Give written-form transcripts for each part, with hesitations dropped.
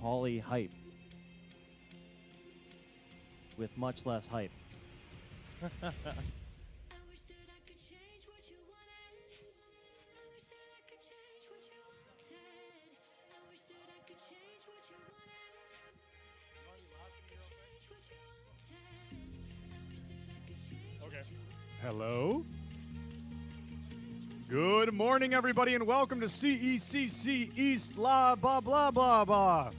Holly hype with much less hype. Okay. Hello. Good morning, everybody, and welcome to CECC East La Blah Blah Blah Blah.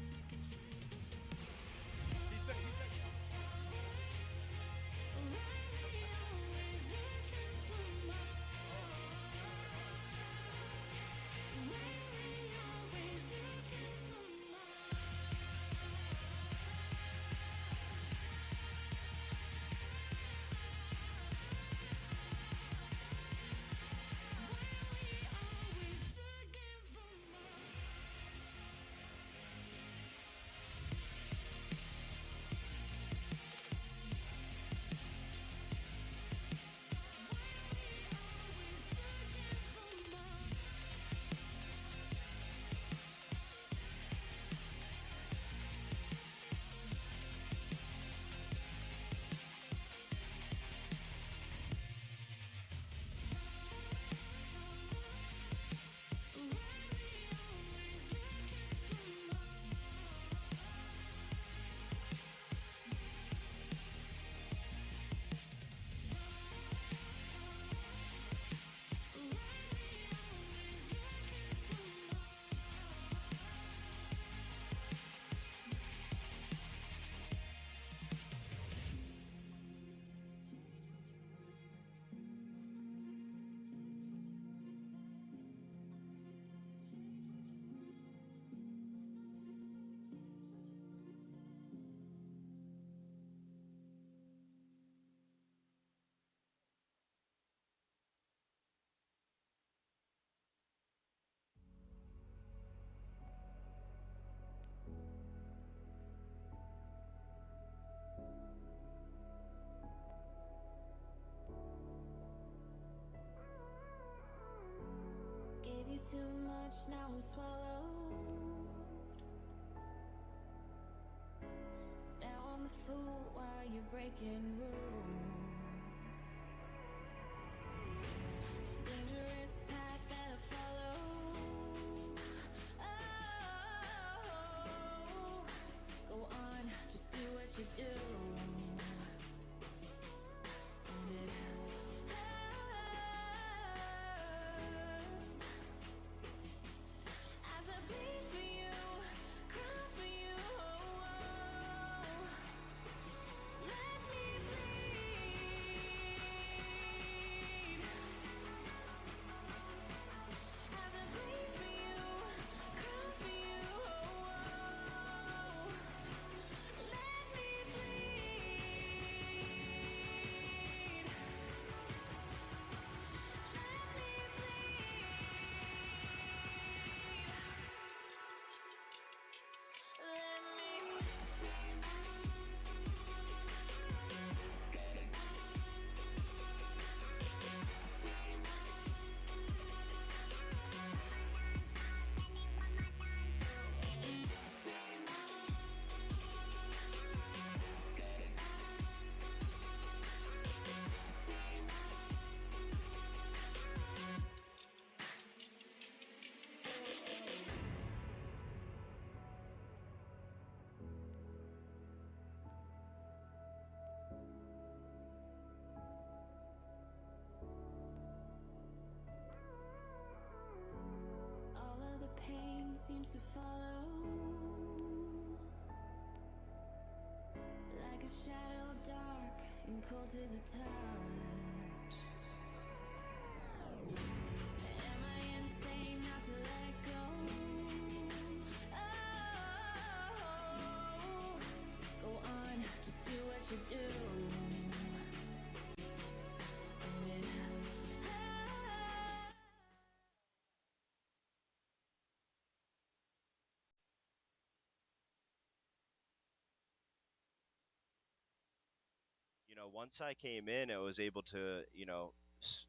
Gave you too much, now I'm swallowed. Now I'm a fool while you're breaking rules. Dangerous path that I follow. Oh, go on, just do what you do. And it hurts as I bleed for you, cry for you. Let me bleed as I bleed for you, cry for you. Let me bleed. Let me bleed. Let me. All of the pain seems to follow like a shadow, dark and cold to the touch. Am I insane not to let go? Oh, go on, just do what you do. And it hurts. Once I came in, I was able to,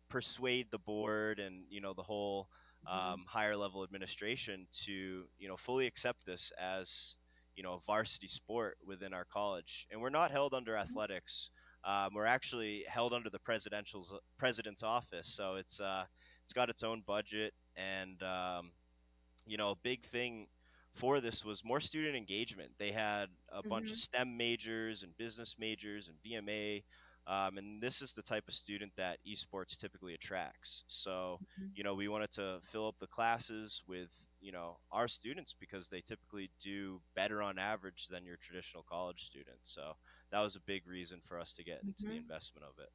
persuade the board and, the whole higher level administration to, fully accept this as, a varsity sport within our college. And we're not held under athletics. We're actually held under the president's office. So it's got its own budget, and a big thing for this was more student engagement. They had a bunch of Mhm. STEM majors and business majors and VMA. And this is the type of student that esports typically attracts. So, Mhm. we wanted to fill up the classes with, our students because they typically do better on average than your traditional college student. So that was a big reason for us to get into the Mhm. investment of it.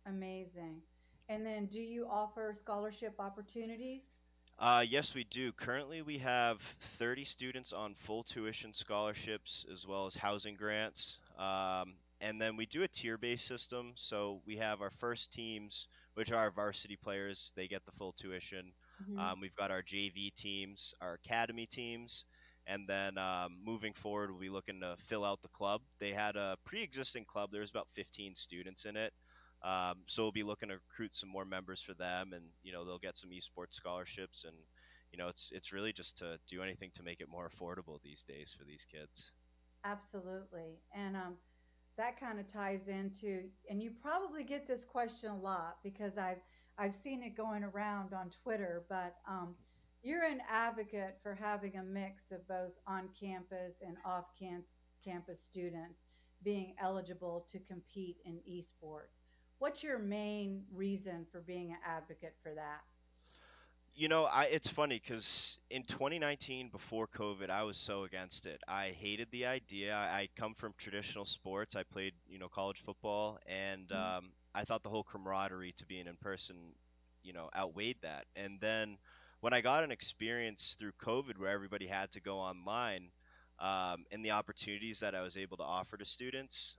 Amazing. And then do you offer scholarship opportunities? Yes, we do. Currently, we have 30 students on full tuition scholarships as well as housing grants. And then we do a tier-based system. So we have our first teams, which are our varsity players. They get the full tuition. Mhm. We've got our JV teams, our academy teams, and then moving forward, we'll be looking to fill out the club. They had a pre-existing club. There was about 15 students in it. So we'll be looking to recruit some more members for them, and they'll get some esports scholarships, and it's really just to do anything to make it more affordable these days for these kids. Absolutely. And that kind of ties into, and you probably get this question a lot because I've seen it going around on Twitter, but you're an advocate for having a mix of both on campus and off campus students being eligible to compete in esports. What's your main reason for being an advocate for that? It's funny because in 2019, before COVID, I was so against it. I hated the idea. I come from traditional sports. I played, college football, and Mhm. I thought the whole camaraderie to being in person, outweighed that. And then when I got an experience through COVID where everybody had to go online, and the opportunities that I was able to offer to students,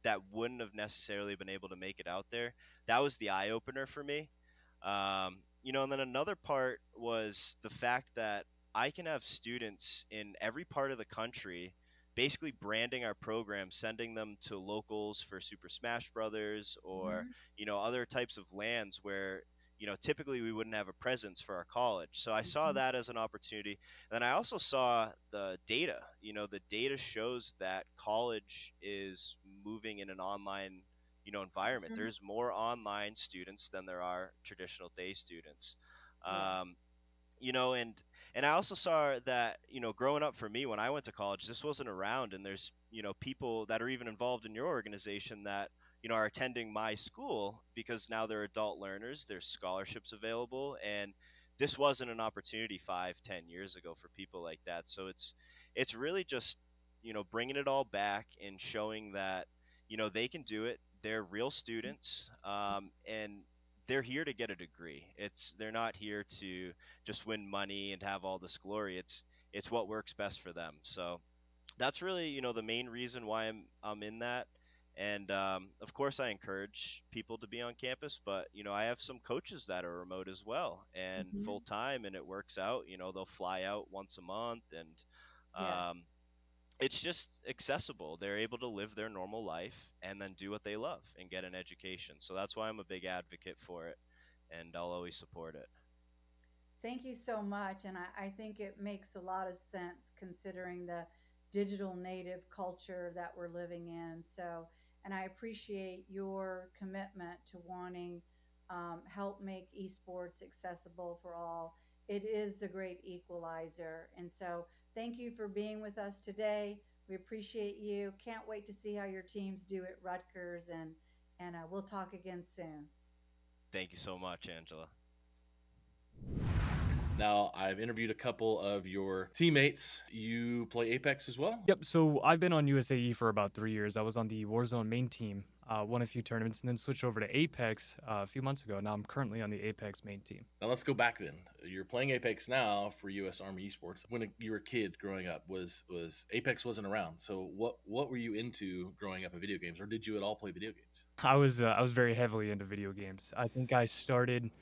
that wouldn't have necessarily been able to make it out there, that was the eye opener for me. And then another part was the fact that I can have students in every part of the country basically branding our program, sending them to locals for Super Smash Brothers, or, Mhm. other types of lands where, typically we wouldn't have a presence for our college. So I saw Mhm. that as an opportunity. And then I also saw the data. The data shows that college is moving in an online environment. Mhm. There's more online students than there are traditional day students. Yes. Um, and I also saw that growing up for me when I went to college, this wasn't around, and there's people that are even involved in your organization that are attending my school because now they're adult learners. There's scholarships available, and this wasn't an opportunity 5, 10 years ago for people like that. So it's really just bringing it all back and showing that they can do it. They're real students, and they're here to get a degree. They're not here to just win money and have all this glory. It's what works best for them. So that's really the main reason why I'm in that. And of course, I encourage people to be on campus, but I have some coaches that are remote as well and full Mhm. time, and it works out. They'll fly out once a month, and Yes. um, it's just accessible. They're able to live their normal life and then do what they love and get an education. So that's why I'm a big advocate for it, and I'll always support it. Thank you so much. And I think it makes a lot of sense considering the digital native culture that we're living in. So, and I appreciate your commitment to wanting help make esports accessible for all. It is a great equalizer. And so, thank you for being with us today. We appreciate you. Can't wait to see how your teams do at Rutgers, and we'll talk again soon. Thank you so much, Angela. Now, I've interviewed a couple of your teammates. You play Apex as well? Yep. So I've been on USAE for about 3 years. I was on the Warzone main team, won a few tournaments, and then switched over to Apex a few months ago. Now I'm currently on the Apex main team. Now let's go back then. You're playing Apex now for U.S. Army Esports. When you were a kid growing up, was Apex wasn't around. So what were you into growing up in video games, or did you at all play video games? I was very heavily into video games. I think I started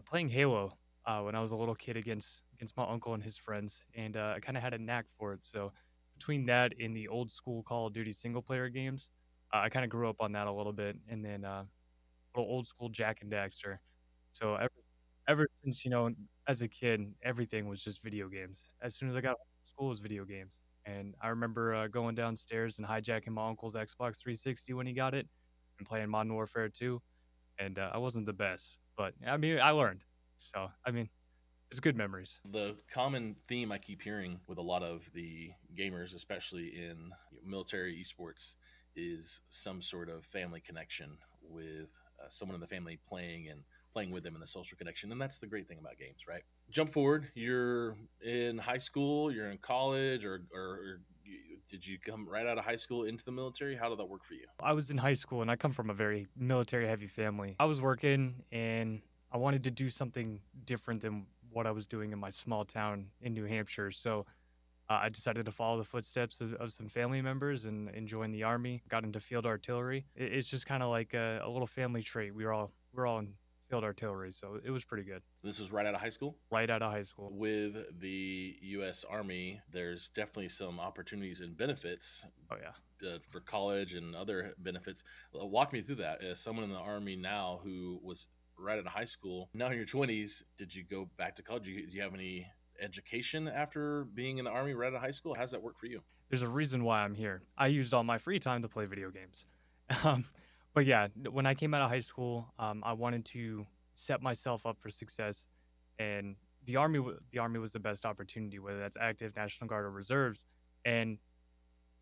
playing Halo when I was a little kid against my uncle and his friends, and I kind of had a knack for it. So between that and the old school Call of Duty single player games, I kind of grew up on that a little bit, and then little old school Jack and Daxter. So ever since as a kid, everything was just video games. As soon as I got home from school, it was video games. And I remember going downstairs and hijacking my uncle's Xbox 360 when he got it, and playing Modern Warfare 2. And I wasn't the best, but I mean, I learned. So I mean, it's good memories. The common theme I keep hearing with a lot of the gamers, especially in military esports, is some sort of family connection with someone in the family playing with them in the social connection. And that's the great thing about games, right? Jump forward. You're in high school, you're in college, or did you come right out of high school into the military? How did that work for you? I was in high school and I come from a very military heavy family. I was working and I wanted to do something different than what I was doing in my small town in New Hampshire. So I decided to follow the footsteps of some family members and join the army. Got into field artillery. It's just kind of like a little family trait. We were all in field artillery, so it was pretty good. This was right out of high school? Right out of high school. With the U.S. Army, there's definitely some opportunities and benefits Oh yeah. for college and other benefits. Walk me through that. As someone in the Army now who was right out of high school, now in your 20s, did you go back to college? Do you have any education after being in the Army right out of high school? How's that work for you? There's a reason why I'm here. I used all my free time to play video games. Um, but yeah, when I came out of high school, I wanted to set myself up for success, and the army was the best opportunity, whether that's active, National Guard, or reserves. And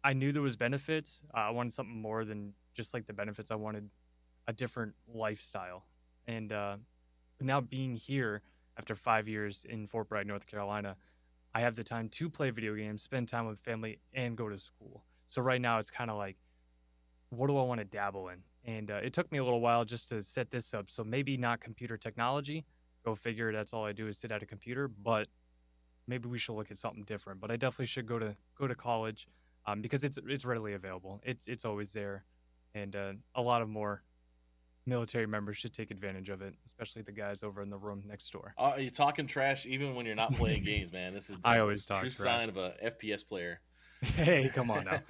I knew there was benefits. I wanted something more than just like the benefits. I wanted a different lifestyle, and now being here after 5 years in Fort Bragg, North Carolina, I have the time to play video games, spend time with family, and go to school. So right now it's kind of like, what do I want to dabble in? And it took me a little while just to set this up. So maybe not computer technology. Go figure. That's all I do is sit at a computer. But maybe we should look at something different. But I definitely should go to college, because it's readily available. It's always there, and a lot of more military members should take advantage of it, especially the guys over in the room next door. You're talking trash even when you're not playing games, man. This is I the always talk true trash. sign of a FPS player. Hey, come on now.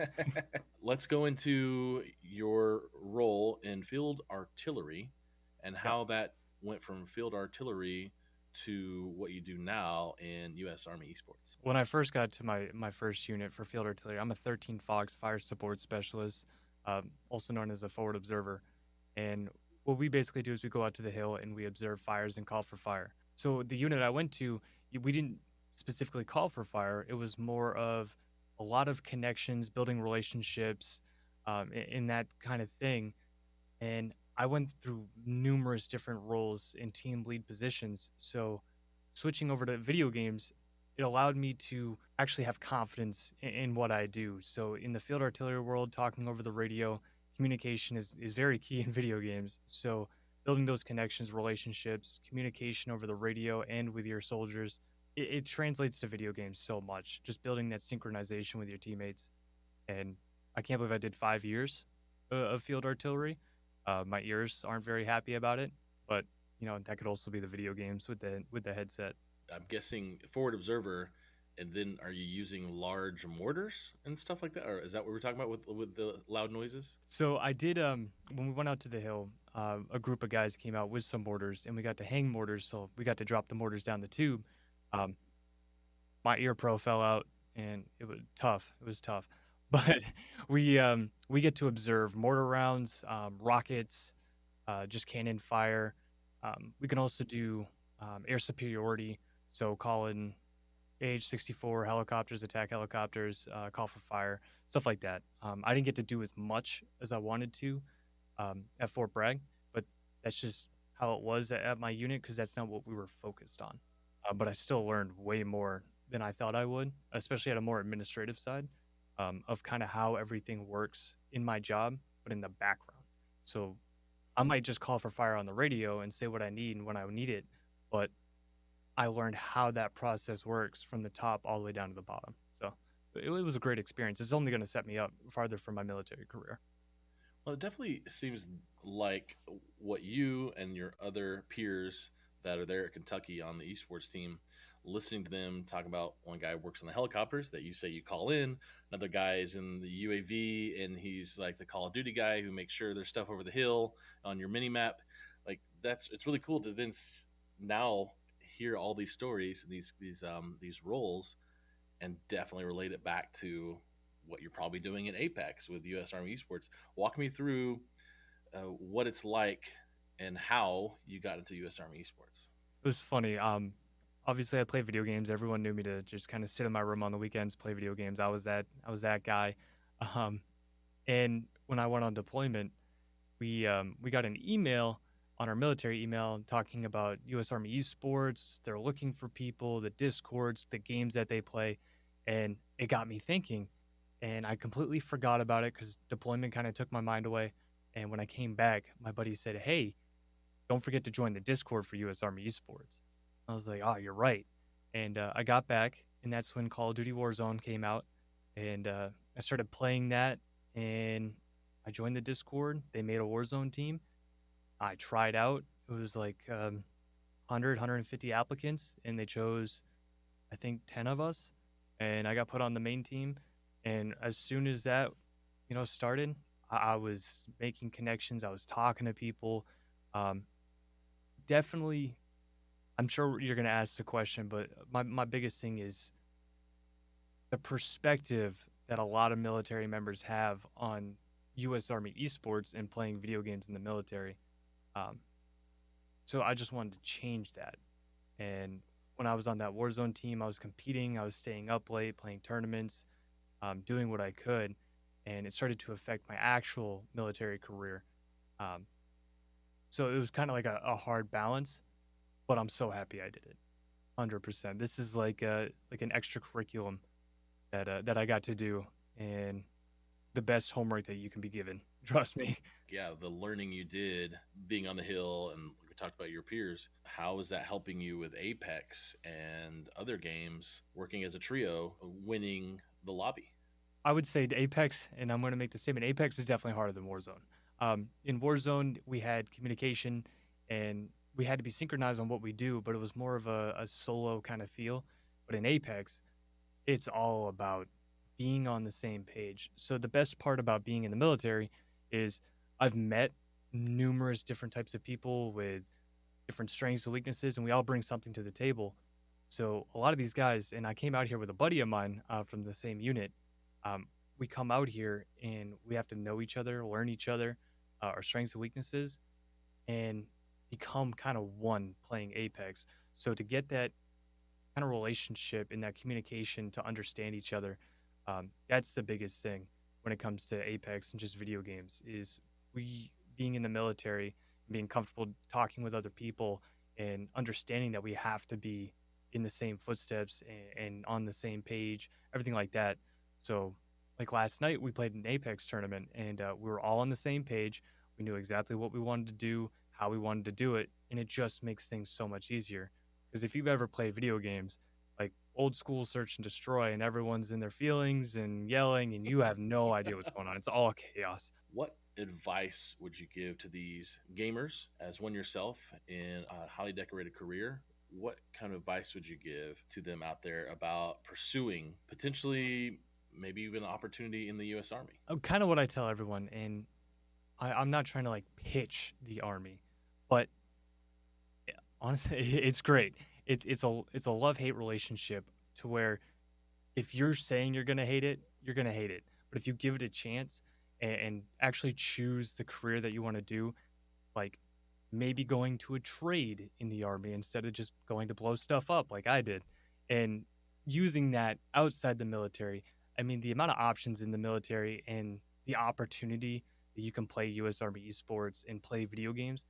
Let's go into your role in field artillery and how that went from field artillery to what you do now in U.S. Army esports. When I first got to my first unit for field artillery, I'm a 13 Fox fire support specialist, also known as a forward observer. And what we basically do is we go out to the hill and we observe fires and call for fire. So the unit I went to, we didn't specifically call for fire. It was more of a lot of connections, building relationships, in that kind of thing. And I went through numerous different roles in team lead positions. So switching over to video games, it allowed me to actually have confidence in what I do. So in the field artillery world, talking over the radio, communication is very key in video games. So building those connections, relationships, communication over the radio and with your soldiers, it translates to video games so much. Just building that synchronization with your teammates. And I can't believe I did 5 years of field artillery. My ears aren't very happy about it, but that could also be the video games with the headset. I'm guessing forward observer, and then are you using large mortars and stuff like that, or is that what we're talking about with the loud noises? So I did, when we went out to the hill, a group of guys came out with some mortars, and we got to hang mortars. So we got to drop the mortars down the tube. Um, my ear pro fell out, and it was tough. It was tough, but we get to observe mortar rounds, rockets, just cannon fire. We can also do air superiority, so call in AH-64 helicopters, attack helicopters, call for fire, stuff like that. I didn't get to do as much as I wanted to at Fort Bragg, but that's just how it was at my unit because that's not what we were focused on. But I still learned way more than I thought I would, especially at a more administrative side, of kind of how everything works in my job, but in the background. So I might just call for fire on the radio and say what I need and when I need it, but I learned how that process works from the top all the way down to the bottom. So it was a great experience. It's only going to set me up farther for my military career. Well, it definitely seems like what you and your other peers that are there at Kentucky on the esports team, listening to them talk about one guy works on the helicopters that you say you call in, another guy is in the UAV and he's like the Call of Duty guy who makes sure there's stuff over the hill on your mini map. Like it's really cool to then now hear all these stories and these roles and definitely relate it back to what you're probably doing in Apex with U.S. Army Esports. Walk me through what it's like and how you got into U.S. Army Esports. It was funny. Obviously, I play video games. Everyone knew me to just kind of sit in my room on the weekends, play video games. I was that guy. Um, and when I went on deployment, we got an email on our military email talking about U.S. Army Esports. They're looking for people, the discords, the games that they play, and it got me thinking. And I completely forgot about it because deployment kind of took my mind away. And when I came back, my buddy said, "Hey, don't forget to join the Discord for U.S. Army Esports." I was like, "Oh, you're right." And I got back, and that's when Call of Duty Warzone came out, and I started playing that, and I joined the Discord. They made a Warzone team. I tried out. It was like 100, applicants, and they chose, I think, 10 of us, and I got put on the main team. And as soon as that, started, I was making connections. I was talking to people. Um, Definitely, I'm sure you're going to ask the question, but my biggest thing is the perspective that a lot of military members have on U.S. Army esports and playing video games in the military. Um, so I just wanted to change that. And when I was on that Warzone team, I was competing, I was staying up late, playing tournaments, doing what I could, and it started to affect my actual military career. Um, so it was kind of like a hard balance, but I'm so happy I did it. 100%. This is like an extra curriculum that I got to do, and the best homework that you can be given. Trust me. Yeah, the learning you did being on the hill, and we talked about your peers. How is that helping you with Apex and other games, working as a trio, winning the lobby? I would say the Apex, and I'm going to make the statement. Apex is definitely harder than Warzone. In Warzone, we had communication, and we had to be synchronized on what we do, but it was more of a solo kind of feel. But in Apex, it's all about being on the same page. So the best part about being in the military is I've met numerous different types of people with different strengths and weaknesses, and we all bring something to the table. So a lot of these guys, and I came out here with a buddy of mine from the same unit. Um, we come out here and we have to know each other, learn each other, our strengths and weaknesses, and become kind of one playing Apex. So to get that kind of relationship and that communication to understand each other, that's the biggest thing when it comes to Apex and just video games is we being in the military, being comfortable talking with other people and understanding that we have to be in the same footsteps and on the same page, everything like that. So like last night we played an Apex tournament and we were all on the same page. We knew exactly what we wanted to do, how we wanted to do it, and it just makes things so much easier. Because if you've ever played video games, like old school search and destroy, and everyone's in their feelings and yelling, and you have no idea what's going on. It's all chaos. What advice would you give to these gamers as one yourself in a highly decorated career? What kind of advice would you give to them out there about pursuing potentially maybe even an opportunity in the U.S. Army? Kind of what I tell everyone, and I'm not trying to like pitch the army, but honestly, it's great. It's a love hate relationship to where if you're saying you're gonna hate it, you're gonna hate it. But if you give it a chance and actually choose the career that you want to do, like maybe going to a trade in the army instead of just going to blow stuff up like I did, and using that outside the military. I mean, the amount of options in the military and the opportunity that you can play U.S. Army esports and play video games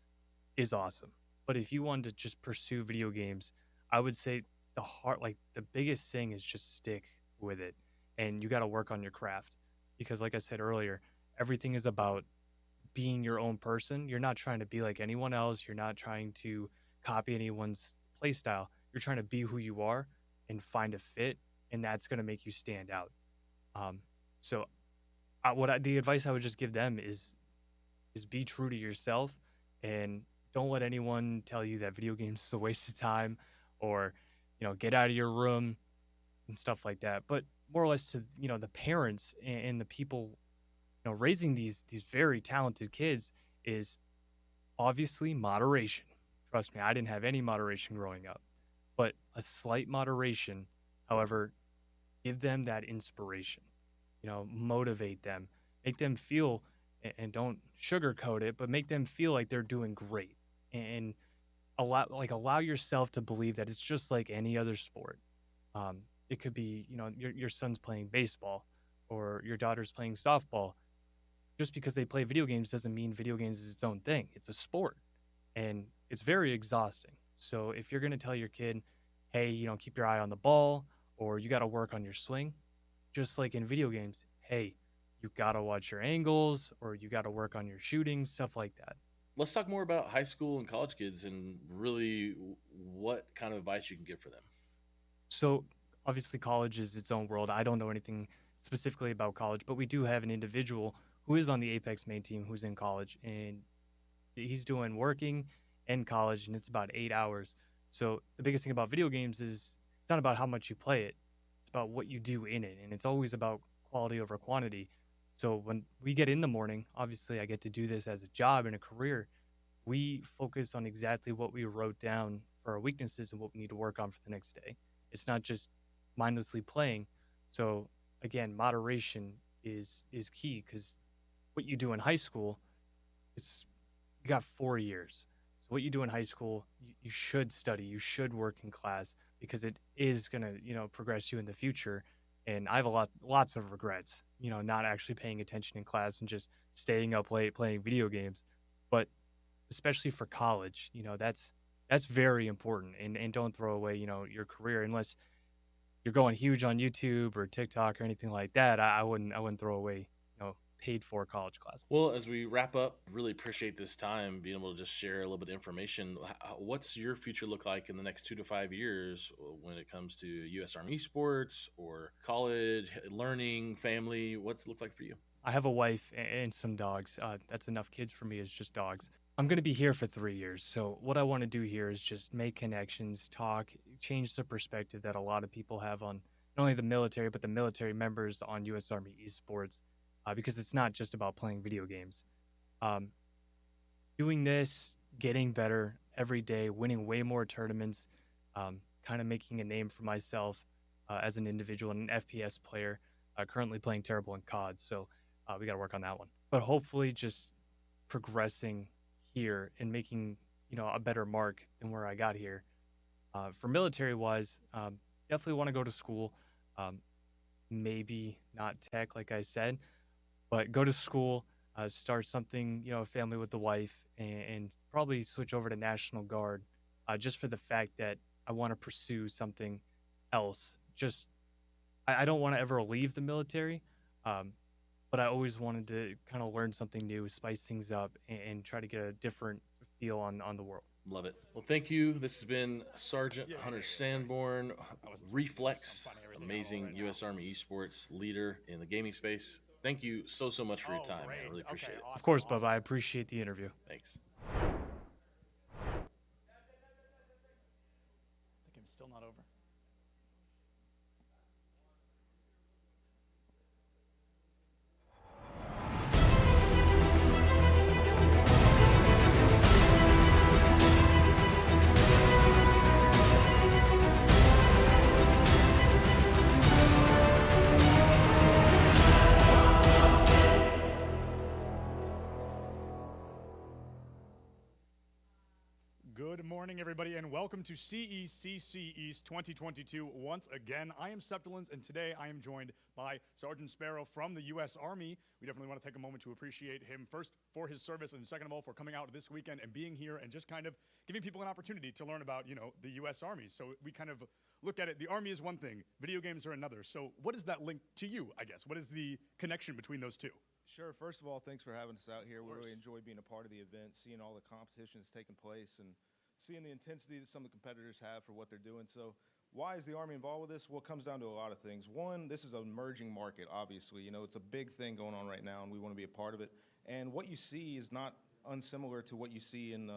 is awesome. But if you wanted to just pursue video games, I would say the biggest thing is just stick with it, and you got to work on your craft because, like I said earlier, everything is about being your own person. You're not trying to be like anyone else. You're not trying to copy anyone's play style. You're trying to be who you are and find a fit, and that's going to make you stand out. Um, so, the advice I would just give them is be true to yourself and don't let anyone tell you that video games is a waste of time or get out of your room and stuff like that. But more or less to the parents and the people raising these very talented kids is obviously moderation. Trust me, I didn't have any moderation growing up, but a slight moderation. However, Give them that inspiration, motivate them, make them feel, and don't sugarcoat it, but make them feel like they're doing great. And allow yourself to believe that it's just like any other sport. It could be, your son's playing baseball or your daughter's playing softball. Just because they play video games doesn't mean video games is its own thing. It's a sport and it's very exhausting. So if you're going to tell your kid, hey, keep your eye on the ball or you got to work on your swing, just like in video games, hey, you got to watch your angles or you got to work on your shooting, stuff like that. Let's talk more about high school and college kids and really what kind of advice you can give for them. So obviously, college is its own world. I don't know anything specifically about college, but we do have an individual who is on the Apex main team who's in college, and he's doing working and college, and it's about 8 hours. So the biggest thing about video games is it's not about how much you play it; it's about what you do in it, and it's always about quality over quantity. So when we get in the morning, obviously, I get to do this as a job and a career. We focus on exactly what we wrote down for our weaknesses and what we need to work on for the next day. It's not just mindlessly playing. So again, moderation is key because what you do in high school, it's you got 4 years. So what you do in high school, you should study, you should work in class because it is gonna, progress you in the future. And I have lots of regrets, not actually paying attention in class and just staying up late playing video games. But especially for college, that's very important. And don't throw away, your career unless you're going huge on YouTube or TikTok or anything like that. I wouldn't throw away, paid for college class. Well, as we wrap up, really appreciate this time being able to just share a little bit of information. What's your future look like in the next 2 to 5 years when it comes to U.S. Army sports or college, learning, family? What's it look like for you? I have a wife and some dogs. That's enough kids for me. It's just dogs. I'm going to be here for 3 years. So, what I want to do here is just make connections, talk, change the perspective that a lot of people have on not only the military, but the military members on U.S. Army esports, because it's not just about playing video games. Um, Doing this, getting better every day, winning way more tournaments, kind of making a name for myself as an individual and an FPS player, currently playing terrible in COD. So, we got to work on that one. But hopefully, just progressing here and making a better mark than where I got here. For military wise, definitely want to go to school. Um, Maybe not tech, like I said, but go to school, start something, a family with the wife, and probably switch over to National Guard, just for the fact that I want to pursue something else. Just I don't want to ever leave the military. Um, but I always wanted to kind of learn something new, spice things up, and try to get a different feel on the world. Love it. Well, thank you. This has been Sergeant Hunter Sanborn, Reflex, amazing U.S. Army esports leader in the gaming space. Thank you so much for your time, man. I really appreciate it. Of course, Bubba, I appreciate the interview. Thanks. The game's still not over. Good morning, everybody, and welcome to CECC East 2022. Once again, I am Septilins, and today I am joined by Sergeant Sparrow from the U.S. Army. We definitely want to take a moment to appreciate him, first, for his service, and second of all, for coming out this weekend and being here and just kind of giving people an opportunity to learn about, the U.S. Army. So we kind of look at it, the Army is one thing, video games are another. So what is that link to you, I guess? What is the connection between those two? Sure. First of all, thanks for having us out here. We really enjoy being a part of the event, seeing all the competitions taking place, and seeing the intensity that some of the competitors have for what they're doing. So why is the Army involved with this? Well, it comes down to a lot of things. One, this is an emerging market, obviously. It's a big thing going on right now, and we want to be a part of it. And what you see is not unsimilar to what you see in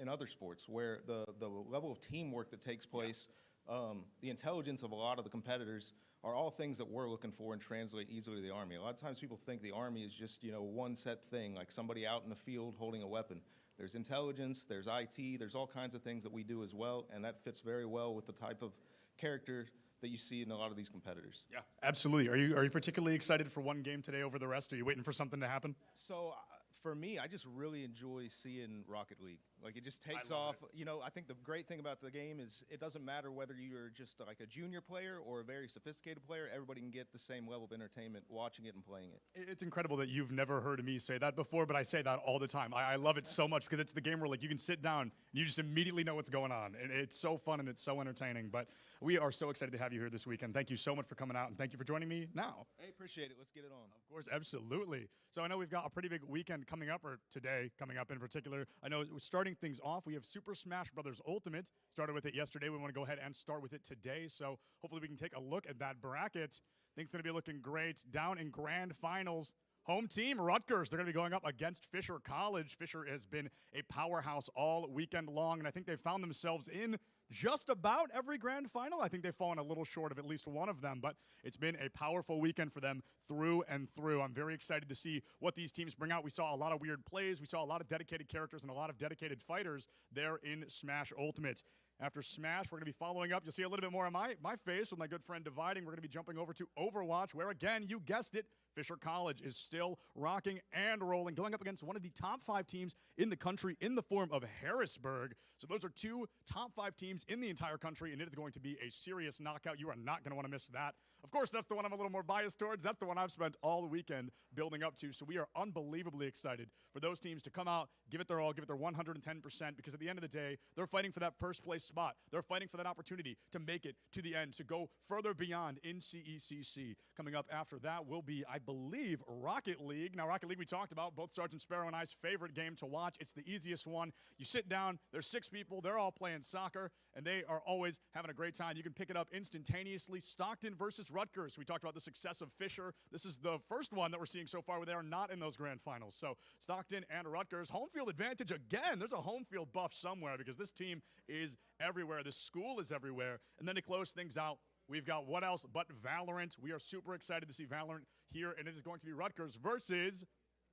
other sports, where the level of teamwork that takes place, the intelligence of a lot of the competitors are all things that we're looking for and translate easily to the Army. A lot of times people think the Army is just, one set thing, like somebody out in the field holding a weapon. There's intelligence, there's IT, there's all kinds of things that we do as well, and that fits very well with the type of character that you see in a lot of these competitors. Yeah, absolutely. Are you particularly excited for one game today over the rest? Are you waiting for something to happen? So for me, I just really enjoy seeing Rocket League. Like it just takes off. You know, I think the great thing about the game is it doesn't matter whether you're just like a junior player or a very sophisticated player. Everybody can get the same level of entertainment watching it and playing it. It's incredible that you've never heard me say that before, but I say that all the time. I love it so much because it's the game where like you can sit down and you just immediately know what's going on. And it's so fun and it's so entertaining. But we are so excited to have you here this weekend. Thank you so much for coming out and thank you for joining me now. Hey, appreciate it. Let's get it on. Of course, absolutely. So I know we've got a pretty big weekend coming up, or today coming up in particular. I know starting things off, we have Super Smash Bros. Ultimate. Started with it yesterday. We want to go ahead and start with it today. So hopefully we can take a look at that bracket. I think it's going to be looking great. Down in grand finals, home team Rutgers. They're going to be going up against Fisher College. Fisher has been a powerhouse all weekend long, and I think they found themselves in just about every grand final. I think they've fallen a little short of at least one of them, but it's been a powerful weekend for them through and through. I'm very excited to see what these teams bring out. We saw a lot of weird plays. We saw a lot of dedicated characters and a lot of dedicated fighters there in Smash Ultimate. After Smash, we're going to be following up. You'll see a little bit more of my face with my good friend Dividing. We're going to be jumping over to Overwatch, where, again, you guessed it, Fisher College is still rocking and rolling, going up against one of the top 5 teams in the country in the form of Harrisburg. So those are 2 top 5 teams in the entire country, and it is going to be a serious knockout. You are not going to want to miss that. Of course, that's the one I'm a little more biased towards. That's the one I've spent all the weekend building up to. So we are unbelievably excited for those teams to come out, give it their all, give it their 110%, because at the end of the day, they're fighting for that first place spot. They're fighting for that opportunity to make it to the end, to go further beyond in CECC. Coming up after that will be, I believe, Rocket League. Now, Rocket League we talked about, both Sergeant Sparrow and I's favorite game to watch. It's the easiest one. You sit down, there's 6 people, they're all playing soccer, and they are always having a great time. You can pick it up instantaneously. Stockton versus Rutgers. We talked about the success of Fisher. This is the first one that we're seeing so far where they are not in those grand finals. So Stockton and Rutgers, home field advantage again. There's a home field buff somewhere because this team is everywhere. This school is everywhere. And then to close things out, we've got what else but Valorant. We are super excited to see Valorant here, and it is going to be Rutgers versus,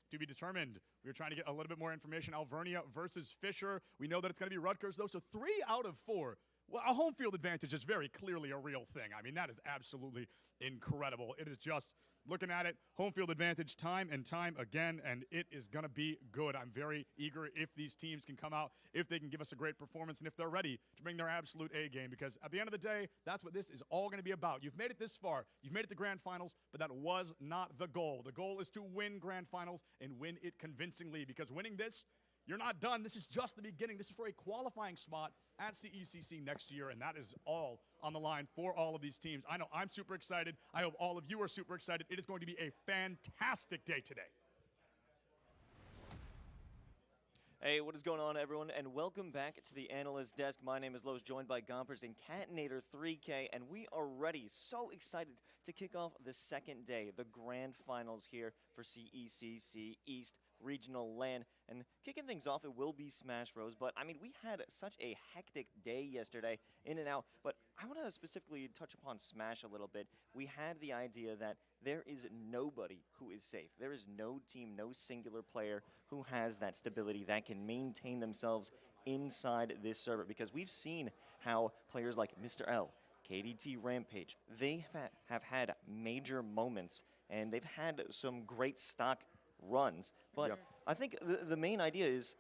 to be determined. We are trying to get a little bit more information. Alvernia versus Fisher. We know that it's going to be Rutgers, though, so 3 out of 4. Well, a home field advantage is very clearly a real thing. I mean, that is absolutely incredible. It is just, looking at it, home field advantage time and time again, and it is going to be good. I'm very eager if these teams can come out, if they can give us a great performance, and if they're ready to bring their absolute A game, because at the end of the day, that's what this is all going to be about. You've made it this far. You've made it to grand finals, but that was not the goal. The goal is to win grand finals and win it convincingly, because winning this, you're not done. This is just the beginning. This is for a qualifying spot at CECC next year, and that is all on the line for all of these teams. I know I'm super excited. I hope all of you are super excited. It is going to be a fantastic day today. Hey, what is going on, everyone, and welcome back to the Analyst Desk. My name is Lowe's, joined by Gompers and Catinator 3K, and we are ready, so excited to kick off the second day of the grand finals here for CECC East Regional LAN. And kicking things off, it will be Smash Bros. But, I mean, we had such a hectic day yesterday, in and out. But I want to specifically touch upon Smash a little bit. We had the idea that there is nobody who is safe. There is no team, no singular player who has that stability, that can maintain themselves inside this server. Because we've seen how players like Mr. L, KDT Rampage, they have had major moments, and they've had some great stock runs. But I think the main idea is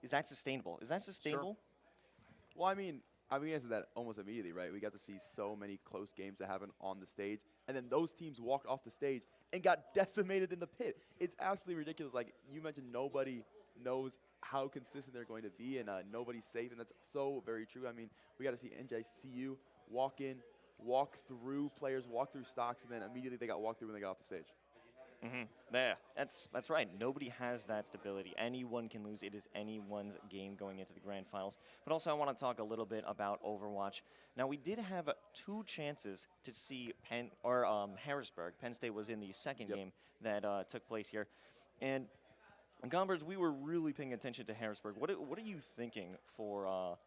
that sustainable? Is that sustainable? Sure. Well, I mean, we answered that almost immediately, right? We got to see so many close games that happen on the stage, and then those teams walked off the stage and got decimated in the pit. It's absolutely ridiculous. Like you mentioned, nobody knows how consistent they're going to be, and nobody's safe, and that's so very true. I mean, we got to see NJCU walk in, walk through players, walk through stocks, and then immediately they got walked through when they got off the stage. Yeah, that's right. Nobody has that stability. Anyone can lose. It is anyone's game going into the grand finals. But also, I want to talk a little bit about Overwatch. Now, we did have 2 chances to see Harrisburg. Penn State was in the second game that took place here, and Gombers, we were really paying attention to Harrisburg. What are you thinking for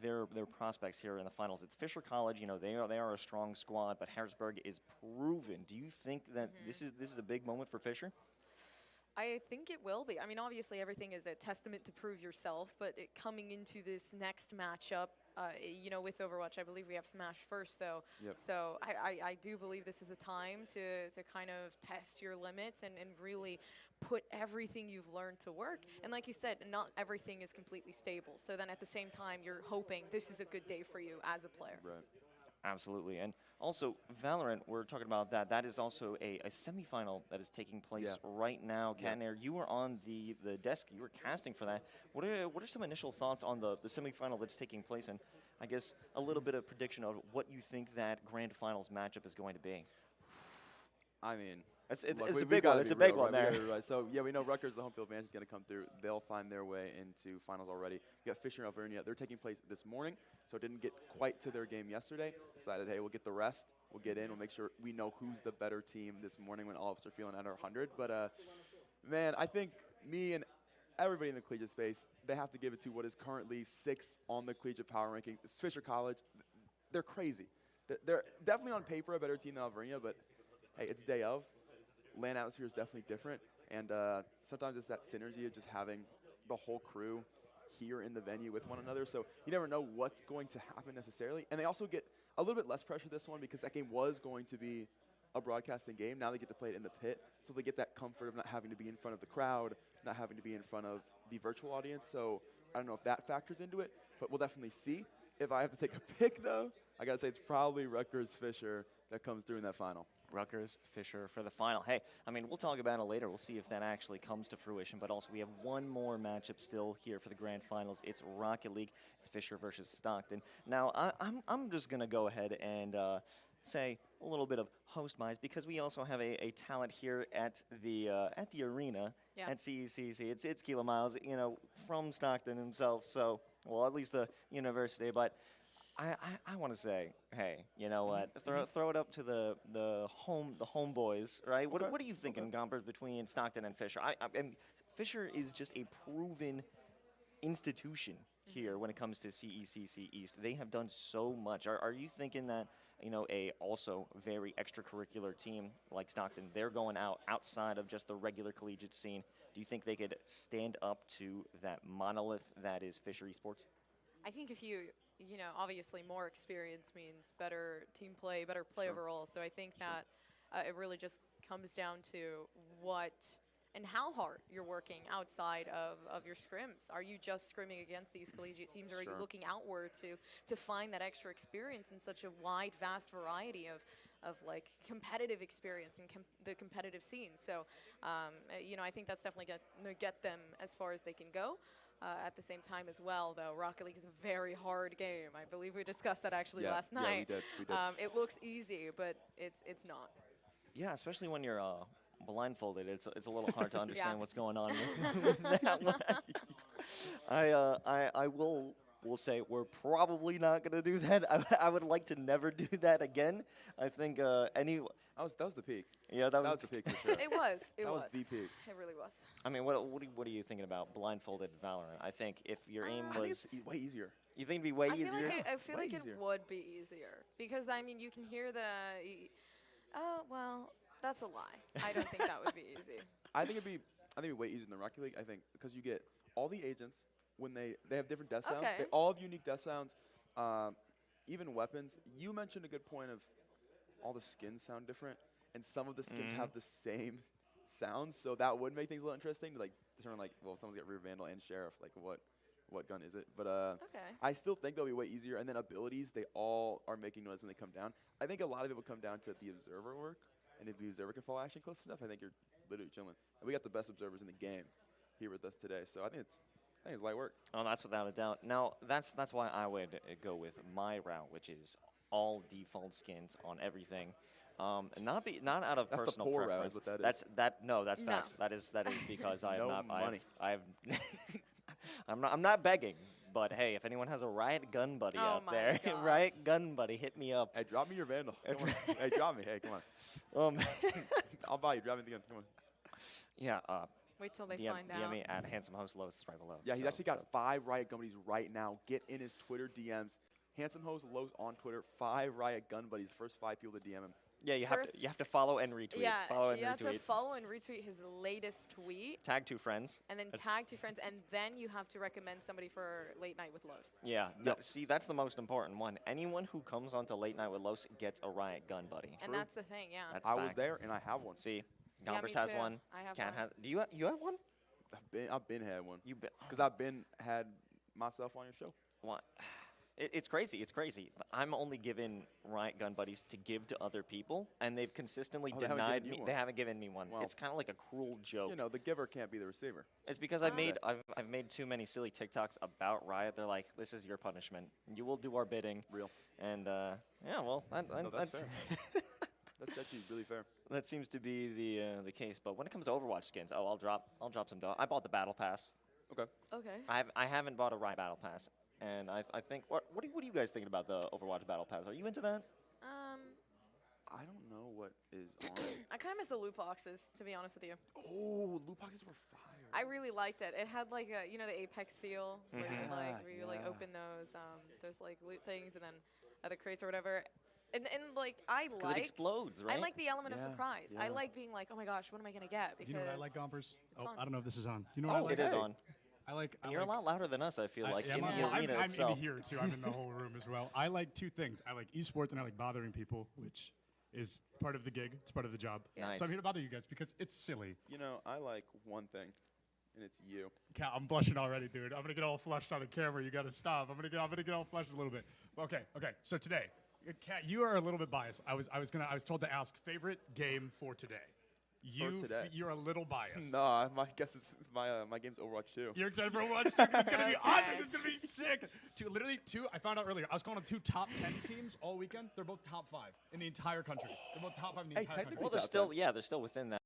their prospects here in the finals? It's Fisher College, you know, they are a strong squad, but Harrisburg is proven. Do you think that this is a big moment for Fisher? I think it will be. I mean, obviously everything is a testament to prove yourself, but coming into this next matchup, with Overwatch, I believe we have Smash first, though. Yep. So I do believe this is the time to kind of test your limits and really put everything you've learned to work. And like you said, not everything is completely stable. So then at the same time, you're hoping this is a good day for you as a player. Right. Absolutely. And also, Valorant, we're talking about that. That is also a semifinal that is taking place right now. Katnair, you were on the desk. You were casting for that. What are some initial thoughts on the semifinal that's taking place? And I guess a little bit of prediction of what you think that grand finals matchup is going to be. I mean, it's look, a big one. It's a big one there. Right. So, yeah, we know Rutgers, the home field advantage, is going to come through. They'll find their way into finals already. We got Fisher and Alvernia. They're taking place this morning, so it didn't get quite to their game yesterday. Decided, hey, we'll get the rest. We'll get in. We'll make sure we know who's the better team this morning when all of us are feeling under 100. But, man, I think me and everybody in the collegiate space, they have to give it to what is currently 6th on the collegiate power ranking. It's Fisher College. They're crazy. They're definitely on paper a better team than Alvernia, but, hey, it's day of. LAN atmosphere is definitely different, and sometimes it's that synergy of just having the whole crew here in the venue with one another, so you never know what's going to happen necessarily. And they also get a little bit less pressure this one because that game was going to be a broadcasting game. Now they get to play it in the pit, so they get that comfort of not having to be in front of the crowd, not having to be in front of the virtual audience. So I don't know if that factors into it, but we'll definitely see. If I have to take a pick, though, I got to say it's probably Rutgers-Fisher that comes through in that final. Rutgers, Fisher for the final. Hey, I mean, we'll talk about it later. We'll see if that actually comes to fruition. But also, we have one more matchup still here for the grand finals. It's Rocket League. It's Fisher versus Stockton. Now, I'm just going to go ahead and say a little bit of host minds because we also have a talent here at the arena at CECC. It's Keelan Miles, from Stockton himself. So, well, at least the university, but. I want to say, hey, you know what? Throw it up to the homeboys, right? What are you thinking, Gompers, between Stockton and Fisher? And Fisher is just a proven institution here when it comes to CECC East. They have done so much. Are you thinking that a also very extracurricular team like Stockton, they're going outside of just the regular collegiate scene? Do you think they could stand up to that monolith that is Fisher Esports? I think if obviously more experience means better team play, better play overall. So I think that it really just comes down to what and how hard you're working outside of your scrims. Are you just scrimming against these collegiate teams, or are you looking outward to find that extra experience in such a wide, vast variety of like competitive experience and the competitive scene? So, I think that's definitely going to get them as far as they can go. At the same time as well, though, Rocket League is a very hard game. I believe we discussed that actually last night. Yeah, we did. It looks easy, but it's not. Yeah, especially when you're blindfolded. It's a little hard to understand what's going on with that one. I will say we're probably not going to do that. I would like to never do that again. I think that was the peak. Yeah, that was the peak for sure. It was. That was the peak. It really was. I mean, what are you thinking about blindfolded Valorant? I think if your aim was, I think it's way easier. You think it'd be way easier? I feel like it would be easier because I mean you can hear the. Oh well, that's a lie. I don't think that would be easy. I think it'd be way easier than Rocket League. I think because you get all the agents when they have different death sounds. They all have unique death sounds. Even weapons. You mentioned a good point of all the skins sound different, and some of the skins have the same sounds, so that would make things a little interesting to determine well, someone's got Rear Vandal and Sheriff, what gun is it? But I still think they'll be way easier. And then abilities, they all are making noise when they come down. I think a lot of it will come down to the observer work, and if the observer can fall action close enough, I think you're literally chilling. And we got the best observers in the game here with us today, so I think it's light work. Oh, that's without a doubt. Now that's why I would go with my route, which is all default skins on everything. Not out of personal the poor preference. Route, what that's facts. That is because I have no not money. I have I'm not begging, but hey, if anyone has a Riot Gun Buddy out there, Riot Gun Buddy, hit me up. Hey, drop me your Vandal. Hey, drop me. Hey, come on. I'll buy you. Drop me the gun. Come on. Yeah. Wait till they find DM out. me at Handsome Host. Lois is right below. Yeah, he's actually got 5 Riot Gun Buddies right now. Get in his Twitter DMs. Handsome Host Lowe's on Twitter. 5 Riot Gun Buddies. First 5 people to DM him Yeah, you First, have to follow and retweet. yeah, Follow and you have to retweet. follow and retweet his latest tweet, Tag 2 friends. and then That's- tag 2 friends, and then you have to recommend somebody for Late Night with Los. Yeah, see, that's the most important one. Anyone who comes onto Late Night with Los gets a Riot gun buddy. And that's the thing, yeah. That's I was facts. there and I have one. See, Yeah, Gompers me has too. one. I have Cat one. has. Do you have one? I've been had one. You been? Because I've been had myself on your show. What? It's crazy. It's crazy. I'm only given Riot gun buddies to give to other people, and they've consistently Oh, they haven't denied given you me. one. They haven't given me one. Well, It's kind of like a cruel joke. You know, the giver can't be the receiver. It's because I've made too many silly TikToks about Riot. They're like, "This is your punishment. You will do our bidding." Real. And yeah, well, No, that's fair. That's actually really fair. that seems to be the case. But when it comes to Overwatch skins, I'll drop some dough. I bought the Battle Pass. Okay. Okay. I haven't bought a Riot Battle Pass, and I think what are you guys thinking about the Overwatch Battle Pass? Are you into that? I don't know what is on it. I kind of miss the loot boxes, to be honest with you. Oh, loot boxes were fire. I really liked it. It had like a, the Apex feel, where you Yeah. open those like loot things and then other crates or whatever. And like I 'Cause it explodes, right? I like the element of Yeah, surprise. I yeah. like being like, oh my gosh, what am I gonna get? Do you know what I like, Gompers? it's Oh, fun. I don't know if this is on. Do you know what I Oh, like? It is hey. on. I like. And you're a lot louder than us. I feel like in I'm, the arena I'm itself. in here too. I'm in the whole room as well. I like two things. I like esports and I like bothering people, which is part of the gig. It's part of the job. Nice. So I'm here to bother you guys because it's silly. You know, I like one thing, and it's you. Cat, I'm blushing already, dude. I'm gonna get all flushed on the camera. You gotta stop. I'm gonna get all flushed a little bit. Okay. So today, Cat, you are a little bit biased. I was told to ask favorite game for today. You're a little biased. No, my guess is my game's Overwatch 2. You're excited for Overwatch? It's gonna be awesome. It's gonna be sick. Two. I found out earlier. I was calling them 2 top 10 teams all weekend. They're both top 5 in the entire country. They're both top 5 in the Hey, entire country. technically Well, they're top still 10. they're still within that.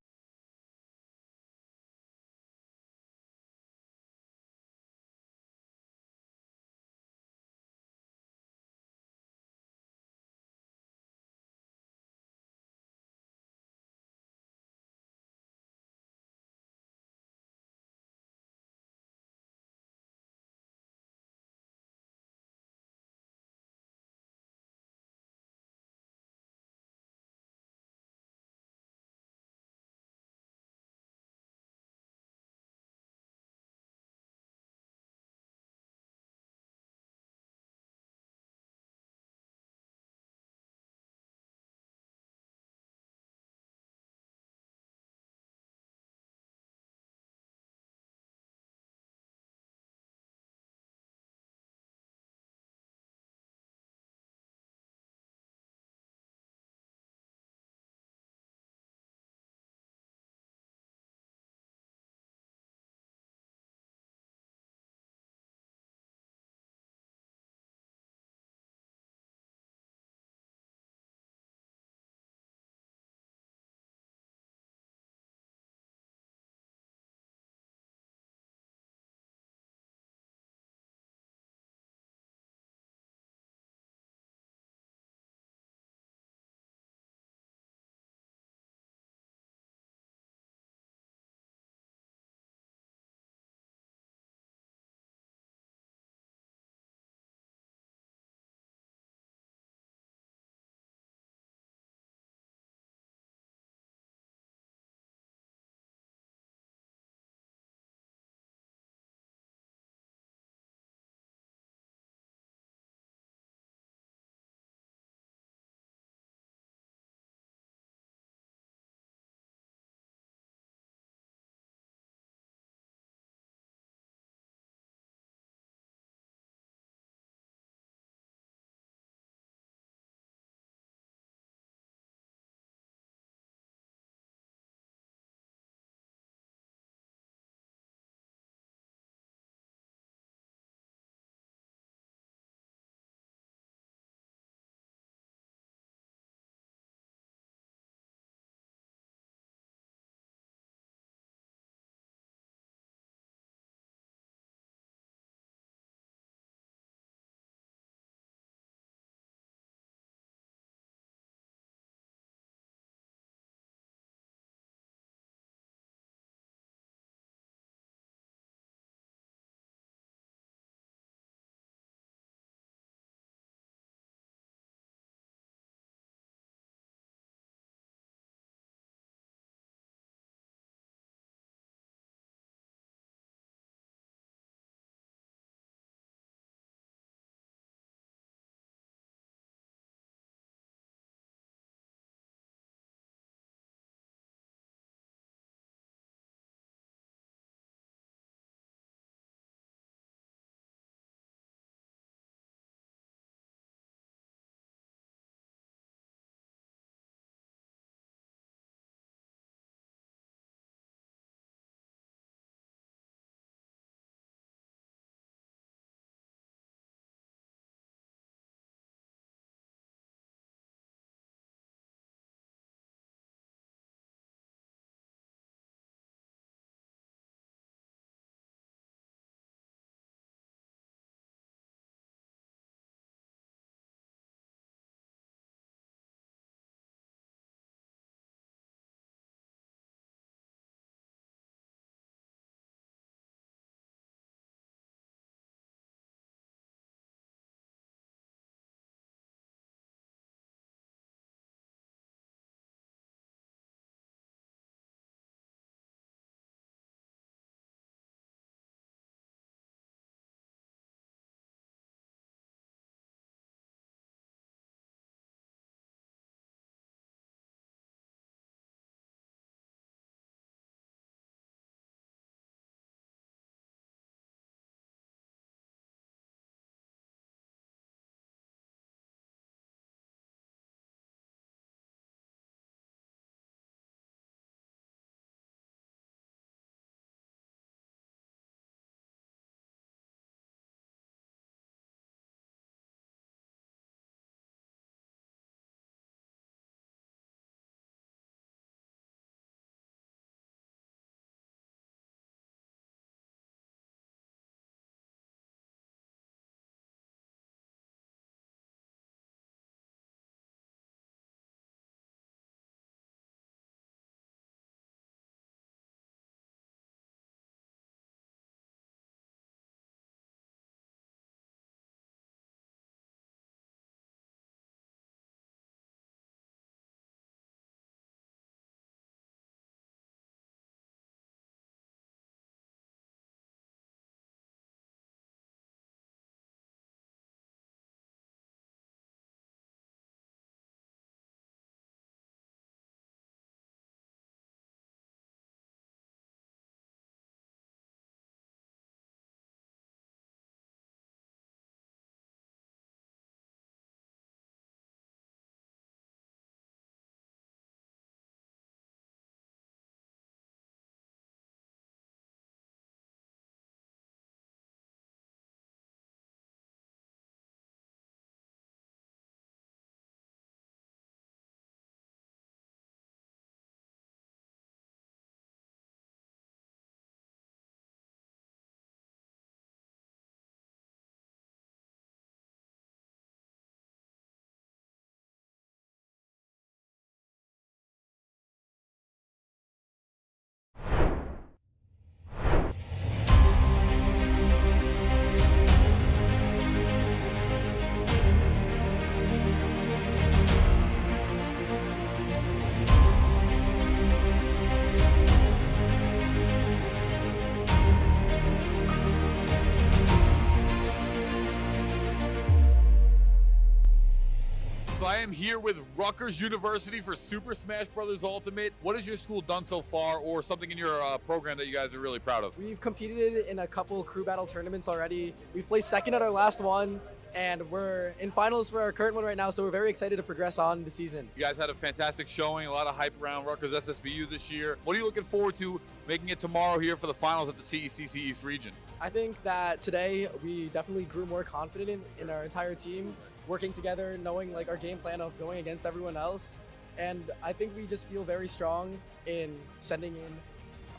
So I am here with Rutgers University for Super Smash Bros. Ultimate. What has your school done so far, or something in your program that you guys are really proud of? We've competed in a couple crew battle tournaments already. We've placed second at our last one, and we're in finals for our current one right now, so we're very excited to progress on the season. You guys had a fantastic showing, a lot of hype around Rutgers SSBU this year. What are you looking forward to making it tomorrow here for the finals at the CECC East region? I think that today we definitely grew more confident in our entire team, working together, knowing like our game plan of going against everyone else. And I think we just feel very strong in sending in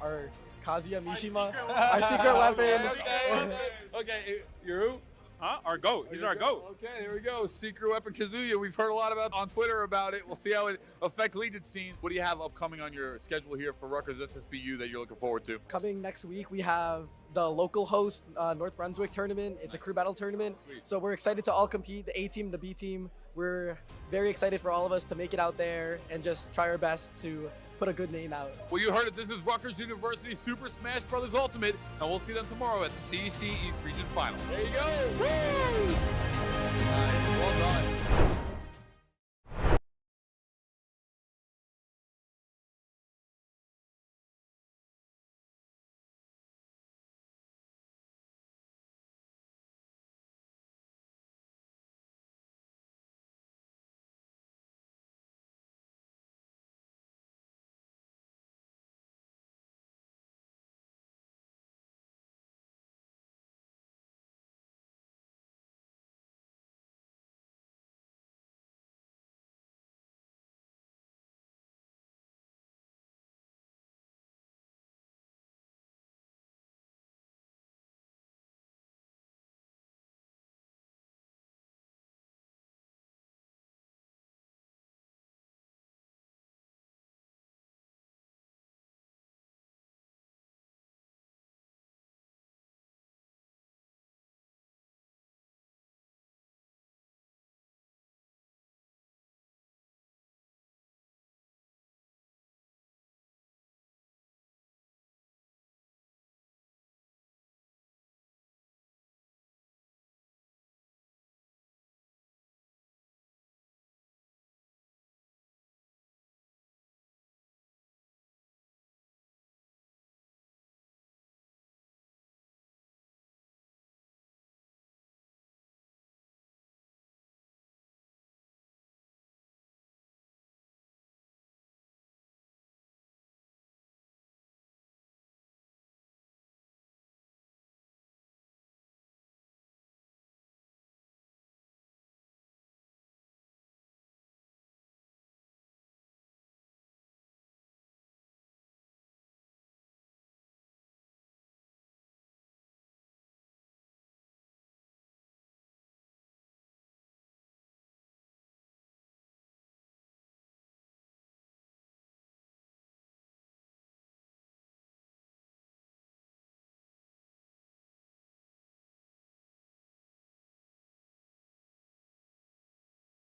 our Kazuya Mishima, our secret weapon. Okay, you're who? Huh? Our GOAT. He's our GOAT. Okay, there we go. Secret weapon Kazuya. We've heard a lot about on Twitter about it. We'll see how it affects Legion scene. What do you have upcoming on your schedule here for Rutgers SSBU that you're looking forward to? Coming next week, we have the local host North Brunswick tournament. It's a crew battle tournament. Sweet. So we're excited to all compete, the A team, the B team. We're very excited for all of us to make it out there and just try our best to put a good name out. Well, you heard it. This is Rutgers University Super Smash Bros. Ultimate, and we'll see them tomorrow at the CEC East Region Final. There you go. Woo! Nice. Well done.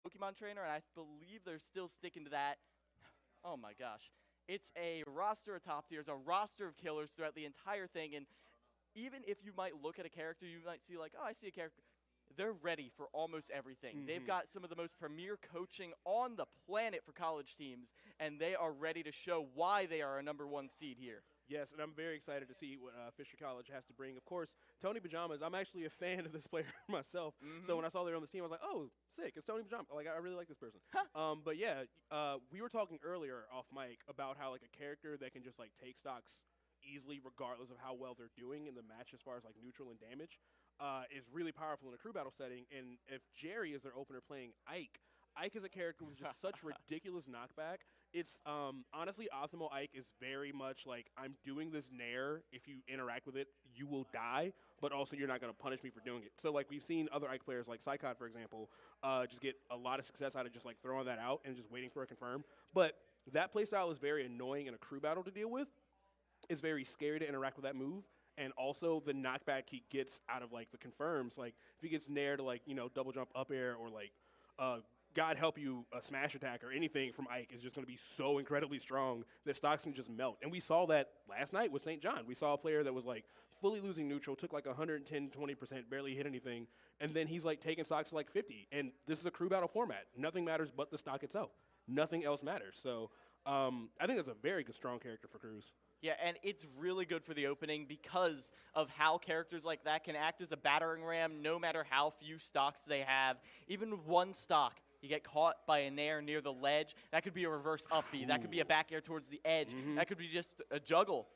Pokemon trainer, and I believe they're still sticking to that. Oh my gosh. It's a roster of top tiers, a roster of killers throughout the entire thing, and even if you might look at a character, you might see like, oh, I see a character. They're ready for almost everything. They've got some of the most premier coaching on the planet for college teams, and they are ready to show why they are a #1 seed here. Yes, and I'm very excited to see what Fisher College has to bring. Of course, Tony Pajamas, I'm actually a fan of this player myself. So when I saw they were on this team, I was like, oh, sick, it's Tony Pajamas. Like, I really like this person. But yeah, we were talking earlier off mic about how, like, a character that can just, like, take stocks easily regardless of how well they're doing in the match as far as, like, neutral and damage is really powerful in a crew battle setting. And if Jerry is their opener playing Ike, Ike is a character with just such ridiculous knockback. It's honestly, optimal Ike is very much like, I'm doing this nair. If you interact with it, you will die, but also you're not going to punish me for doing it. So like we've seen other Ike players like Psychod, for example, just get a lot of success out of just like throwing that out and just waiting for a confirm. But that playstyle is very annoying in a crew battle to deal with. It's very scary to interact with that move. And also the knockback he gets out of like the confirms. Like if he gets nair to like, you know, double jump up air or like God help you, a smash attack or anything from Ike is just going to be so incredibly strong that stocks can just melt. And we saw that last night with St. John. We saw a player that was like fully losing neutral, took like 110, 20%, barely hit anything, and then he's like taking stocks to like 50. And this is a crew battle format. Nothing matters but the stock itself. Nothing else matters. So I think that's a very good, strong character for crews. Yeah, and it's really good for the opening because of how characters like that can act as a battering ram no matter how few stocks they have. Even one stock, you get caught by a nair near the ledge. That could be a reverse up B. That could be a back air towards the edge. That could be just a juggle.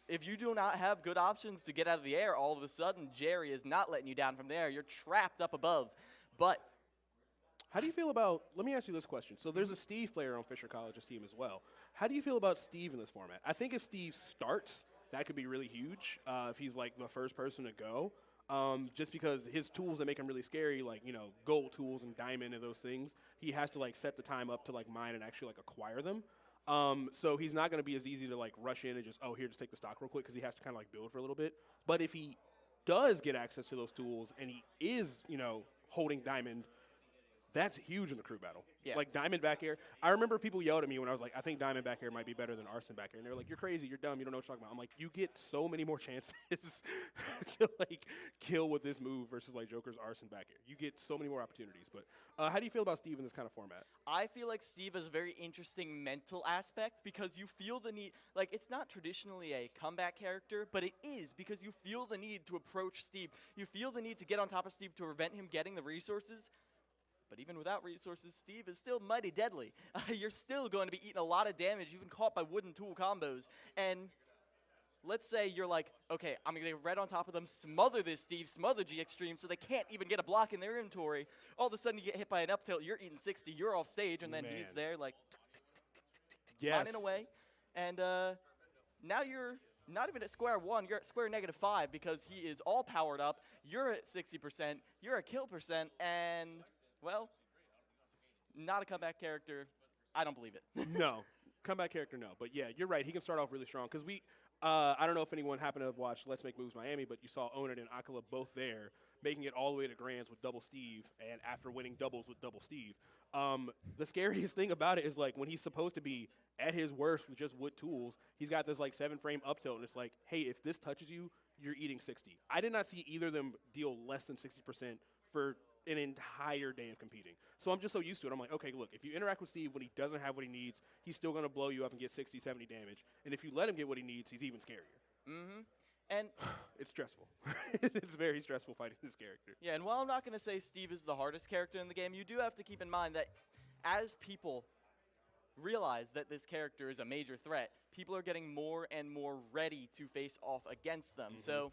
If you do not have good options to get out of the air, all of a sudden Jerry is not letting you down from there. You're trapped up above. But how do you feel about, let me ask you this question. So there's a Steve player on Fisher College's team as well. How do you feel about Steve in this format? I think if Steve starts, that could be really huge if he's like the first person to go. Just because his tools that make him really scary, like, you know, gold tools and diamond and those things, he has to like set the time up to like mine and actually like acquire them. So he's not going to be as easy to like rush in and just, oh, here, just take the stock real quick, because he has to kind of like build for a little bit. But if he does get access to those tools and he is, you know, holding diamond, that's huge in the crew battle. Yeah. Like Diamond back air. I remember people yelled at me when I was like, I think Diamond back air might be better than Arson back air. And they were like, you're crazy, you're dumb, you don't know what you're talking about. I'm like, you get so many more chances to like kill with this move versus like Joker's Arson back air. You get so many more opportunities. But how do you feel about Steve in this kind of format? I feel like Steve has a very interesting mental aspect because you feel the need, like it's not traditionally a comeback character, but it is because you feel the need to approach Steve. You feel the need to get on top of Steve to prevent him getting the resources. But even without resources, Steve is still mighty deadly. You're still going to be eating a lot of damage, even caught by wooden tool combos. And let's say you're like, okay, I'm going to get right on top of them, smother this Steve, smother G Extreme so they can't even get a block in their inventory. All of a sudden you get hit by an up tilt, you're eating 60, you're off stage, and then he's there like mining away. And now you're not even at square one, you're at square -5 because he is all powered up, you're at 60%, you're at kill percent, and well, not a comeback character. I don't believe it. No. Comeback character, no. But yeah, you're right. He can start off really strong. Because I don't know if anyone happened to watch Let's Make Moves Miami, but you saw Onan and Akala both there, making it all the way to Grands with double Steve, and after winning doubles with double Steve. The scariest thing about it is, like, when he's supposed to be at his worst with just wood tools, he's got this, like, 7-frame up tilt, and it's like, hey, if this touches you, you're eating 60. I did not see either of them deal less than 60% for an entire day of competing. So I'm just so used to it. I'm like, okay, look, if you interact with Steve when he doesn't have what he needs, he's still going to blow you up and get 60, 70 damage. And if you let him get what he needs, he's even scarier. And it's stressful. It's very stressful fighting this character. Yeah, and while I'm not going to say Steve is the hardest character in the game, you do have to keep in mind that as people realize that this character is a major threat, people are getting more and more ready to face off against them. So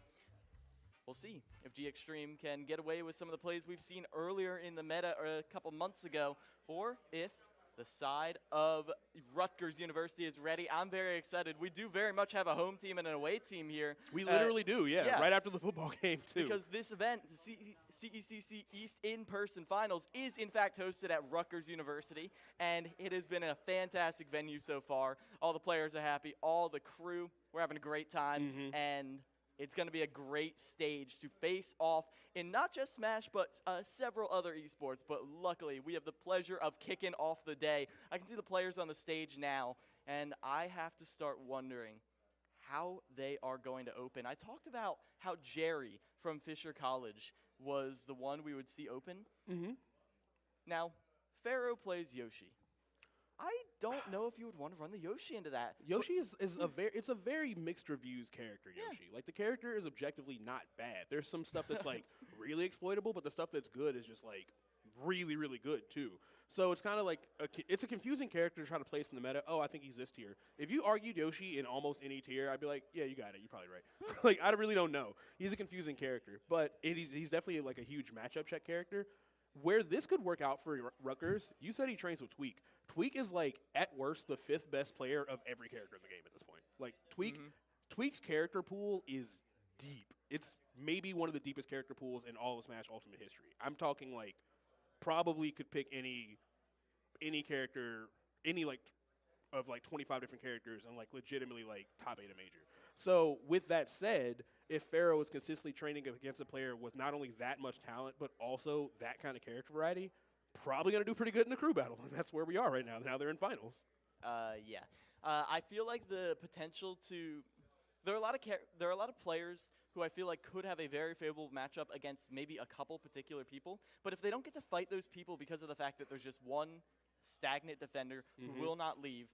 we'll see if G Extreme can get away with some of the plays we've seen earlier in the meta a couple months ago, or if the side of Rutgers University is ready. I'm very excited. We do very much have a home team and an away team here. We literally do, yeah, right after the football game, too. Because this event, the CECC East in-person finals, is in fact hosted at Rutgers University, and it has been a fantastic venue so far. All the players are happy, all the crew, we're having a great time, and it's going to be a great stage to face off in not just Smash, but several other esports. But luckily, we have the pleasure of kicking off the day. I can see the players on the stage now, and I have to start wondering how they are going to open. I talked about how Jerry from Fisher College was the one we would see open. Now, Pharaoh plays Yoshi. I don't know if you would want to run the Yoshi into that. Yoshi is it's a very mixed reviews character, Yoshi. Like, the character is objectively not bad. There's some stuff that's like really exploitable, but the stuff that's good is just like really, really good too. So it's kind of like it's a confusing character to try to place in the meta. Oh, I think he's this tier. If you argued Yoshi in almost any tier, I'd be like, yeah, you got it. You're probably right. Like, I really don't know. He's a confusing character, but he's definitely like a huge matchup check character. Where this could work out for Rutgers, you said he trains with Tweak. Tweak is, like, at worst, the 5th best player of every character in the game at this point. Like, Tweak's character pool is deep. It's maybe one of the deepest character pools in all of Smash Ultimate history. I'm talking, like, probably could pick any character, of, like, 25 different characters and, like, legitimately, like, top 8 a major. So, with that said, if Pharaoh is consistently training against a player with not only that much talent, but also that kind of character variety, probably going to do pretty good in the crew battle. And that's where we are right now. Now they're in finals. Yeah. I feel like the potential to there are a lot of players who I feel like could have a very favorable matchup against maybe a couple particular people. But if they don't get to fight those people because of the fact that there's just one stagnant defender who will not leave,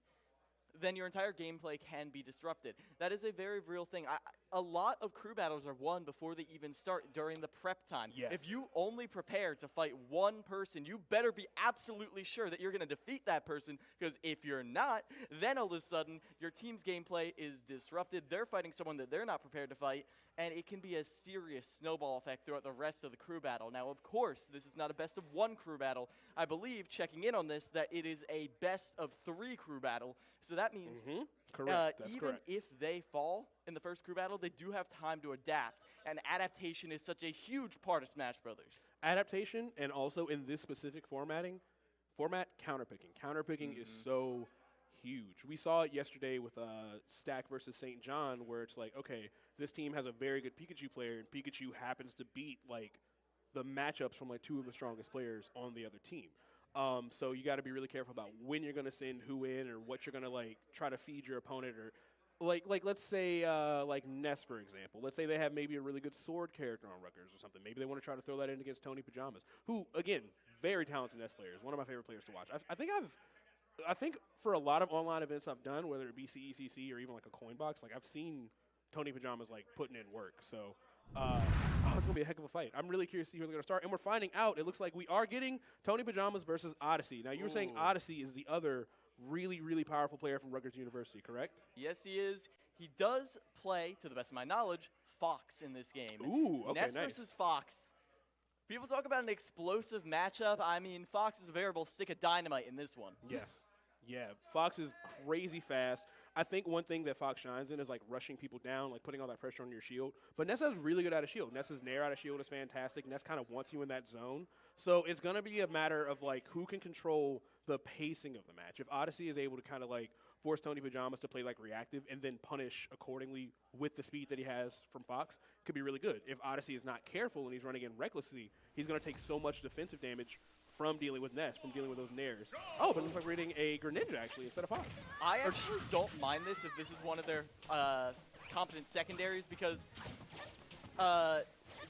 then your entire gameplay can be disrupted. That is a very real thing. A lot of crew battles are won before they even start during the prep time. Yes. If you only prepare to fight one person, you better be absolutely sure that you're going to defeat that person, because if you're not, then all of a sudden your team's gameplay is disrupted. They're fighting someone that they're not prepared to fight, and it can be a serious snowball effect throughout the rest of the crew battle. Now, of course, this is not a best of one crew battle. I believe, checking in on this, that it is a best of 3 crew battle. So that means Correct. That's even correct. if they fall in the first crew battle, they do have time to adapt. And adaptation is such a huge part of Smash Brothers. Adaptation, and also in this specific format, counterpicking. Counterpicking is so huge. We saw it yesterday with Stack versus St. John, where it's like, okay, this team has a very good Pikachu player, and Pikachu happens to beat like the matchups from like 2 of the strongest players on the other team. So you got to be really careful about when you're going to send who in, or what you're going to like try to feed your opponent, or like let's say like Ness, for example. Let's say they have maybe a really good sword character on Rutgers or something. Maybe they want to try to throw that in against Tony Pajamas, who again, very talented Ness player, is one of my favorite players to watch. I think for a lot of online events I've done, whether it be CECC or even like a coin box, like I've seen Tony Pajamas like putting in work. So it's going to be a heck of a fight. I'm really curious to see who's going to start. And we're finding out, it looks like we are getting Tony Pajamas versus Odyssey. Now, you were saying Odyssey is the other really, really powerful player from Rutgers University, correct? Yes, he is. He does play, to the best of my knowledge, Fox in this game. Ooh, okay, Ness nice. versus Fox. People talk about an explosive matchup. I mean, Fox is a veritable stick of dynamite in this one. Yes. Yeah, Fox is crazy fast. I think one thing that Fox shines in is like rushing people down, like putting all that pressure on your shield. But Nessa's really good at a shield. Nessa's nair out of shield is fantastic. Ness kind of wants you in that zone. So it's going to be a matter of like who can control the pacing of the match. If Odyssey is able to kind of like force Tony Pajamas to play like reactive and then punish accordingly with the speed that he has from Fox, could be really good. If Odyssey is not careful and he's running in recklessly, he's going to take so much defensive damage from dealing with Ness, from dealing with those nairs. Oh, but it looks like we're getting a Greninja, actually, instead of Fox. I actually don't mind this if this is one of their competent secondaries, because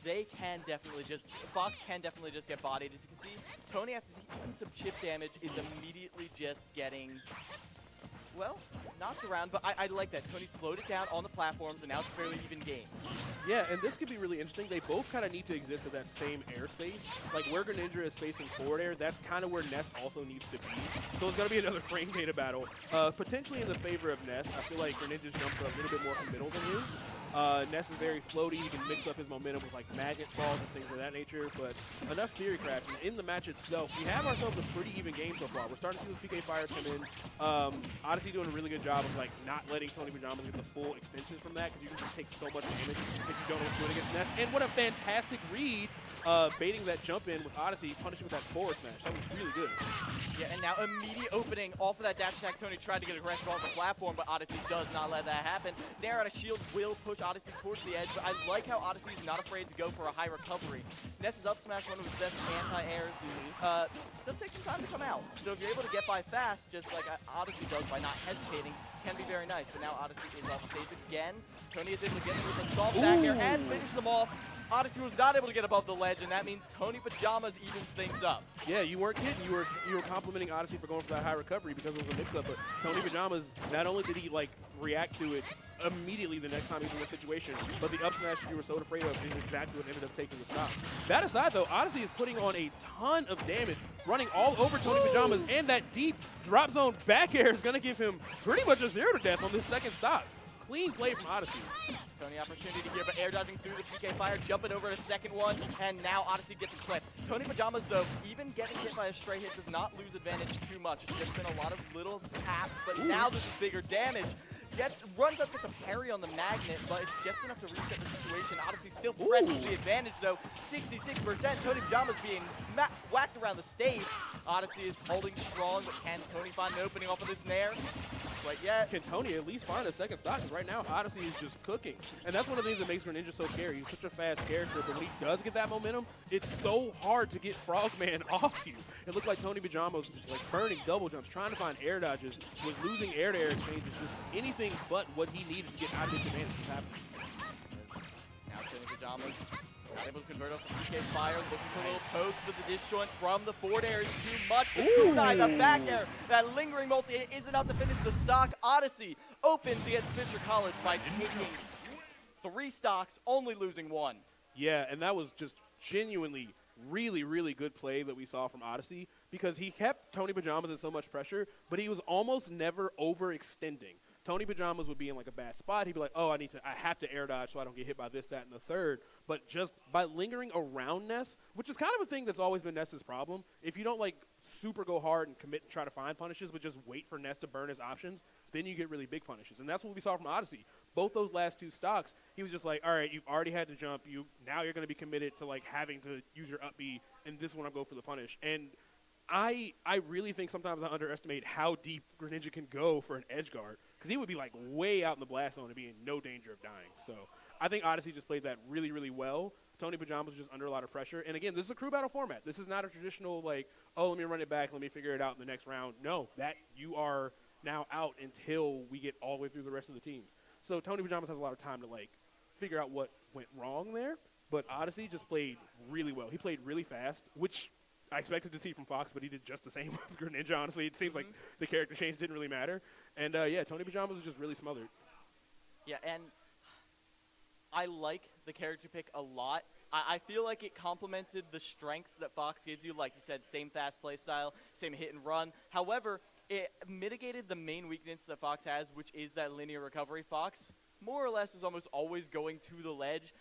they can definitely just, Fox can definitely just get bodied. As you can see, Tony, after taking some chip damage, is immediately just getting, well, knocked around, but I like that. Tony slowed it down on the platforms, and now it's a fairly even game. Yeah, and this could be really interesting. They both kind of need to exist in that same airspace. Like where Greninja is spacing forward air, that's kind of where Ness also needs to be. So it's going to be another frame data battle. Potentially in the favor of Ness. I feel like Greninja's jumps are a little bit more from middle than his. Ness is very floaty. He can mix up his momentum with like magnet falls and things of that nature. But enough theory craft. And in the match itself, we have ourselves a pretty even game so far. We're starting to see those PK fires come in. Odyssey doing a really good job of like not letting Tony Pajamas get the full extensions from that, because you can just take so much damage if you don't know what's doing against Ness. And what a fantastic read, baiting that jump in with Odyssey, punishing with that forward smash. That was really good. Yeah, and now immediate opening off of that dash attack. Tony tried to get aggressive off the platform, but Odyssey does not let that happen. Nair out of shield will push Odyssey towards the edge, but I like how Odyssey is not afraid to go for a high recovery. Ness's up smash, one of his best anti-airs, does take some time to come out. So if you're able to get by fast, just like Odyssey does by not hesitating, can be very nice. But now Odyssey is off stage again. Tony is able to get with the salt back here and finish them off. Odyssey was not able to get above the ledge, and that means Tony Pajamas evens things up. Yeah, you weren't kidding. You were complimenting Odyssey for going for that high recovery because it was a mix-up, but Tony Pajamas, not only did he like react to it immediately the next time he's in this situation, but the up smash you were so afraid of is exactly what ended up taking the stop. That aside, though, Odyssey is putting on a ton of damage, running all over Tony Pajamas, and that deep drop zone back air is going to give him pretty much a 0 to death on this second stop. Clean play from Odyssey. Tony opportunity here, but air dodging through the PK fire, jumping over a second one, and now Odyssey gets a clip. Tony Pajamas, though, even getting hit by a stray hit does not lose advantage too much. It's just been a lot of little taps, but now this is bigger damage. Runs up, gets a parry on the magnet, but it's just enough to reset the situation. Odyssey still presses the advantage, though. 66%. Tony Pajamas being whacked around the stage. Odyssey is holding strong, but can Tony find an opening off of this nair? quite yet. Can Tony at least find a second stock? Because right now, Odyssey is just cooking. And that's one of the things that makes Greninja so scary. He's such a fast character, but when he does get that momentum, it's so hard to get Frogman off you. It looked like Tony Pajamas was like burning double jumps, trying to find air dodges, was losing air-to-air exchanges, just anything but what he needed to get out of disadvantage was happening. Now Tony Pajamas not able to convert off the PK fire, looking for little pokes, but the disjoint from the forward air is too much. The kunai, the back air, that lingering multi is enough to finish the stock. Odyssey opens against Fisher College by taking 3 stocks, only losing 1. Yeah, and that was just genuinely really, really good play that we saw from Odyssey because he kept Tony Pajamas in so much pressure, but he was almost never overextending. Tony Pajamas would be in like a bad spot. He'd be like, oh, I have to air dodge so I don't get hit by this, that, and the third. But just by lingering around Ness, which is kind of a thing that's always been Ness's problem, if you don't like super go hard and commit and try to find punishes, but just wait for Ness to burn his options, then you get really big punishes. And that's what we saw from Odyssey. Both those last 2 stocks, he was just like, all right, you've already had to jump. Now you're going to be committed to like having to use your up B, and this one I'll go for the punish. And I really think sometimes I underestimate how deep Greninja can go for an edge guard because he would be like way out in the blast zone and be in no danger of dying. So I think Odyssey just played that really, really well. Tony Pajamas was just under a lot of pressure. And again, this is a crew battle format. This is not a traditional like, oh, let me run it back, let me figure it out in the next round. No, that you are now out until we get all the way through the rest of the teams. So Tony Pajamas has a lot of time to like figure out what went wrong there. But Odyssey just played really well. He played really fast, which I expected to see from Fox, but he did just the same with Greninja, honestly. It seems like the character change didn't really matter. And, yeah, Tony Pajamas was just really smothered. Yeah, and I like the character pick a lot. I feel like it complemented the strengths that Fox gives you. Like you said, same fast play style, same hit and run. However, it mitigated the main weakness that Fox has, which is that linear recovery. Fox, more or less, is almost always going to the ledge.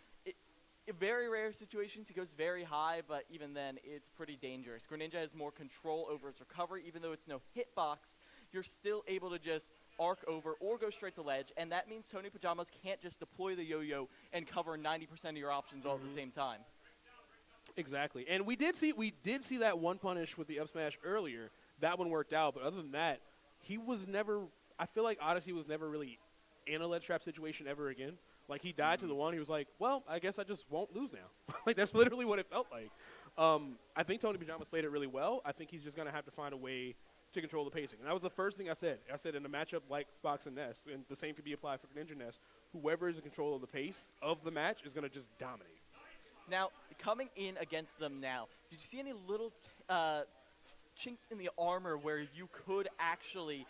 In very rare situations, he goes very high, but even then, it's pretty dangerous. Greninja has more control over his recovery. Even though it's no hitbox, you're still able to just arc over or go straight to ledge, and that means Tony Pajamas can't just deploy the yo-yo and cover 90% of your options all at the same time. Exactly. And we did see that one punish with the up smash earlier. That one worked out, but other than that, he was never – I feel like Odyssey was never really in a ledge trap situation ever again. Like, he died to the one. He was like, well, I guess I just won't lose now. Like, that's literally what it felt like. I think Tony Pajamas played it really well. I think he's just going to have to find a way to control the pacing. And that was the first thing I said. I said in a matchup like Fox and Ness, and the same could be applied for Greninja Ness, whoever is in control of the pace of the match is going to just dominate. Now, coming in against them now, did you see any little chinks in the armor where you could actually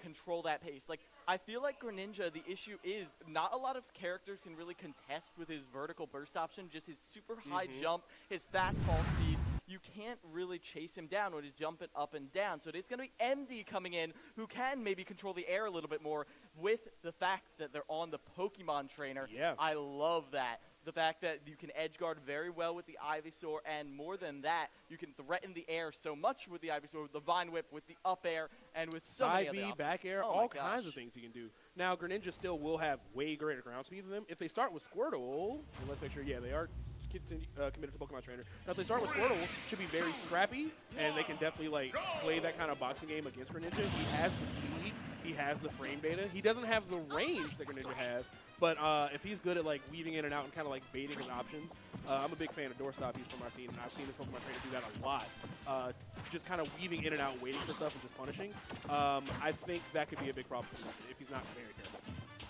control that pace? Like, I feel like Greninja, the issue is not a lot of characters can really contest with his vertical burst option, just his super high jump, his fast fall speed. You can't really chase him down when he's jumping up and down. So it's going to be MD coming in who can maybe control the air a little bit more with the fact that they're on the Pokemon trainer. Yeah. I love that. The fact that you can edge guard very well with the Ivysaur, and more than that, you can threaten the air so much with the Ivysaur, with the Vine Whip, with the up air, and with so many Side other B, options. back air, Oh all my kinds gosh. of things he can do. Now, Greninja still will have way greater ground speed than them. If they start with Squirtle, and let's make sure, yeah, they are committed to Pokemon Trainer. Now, if they start with Squirtle, should be very scrappy, and they can definitely like play that kind of boxing game against Greninja. He has the speed, he has the frame data. He doesn't have the range that Greninja has, but if he's good at like weaving in and out and kind of like baiting his options, I'm a big fan of doorstop use from our scene, and I've seen this Pokemon Trainer do that a lot. Just kind of weaving in and out, waiting for stuff, and just punishing. I think that could be a big problem for Greninja if he's not very careful.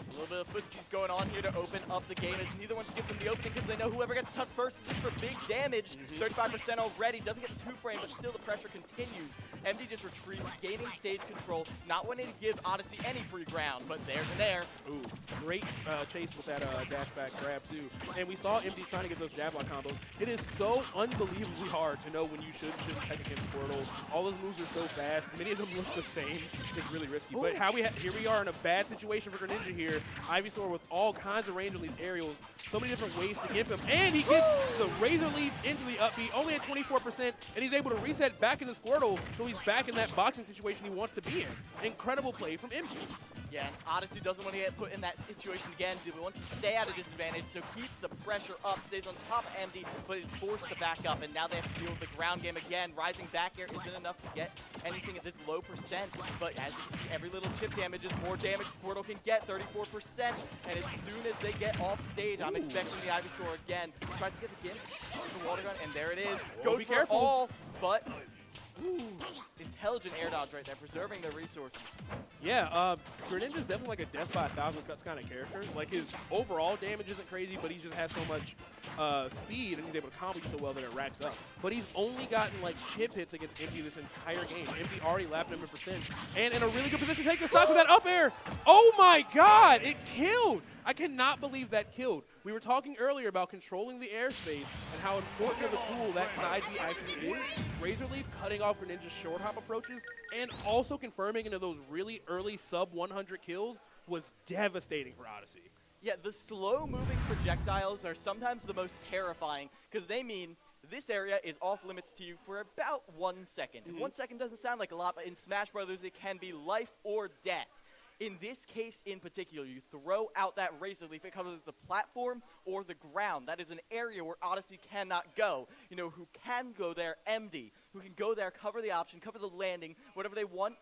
A little bit of footsies going on here to open up the game as neither one's giving them the opening because they know whoever gets touched first is in for big damage. 35% already, doesn't get 2-frame, but still the pressure continues. MD just retreats, gaining stage control, not wanting to give Odyssey any free ground, but there's an air. Ooh, great chase with that dash back grab too. And we saw MD trying to get those jab lock combos. It is so unbelievably hard to know when you shouldn't tech against Squirtle. All those moves are so fast. Many of them look the same. It's really risky. But here we are in a bad situation for Greninja here. Ivysaur with all kinds of range on these aerials. So many different ways to get him. And he gets the Razor Leaf into the up B, only at 24%, and he's able to reset back into Squirtle, so he's back in that boxing situation he wants to be in. Incredible play from MD. Yeah, and Odyssey doesn't want to get put in that situation again. He wants to stay at a disadvantage, so keeps the pressure up, stays on top of MD, but is forced to back up, and now they have to deal with the ground game again. Rising back air isn't enough to get anything at this low percent, but as you can see, every little chip damage is more damage Squirtle can get, 34%, and as soon as they get off stage, I'm expecting the Ivysaur again. Tries to get the gimp, the water gun, and there it is. Goes for careful. all, but ooh, intelligent air dodge right there, preserving their resources. Yeah, Greninja's definitely like a death by 1,000 cuts kind of character. Like his overall damage isn't crazy, but he just has so much speed and he's able to combo you so well that it racks up. But he's only gotten like chip hits against MD this entire game. MD already lapped him in percent and in a really good position to take the stock with that up air. Oh my god, it killed. I cannot believe that killed. We were talking earlier about controlling the airspace and how important of a tool that side B actually is. Razor Leaf cutting off Greninja's short hop approaches and also confirming into those really early sub 100 kills was devastating for Odyssey. Yeah, the slow-moving projectiles are sometimes the most terrifying because they mean this area is off limits to you for about 1 second. And 1 second doesn't sound like a lot, but in Smash Brothers, it can be life or death. In this case in particular, you throw out that Razor Leaf, it covers the platform or the ground. That is an area where Odyssey cannot go. You know, who can go there? MD, who can go there, cover the option, cover the landing, whatever they want.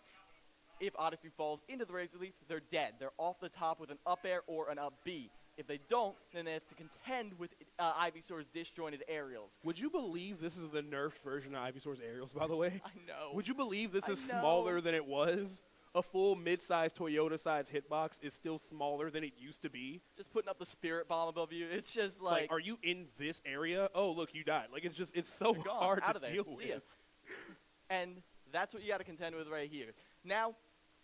If Odyssey falls into the Razor Leaf, they're dead. They're off the top with an up air or an up B. If they don't, then they have to contend with Ivysaur's disjointed aerials. Would you believe this is the nerfed version of Ivysaur's aerials, by the way? I know. Would you believe this is smaller than it was? A full mid-size Toyota-size hitbox is still smaller than it used to be. Just putting up the Spirit Bomb above you, it's just It's like, are you in this area? Oh, look, you died. Like, it's so hard to deal with. And that's what you got to contend with right here. Now,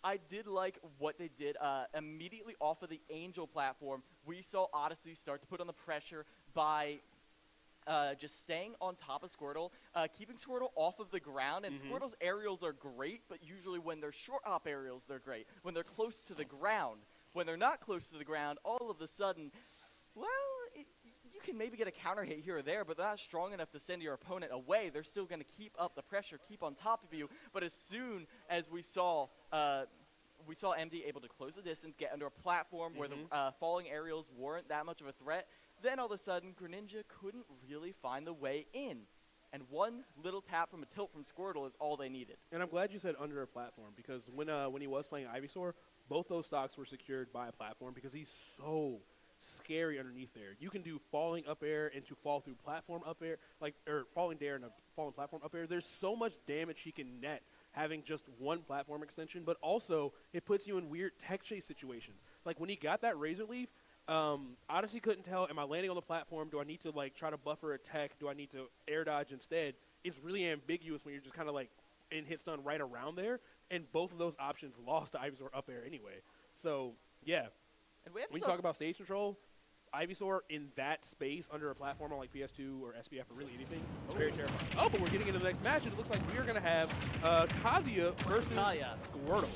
I did like what they did immediately off of the Angel platform. We saw Odyssey start to put on the pressure by just staying on top of Squirtle, keeping Squirtle off of the ground, and Squirtle's aerials are great, but usually when they're short hop aerials, they're great. When they're close to the ground, when they're not close to the ground, all of a sudden, well, you can maybe get a counter hit here or there, but they're not strong enough to send your opponent away. They're still going to keep up the pressure, keep on top of you, but as soon as we saw MD able to close the distance, get under a platform where the falling aerials weren't that much of a threat, then all of a sudden, Greninja couldn't really find the way in. And one little tap from a tilt from Squirtle is all they needed. And I'm glad you said under a platform, because when he was playing Ivysaur, both those stocks were secured by a platform because he's so scary underneath there. You can do falling up air into fall through platform up air, or falling there and a falling platform up air. There's so much damage he can net having just one platform extension, but also it puts you in weird tech chase situations. Like when he got that Razor Leaf, Odyssey couldn't tell, am I landing on the platform? Do I need to like try to buffer a tech? Do I need to air dodge instead? It's really ambiguous when you're just kind of like in hit stun right around there, and both of those options lost to Ivysaur up air anyway. So yeah, and when you talk about stage control, Ivysaur in that space under a platform on like PS2 or SPF or really anything, it's very terrifying. Oh, but we're getting into the next match, and it looks like we are going to have Kazuya versus Squirtle.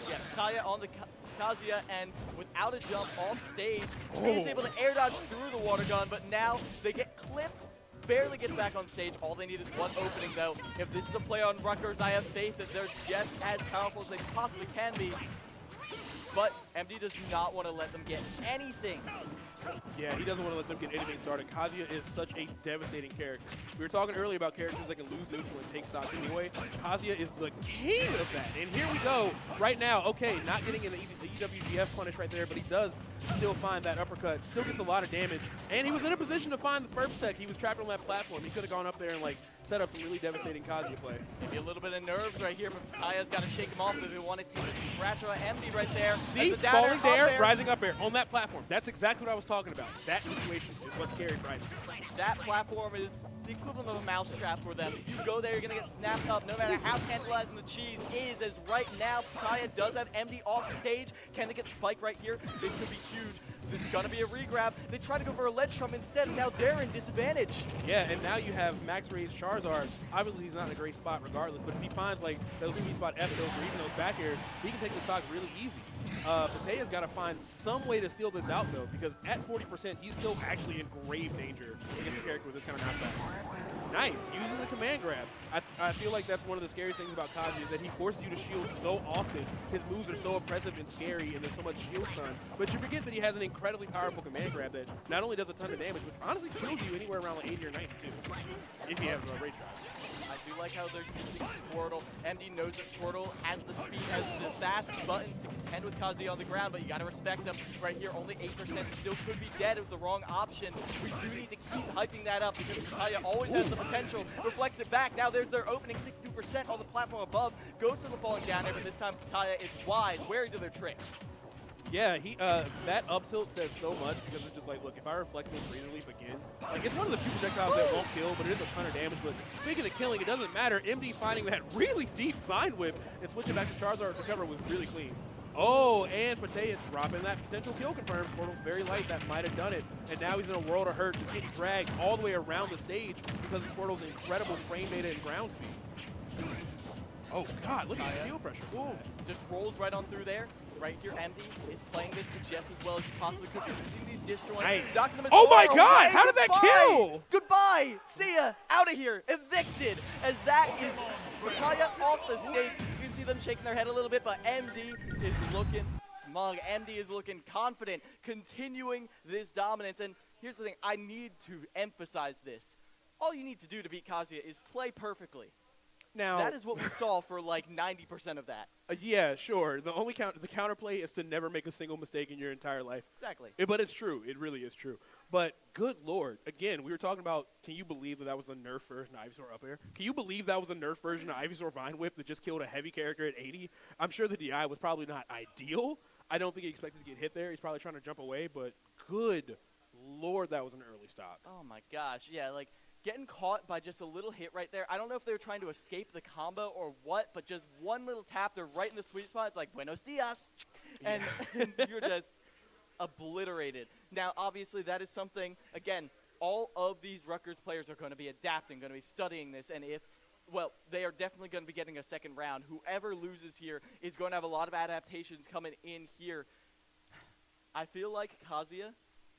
Yeah, Kazuya on the Kazuya, and without a jump on stage, is able to air dodge through the water gun, but now they get clipped, barely gets back on stage. All they need is one opening, though. If this is a play on Rutgers, I have faith that they're just as powerful as they possibly can be. But MD does not want to let them get anything. Yeah, he doesn't want to let them get anything started. Kazuya is such a devastating character. We were talking earlier about characters that can lose neutral and take stocks anyway. Kazuya is the king of that. And here we go right now. Okay, not getting an EWGF punish right there, but he does still find that uppercut. Still gets a lot of damage. And he was in a position to find the Ferb tech. He was trapped on that platform. He could have gone up there and like set up some really devastating Kazuya play. Maybe a little bit of nerves right here, but Taya's got to shake him off if he want to take a scratch on MD right there. See, falling there, rising up there on that platform. That's exactly what I was talking about. That situation is what's scary for Ivysaur. That platform is the equivalent of a mousetrap for them. If you go there, you're going to get snapped up no matter how tantalizing the cheese is. As right now, Taya does have MD off stage. Can they get the spike right here? This could be huge. This is going to be a regrab. They try to go for a ledge trump instead, and now they're in disadvantage. Yeah, and now you have max range Charizard. Obviously, he's not in a great spot regardless, but if he finds like those sweet spot F-Tills or even those back airs, he can take the stock really easy. Patea's got to find some way to seal this out, though, because at 40%, he's still actually in grave danger against a character with this kind of knockback. Nice. Uses the command grab. I feel like that's one of the scariest things about Kazi is that he forces you to shield so often. His moves are so oppressive and scary, and there's so much shield stun. But you forget that he has an incredibly powerful command grab that not only does a ton of damage, but honestly kills you anywhere around like 80 or 92 if he has a rage shot. I do like how they're using Squirtle. MD knows that Squirtle has the speed, has the fast buttons to contend with Kazi on the ground, but you got to respect him. Right here, only 8% still could be dead with the wrong option. We do need to keep hyping that up because Natalia always has the potential. Reflects it back. Now there's their opening, 62% on the platform above. Goes to the falling down there, but this time Natalia is wide. Wary to their tricks. Yeah, that up tilt says so much because it's just like, look, if I reflect this Razor Leaf again, like it's one of the few projectiles that won't kill, but it is a ton of damage. But speaking of killing, it doesn't matter. MD finding that really deep Mind Whip and switching back to Charizard to cover was really clean. Oh, and Patea dropping that potential kill confirm. Squirtle's very light. That might have done it. And now he's in a world of hurt. Just getting dragged all the way around the stage because of Squirtle's incredible frame data and ground speed. Oh, God, look at the shield pressure. Ooh. Just rolls right on through there. Right here, MD is playing this just as well as you possibly could. Using these disjoints. Nice. Knocking them as Oh, my far God. away. How did that kill? Goodbye. See ya. Out of here. Evicted. As that is Natalia off the stage. You can see them shaking their head a little bit, but MD is looking smug. MD is looking confident, continuing this dominance. And here's the thing. I need to emphasize this. All you need to do to beat Kazuya is play perfectly. Now, that is what we saw for like 90% of that. Yeah, sure. The only the counterplay is to never make a single mistake in your entire life. Exactly. But it's true. It really is true. But good Lord. Again, we were talking about, can you believe that was a nerf version of Ivysaur up air? Can you believe that was a nerf version of Ivysaur Vine Whip that just killed a heavy character at 80? I'm sure the DI was probably not ideal. I don't think he expected to get hit there. He's probably trying to jump away, but good Lord, that was an early stop. Oh my gosh. Yeah, like getting caught by just a little hit right there. I don't know if they were trying to escape the combo or what, but just one little tap, they're right in the sweet spot. It's like, buenos dias. And, and you're just obliterated. Now, obviously, that is something, again, all of these Rutgers players are going to be adapting, going to be studying this. And if, well, they are definitely going to be getting a second round. Whoever loses here is going to have a lot of adaptations coming in here. I feel like Kazuya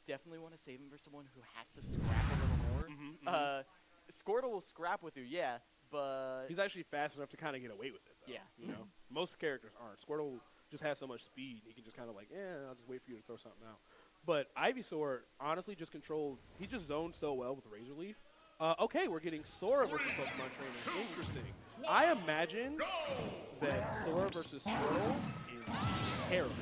definitely want to save him for someone who has to scrap a little more. Squirtle will scrap with you, yeah, but he's actually fast enough to kind of get away with it, though. Yeah. You know, most characters aren't. Squirtle just has so much speed, he can just kind of like, I'll just wait for you to throw something out. But Ivysaur honestly just controlled, he just zoned so well with Razor Leaf. Okay, we're getting Sora versus Pokemon Trainer. Interesting. I imagine that Sora versus Squirtle is terrible.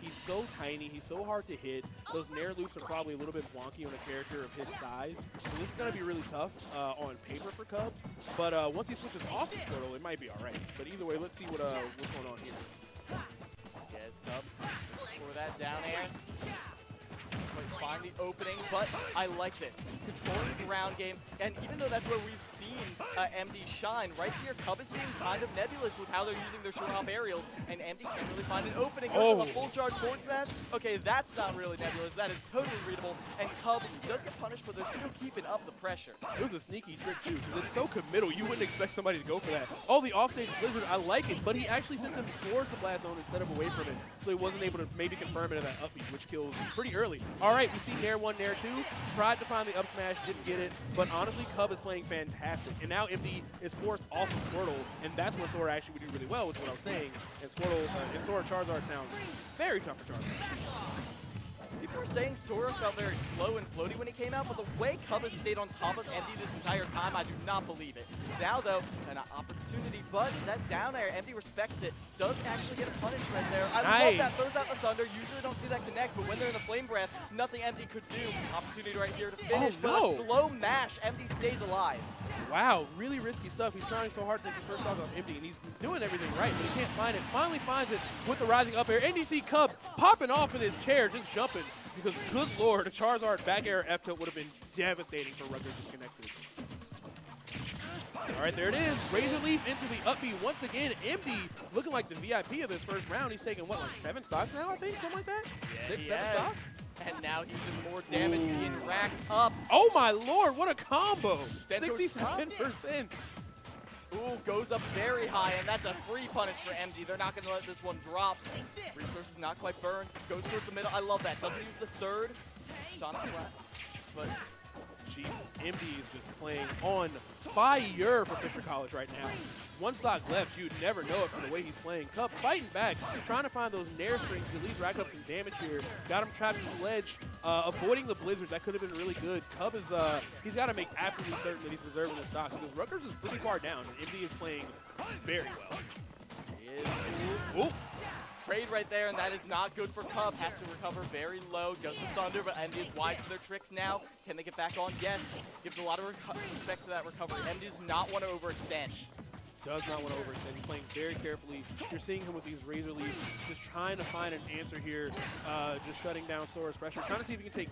He's so tiny, he's so hard to hit. Those Nair loops are probably a little bit wonky on a character of his size. So this is going to be really tough on paper for Cub. But once he switches off the Squirtle, it might be all right. But either way, let's see what's going on here. Yes, Cub. For that down air. Find the opening, but I like this. Controlling the ground game, and even though that's where we've seen MD shine, right here, Cub is being kind of nebulous with how they're using their short hop aerials, and MD can't really find an opening. Goes to the full charge forward smash. Okay, that's not really nebulous. That is totally readable, and Cub does get punished, but they're still keeping up the pressure. It was a sneaky trick, too, because it's so committal. You wouldn't expect somebody to go for that. Oh, the off-stage Blizzard, I like it, but he actually sent him towards the blast zone instead of away from it, so he wasn't able to maybe confirm it in that up B, which kills pretty early. All right, we see Nair 1, Nair 2. Tried to find the up smash, didn't get it. But honestly, Cub is playing fantastic. And now MD is forced off of Squirtle, and that's when Sora actually would do really well, which is what I was saying. And Squirtle and Sora Charizard sounds very tough for Charizard. People were saying Sora felt very slow and floaty when he came out, but the way Cub has stayed on top of MD this entire time, I do not believe it. Now, though, an opportunity, but that down air, MD respects it, does actually get a punish right there. I love that, throws out the thunder. Usually don't see that connect, but when they're in the flame breath, nothing MD could do. Opportunity right here to finish, but a slow mash, MD stays alive. Wow, really risky stuff. He's trying so hard to take his first dog off MD, and he's doing everything right, but he can't find it. Finally finds it with the rising up air. And you see Cub popping off in his chair, just jumping, because good Lord, a Charizard back air F tilt would have been devastating for Rutgers disconnected. All right, there it is. Razor Leaf into the up B once again. MD looking like the VIP of this first round. He's taking, what, like 7 stocks now, I think? Something like that? Yeah, 6, 7 stocks? And now he's in more damage being racked up. Oh, my Lord, what a combo. 67%. Ooh, goes up very high, and that's a free punish for MD. They're not going to let this one drop. Resources not quite burned. Goes towards the middle. I love that. Doesn't use the third. Sonic flat. But Jesus, MD is just playing on fire for Fisher College right now. One stock left, you'd never know it from the way he's playing. Cub fighting back, trying to find those nair strings to at least rack up some damage here. Got him trapped in the ledge, avoiding the blizzards. That could have been really good. Cub is, he's got to make absolutely certain that he's preserving his stocks because Rutgers is pretty far down, and MD is playing very well. He is. Ooh. Trade right there, and that is not good for Cub. Has to recover very low. Goes to Thunder, but MD is wise to their tricks now. Can they get back on? Yes. Gives a lot of respect to that recovery. MD does not want to overextend. Does not want to overextend. He's playing very carefully. You're seeing him with these razor leaves, just trying to find an answer here, just shutting down Sora's pressure, trying to see if he can take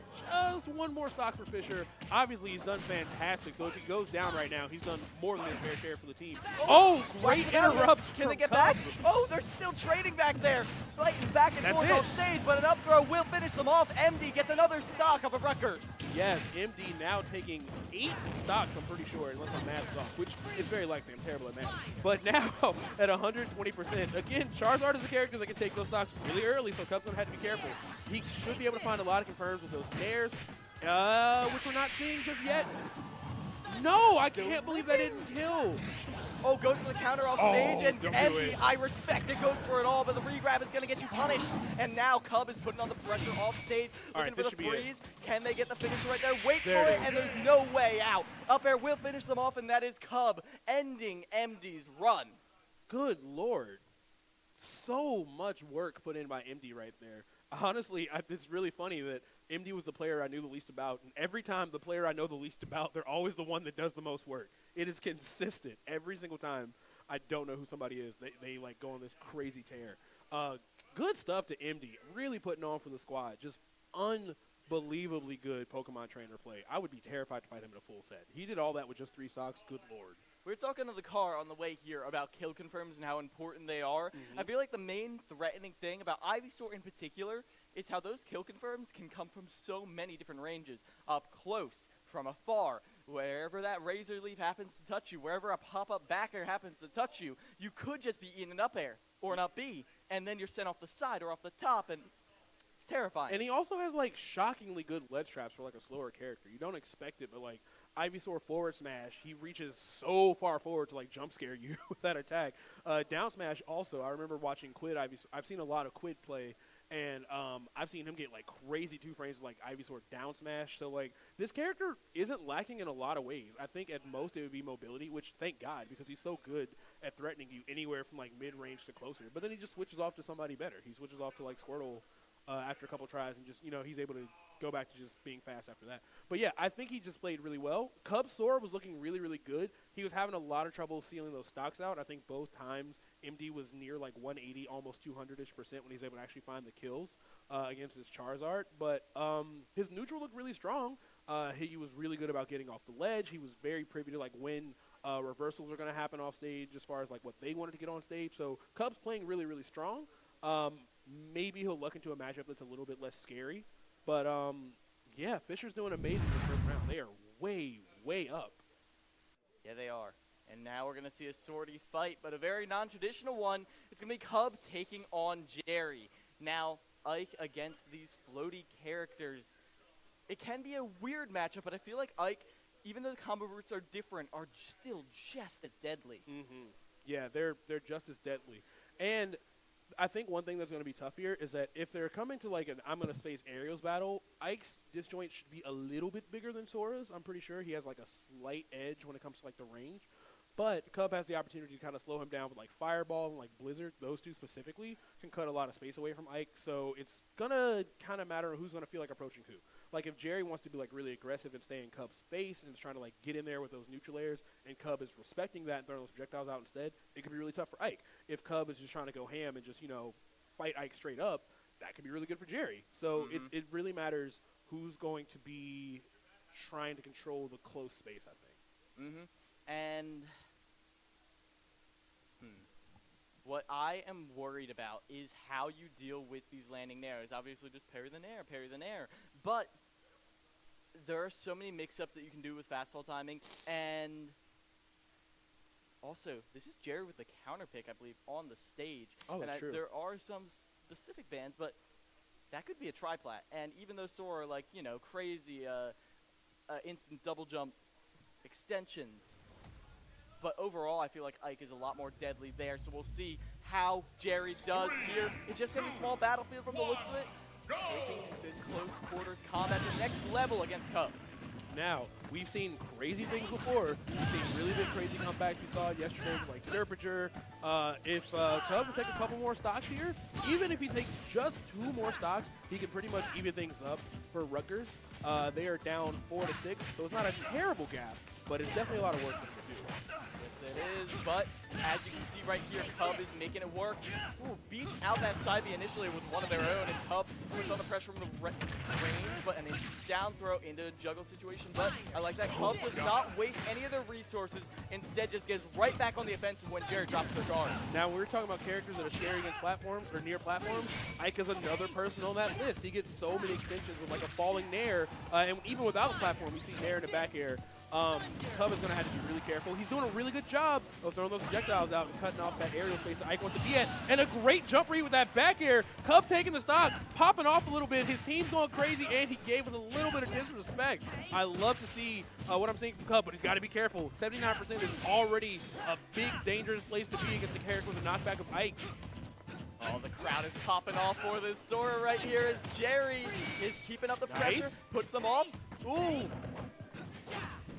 just one more stock for Fisher. Obviously, he's done fantastic, so if he goes down right now, he's done more than his fair share for the team. Oh, great interrupt. Can they get Cub. back? Oh, they're still trading back there. Fighting back and That's forth it. on stage, but an up throw will finish them off. MD gets another stock off of Rutgers. Yes, MD now taking 8 stocks, I'm pretty sure, unless my math is off, which is very likely. I'm terrible at math. But now at 120%. Again, Charizard is a character that can take those stocks really early, so Cubs going to have to be careful. He should be able to find a lot of confirms with those nairs, which we're not seeing just yet. No, I can't believe that didn't kill. Oh, goes to the counter off stage, and MD, I respect it, goes for it all, but the regrab is going to get you punished. And now Cub is putting on the pressure off stage, looking for the freeze. Can they get the finisher right there? Wait for it, and there's no way out. Up air will finish them off, and that is Cub ending MD's run. Good Lord. So much work put in by MD right there. Honestly, it's really funny that MD was the player I knew the least about, and every time the player I know the least about, they're always the one that does the most work. It is consistent every single time. I don't know who somebody is. They like go on this crazy tear. Good stuff to MD. Really putting on for the squad. Just unbelievably good Pokemon trainer play. I would be terrified to fight him in a full set. He did all that with just 3 stocks. Good Lord. We were talking to the car on the way here about kill confirms and how important they are. I feel like the main threatening thing about Ivysaur in particular is how those kill confirms can come from so many different ranges. Up close, from afar, wherever that razor leaf happens to touch you, wherever a pop-up back air happens to touch you, you could just be in an up air or an up B, and then you're sent off the side or off the top, and it's terrifying. And he also has like shockingly good ledge traps for like a slower character. You don't expect it, but like Ivysaur forward smash, he reaches so far forward to like jump scare you with that attack. Down smash also, I remember watching Quid Ivysaur. I've seen a lot of Quid play, and I've seen him get like crazy 2 frames like Ivysaur down smash. So like this character isn't lacking in a lot of ways. I think at most it would be mobility, which thank God, because he's so good at threatening you anywhere from like mid range to closer. But then he just switches off to somebody better. He switches off to like Squirtle after a couple tries, and just, he's able to go back to just being fast after that. But yeah, I think he just played really well. Cub Sora was looking really, really good. He was having a lot of trouble sealing those stocks out. I think both times MD was near like 180, almost 200-ish% when he's able to actually find the kills against his Charizard. But his neutral looked really strong. He was really good about getting off the ledge. He was very privy to like when reversals are going to happen off stage as far as like what they wanted to get on stage. So Cub's playing really, really strong. Maybe he'll luck into a matchup that's a little bit less scary. But, yeah, Fisher's doing amazing in the first round. They are way, way up. Yeah, they are. And now we're going to see a swordy fight, but a very non-traditional one. It's going to be Cub taking on Jerry. Now, Ike against these floaty characters. It can be a weird matchup, but I feel like Ike, even though the combo routes are different, are still just as deadly. Yeah, they're just as deadly. And I think one thing that's going to be tough here is that if they're coming to like an I'm going to space aerials battle, Ike's disjoint should be a little bit bigger than Sora's. I'm pretty sure he has like a slight edge when it comes to like the range. But Cub has the opportunity to kind of slow him down with like Fireball and like Blizzard. Those two specifically can cut a lot of space away from Ike. So it's going to kind of matter who's going to feel like approaching who. Like if Jerry wants to be like really aggressive and stay in Cub's face and is trying to like get in there with those neutral airs, and Cub is respecting that and throwing those projectiles out instead, it could be really tough for Ike. If Cub is just trying to go ham and just, fight Ike straight up, that could be really good for Jerry. So it really matters who's going to be trying to control the close space, I think. And what I am worried about is how you deal with these landing nairs. Obviously, just parry the nair. But there are so many mix-ups that you can do with fastball timing, and also, this is Jerry with the counter pick, I believe, on the stage. Oh, that's true. There are some specific bans, but that could be a triplat. And even though Sora are like, you know, crazy instant double jump extensions, but overall, I feel like Ike is a lot more deadly there. So we'll see how Jerry does here. It's just going to be a small battlefield from the looks of it. Taking this close quarters combat to the next level against Cub. Now, we've seen crazy things before. We've seen really big crazy comebacks. We saw it yesterday with like Derpager. If Cub would take a couple more stocks here, even if he takes just 2 more stocks, he can pretty much even things up for Rutgers. They are down 4-6, so it's not a terrible gap, but it's definitely a lot of work for him to do. Yes, it is, but as you can see right here, Cub is making it work. Ooh, beats out that side B initially with one of their own, and Cub puts on the pressure from the range, but an instant down throw into a juggle situation. But I like that Cub does not waste any of their resources, instead just gets right back on the offensive when Jared drops their guard. Now, we're talking about characters that are scary against platforms or near platforms. Ike is another person on that list. He gets so many extensions with like a falling nair, and even without the platform, you see nair in the back air. Cub is going to have to be really careful. He's doing a really good job of throwing those projectiles out and cutting off that aerial space that Ike wants to be at. And a great jump read with that back air. Cub taking the stock, popping off a little bit. His team's going crazy, and he gave us a little bit of disrespect. I love to see what I'm seeing from Cub, but he's got to be careful. 79% is already a big, dangerous place to be against the character with a knockback of Ike. Oh, the crowd is popping off for this Sora right here as Jerry is keeping up the pressure, puts them off. Ooh.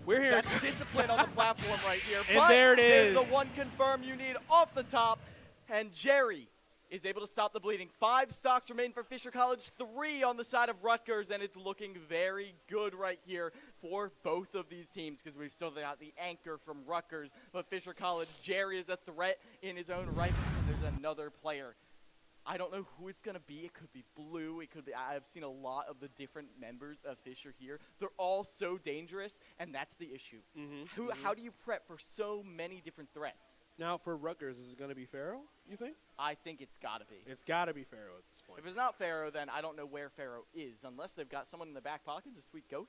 We're here. That's discipline on the platform right here. And but there it is. There's the one confirm you need off the top. And Jerry is able to stop the bleeding. 5 stocks remain for Fisher College, 3 on the side of Rutgers, and it's looking very good right here for both of these teams because we've still got the anchor from Rutgers. But Fisher College, Jerry is a threat in his own right, and there's another player. I don't know who it's going to be. It could be Blue. It could be. I've seen a lot of the different members of Fisher here. They're all so dangerous, and that's the issue. How do you prep for so many different threats? Now, for Rutgers, is it going to be Pharaoh, you think? I think it's got to be. It's got to be Pharaoh at this point. If it's not Pharaoh, then I don't know where Pharaoh is, unless they've got someone in the back pocket to sweet go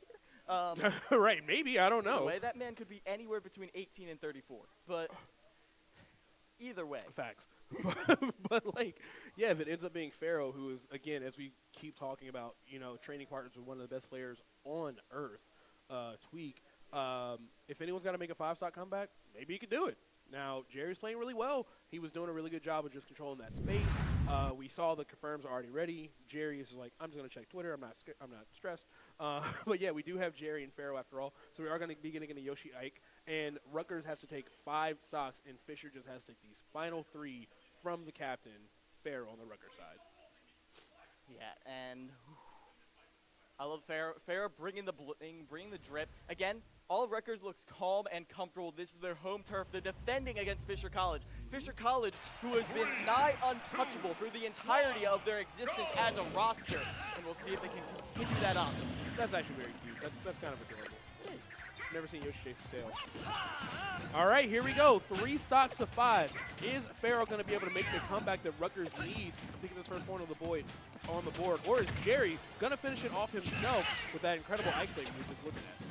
here. Right, maybe. I don't know. Anyway, that man could be anywhere between 18 and 34, but either way. Facts. But, like, yeah, if it ends up being Pharaoh, who is, again, as we keep talking about, you know, training partners with one of the best players on Earth, Tweak, if anyone's got to make a 5-stock comeback, maybe he could do it. Now, Jerry's playing really well. He was doing a really good job of just controlling that space. We saw the confirms are already ready. Jerry is like, I'm just going to check Twitter. I'm not stressed. But, yeah, we do have Jerry and Pharaoh after all. So we are going to be getting into Yoshi Ike. And Rutgers has to take 5 stocks, and Fisher just has to take these final 3 from the captain, Pharaoh, on the Rutgers side. Yeah, and I love Pharaoh. Pharaoh bringing the bling, bringing the drip. Again, all of Rutgers looks calm and comfortable. This is their home turf. They're defending against Fisher College. Fisher College, who has been nigh untouchable through the entirety of their existence as a roster. And we'll see if they can continue that up. That's actually very cute. That's kind of adorable. It is. Never seen Yoshi chase his tail. All right, here we go. 3 stocks to 5. Is Pharaoh going to be able to make the comeback that Rutgers needs to get this first point on the board? Or is Jerry going to finish it off himself with that incredible Ike play we were just looking at?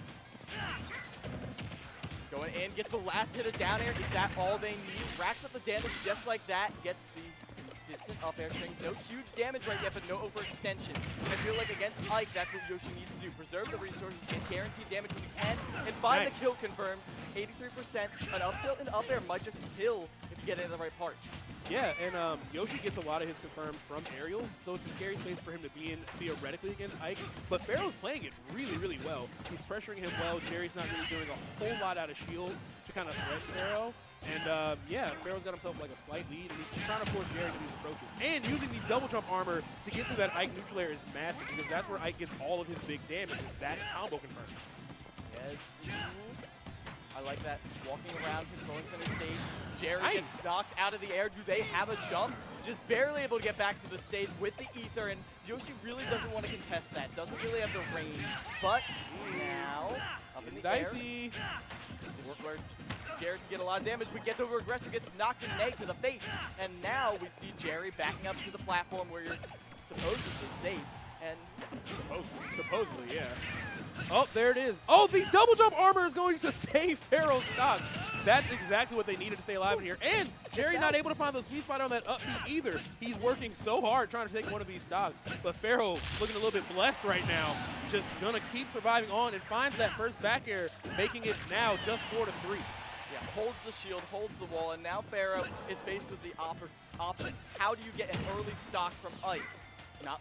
Going in, gets the last hit of down air. Is that all they need? Racks up the damage just like that. Gets the consistent up air string. No huge damage right yet, but no overextension. And I feel like against Ike, that's what Yoshi needs to do. Preserve the resources, get guaranteed damage when you can, and find the kill confirms. 83%. An up tilt and up air might just kill if you get it in the right part. Yeah, and Yoshi gets a lot of his confirms from aerials, so it's a scary space for him to be in theoretically against Ike. But Pharaoh's playing it really, really well. He's pressuring him well. Jerry's not really doing a whole lot out of shield to kind of threaten Pharaoh. And yeah, Pharaoh's got himself like a slight lead, and he's trying to force Jerry to these approaches. And using the double jump armor to get through that Ike neutral air is massive, because that's where Ike gets all of his big damage, is that combo confirm. Yes. I like that. Walking around, controlling center stage. Jerry Nice. gets knocked out of the air. Do they have a jump? Just barely able to get back to the stage with the ether, and Yoshi really doesn't want to contest that. Doesn't really have the range. But now, up in the Dicey. air. Work where Jared can get a lot of damage, but gets over aggressive, gets knocked an egg to the face. And now we see Jerry backing up to the platform where you're supposedly safe. And supposedly, yeah. Oh, there it is. Oh, the double jump armor is going to save Pharaoh's stock. That's exactly what they needed to stay alive in here. And Jerry not able to find the sweet spot on that up B either. He's working so hard trying to take one of these stocks. But Pharaoh looking a little bit blessed right now. Just going to keep surviving on and finds that first back air, making it now just 4-3. Yeah, holds the shield, holds the wall, and now Pharaoh is faced with the option. How do you get an early stock from Ike? Not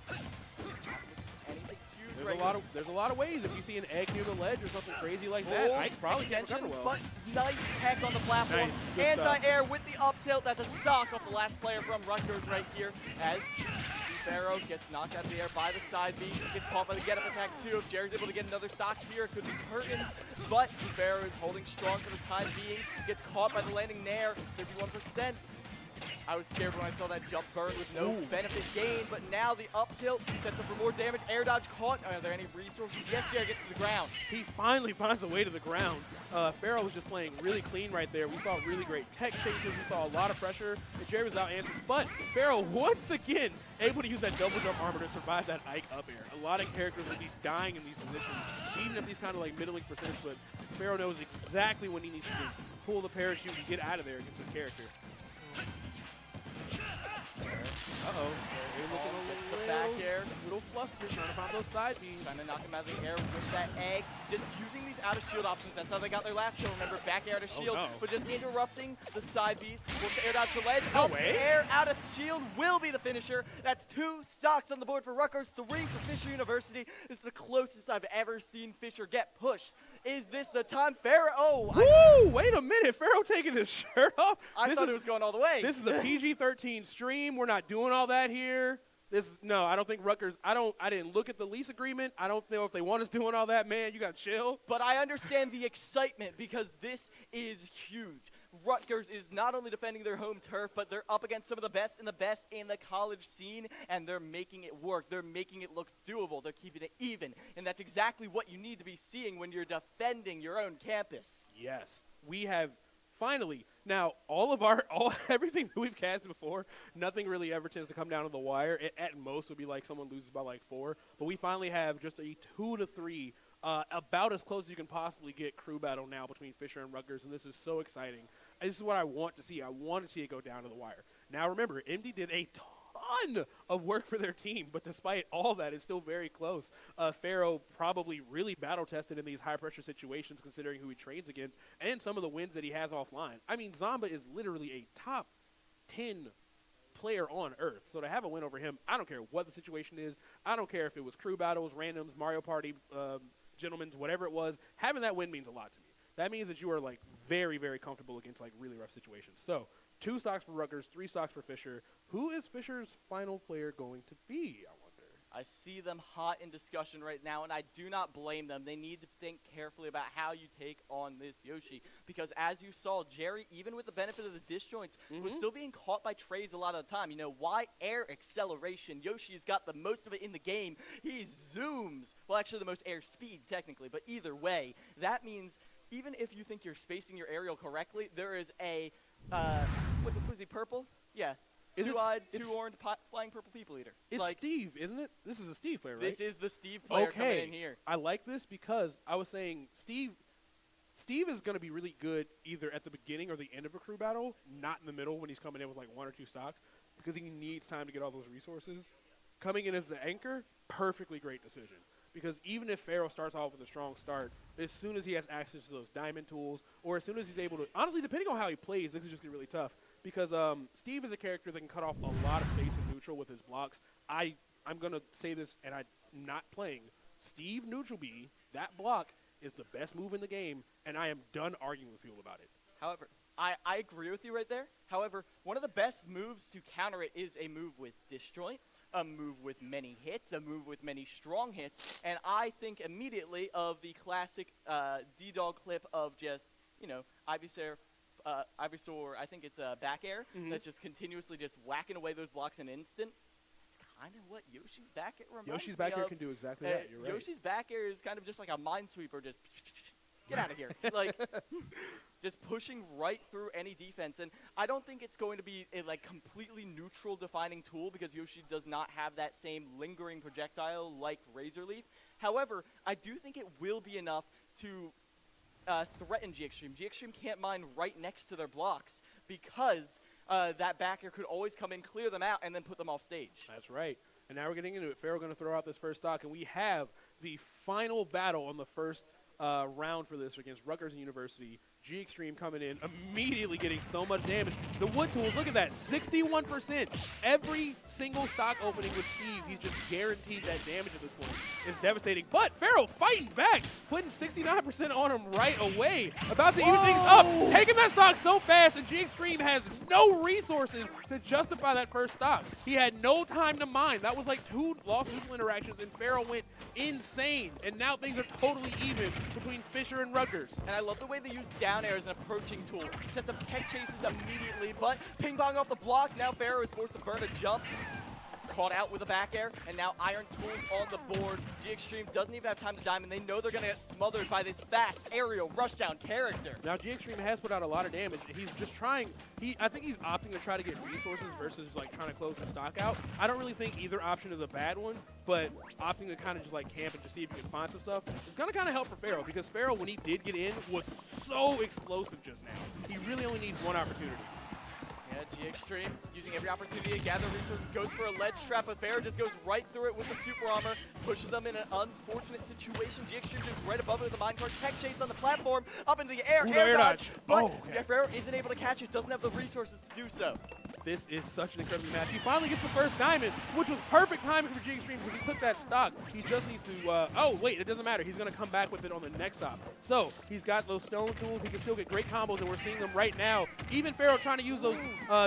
anything huge There's a lot of ways. If you see an egg near the ledge or something crazy like that, Ike probably can't recover well. But nice tech on the platform. Nice, Anti-air with the up tilt. That's a stock off the last player from Rutgers right here as Pharaoh gets knocked out of the air by the side B. Gets caught by the get-up attack too. If Jerry's able to get another stock here, it could be curtains. But Pharaoh is holding strong for the time being. Gets caught by the landing nair, 51%. I was scared when I saw that jump burn with no benefit gained, but now the up tilt sets up for more damage. Air dodge caught. Are there any resources? Yes, Jerry gets to the ground. He finally finds a way to the ground. Pharaoh was just playing really clean right there. We saw really great tech chases. We saw a lot of pressure, and Jerry was without answers. But Pharaoh, once again, able to use that double jump armor to survive that Ike up air. A lot of characters would be dying in these positions, even if these kind of like middling percents, but Pharaoh knows exactly when he needs to just pull the parachute and get out of there against his character. Uh-oh. Gets the back air. Little flustered, trying to find those side beams. Trying to knock him out of the air with that egg. Just using these out of shield options. That's how they got their last kill. Remember, back air out of shield. no. But just interrupting the side Bs. Force air dodge to ledge. No Up way. air out of shield will be the finisher. That's 2 stocks on the board for Rutgers, 3 for Fisher University. This is the closest I've ever seen Fisher get pushed. Is this the time? Pharaoh. Wait a minute. Pharaoh taking his shirt off? I thought it was going all the way. This is a PG-13 stream. We're not doing all that here. No, I don't think Rutgers, I didn't look at the lease agreement. I don't know if they want us doing all that, man. You got to chill. But I understand the excitement because this is huge. Rutgers is not only defending their home turf, but they're up against some of the best in the college scene, and they're making it work. They're making it look doable. They're keeping it even, and that's exactly what you need to be seeing when you're defending your own campus. Yes, we have finally. Now, everything that we've casted before, nothing really ever tends to come down to the wire. It, at most, would be like someone loses by like 4. But we finally have just a 2-3, about as close as you can possibly get crew battle now between Fisher and Rutgers, and this is so exciting. This is what I want to see. I want to see it go down to the wire. Now, remember, MD did a ton of work for their team, but despite all that, it's still very close. Pharaoh probably really battle-tested in these high-pressure situations considering who he trains against and some of the wins that he has offline. I mean, Zamba is literally a top 10 player on Earth. So to have a win over him, I don't care what the situation is. I don't care if it was crew battles, randoms, Mario Party, gentlemen's, whatever it was. Having that win means a lot to me. That means that you are like very, very comfortable against like really rough situations. So 2 stocks for Rutgers, 3 stocks for Fisher. Who is Fisher's final player going to be, I wonder? I see them hot in discussion right now, and I do not blame them. They need to think carefully about how you take on this Yoshi. Because as you saw, Jerry, even with the benefit of the disjoints, was still being caught by trays a lot of the time. You know, why air acceleration? Yoshi's got the most of it in the game. He zooms. Well, actually, the most air speed, technically. But either way, that means even if you think you're spacing your aerial correctly, there is a, what was he, purple? Yeah. Two-eyed, two-horned, flying purple people eater. It's like, Steve, isn't it? This is a Steve player, right? This is the Steve player coming in here. I like this because I was saying Steve is going to be really good either at the beginning or the end of a crew battle, not in the middle when he's coming in with like 1 or 2 stocks, because he needs time to get all those resources. Coming in as the anchor, perfectly great decision. Because even if Pharaoh starts off with a strong start, as soon as he has access to those diamond tools, or as soon as he's able to, honestly, depending on how he plays, this is just going to be really tough. Because Steve is a character that can cut off a lot of space in neutral with his blocks. I'm going to say this, and I'm not playing. Steve neutral B, that block is the best move in the game, and I am done arguing with people about it. However, I agree with you right there. However, one of the best moves to counter it is a move with disjoint, a move with many hits, a move with many strong hits, and I think immediately of the classic D-Dog clip of just, you know, Ivysaur, I think it's a back air that's just continuously just whacking away those blocks in an instant. It's kind of what Yoshi's back air reminds Yoshi's back air of. can do exactly that. You're right. Yoshi's back air is kind of just like a minesweeper, just get out of here. Like, just pushing right through any defense. And I don't think it's going to be a like completely neutral defining tool because Yoshi does not have that same lingering projectile like Razor Leaf. However, I do think it will be enough to threaten G Extreme. G Extreme can't mine right next to their blocks because that backer could always come in, clear them out, and then put them off stage. That's right. And now we're getting into it. Pharaoh going to throw out this first stock, and we have the final battle on the first round for this against Rutgers University. G Extreme coming in, immediately getting so much damage. The wood tools, look at that, 61%. Every single stock opening with Steve, he's just guaranteed that damage at this point. It's devastating, but Pharaoh fighting back, putting 69% on him right away. About to even things up, taking that stock so fast, and G Extreme has no resources to justify that first stock. He had no time to mine. That was like 2 lost neutral interactions, and Pharaoh went insane. And now things are totally even between Fisher and Rutgers. And I love the way they use down air as an approaching tool. Sets up tech chases immediately, but ping pong off the block. Now Pharaoh is forced to burn a jump. Caught out with a back air, and now Iron Tools on the board. G Extreme doesn't even have time to diamond. They know they're going to get smothered by this fast aerial rushdown character. Now G Extreme has put out a lot of damage. He's just trying. I think he's opting to try to get resources versus like trying to close the stock out. I don't really think either option is a bad one, but opting to kind of just like camp and just see if you can find some stuff is going to kind of help for Pharaoh, because Pharaoh, when he did get in, was so explosive just now. He really only needs one opportunity. Yeah, G Extreme using every opportunity to gather resources, goes for a ledge trap, but Pharaoh just goes right through it with the super armor, pushes them in an unfortunate situation. G Extreme just right above it with the minecart, tech chase on the platform, up into the air, air dodge, but Pharaoh isn't able to catch it, doesn't have the resources to do so. This is such an incredible match. He finally gets the first diamond, which was perfect timing for G Extreme because he took that stock. He just needs to, oh wait, it doesn't matter. He's gonna come back with it on the next stop. So he's got those stone tools. He can still get great combos, and we're seeing them right now. Even Pharaoh trying to use those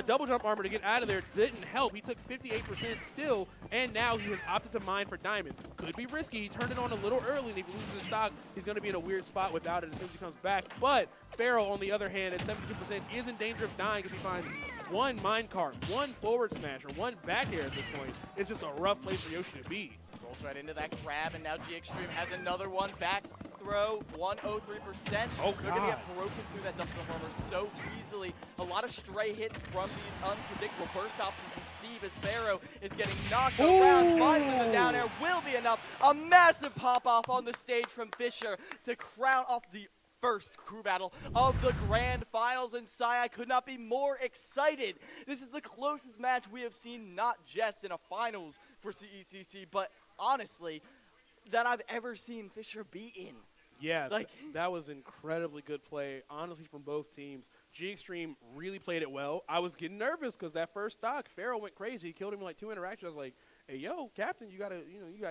double jump armor to get out of there didn't help. He took 58% still, and now he has opted to mine for diamond. Could be risky. He turned it on a little early, and if he loses his stock, he's gonna be in a weird spot without it as soon as he comes back. But Pharaoh, on the other hand, at 72%, is in danger of dying if he finds one minecart, one forward smash, or one back air at this point. It's just a rough place for Yoshi to be. Rolls right into that grab, and now G Extreme has another one. Back throw, 103%. Oh, They're going to get broken through that double armor so easily. A lot of stray hits from these unpredictable burst options from Steve as Pharaoh is getting knocked around. Finally, the down air will be enough. A massive pop-off on the stage from Fisher to crown off the first crew battle of the grand finals, and I could not be more excited. This is the closest match we have seen, not just in a finals for CECC, but honestly, that I've ever seen Fisher be in. Yeah, that was incredibly good play, honestly, from both teams. G Extreme really played it well. I was getting nervous because that first stock, Pharaoh went crazy. He killed him in like 2 interactions. I was like, hey, yo, Captain, you got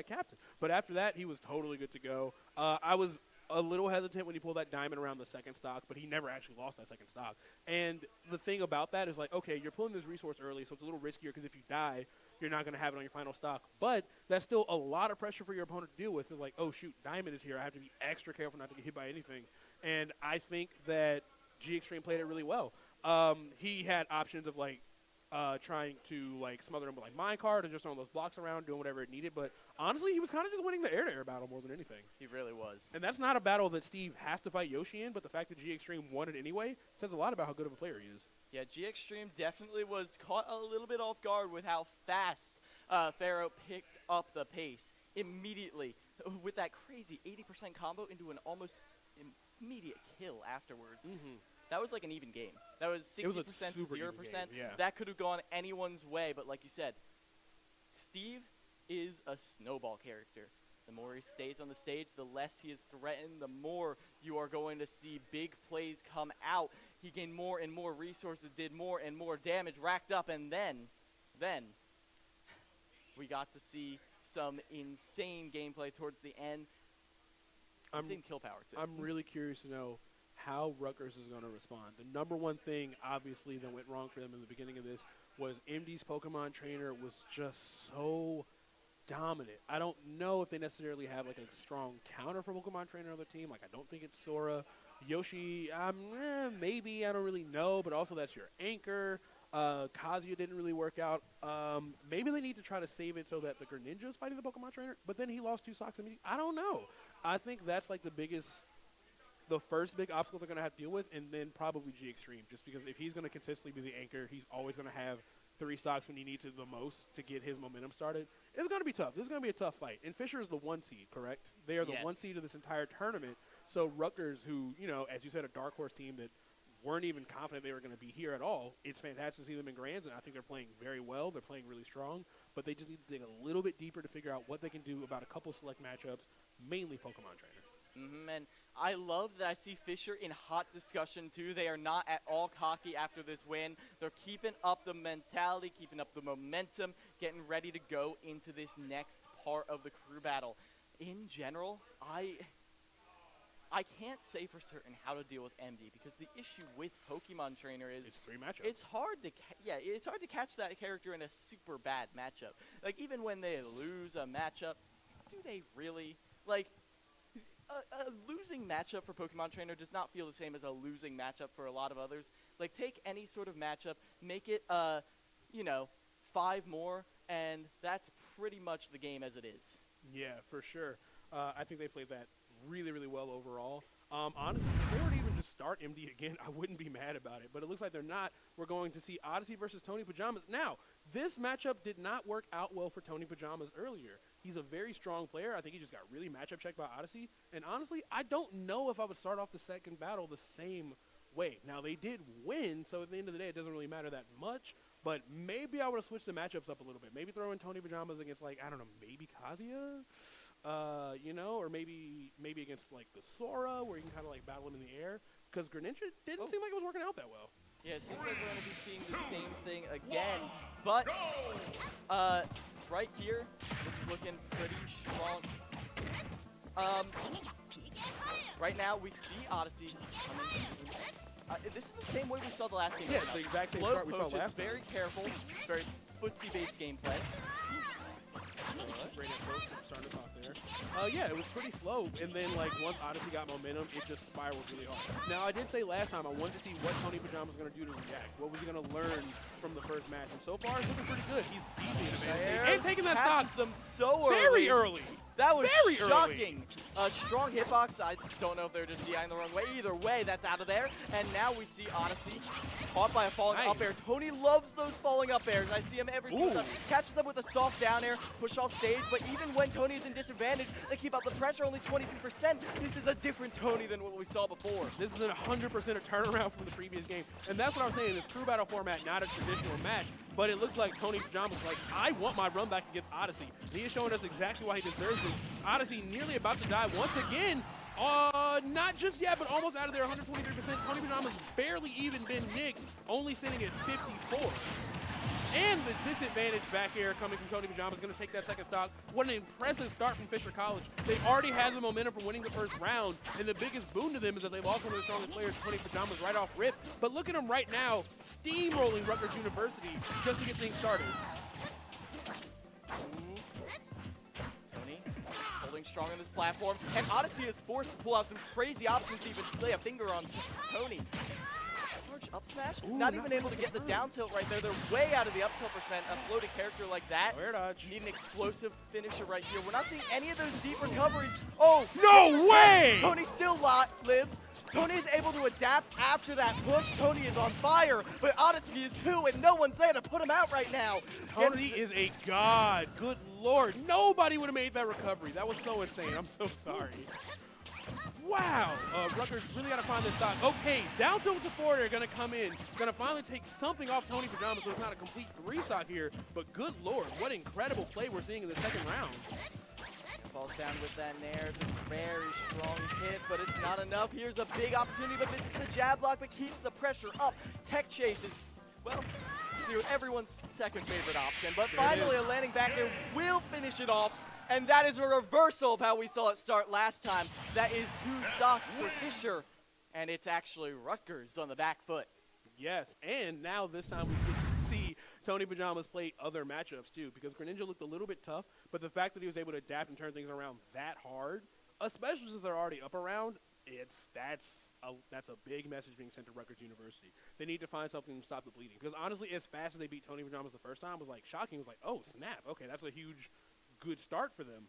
Captain. But after that, he was totally good to go. I was a little hesitant when he pulled that diamond around the second stock, but he never actually lost that second stock. And the thing about that is, like, okay, you're pulling this resource early, so it's a little riskier because if you die, you're not going to have it on your final stock. But that's still a lot of pressure for your opponent to deal with. It's like, oh, shoot, diamond is here. I have to be extra careful not to get hit by anything. And I think that G Extreme played it really well. He had options of, like, trying to like smother him with like minecart and just throwing those blocks around, doing whatever it needed. But honestly, he was kind of just winning the air-to-air battle more than anything. He really was. And that's not a battle that Steve has to fight Yoshi in, but the fact that G Extreme won it anyway says a lot about how good of a player he is. Yeah, G Extreme definitely was caught a little bit off guard with how fast Pharaoh picked up the pace immediately with that crazy 80% combo into an almost immediate kill afterwards. That was like an even game. That was 60% to 0%. Yeah. That could have gone anyone's way, but like you said, Steve is a snowball character. The more he stays on the stage, the less he is threatened, the more you are going to see big plays come out. He gained more and more resources, did more and more damage, racked up, and then we got to see some insane gameplay towards the end. Insane kill power, too. I'm really curious to know how Rutgers is going to respond. The number one thing, obviously, that went wrong for them in the beginning of this was MD's Pokemon trainer was just so dominant. I don't know if they necessarily have like a strong counter for Pokemon trainer on their team. Like, I don't think it's Sora. Yoshi, maybe, I don't really know, but also that's your anchor. Kazuya didn't really work out. Maybe they need to try to save it so that the Greninja is fighting the Pokemon trainer, but then he lost 2 stocks immediately. I don't know. I think that's like the first big obstacle they're going to have to deal with, and then probably G Extreme, just because if he's going to consistently be the anchor, he's always going to have 3 stocks when you need to the most to get his momentum started. It's going to be tough. This is going to be a tough fight. And Fisher is the 1 seed, correct? They are the 1 seed of this entire tournament. So Rutgers, who, you know, as you said, a dark horse team that weren't even confident they were going to be here at all. It's fantastic to see them in Grands, and I think they're playing very well. They're playing really strong, but they just need to dig a little bit deeper to figure out what they can do about a couple select matchups, mainly Pokemon Trainer. And I love that I see Fisher in hot discussion, too. They are not at all cocky after this win. They're keeping up the mentality, keeping up the momentum, getting ready to go into this next part of the crew battle. In general, I can't say for certain how to deal with MD because the issue with Pokemon Trainer is it's 3 matchups. It's hard to it's hard to catch that character in a super bad matchup. Like even when they lose a matchup, do they really like a losing matchup for Pokemon Trainer does not feel the same as a losing matchup for a lot of others. Like take any sort of matchup, make it 5 more, and that's pretty much the game as it is. Yeah, for sure. I think they played that really, really well overall. Honestly, if they were to even just start MD again, I wouldn't be mad about it. But it looks like they're not. We're going to see Odyssey versus Tony Pajamas. Now, this matchup did not work out well for Tony Pajamas earlier. He's a very strong player. I think he just got really matchup checked by Odyssey. And honestly, I don't know if I would start off the second battle the same way. Now, they did win, so at the end of the day, it doesn't really matter that much. But maybe I would have switched the matchups up a little bit. Maybe throw in Tony Pajamas against, like, I don't know, maybe Kazuya? Or maybe against, like, the Sora, where you can kind of, like, battle him in the air. Because Greninja didn't seem like it was working out that well. Yeah, it seems like we're going to be seeing the same thing again. But right here, this is looking pretty strong. Right now, we see Odyssey coming. This is the same way we saw the last game. Yeah, it's the exact same start we saw last time. Very careful, very footsie-based gameplay. Great info, starting us off there. Yeah, it was pretty slow, and then like once Odyssey got momentum, it just spiraled really hard. Now I did say last time I wanted to see what Tony Pajamas was going to do to react. What was he going to learn from the first match? And so far, it's looking pretty good. He's deeply advanced and taking that stock them so early. Very early. That was very shocking. Strong hitbox. I don't know if they're just DIing the wrong way. Either way, that's out of there. And now we see Odyssey caught by a falling up air. Tony loves those falling up airs. I see him every single time. Catches them with a soft down air, push off stage. But even when Tony is in disadvantage, they keep up the pressure, only 23%. This is a different Tony than what we saw before. This is 100% a turnaround from the previous game. And that's what I'm saying. This crew battle format, not a traditional match. But it looks like Tony Pajamas like, I want my run back against Odyssey. And he is showing us exactly why he deserves it. Odyssey nearly about to die once again. Not just yet, but almost out of there, 123%. Tony Pajamas barely even been nicked, only sitting at 54. And the disadvantage back air coming from Tony Pajamas is going to take that second stock. What an impressive start from Fisher College. They already had the momentum from winning the first round, and the biggest boon to them is that they lost one of their strongest players, Tony Pajamas, right off rip. But look at them right now, steamrolling Rutgers University just to get things started. Tony holding strong on this platform, and Odyssey is forced to pull out some crazy options to even lay a finger on Tony. Up smash, not even able to get the down tilt right there. They're way out of the up tilt percent. A floating character like that, need an explosive finisher right here. We're not seeing any of those deep recoveries. Oh, no way! Tony still lives. Tony is able to adapt after that push. Tony is on fire, but Odyssey is too, and no one's there to put him out right now. Tony is a god. Good lord. Nobody would have made that recovery. That was so insane. I'm so sorry. Wow, Rutgers really got to find this stock. Okay, down tilt to forward are going to come in. Going to finally take something off Tony Pajamas, so it's not a complete 3 stock here. But good lord, what incredible play we're seeing in the second round. Falls down with that nair. It's a very strong hit, but it's not enough. Here's a big opportunity, but this is the jab block that keeps the pressure up. Tech chase is, well, to everyone's second favorite option. But finally, a landing back here will finish it off. And that is a reversal of how we saw it start last time. That is 2 stocks for Fisher, and it's actually Rutgers on the back foot. Yes, and now this time we get to see Tony Pajamas play other matchups too, because Greninja looked a little bit tough, but the fact that he was able to adapt and turn things around that hard, especially since they're already up around, that's a big message being sent to Rutgers University. They need to find something to stop the bleeding, because honestly, as fast as they beat Tony Pajamas the first time was like shocking. It was like, oh snap, okay, that's a huge good start for them.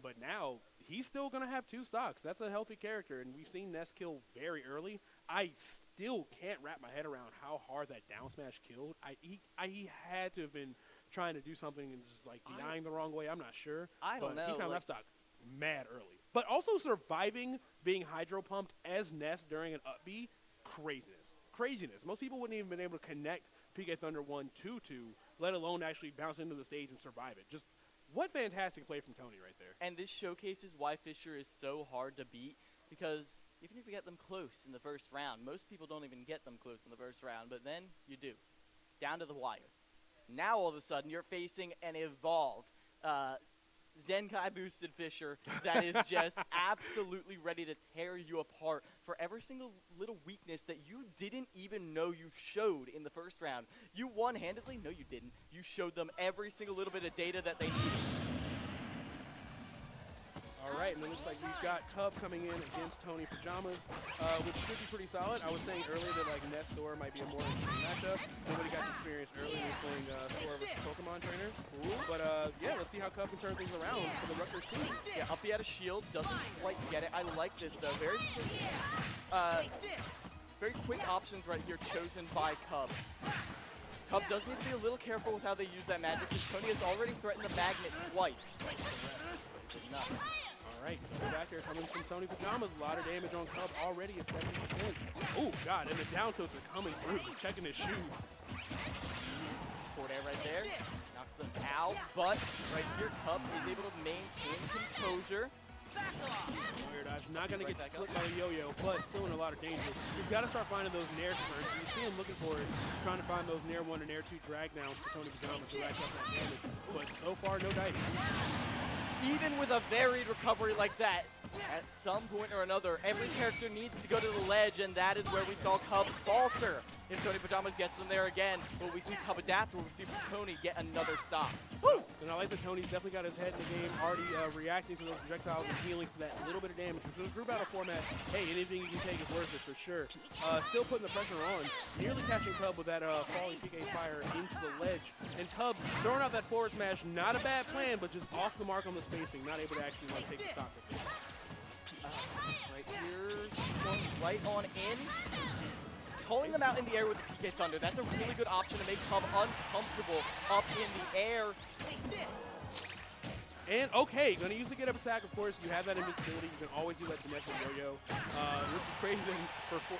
But now he's still going to have 2 stocks. That's a healthy character, and we've seen Ness kill very early. I still can't wrap my head around how hard that down smash killed. He had to have been trying to do something and just like DIing the wrong way. I'm not sure. I don't know. He found that stock mad early. But also surviving being hydro pumped as Ness during an up B, craziness. Most people wouldn't even been able to connect PK Thunder 1-2-2, let alone actually bounce into the stage and survive it. Just what fantastic play from Tony right there. And this showcases why Fisher is so hard to beat, because even if you get them close in the first round, most people don't even get them close in the first round, but then you do. Down to the wire. Now all of a sudden you're facing an evolved Zenkai boosted Fisher that is just absolutely ready to tear you apart for every single little weakness that you didn't even know you showed in the first round. You one-handedly, no you didn't, you showed them every single little bit of data that they needed. All right, and it looks like we've got Cub coming in against Tony Pajamas, which should be pretty solid. I was saying earlier that like Ness Sora might be a more interesting matchup. Nobody got the experience earlier playing Sora versus Pokemon Trainer. But yeah, let's see how Cub can turn things around for the Rutgers team. Yeah, Uppy out of shield, doesn't quite get it. I like this though. Very quick options right here chosen by Cub. Cub does need to be a little careful with how they use that magic, because Tony has already threatened the magnet twice. But is it enough? All right, back here coming from Tony Pajamas. A lot of damage on Cub already at 70%. Oh, God, and the down tilts are coming through, checking his shoes. Forward air right there. Knocks them out, but right here, Cub is able to maintain composure. Warrior dodge, not going to get clipped by the yo-yo, but still in a lot of danger. He's got to start finding those Nair turns. You see him looking for it, trying to find those Nair 1 and Nair 2 drag downs for Tony Pajamas to rack up that damage. But so far, no dice. Even with a varied recovery like that, at some point or another, every character needs to go to the ledge, and that is where we saw Cub falter. If Tony Pajamas gets them there again, will we see Cub adapt, or will we see Tony get another stop? Woo! And I like that Tony's definitely got his head in the game, already reacting to those projectiles and healing for that little bit of damage. For the group battle format, hey, anything you can take is worth it for sure. Still putting the pressure on, nearly catching Cub with that falling PK fire into the ledge. And Cub throwing out that forward smash, not a bad plan, but just off the mark on the spacing, not able to actually like take the stock with it. Right here, going right on in. Calling them out in the air with the PK Thunder. That's a really good option to make Cub uncomfortable up in the air. And okay, gonna use the get up attack, of course. You have that invincibility. You can always do that to Ness and Yo-Yo, which is crazy.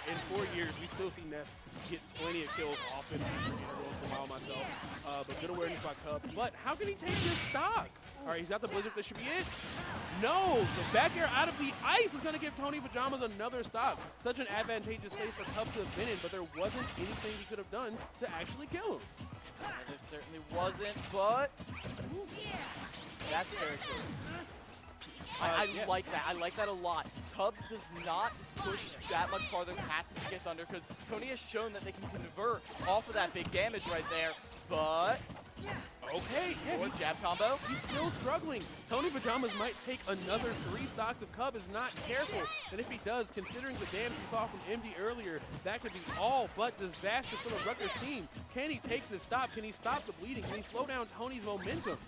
In 4 years, we still see Ness get plenty of kills often every once in a while myself. But good awareness by Cub. But how can he take this stock? All right, he's got the Blizzard. That should be it. No, the back air out of the ice is going to give Tony Pajamas another stock. Such an advantageous place for Cub to have been in, but there wasn't anything he could have done to actually kill him. There certainly wasn't, but that's very close. I like that. I like that a lot. Cub does not push that much farther past the PK Thunder, because Tony has shown that they can convert off of that big damage right there, but... Okay, yeah, jab combo. He's still struggling. Tony Pajamas might take another 3 stocks if Cub is not careful. And if he does, considering the damage we saw from MD earlier, that could be all but disaster for the Rutgers team. Can he take this stop? Can he stop the bleeding? Can he slow down Tony's momentum?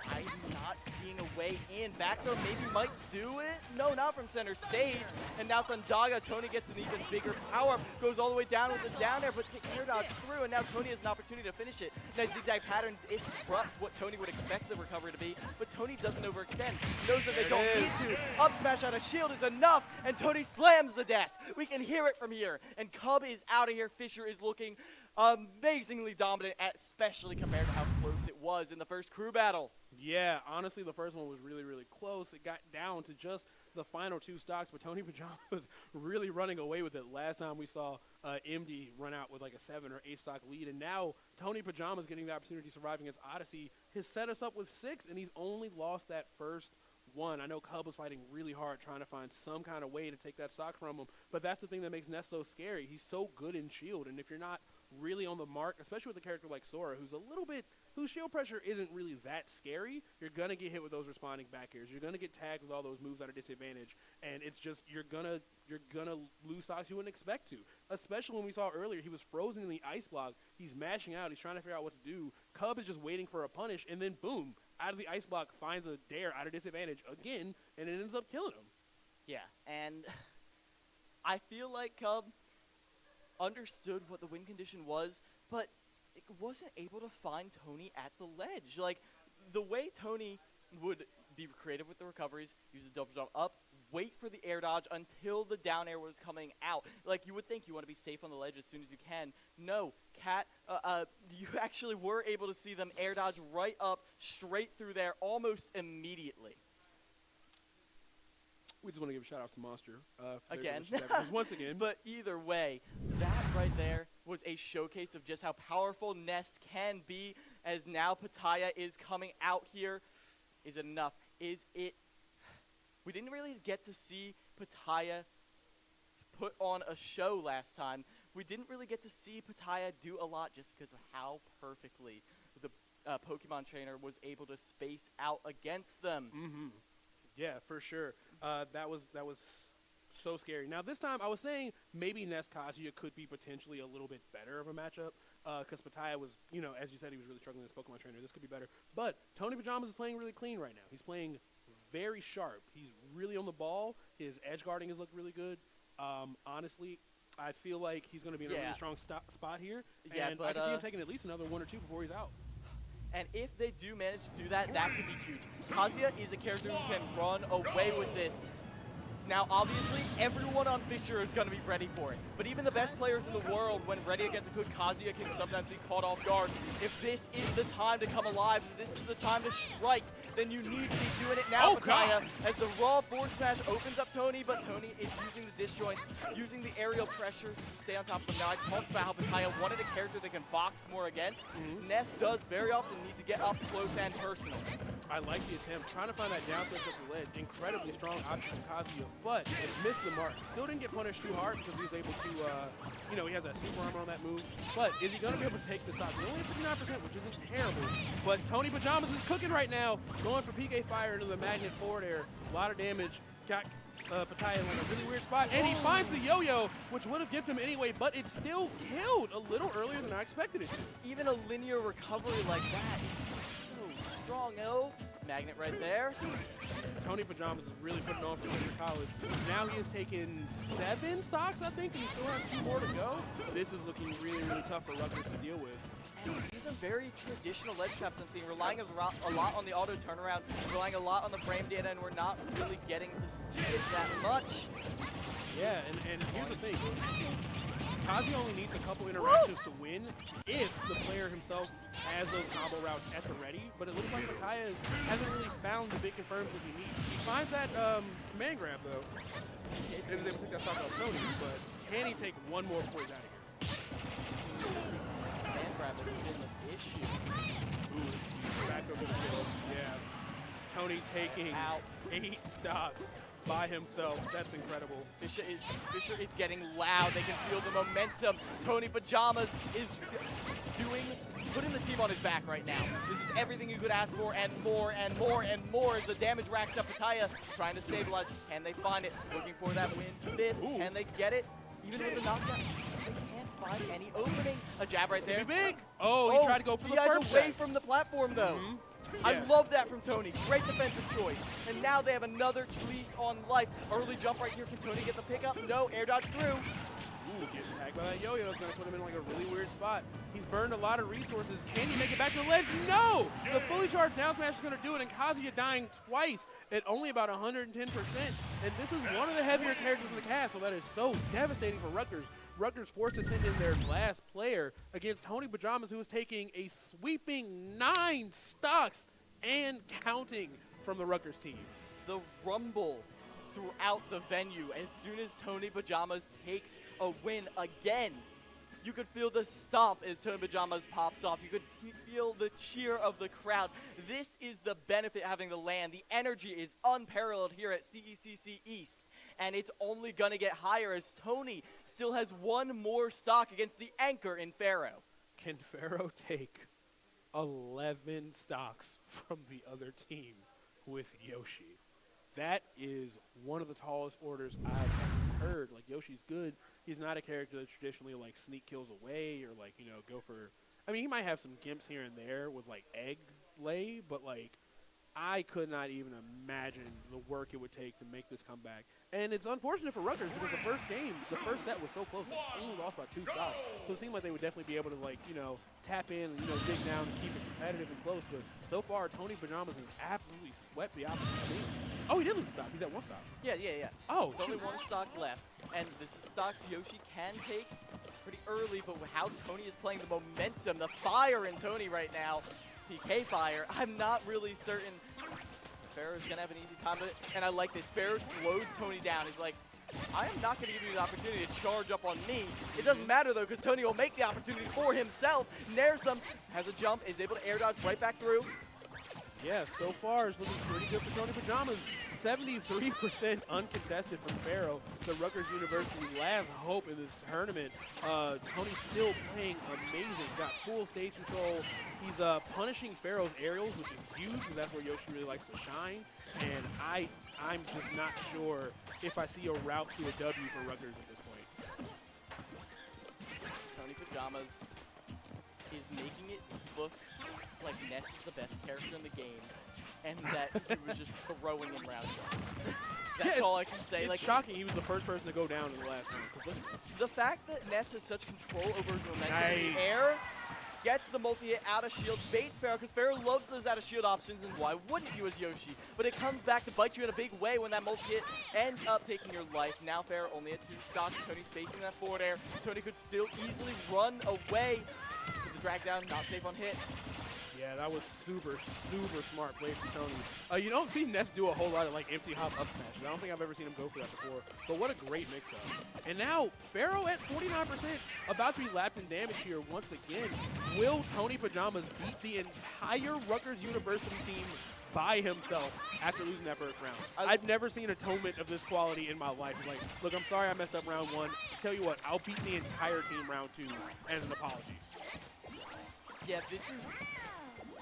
I'm not seeing a way in. Back throw maybe might do it. No, not from center stage. And now Thundaga, Tony gets an even bigger power-up. Goes all the way down with the down air, but air dodge through. And now Tony has an opportunity to finish it. Nice zigzag pattern. It disrupts what Tony would expect the recovery to be. But Tony doesn't overextend. Knows that they don't need to. Up smash out of shield is enough. And Tony slams the desk. We can hear it from here. And Cub is out of here. Fisher is looking amazingly dominant, especially compared to how close it was in the first crew battle. Yeah, honestly, the first one was really, really close. It got down to just the final 2 stocks, but Tony Pajamas was really running away with it. Last time we saw MD run out with like a 7 or 8 stock lead, and now Tony Pajamas getting the opportunity to survive against Odyssey has set us up with 6, and he's only lost that first one. I know Cub was fighting really hard trying to find some kind of way to take that stock from him, but that's the thing that makes Ness so scary. He's so good in shield, and if you're not really on the mark, especially with a character like Sora, whose shield pressure isn't really that scary, you're going to get hit with those responding back airs. You're going to get tagged with all those moves at a disadvantage, and it's just, you're going to lose stocks you wouldn't expect to. Especially when we saw earlier, he was frozen in the ice block. He's mashing out. He's trying to figure out what to do. Cub is just waiting for a punish, and then boom, out of the ice block, finds a dare out of disadvantage again, and it ends up killing him. Yeah, and I feel like Cub understood what the win condition was, but it wasn't able to find Tony at the ledge. Like, the way Tony would be creative with the recoveries, use a double jump up, wait for the air dodge until the down air was coming out. Like, you would think you want to be safe on the ledge as soon as you can. No, Cat, you actually were able to see them air dodge right up, straight through there, almost immediately. We just want to give a shout out to Monster. Again. Once again. But either way, that right there was a showcase of just how powerful Ness can be, as now Pattaya is coming out here. Is it enough? Is it? We didn't really get to see Pattaya put on a show last time. We didn't really get to see Pattaya do a lot just because of how perfectly the Pokemon trainer was able to space out against them. Mm-hmm. Yeah, for sure. That was so scary. Now, this time, I was saying maybe Ness Kazuya could be potentially a little bit better of a matchup because Pattaya was, as you said, he was really struggling as Pokemon trainer. This could be better. But Tony Pajamas is playing really clean right now. He's playing very sharp. He's really on the ball. His edge guarding has looked really good. Honestly, I feel like he's going to be in a really strong spot here. Yeah, and but, I can see him taking at least another 1 or 2 before he's out. And if they do manage to do that, that could be huge. Kazuya is a character who can run away with this. Now, obviously, everyone on Fisher is going to be ready for it. But even the best players in the world, when ready against a good Kazuya, can sometimes be caught off guard. If this is the time to come alive, if this is the time to strike, then you need to be doing it now, Pattaya, as the raw forward smash opens up Tony, but Tony is using the disjoints, using the aerial pressure to stay on top of him. Now, I talked about how Pattaya wanted a character that can box more against. Ness does very often need to get up close and personal. I like the attempt, trying to find that down smash up the ledge. Incredibly strong option from Kazuya, but missed the mark. Still didn't get punished too hard because he was able to, he has that super armor on that move. But is he going to be able to take the stock? He's only at 59%, which isn't terrible. But Tony Pajamas is cooking right now, going for PK Fire into the magnet forward air. A lot of damage. Got Pattaya in like a really weird spot, and he finds the yo-yo, which would have given him anyway, but it still killed a little earlier than I expected it to. Even a linear recovery like that is so strong. Oh, magnet right there. Tony Pajamas is really putting on for Fisher College. Now he has taken 7 stocks, I think, and he still has 2 more to go. This is looking really, really tough for Rutgers to deal with. And these are very traditional ledge traps I'm seeing, relying a lot on the auto turnaround, relying a lot on the frame data, and we're not really getting to see it that much. Yeah, and here's the thing. Kazi only needs a couple interactions to win if the player himself has those combo routes at the ready, but it looks like Pattaya hasn't really found the big confirms that he needs. He finds that command grab, though. And is able to take that stock off Tony, but can he take one more before he's out of here? Command grab has been the issue. Ooh, back over the kill. Yeah. Tony taking 8 stocks by himself. That's incredible. Fisher is getting loud. They can feel the momentum. Tony Pajamas is putting the team on his back right now. This is everything you could ask for, and more and more and more as the damage racks up. Pattaya trying to stabilize. Can they find it? Looking for that win. Can they get it? Even with the knockdown, they can't find any opening. A jab right there. Big. Oh, he tried to go for the first away step. from the platform, though. Yeah. I love that from Tony. Great defensive choice. And now they have another lease on life. Early jump right here. Can Tony get the pickup? No. Air dodge through. Ooh, getting tagged by that yo-yo is going to put him in like a really weird spot. He's burned a lot of resources. Can he make it back to the ledge? No! The fully charged down smash is going to do it, and Kazuya dying twice at only about 110%. And this is one of the heavier characters in the cast, so that is so devastating for Rutgers. Rutgers forced to send in their last player against Tony Pajamas, who is taking a sweeping 9 stocks and counting from the Rutgers team. The rumble throughout the venue as soon as Tony Pajamas takes a win again. You could feel the stomp as Tony Pajamas pops off. You could feel the cheer of the crowd. This is the benefit having the land. The energy is unparalleled here at CECC East, and it's only going to get higher as Tony still has 1 more stock against the anchor in Pharaoh. Can Pharaoh take 11 stocks from the other team with Yoshi? That is one of the tallest orders I've heard. Like, Yoshi's good. He's not a character that traditionally, like, sneak kills away or, like, go for – I mean, he might have some gimps here and there with, like, egg lay, but, like, I could not even imagine the work it would take to make this comeback. And it's unfortunate for Rutgers because the first game, the first set was so close. They only lost by 2 stocks. So it seemed like they would definitely be able to, like, you know, tap in and, you know, dig down and keep it competitive and close. But so far, Tony Pajamas has absolutely swept the opposite team. Oh, he did lose a stock. He's at 1 stock. Yeah. Oh, There's only 1 stock left. And this is stock Yoshi can take pretty early, but how Tony is playing, the momentum, the fire in Tony right now, PK fire, I'm not really certain Pharaoh's going to have an easy time with it. And I like this. Pharaoh slows Tony down. He's like, I am not going to give you the opportunity to charge up on me. It doesn't matter, though, because Tony will make the opportunity for himself. Nares them, has a jump, is able to air dodge right back through. Yeah, so far it's looking pretty good for Tony Pajamas. 73% uncontested from Pharaoh, the Rutgers University last hope in this tournament. Tony's still playing amazing. Got full stage control. He's punishing Pharaoh's aerials, which is huge because that's where Yoshi really likes to shine. And I'm just not sure if I see a route to a W for Rutgers at this point. Tony Pajamas is making it look like Ness is the best character in the game, and that he was just throwing in round 1. That's all I can say. It's like, shocking he was the first person to go down in the last round. 'Cause look at this. The fact that Ness has such control over his momentum in the air, gets the multi-hit out of shield, baits Pharaoh, because Pharaoh loves those out of shield options, and why wouldn't you as Yoshi? But it comes back to bite you in a big way when that multi-hit ends up taking your life. Now Pharaoh only at 2 stocks. Tony's facing that forward air. Tony could still easily run away. With the drag down, not safe on hit. Yeah, that was super, super smart play from Tony. You don't see Ness do a whole lot of like empty hop up smashes. I don't think I've ever seen him go for that before. But what a great mix-up. And now Pharaoh at 49%, about to be lapped in damage here once again. Will Tony Pajamas beat the entire Rutgers University team by himself after losing that first round? I've never seen atonement of this quality in my life. It's like, look, I'm sorry I messed up round 1. Tell you what, I'll beat the entire team round 2 as an apology. Yeah, this is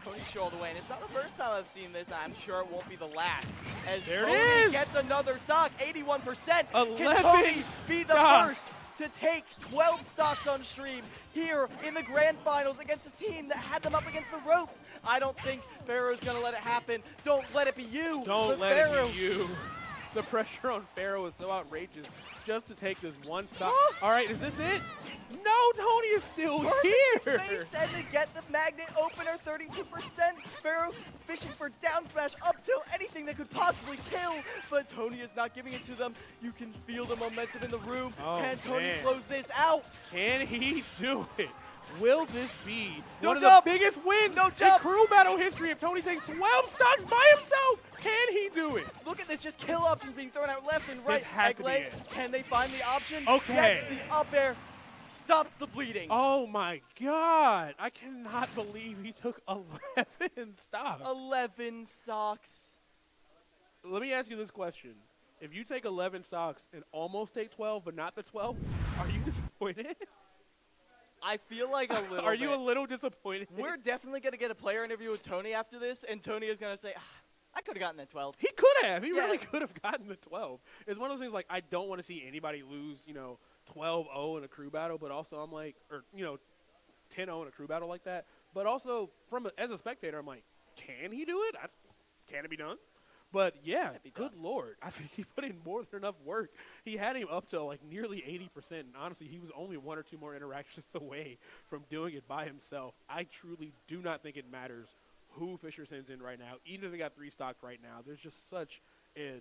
Tony show all the way, and it's not the first time I've seen this. I'm sure it won't be the last. As there Tony it is! Gets another stock, 81%. 11 Can Tony be the stocks. first to take 12 stocks on stream here in the grand finals against a team that had them up against the ropes? I don't think Pharaoh's going to let it happen. Don't let it be you. Don't let it be you. The pressure on Pharaoh is so outrageous just to take this 1 stock. All right, is this it? No, Tony is still here. Space and to get the magnet opener, 32%. Pharaoh fishing for down smash up till anything that could possibly kill, but Tony is not giving it to them. You can feel the momentum in the room. Can Tony close this out? Can he do it? Will this be No one jump. of the biggest wins No in jump. crew battle history if Tony takes 12 stocks by himself? Can he do it? Look at this, just kill options being thrown out left and right. This has to be Egg-leg, it. Can they find the option? Okay. Gets the up air, stops the bleeding. Oh my God. I cannot believe he took 11 stocks. 11 stocks. Let me ask you this question. If you take 11 stocks and almost take 12 but not the 12th, are you disappointed? I feel like a little Are you bit. a little disappointed? We're definitely going to get a player interview with Tony after this, and Tony is going to say, I could have gotten that 12. He could have. He Yeah. really could have gotten the 12. It's one of those things like I don't want to see anybody lose, 12-0 in a crew battle, but also I'm like, or, 10-0 in a crew battle like that. But also, as a spectator, I'm like, can he do it? Can it be done? But yeah, good Lord. I think he put in more than enough work. He had him up to like nearly 80%. And honestly, he was only 1 or 2 more interactions away from doing it by himself. I truly do not think it matters who Fisher sends in right now. Even if they got 3 stocked right now, there's just such a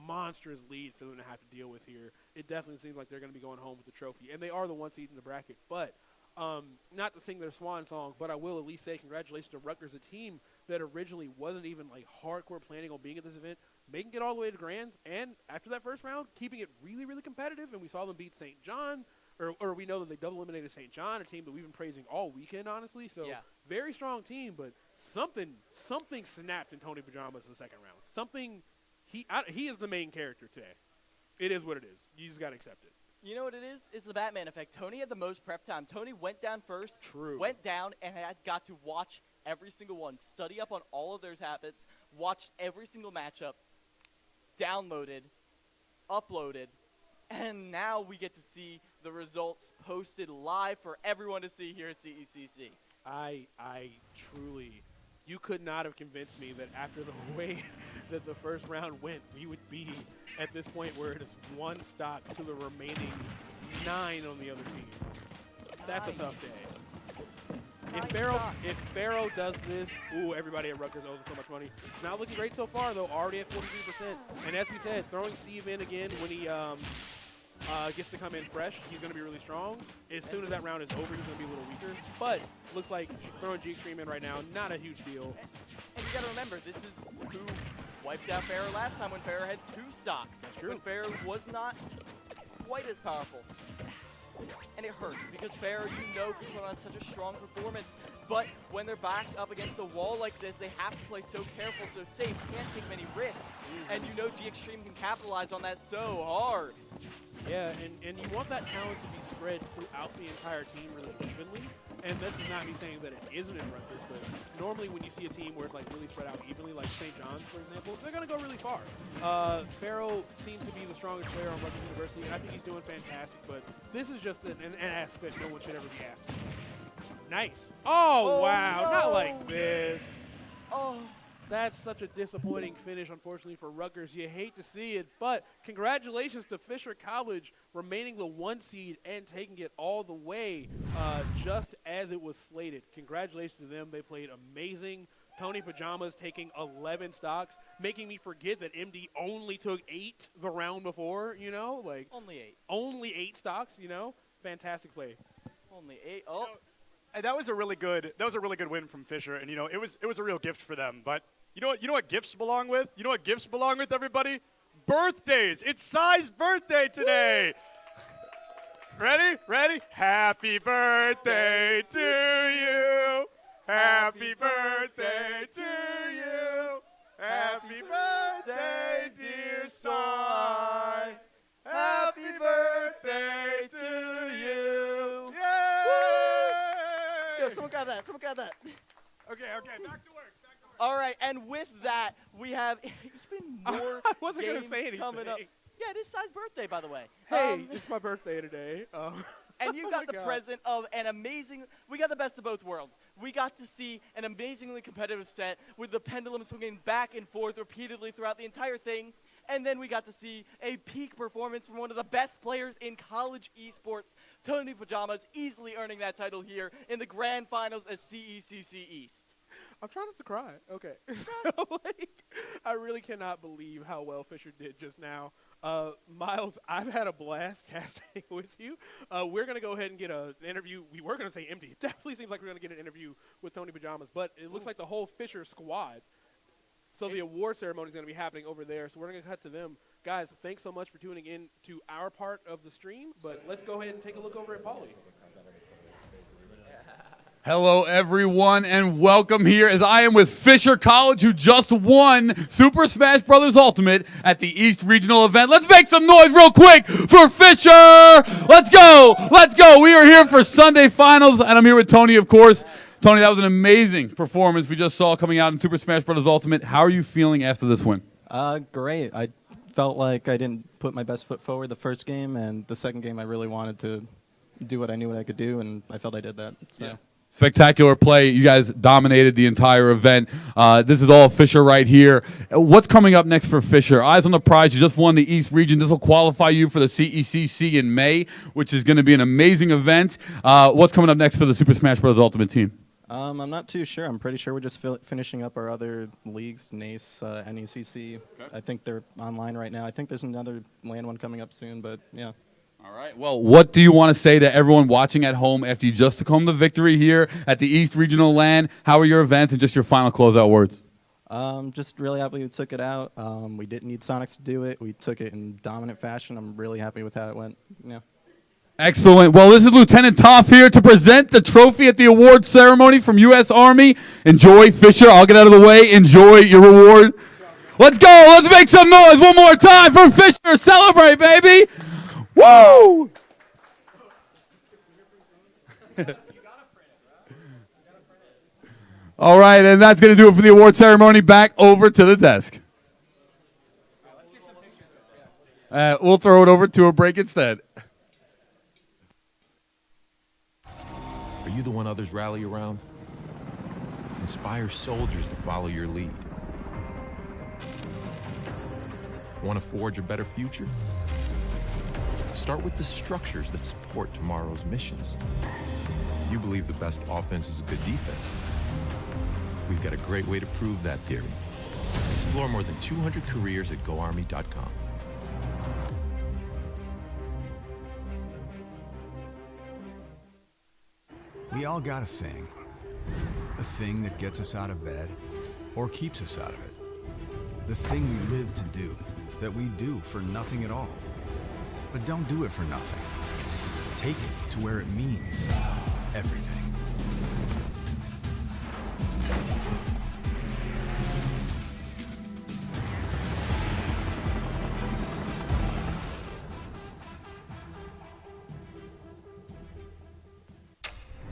monstrous lead for them to have to deal with here. It definitely seems like they're going to be going home with the trophy. And they are the 1 seed in the bracket. But not to sing their swan song, but I will at least say congratulations to Rutgers, a team that originally wasn't even like hardcore planning on being at this event, making it all the way to grands, and after that first round, keeping it really, really competitive. And we saw them beat St. John, or we know that they double eliminated St. John, a team that we've been praising all weekend, honestly. So very strong team, but something snapped in Tony Pajamas in the second round. Something he is the main character today. It is what it is. You just got to accept it. You know what it is? It's the Batman effect. Tony had the most prep time. Tony went down first, went down, and had got to watch every single one, study up on all of their habits, watched every single matchup, downloaded, uploaded, and now we get to see the results posted live for everyone to see here at CECC. I truly you could not have convinced me that after the way that the first round went, we would be at this point where it is 1 stock to the remaining 9 on the other team. That's a tough day. If Pharaoh does this, ooh, everybody at Rutgers owes him so much money. Not looking great so far, though, already at 43%. And as we said, throwing Steve in again when he gets to come in fresh, he's going to be really strong. As soon as that round is over, he's going to be a little weaker. But looks like throwing G-Extreme in right now, not a huge deal. And you got to remember, this is who wiped out Pharaoh last time when Pharaoh had 2 stocks. That's true. When Pharaoh was not quite as powerful. And it hurts because Pharaoh, you know, can put on such a strong performance. But when they're backed up against the wall like this, they have to play so careful, so safe, can't take many risks. And you know G-Extreme can capitalize on that so hard. Yeah, and you want that talent to be spread throughout the entire team really evenly. And this is not me saying that it isn't in Rutgers, but normally when you see a team where it's like really spread out evenly, like St. John's, for example, they're going to go really far. Pharaoh seems to be the strongest player on Rutgers University, and I think he's doing fantastic, but this is just an ask that no one should ever be asked. Nice. Oh, wow. No. Not like this. Oh. That's such a disappointing finish, unfortunately, for Rutgers. You hate to see it, but congratulations to Fisher College remaining the 1 seed and taking it all the way just as it was slated. Congratulations to them. They played amazing. Tony Pajamas taking 11 stocks, making me forget that MD only took 8 the round before, you know? Like Only 8. Only 8 stocks, you know? Fantastic play. Only 8. Oh. And that was a really good win from Fisher, and you know it was a real gift for them. But you know what gifts belong with? You know what gifts belong with, everybody? Birthdays. It's Sai's birthday today. Ready? Happy birthday to you. Happy birthday to you. Happy birthday, dear Sai. Happy birthday to you. Yo, someone got that. Okay, back to work. All right, and with that, we have even more I wasn't going to games say anything. coming up. Yeah, it is Sai's birthday, by the way. Hey, it's my birthday today. And you Oh got my the God. present of an amazing, we got the best of both worlds. We got to see an amazingly competitive set with the pendulum swinging back and forth repeatedly throughout the entire thing. And then we got to see a peak performance from one of the best players in college esports, Tony Pajamas, easily earning that title here in the grand finals as CECC East. I'm trying not to cry. Okay. I really cannot believe how well Fisher did just now. Miles, I've had a blast casting with you. We're going to go ahead and get an interview. We were going to say empty. It definitely seems like we're going to get an interview with Tony Pajamas, but it looks like the whole Fisher squad. So the award ceremony is going to be happening over there, so we're going to cut to them. Guys, thanks so much for tuning in to our part of the stream, but let's go ahead and take a look over at Pauly. Hello, everyone, and welcome here as I am with Fisher College, who just won Super Smash Bros. Ultimate at the East Regional event. Let's make some noise real quick for Fisher! Let's go! We are here for Sunday Finals, and I'm here with Tony, of course. Tony, that was an amazing performance we just saw coming out in Super Smash Bros. Ultimate. How are you feeling after this win? Great. I felt like I didn't put my best foot forward the first game, and the second game I really wanted to do what I knew what I could do, and I felt I did that. So. Yeah. Spectacular play. You guys dominated the entire event. This is all Fisher right here. What's coming up next for Fisher? Eyes on the prize. You just won the East region. This will qualify you for the CECC in May, which is going to be an amazing event. What's coming up next for the Super Smash Bros. Ultimate team? I'm not too sure. I'm pretty sure we're just finishing up our other leagues, NACE, NECC. Okay. I think they're online right now. I think there's another LAN one coming up soon, but yeah. All right. Well, what do you want to say to everyone watching at home after you just took home the victory here at the East Regional LAN? How are your events and just your final closeout words? Just really happy we took it out. We didn't need Sonics to do it. We took it in dominant fashion. I'm really happy with how it went. Yeah. Excellent. Well, this is Lieutenant Toff here to present the trophy at the award ceremony from U.S. Army. Enjoy, Fisher. I'll get out of the way. Enjoy your reward. Let's go. Let's make some noise one more time for Fisher. Celebrate, baby. Woo! All right, and that's going to do it for the award ceremony. Back over to the desk. We'll throw it over to a break instead. Are you the one others rally around? inspire soldiers to follow your lead. Want to forge a better future? Start with the structures that support tomorrow's missions. You believe the best offense is a good defense. We've got a great way to prove that theory. Explore more than 200 careers at GoArmy.com. We all got a thing that gets us out of bed or keeps us out of it. The thing we live to do, that we do for nothing at all. But don't do it for nothing. Take it to where it means everything.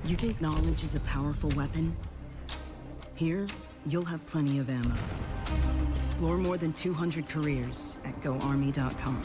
You think knowledge is a powerful weapon? Here, you'll have plenty of ammo. Explore more than 200 careers at GoArmy.com.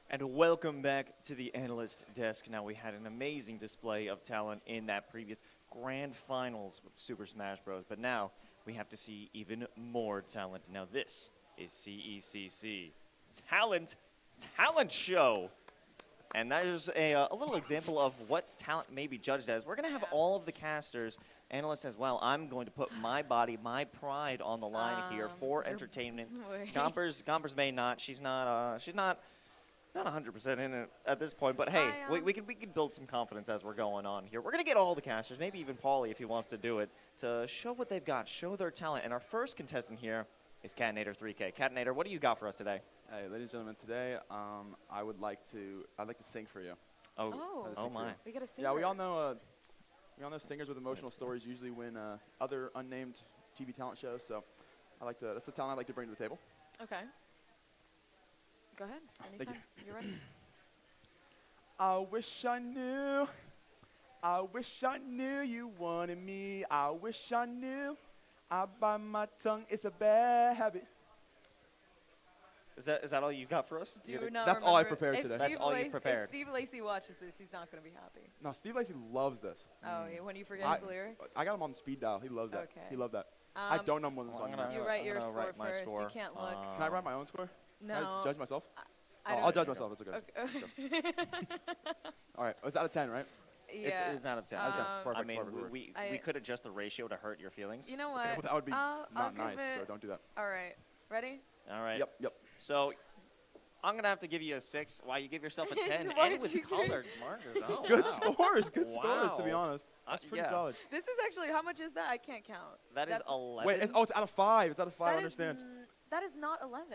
And welcome back to the analyst desk. Now, we had an amazing display of talent in that previous grand finals with Super Smash Bros. But now we have to see even more talent. Now, this is CECC Talent Show. And that is a little example of what talent may be judged as. We're going to have all of the casters, analysts as well. I'm going to put my body, my pride on the line here for entertainment. Gompers may not. She's not 100% in it at this point, but hey, we can build some confidence as we're going on here. We're going to get all the casters, maybe even Paulie if he wants to do it, to show what they've got, show their talent. And our first contestant here is Catinator 3K. Catinator, what do you got for us today? Hey, ladies and gentlemen, today I'd like to sing for you. Oh my. We got to sing. Yeah, we all know singers with emotional stories usually win other unnamed TV talent shows. So that's the talent I'd like to bring to the table. Okay. Go ahead. Anytime. You're ready. I wish I knew you wanted me. I wish I knew. I bite my tongue. It's a bad habit. Is that all you got for us? That's all I prepared today. That's all you prepared. If Steve Lacy watches this, he's not going to be happy. No, Steve Lacy loves this. Oh, yeah, when you forget his lyrics? I got him on speed dial. He loves that. Okay. He loved that. I don't know more than the song. You write your score first. You can't look. Can I write my own score? No. Can I just judge myself? I'll judge myself. It's okay. All right. It's out of 10, right? Yeah. It's out of 10. Perfect, I mean, perfect. we could adjust the ratio to hurt your feelings. You know what? Okay, well, that would be I'll not nice, give so don't do that. All right. Ready? All right. Yep. So I'm going to have to give you a 6 while you give yourself a 10. Why And with did you colored markers. Oh, Good wow. scores. Good scores, to be Wow. honest. That's pretty yeah. solid. This is actually, how much is that? I can't count. That's 11. Wait, it's out of 5. It's out of 5. I understand. That is not 11.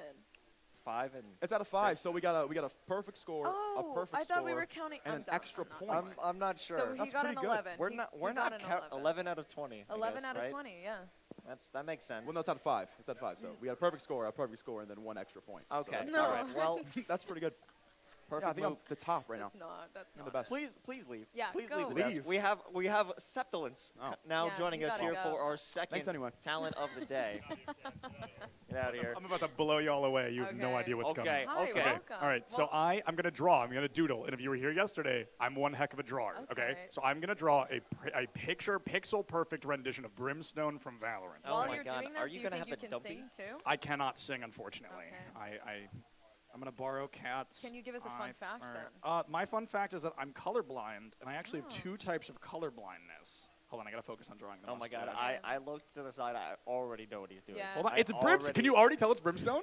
5 and It's out of 5, 6. so we got a perfect score, a perfect I thought we score, were counting. and I'm an done. extra I'm point. not. I'm not sure. So he That's got an pretty good. 11. We're He not got an count 11. 11 out of 20. I 11 guess, out of right? 20, yeah. That makes sense. Well, no, it's out of 5. It's out of 5. So we got a perfect score, and then 1 extra point. Okay. So No. All right. Well, that's pretty good. perfect Yeah, I think I'm move. the top right now. That's not. That's I'm not. the best. Please leave. Yeah, Please go. leave the desk. Leave. We have Septilence now Yeah, joining you us gotta here go. for our second Thanks anyway. talent of the day. Get out of here. I'm about to blow you all away. You have no Okay. idea what's Okay. coming. Hi, Okay. welcome. All right, so Well, I'm going to draw. I'm going to doodle. And if you were here yesterday, I'm one heck of a drawer, okay? Okay. So I'm going to draw a pixel-perfect rendition of Brimstone from Valorant. Oh While my you're God. doing Are that, you do you gonna think you have the can dumpy? sing too? I cannot sing, unfortunately. Okay. I'm going to borrow Cat's Can you give us a fun fact then? My fun fact is that I'm colorblind, and I actually have Oh. 2 types of colorblindness. Hold on, I got to focus on drawing the Oh my God. mustache. I looked to the side. I already know what he's doing. Yeah. Hold on, I it's Brimstone. Can you already tell it's Brimstone?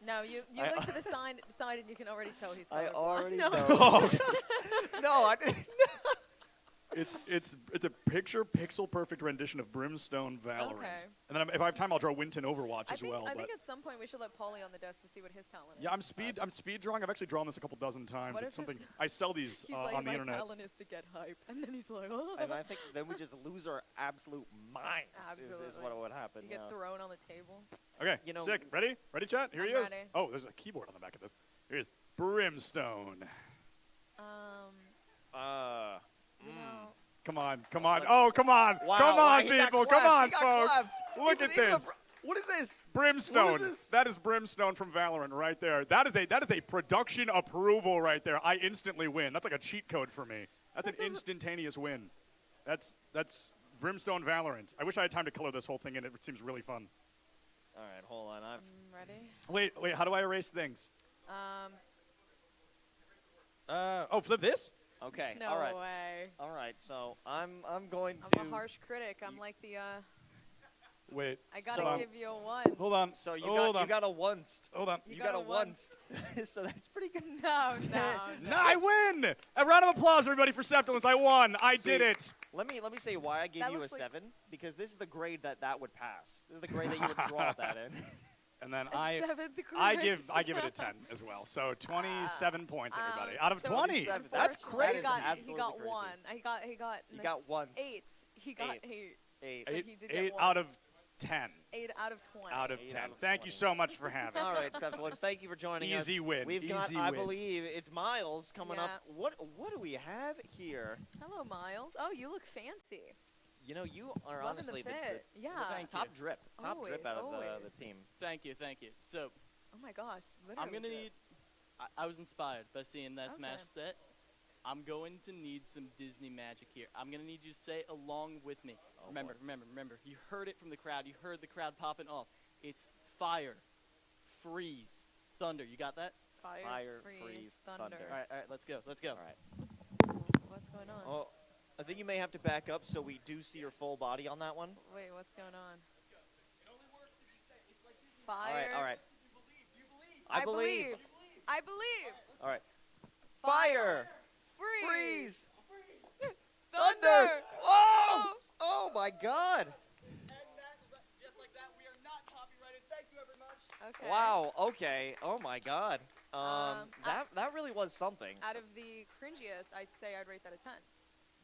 No, you I- look to the side and you can already tell he's colorblind. I already No. know. Oh, No, I didn't. It's a picture pixel perfect rendition of Brimstone Valorant. Okay. And then if I have time, I'll draw Winton Overwatch as well. I but think at some point we should let Paulie on the desk to see what his talent is. yeah, I'm speed drawing. I've actually drawn this a couple dozen times. What It's if something his- I sell these He's like, on the my internet. talent is to get hype, and then he's like, oh. And I think then we just lose our absolute minds. Absolutely. Is what would happen. You get yeah. thrown on the table. Okay, You know- sick. Ready? Ready, chat? Here he I'm is. ready. Oh, there's a keyboard on the back of this. Here he is. Brimstone. You know, Come on, come on. Oh, come on. Wow, come wow, on, he got people. Come clapped, on, he got folks. clapped. Look at this. What is this? Brimstone. What is this? That is Brimstone from Valorant right there. That is a production approval right there. I instantly win. That's like a cheat code for me. That's an instantaneous win. That's Brimstone Valorant. I wish I had time to color this whole thing in. It seems really fun. All right, hold on. ready? Wait. How do I erase things? Flip this? Okay. No all right. way. All right. So I'm going I'm to. a harsh critic. I'm like the. Wait. I gotta so give you a one. Hold on. So you Hold got on. you got a once. Hold on. You got a once. So that's pretty good. No. No, I win! A round of applause, everybody, for Septilence. I won. I did it. Let me say why I gave That you a looks like- 7 because this is the grade that would pass. This is the grade that you would draw that in. And then A seventh I grade. give it a 10 as well. So 27 points, everybody. Out of so 20. That's unfortunately, crazy. He got one. He got You got once. 8. He got 8. Eight. But he did get Eight one. out of 10. 8 out of 20. Out of 10. Thank you so much for having me. All right, Septilence, thank you for joining us. Easy win. We've got, Easy I win. believe, it's Miles coming up. Yeah. What do we have here? Hello, Miles. Oh, you look fancy. You know, you are Loving honestly the fit. Yeah. top drip. Top drip out of Always. the team. Thank you. So, Oh my gosh. I'm literally going to drip. need. I was inspired by seeing that Smash Okay. set. I'm going to need some Disney magic here. I'm going to need you to say along with me. Remember. You heard it from the crowd. You heard the crowd popping off. It's fire, freeze, thunder. You got that? Fire, freeze, thunder. All right, let's go. All right. What's going on? Oh, I think you may have to back up so we do see your full body on that one. Wait, what's going on? Fire. All right. I believe. I believe. All right. Fire. Freeze. Thunder. Oh! Oh my God. Okay. Wow. Okay. Oh my God. That really was something. Out of the cringiest, I'd say I'd rate that a 10.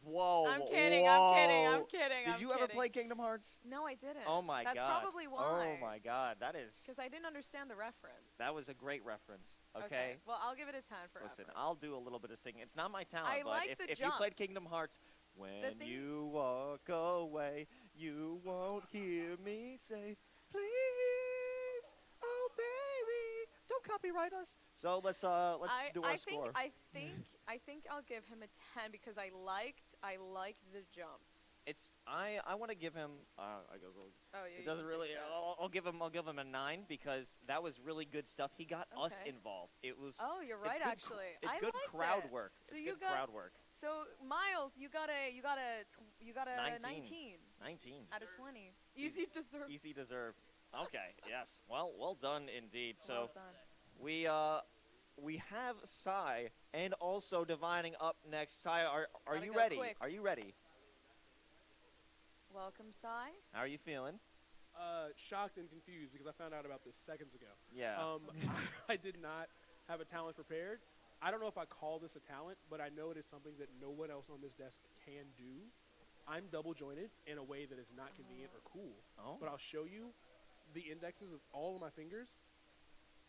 Whoa. I'm kidding. Whoa. I'm kidding. Did you ever play Kingdom Hearts? No, I didn't. Oh my That's God. That's probably why. Oh my God. That is. Because I didn't understand the reference. That was a great reference. Okay. Well, I'll give it a 10 for Listen, effort. I'll do a little bit of singing. It's not my talent, I but like the if you jump. played Kingdom Hearts, when you walk away, you won't hear me say, please, oh baby, don't copyright us. So let's do our score. I think I'll give him a 10 because I liked the jump. It's I want to give him. Oh yeah. It doesn't really. I'll give him a 9 because that was really good stuff. He got us Okay. involved. It was. Oh, you're right. it's good Actually, It's I good liked crowd it. work. So It's you good got crowd work. So Miles, you got a 19. 19 out of 20. Easy deserved. Easy deserved. Okay. Yes. Well done indeed. So Well done. we have Sai and also divining up next. Sai, are Gotta you go ready? quick. Are you ready? Welcome, Sai. How are you feeling? Shocked and confused because I found out about this seconds ago. Yeah. I did not have a talent prepared. I don't know if I call this a talent, but I know it is something that no one else on this desk can do. I'm double jointed in a way that is not convenient or cool. Oh. But I'll show you the indexes of all of my fingers.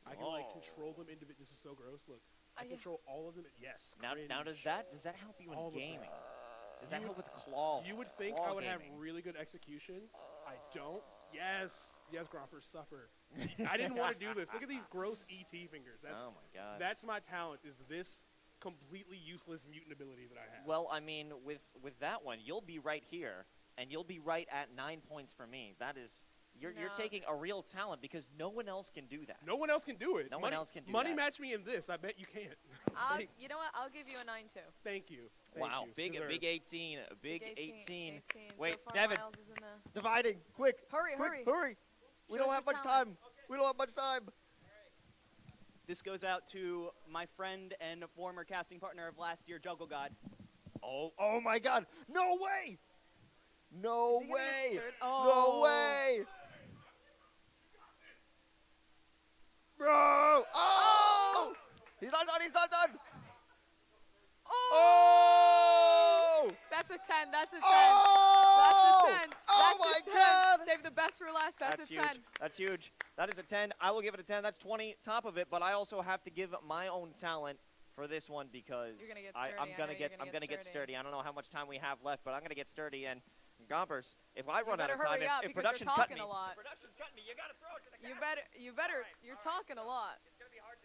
I can like control them individually. This is so gross. Look, I control all of them. Yes. Now cringe. does that help you in All of them. gaming? Does that help with claw? You would think claw I would have gaming? really good execution. I don't. Yes, Grompers suffer. I didn't want to do this. Look at these gross ET fingers. That's, Oh my God. That's my talent. Is this completely useless mutant ability that I have? Well, I mean, with that one, you'll be right here, and you'll be right at 9 points for me. That is, you're taking a real talent because no one else can do that. No one else can do it. No one else can do Money that. match me in this. I bet you can't. You know what? I'll give you a 9 too. Thank you. Wow, big Deserved. 18, big 18. Wait, so far Devin, Miles is in the dividing, quick. Hurry, quick, hurry. hurry. We Show don't us have your much talent. time. We don't have much time. This goes out to my friend and former casting partner of last year, Juggle God. Oh my God! No way! No way! Oh. No way! Bro! Oh! He's not done. He's not done. Oh! That's a 10. That's a 10. Oh! That's a 10. Oh That's my a 10. God! Save the best for last. That's a 10. Huge. That's huge. That is a 10. I will give it a 10. That's 20 top of it, but I also have to give my own talent for this one because I'm gonna get sturdy. I don't know how much time we have left, but I'm gonna get sturdy. And Gompers, if I run out of time, if production's cutting me, you gotta throw it to the camera. You better. You're talking a lot.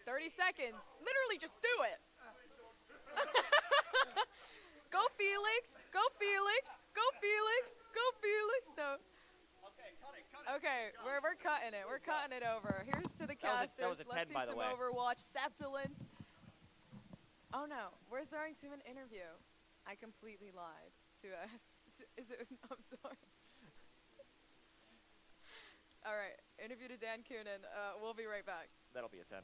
30 seconds. Literally, just do it. Go Felix. Go Felix. Go Felix. Go Felix. No. Okay, we're cutting it. We're cutting it over. Here's to the casters. That was a 10, Let's see by the some way. Overwatch. Septilence. Oh no, we're throwing to an interview. I completely lied to us. Is it? I'm sorry. All right, interview to Dan Coonan. We'll be right back. That'll be a 10.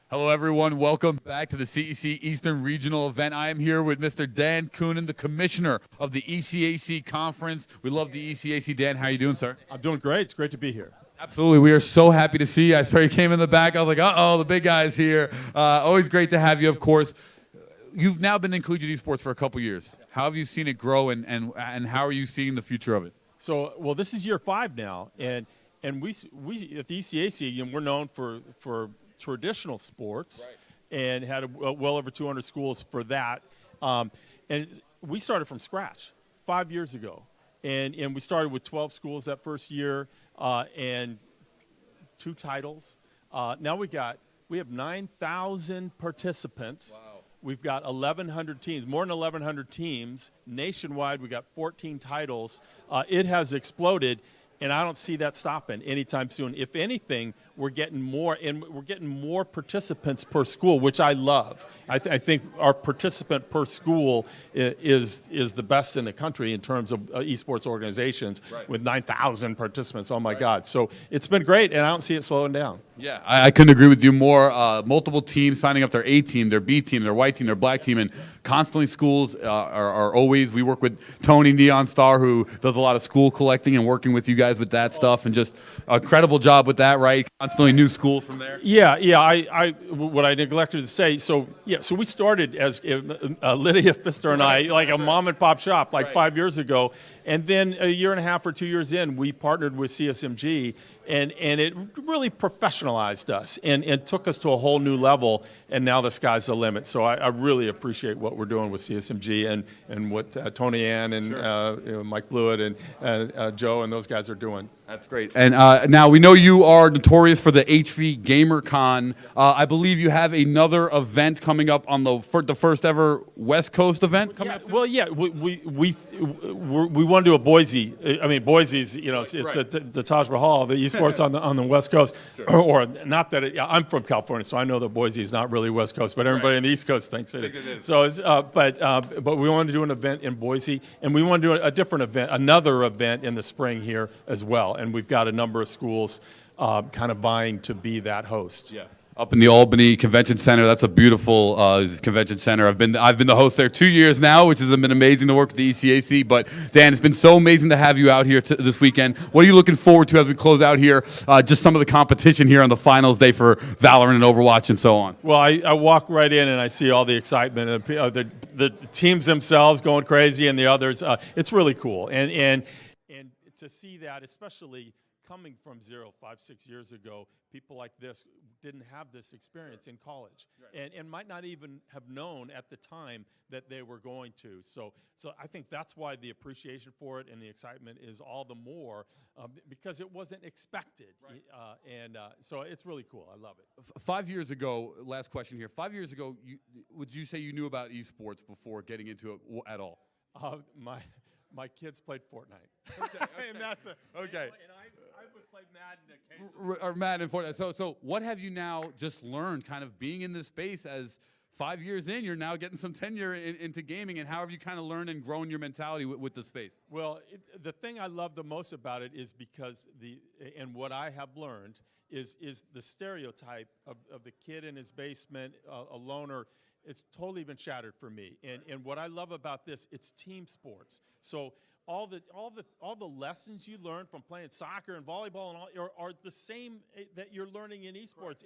Hello, everyone. Welcome back to the CEC Eastern Regional event. I am here with Mr. Dan Coonan, the commissioner of the ECAC conference. We love the ECAC. Dan, how you doing, sir? I'm doing great. It's great to be here. Absolutely. We are so happy to see you. I saw you came in the back. I was like, uh-oh, the big guy's here. Always great to have you, of course. You've now been in collegiate esports for a couple years. How have you seen it grow, and how are you seeing the future of it? So, well, this is year 5 now, and we at the ECAC, we're known for traditional sports, and had well over 200 schools for that. And we started from scratch 5 years ago, and we started with 12 schools that first year, and 2 titles. Now we have 9,000 participants. Wow. We've got 1,100 teams, more than 1,100 teams nationwide. We got 14 titles. It has exploded, and I don't see that stopping anytime soon. If anything, we're getting more, and we're getting more participants per school, which I love. I think our participant per school is the best in the country in terms of esports organizations, with 9,000 participants. Oh my God! So it's been great, and I don't see it slowing down. Yeah, I couldn't agree with you more. Multiple teams signing up their A team, their B team, their white team, their black team, and constantly schools are always. We work with Tony Neon Star, who does a lot of school collecting and working with you guys with that stuff, and just a credible job with that, right? Constantly new schools from there. Yeah. What I neglected to say. So we started as Lydia Pfister and I, like a mom and pop shop, 5 years ago, and then a year and a half or 2 years in, we partnered with CSMG. And it really professionalized us and took us to a whole new level, and now the sky's the limit. So I really appreciate what we're doing with CSMG and what Tony Ann and Mike Blewett and Joe and those guys are doing. That's great. And now we know you are notorious for the HV GamerCon. I believe you have another event coming up on the first ever West Coast event coming up soon? Well, yeah, we want to do a Boise. I mean, Boise's, it's the Taj Mahal, the esports on the West Coast, or not that I'm from California, so I know that Boise is not really West Coast, but everybody on the East Coast thinks it is. So, but we want to do an event in Boise, and we want to do a different event, another event in the spring here as well. And we've got a number of schools kind of vying to be that host. Yeah. Up in the Albany Convention Center. That's a beautiful convention center. I've been the host there 2 years now, which has been amazing to work with the ECAC. But Dan, it's been so amazing to have you out here this weekend. What are you looking forward to as we close out here? Just some of the competition here on the finals day for Valorant and Overwatch and so on. Well, I walk right in and I see all the excitement, the teams themselves going crazy, and the others. It's really cool, and to see that, especially coming from 5, 6 years ago, people like this didn't have this experience in college, and might not even have known at the time that they were going to. So I think that's why the appreciation for it and the excitement is all the more because it wasn't expected, so it's really cool. I love it. 5 years ago, last question here. 5 years ago, would you say you knew about esports before getting into it at all? My kids played Fortnite. Okay. And that's okay. And I would play Madden occasionally. Or Madden and Fortnite. So what have you now just learned, kind of being in this space as 5 years in? You're now getting some tenure into gaming, and how have you kind of learned and grown your mentality with the space? Well, the thing I love the most about it is because and what I have learned is the stereotype of the kid in his basement, a loner. it's totally been shattered for me. And what I love about this, it's team sports. So all the lessons you learn from playing soccer and volleyball and all are the same that you're learning in esports.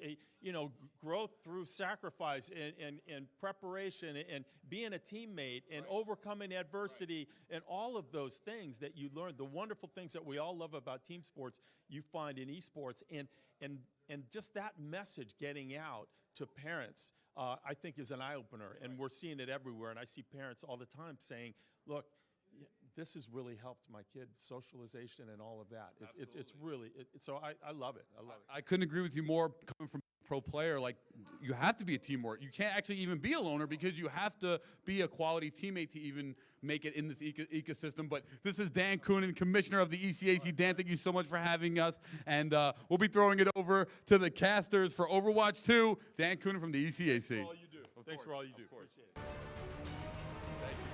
Growth through sacrifice and preparation and being a teammate and overcoming adversity and all of those things that you learn. The wonderful things that we all love about team sports, you find in esports, and just that message getting out to parents, I think, is an eye opener, and we're seeing it everywhere. And I see parents all the time saying, "Look, this has really helped my kid socialization and all of that." It's really so I love it. I love it. I couldn't agree with you more. Coming from a pro player, like, you have to be a teamwork. You can't actually even be a loner because you have to be a quality teammate to even make it in this ecosystem. But this is Dan Coonan, commissioner of the ECAC. Dan, thank you so much for having us. And we'll be throwing it over to the casters for Overwatch 2. Dan Coonan from the ECAC. Thanks for all you do. Thanks for all you do. Appreciate it. Thank you.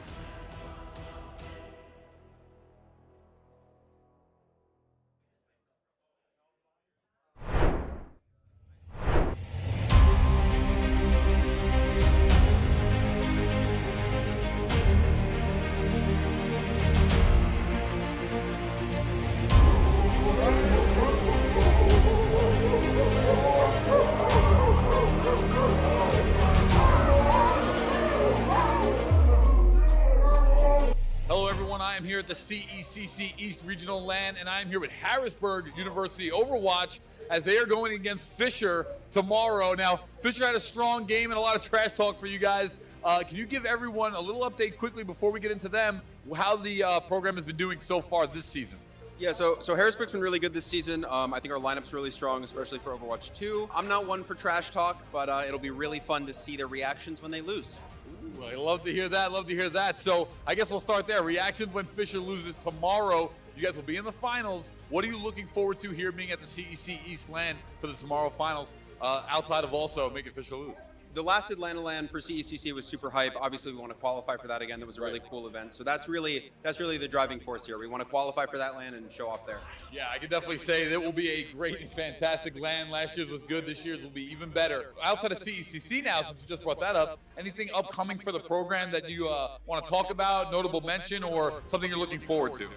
Hello, everyone. I am here at the CECC East Regional LAN, and I am here with Harrisburg University Overwatch as they are going against Fisher tomorrow. Now, Fisher had a strong game and a lot of trash talk for you guys. Can you give everyone a little update quickly before we get into them, how the program has been doing so far this season? Yeah, so Harrisburg's been really good this season. I think our lineup's really strong, especially for Overwatch 2. I'm not one for trash talk, but it'll be really fun to see their reactions when they lose. Ooh, I love to hear that. Love to hear that. So I guess we'll start there. Reactions when Fisher loses tomorrow. You guys will be in the finals. What are you looking forward to here being at the CEC East LAN for the tomorrow finals, outside of also making Fisher lose? The last Atlanta LAN for CECC was super hype. Obviously, we want to qualify for that again. That was a really cool event. So that's really the driving force here. We want to qualify for that LAN and show off there. Yeah, I can definitely say that will be a great and fantastic LAN. Last year's was good. This year's will be even better. Outside of CECC now, since you just brought that up, anything upcoming for the program that you want to talk about, notable mention, or something you're looking forward to?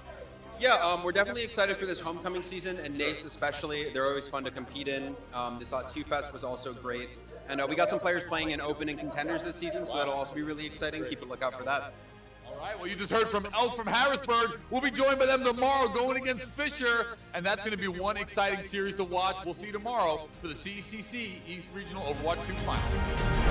Yeah, we're definitely excited for this homecoming season, and NACE especially. They're always fun to compete in. This last Q-Fest was also great. And we got some players playing in open and contenders this season, so that'll also be really exciting. Keep a lookout for that. All right, well, you just heard from Elk from Harrisburg. We'll be joined by them tomorrow going against Fisher, and that's going to be one exciting series to watch. We'll see you tomorrow for the CECC East Regional Overwatch 2 Finals.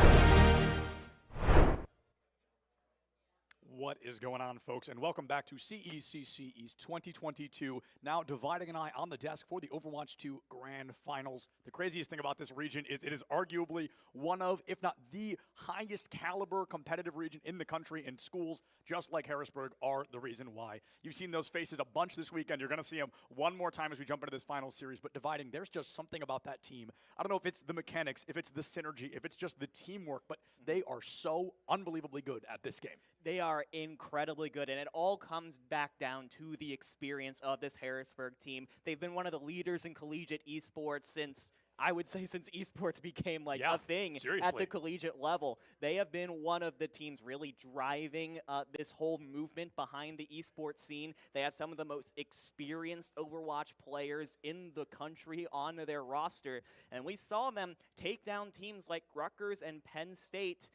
What is going on, folks? And welcome back to CECC East 2022. Now dividing an eye on the desk for the Overwatch 2 Grand Finals. The craziest thing about this region is it is arguably one of, if not the highest caliber competitive region in the country, and schools just like Harrisburg are the reason why. You've seen those faces a bunch this weekend. You're going to see them one more time as we jump into this final series. But dividing, there's just something about that team. I don't know if it's the mechanics, if it's the synergy, if it's just the teamwork, but they are so unbelievably good at this game. They are incredibly good, and it all comes back down to the experience of this Harrisburg team. They've been one of the leaders in collegiate esports since, I would say, since esports became like a thing at the collegiate level. They have been one of the teams really driving this whole movement behind the esports scene. They have some of the most experienced Overwatch players in the country on their roster, and we saw them take down teams like Rutgers and Penn State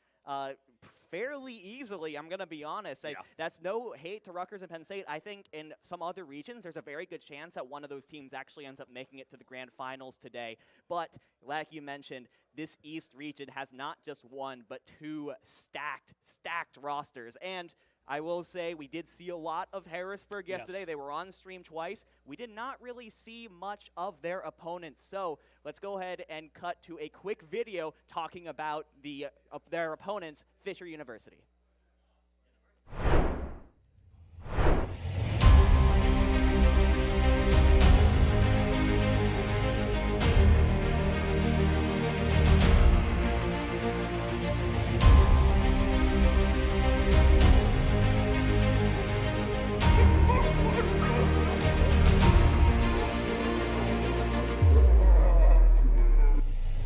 fairly easily. I'm going to be honest. That's no hate to Rutgers and Penn State. I think in some other regions, there's a very good chance that one of those teams actually ends up making it to the grand finals today. But like you mentioned, this East region has not just one, but two stacked rosters. And I will say we did see a lot of Harrisburg yesterday. They were on stream twice. We did not really see much of their opponents. So let's go ahead and cut to a quick video talking about their opponents, Fisher University.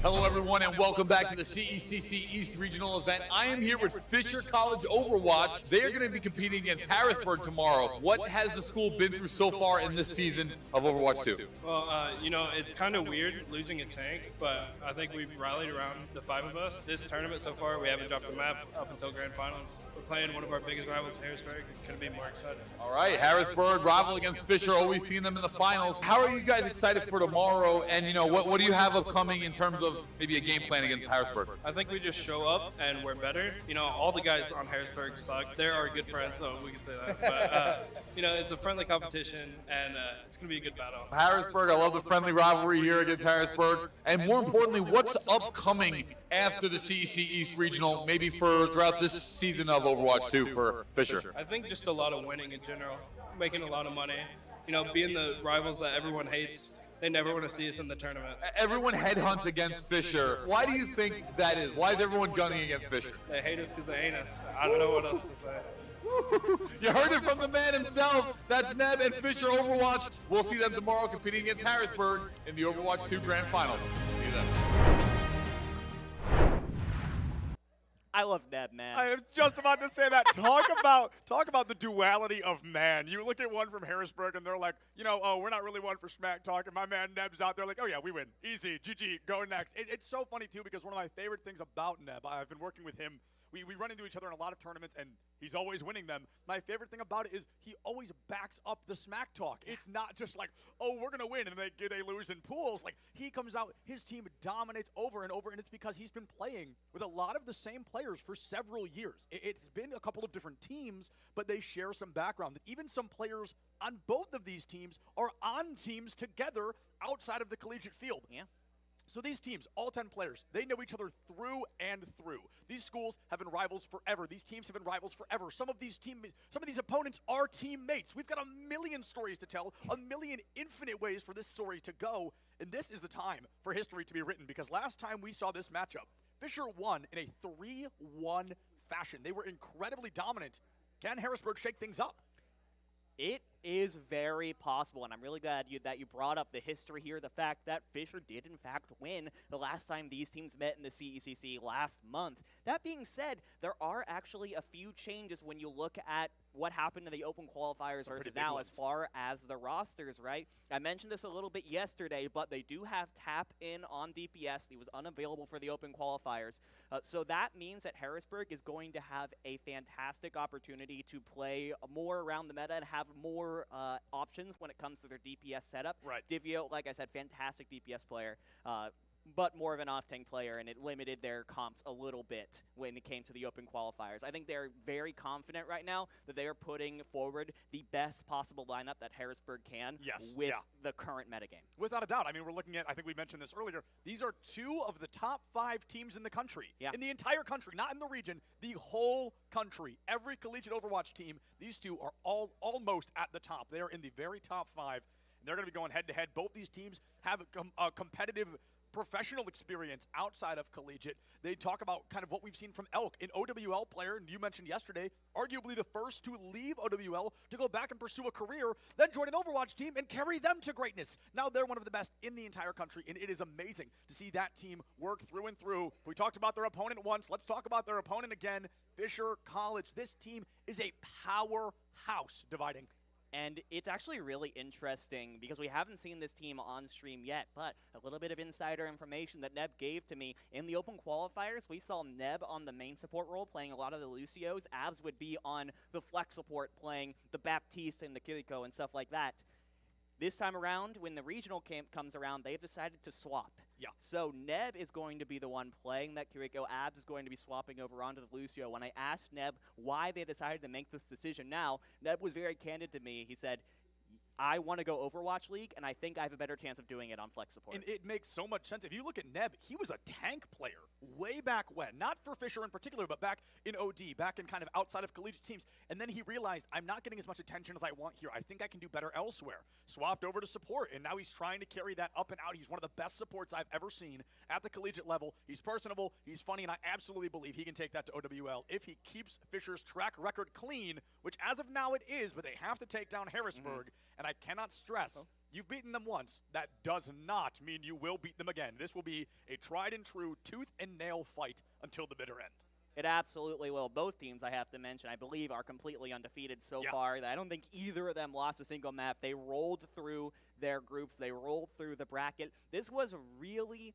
Hello, everyone, and welcome back to the CECC East Regional event. I am here with Fisher College Overwatch. They are going to be competing against Harrisburg tomorrow. What has the school been through so far in this season of Overwatch 2? Well, it's kind of weird losing a tank, but I think we've rallied around the 5 of us. This tournament so far, we haven't dropped a map up until Grand Finals. We're playing one of our biggest rivals, Harrisburg. Couldn't be more excited. All right, Harrisburg, rival against Fisher, always seen them in the finals. How are you guys excited for tomorrow? And, what do you have upcoming in terms of maybe a game plan against Harrisburg? I think we just show up and we're better. All the guys on Harrisburg suck. They're our good friends, so we can say that. But, it's a friendly competition, and it's going to be a good battle. Harrisburg, I love the friendly rivalry here against Harrisburg. And more importantly, what's upcoming after the CEC East Regional, maybe for throughout this season of Overwatch 2 for Fisher? I think just a lot of winning in general, making a lot of money. Being the rivals that everyone hates. They never want to see us in the tournament. Everyone headhunts against Fisher. Why do you think that is? Why is everyone gunning against Fisher? They hate us because they hate us. I don't know what else to say. You heard it from the man himself. That's Neb and Fisher Overwatch. We'll see them tomorrow competing against Harrisburg in the Overwatch 2 Grand Finals. See you then. I love Neb, man. I am just about to say that. Talk about the duality of man. You look at one from Harrisburg, and they're like, we're not really one for smack talk. And my man Neb's out there like, oh, yeah, we win. Easy. GG. Go next. It's so funny, too, because one of my favorite things about Neb, I've been working with him. We run into each other in a lot of tournaments, and he's always winning them. My favorite thing about it is he always backs up the smack talk. It's not just like, oh, we're going to win, and they lose in pools. Like, he comes out, his team dominates over and over, and it's because he's been playing with a lot of the same players for several years. It's been a couple of different teams, but they share some background. Even some players on both of these teams are on teams together outside of the collegiate field. Yeah. So these teams, all 10 players, they know each other through and through. These schools have been rivals forever. These teams have been rivals forever. Some of these opponents are teammates. We've got a million stories to tell, a million infinite ways for this story to go, and this is the time for history to be written, because last time we saw this matchup, Fisher won in a 3-1 fashion. They were incredibly dominant. Can Harrisburg shake things up? It is very possible, and I'm really glad that you brought up the history here, the fact that Fisher did, in fact, win the last time these teams met in the CECC last month. That being said, there are actually a few changes when you look at what happened in the open qualifiers versus now as far as the rosters, right? I mentioned this a little bit yesterday, but they do have Tap in on DPS. He was unavailable for the open qualifiers. So that means that Harrisburg is going to have a fantastic opportunity to play more around the meta and have more options when it comes to their DPS setup. Right. Divio, like I said, fantastic DPS player. But more of an off-tank player, and it limited their comps a little bit when it came to the open qualifiers. I think they're very confident right now that they are putting forward the best possible lineup that Harrisburg can with the current metagame. Without a doubt. I mean, we're looking at, I think we mentioned this earlier, these are 2 of the top 5 teams in the country. Yeah. In the entire country, not in the region, the whole country. Every collegiate Overwatch team, these 2 are almost at the top. They are in the very top 5, and they're going to be going head-to-head. Both these teams have a competitive professional experience outside of collegiate. They talk about kind of what we've seen from Elk, an OWL player, and you mentioned yesterday, arguably the first to leave OWL to go back and pursue a career, then join an Overwatch team and carry them to greatness. Now they're one of the best in the entire country, and it is amazing to see that team work through and through. We talked about their opponent once. Let's talk about their opponent again, Fisher College. This team is a powerhouse dividing. And it's actually really interesting because we haven't seen this team on stream yet, but a little bit of insider information that Neb gave to me. In the open qualifiers, we saw Neb on the main support role playing a lot of the Lucios. Abs would be on the flex support playing the Baptiste and the Kiriko and stuff like that. This time around, when the regional camp comes around, they've decided to swap. Yeah. So Neb is going to be the one playing that Kiriko. Abs is going to be swapping over onto the Lucio. When I asked Neb why they decided to make this decision now, Neb was very candid to me. He said, I want to go Overwatch League, and I think I have a better chance of doing it on flex support. And it makes so much sense. If you look at Neb, he was a tank player way back when. Not for Fisher in particular, but back in OD, back in kind of outside of collegiate teams. And then he realized, I'm not getting as much attention as I want here. I think I can do better elsewhere. Swapped over to support, and now he's trying to carry that up and out. He's one of the best supports I've ever seen at the collegiate level. He's personable, he's funny, and I absolutely believe he can take that to OWL if he keeps Fisher's track record clean, which as of now it is, but they have to take down Harrisburg. And I cannot stress You've beaten them once. That does not mean you will beat them again. This will be a tried and true tooth and nail fight until the bitter end. It absolutely will. Both teams, I have to mention, I believe are completely undefeated so far. I don't think either of them lost a single map. They rolled through their groups. They rolled through the bracket. This was really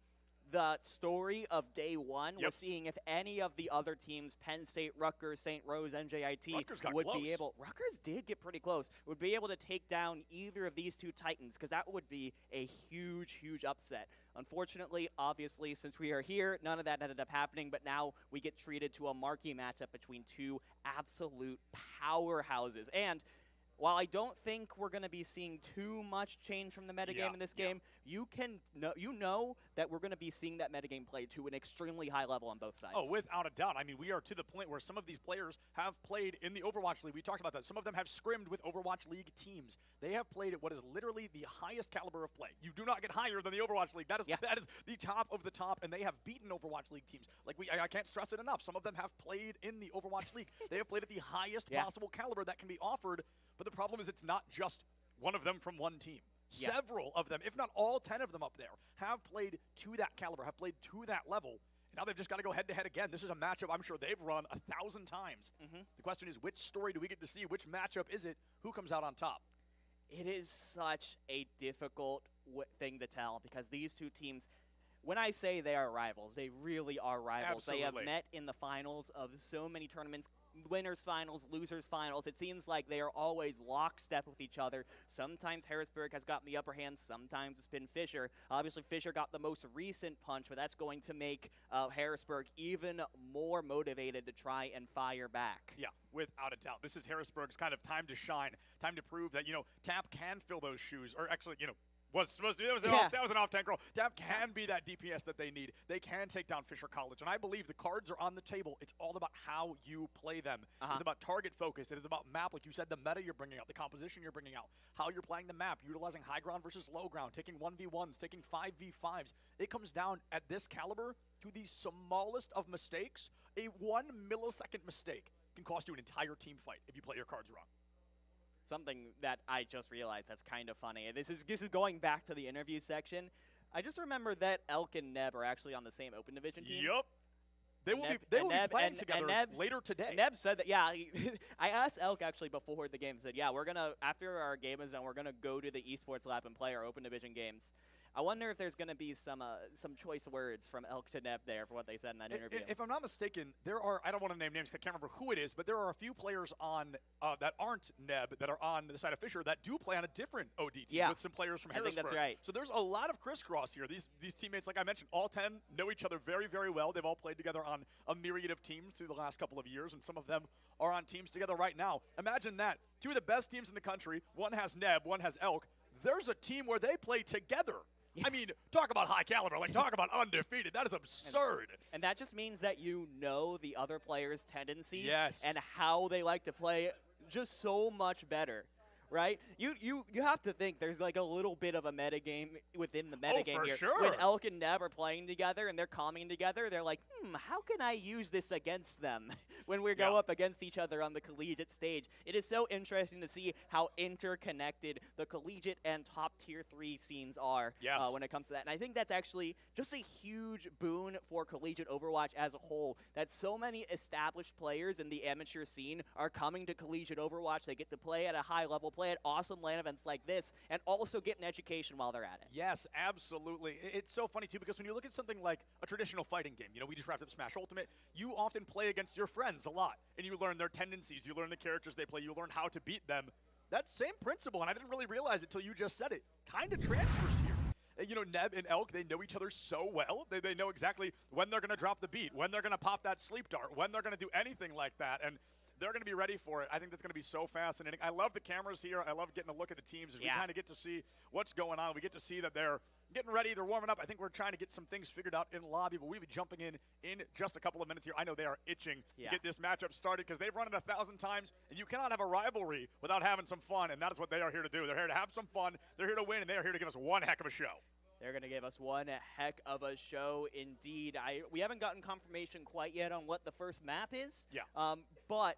the story of day one was seeing if any of the other teams, Penn State, Rutgers, St. Rose, NJIT, would be able, Rutgers did get pretty close, would be able to take down either of these two Titans, because that would be a huge, huge upset. Unfortunately, obviously, since we are here, none of that ended up happening, but now we get treated to a marquee matchup between two absolute powerhouses. And while I don't think we're going to be seeing too much change from the metagame in this game, you know that we're going to be seeing that metagame played to an extremely high level on both sides. Oh, without a doubt. I mean, we are to the point where some of these players have played in the Overwatch League. We talked about that. Some of them have scrimmed with Overwatch League teams. They have played at what is literally the highest caliber of play. You do not get higher than the Overwatch League. That is the top of the top, and they have beaten Overwatch League teams. Like I can't stress it enough. Some of them have played in the Overwatch League. They have played at the highest possible caliber that can be offered. But the problem is it's not just one of them from one team. Several of them, if not all 10 of them up there, have played to that caliber, have played to that level. And now they've just got to go head-to-head again. This is a matchup I'm sure they've run 1,000 times. The question is, which story do we get to see? Which matchup is it? Who comes out on top? It is such a difficult thing to tell because these two teams, when I say they are rivals, they really are rivals. Absolutely. They have met in the finals of so many tournaments, winners finals, losers finals. It seems like they are always lockstep with each other. Sometimes Harrisburg has gotten the upper hand. Sometimes it's been Fisher. Obviously, Fisher got the most recent punch, but that's going to make Harrisburg even more motivated to try and fire back. Yeah, without a doubt. This is Harrisburg's kind of time to shine, time to prove that, Tap can fill those shoes, or actually, was supposed to be. That was an off-tank roll. Tap can be that DPS that they need. They can take down Fisher College. And I believe the cards are on the table. It's all about how you play them. It's about target focus. It is about map, like you said, the meta you're bringing out, the composition you're bringing out, how you're playing the map, utilizing high ground versus low ground, taking 1v1s, taking 5v5s. It comes down at this caliber to the smallest of mistakes. A 1 millisecond mistake can cost you an entire team fight if you play your cards wrong. Something that I just realized that's kind of funny. This is going back to the interview section. I just remember that Elk and Neb are actually on the same Open Division team. Yep. They will be playing together later today. Neb said that, I asked Elk actually before the game, said, we're going to, after our game is done, we're going to go to the esports lab and play our Open Division games. I wonder if there's going to be some choice words from Elk to Neb there for what they said in that interview. If I'm not mistaken, there are, I don't want to name names because I can't remember who it is, but there are a few players on that aren't Neb that are on the side of Fisher that do play on a different OD team with some players from Harrisburg. I think that's right. So there's a lot of crisscross here. These teammates, like I mentioned, all 10 know each other very, very well. They've all played together on a myriad of teams through the last couple of years, and some of them are on teams together right now. Imagine that. Two of the best teams in the country, one has Neb, one has Elk. There's a team where they play together. I mean, talk about high caliber, talk about undefeated. That is absurd. And that just means that you know the other players' tendencies Yes. and how they like to play just so much better. Right? You have to think there's like a little bit of a metagame within the metagame for here. sure. When Elk and Neb are playing together and they're calming together, they're like, how can I use this against them when we go up against each other on the collegiate stage? It is so interesting to see how interconnected the collegiate and top tier 3 scenes are when it comes to that. And I think that's actually just a huge boon for collegiate Overwatch as a whole, that so many established players in the amateur scene are coming to collegiate Overwatch. They get to play at a high level, play at awesome LAN events like this, and also get an education while they're at it. Yes, absolutely. It's so funny, too, because when you look at something like a traditional fighting game, we just wrapped up Smash Ultimate, you often play against your friends a lot, and you learn their tendencies, you learn the characters they play, you learn how to beat them. That same principle, and I didn't really realize it till you just said it, kind of transfers here. Neb and Elk, they know each other so well. They know exactly when they're going to drop the beat, when they're going to pop that sleep dart, when they're going to do anything like that, and they're going to be ready for it. I think that's going to be so fascinating. I love the cameras here. I love getting a look at the teams as we kind of get to see what's going on. We get to see that they're getting ready. They're warming up. I think we're trying to get some things figured out in lobby, but we'll be jumping in just a couple of minutes here. I know they are itching to get this matchup started because they've run it 1,000 times, and you cannot have a rivalry without having some fun, and that is what they are here to do. They're here to have some fun. They're here to win, and they are here to give us one heck of a show. They're going to give us one heck of a show indeed. We haven't gotten confirmation quite yet on what the first map is, but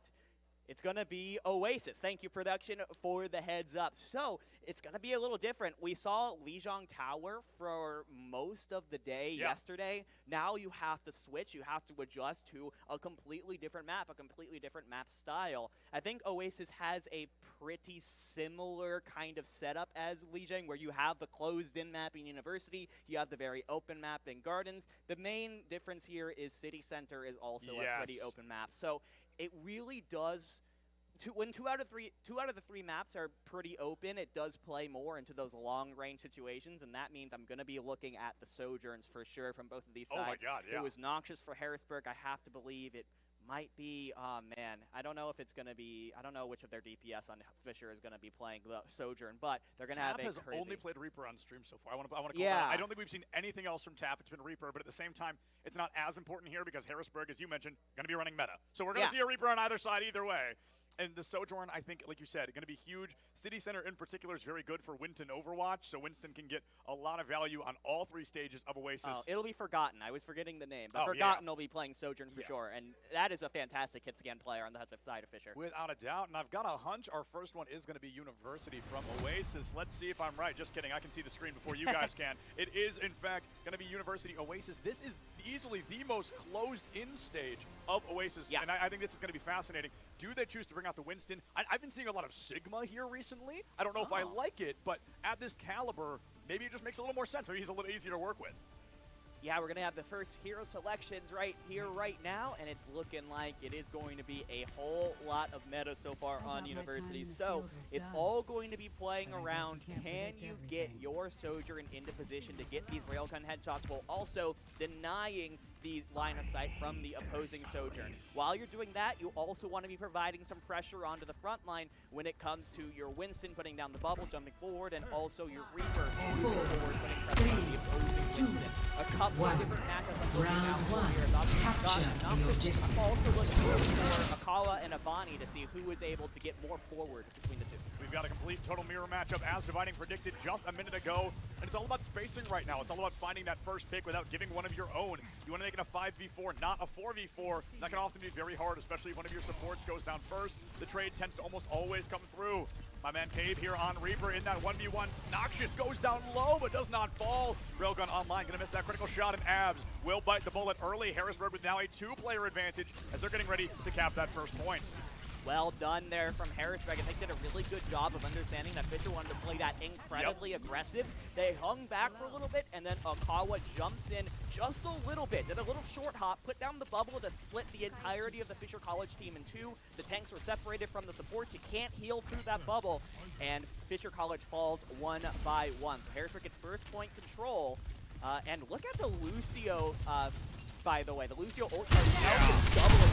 It's going to be Oasis. Thank you, production, for the heads up. So it's going to be a little different. We saw Lijiang Tower for most of the day yesterday. Now you have to switch. You have to adjust to a completely different map, a completely different map style. I think Oasis has a pretty similar kind of setup as Lijiang, where you have the closed-in map in University, you have the very open map in Gardens. The main difference here is City Center is also a pretty open map. So it really does. When two out of the three maps are pretty open, it does play more into those long-range situations, and that means I'm going to be looking at the Sojourns for sure from both of these sides. Oh my God, yeah. It was noxious for Harrisburg. I have to believe it might be. Oh man, I don't know if it's going to be. I don't know which of their DPS on Fisher is going to be playing the Sojourn, but they're going to have a has crazy. only played Reaper on stream so far. I want to call that. I don't think we've seen anything else from Tap. It's been Reaper, but at the same time, it's not as important here because Harrisburg, as you mentioned, going to be running meta. So we're going to see a Reaper on either side either way. And the Sojourn, I think, like you said, going to be huge. City Center in particular is very good for Winston Overwatch, so Winston can get a lot of value on all three stages of Oasis. Oh, it'll be Forgotten. I was forgetting the name. But Forgotten will be playing Sojourn for sure, and that is a fantastic hit-scan player on the side of Fisher. Without a doubt, and I've got a hunch our first one is going to be University from Oasis. Let's see if I'm right. Just kidding. I can see the screen before you guys can. It is, in fact, going to be University Oasis. This is easily the most closed-in stage of Oasis, and I think this is going to be fascinating. Do they choose to bring out the Winston? I've been seeing a lot of Sigma here recently. I don't know if I like it, but at this caliber, maybe it just makes a little more sense. Maybe he's a little easier to work with. Yeah, we're going to have the first hero selections right here, right now, and it's looking like it is going to be a whole lot of meta so far on University. So it's all going to be playing around, can you get your Sojourn into position to get these railgun headshots while also denying the line of sight from the opposing Sojourn. While you're doing that, you also want to be providing some pressure onto the front line when it comes to your Winston putting down the bubble, jumping forward, and also your Reaper moving forward, putting pressure on the opposing Winston. A couple of different matchups unfolding out here. Also looking for Akala and Avani to see who is able to get more forward between the two. We've got a complete total mirror matchup as Dividing predicted just a minute ago. And it's all about spacing right now. It's all about finding that first pick without giving one of your own. You want to make it a 5v4, not a 4v4. That can often be very hard, especially if one of your supports goes down first. The trade tends to almost always come through. My man Cave here on Reaper in that 1v1. Noxious goes down low, but does not fall. Railgun online, gonna miss that critical shot, and Abs will bite the bullet early. Harrisburg with now a 2-player advantage as they're getting ready to cap that first point. Well done there from Harrisburg. I think did a really good job of understanding that Fisher wanted to play that incredibly aggressive. They hung back for a little bit, and then Akawa jumps in just a little bit, did a little short hop, put down the bubble to split the entirety of the Fisher College team in two. The tanks were separated from the supports. You can't heal through that bubble, and Fisher College falls 1 by 1. So Harrisburg gets first point control, and look at the Lucio, by the way. The Lucio ult charge double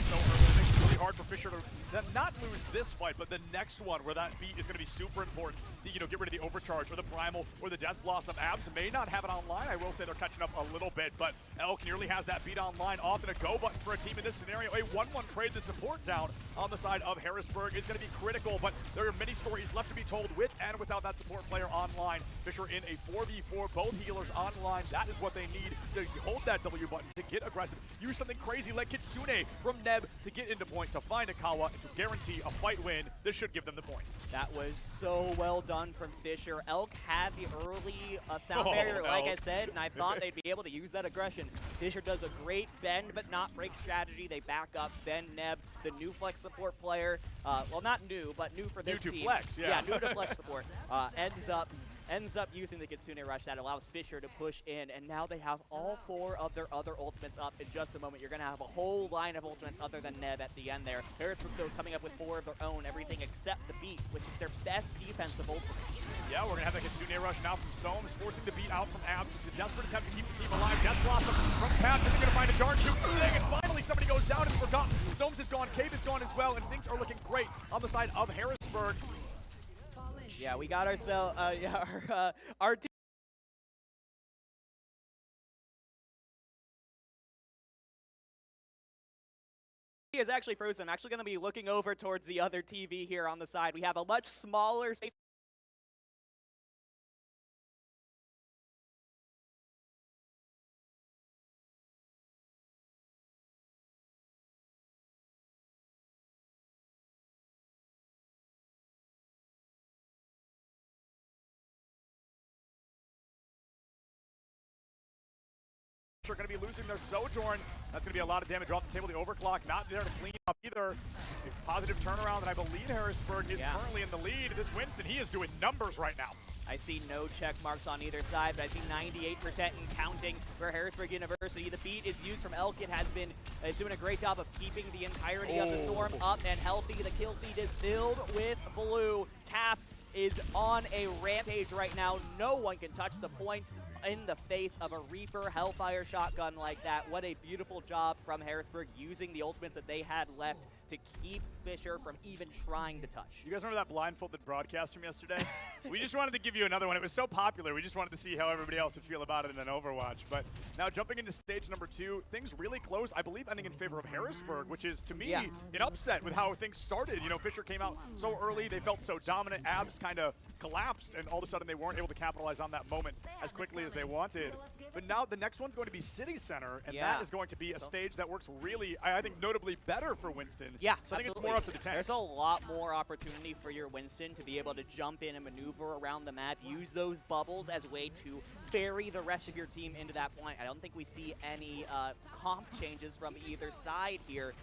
So early, it makes it really hard for Fisher to not lose this fight, but the next one where that beat is going to be super important to, get rid of the overcharge or the primal or the death blossom. Abs may not have it online. I will say they're catching up a little bit, but Elk nearly has that beat online. Often a go button for a team in this scenario. A 1-1 trade the support down on the side of Harrisburg is going to be critical, but there are many stories left to be told with and without that support player online. Fisher in a 4v4, both healers online. That is what they need to hold that W button, to get aggressive. Use something crazy like Kitsune from Neb to get into point, to find Akawa, and to guarantee a fight win. This should give them the point. That was so well done from Fisher. Elk had the early sound barrier, like I said, and I thought they'd be able to use that aggression. Fisher does a great bend but not break strategy. They back up. Then Neb, the new flex support player, well, not new, but new for this team. New to flex, Yeah, new to flex support. Ends up using the Kitsune Rush that allows Fisher to push in, and now they have all 4 of their other ultimates up in just a moment. You're going to have a whole line of ultimates other than Neb at the end there. Harrisburg, though, is coming up with 4 of their own, everything except the beat, which is their best defensive ultimate. Yeah, we're going to have the Kitsune Rush now from Soames, forcing the beat out from Abs. It's a desperate attempt to keep the team alive. Death Blossom from Tap isn't going to find a darn shoot thing, and finally somebody goes down and forgotten. Soames is gone, Cave is gone as well, and things are looking great on the side of Harrisburg. Yeah, we got ourselves, our team is actually frozen. I'm actually going to be looking over towards the other TV here on the side. We have a much smaller space. Fisher going to be losing their Sojourn. That's going to be a lot of damage off the table. The overclock not there to clean up either. A positive turnaround, and I believe Harrisburg is currently in the lead. This Winston, he is doing numbers right now. I see no check marks on either side, but I see 98% and counting for Harrisburg University. The beat is used from Elk. It has been doing a great job of keeping the entirety of the Storm up and healthy. The kill feed is filled with blue. Tap is on a rampage right now. No one can touch the point in the face of a Reaper Hellfire shotgun like that. What a beautiful job from Harrisburg using the ultimates that they had left to keep Fisher from even trying to touch. You guys remember that blindfolded broadcast from yesterday? We just wanted to give you another one. It was so popular. We just wanted to see how everybody else would feel about it in an Overwatch. But now jumping into stage number 2, things really close, I believe, ending in favor of Harrisburg, which is, to me, an upset with how things started. You know, Fisher came out so early. They felt so dominant. Abs kind of collapsed, and all of a sudden they weren't able to capitalize on that moment as quickly as they wanted. But now the next one's going to be City Center, and that is going to be a stage that works really, I think, notably better for Winston. Yeah, so I think it's more up to the tanks. There's a lot more opportunity for your Winston to be able to jump in and maneuver around the map, use those bubbles as a way to ferry the rest of your team into that point. I don't think we see any comp changes from either side here.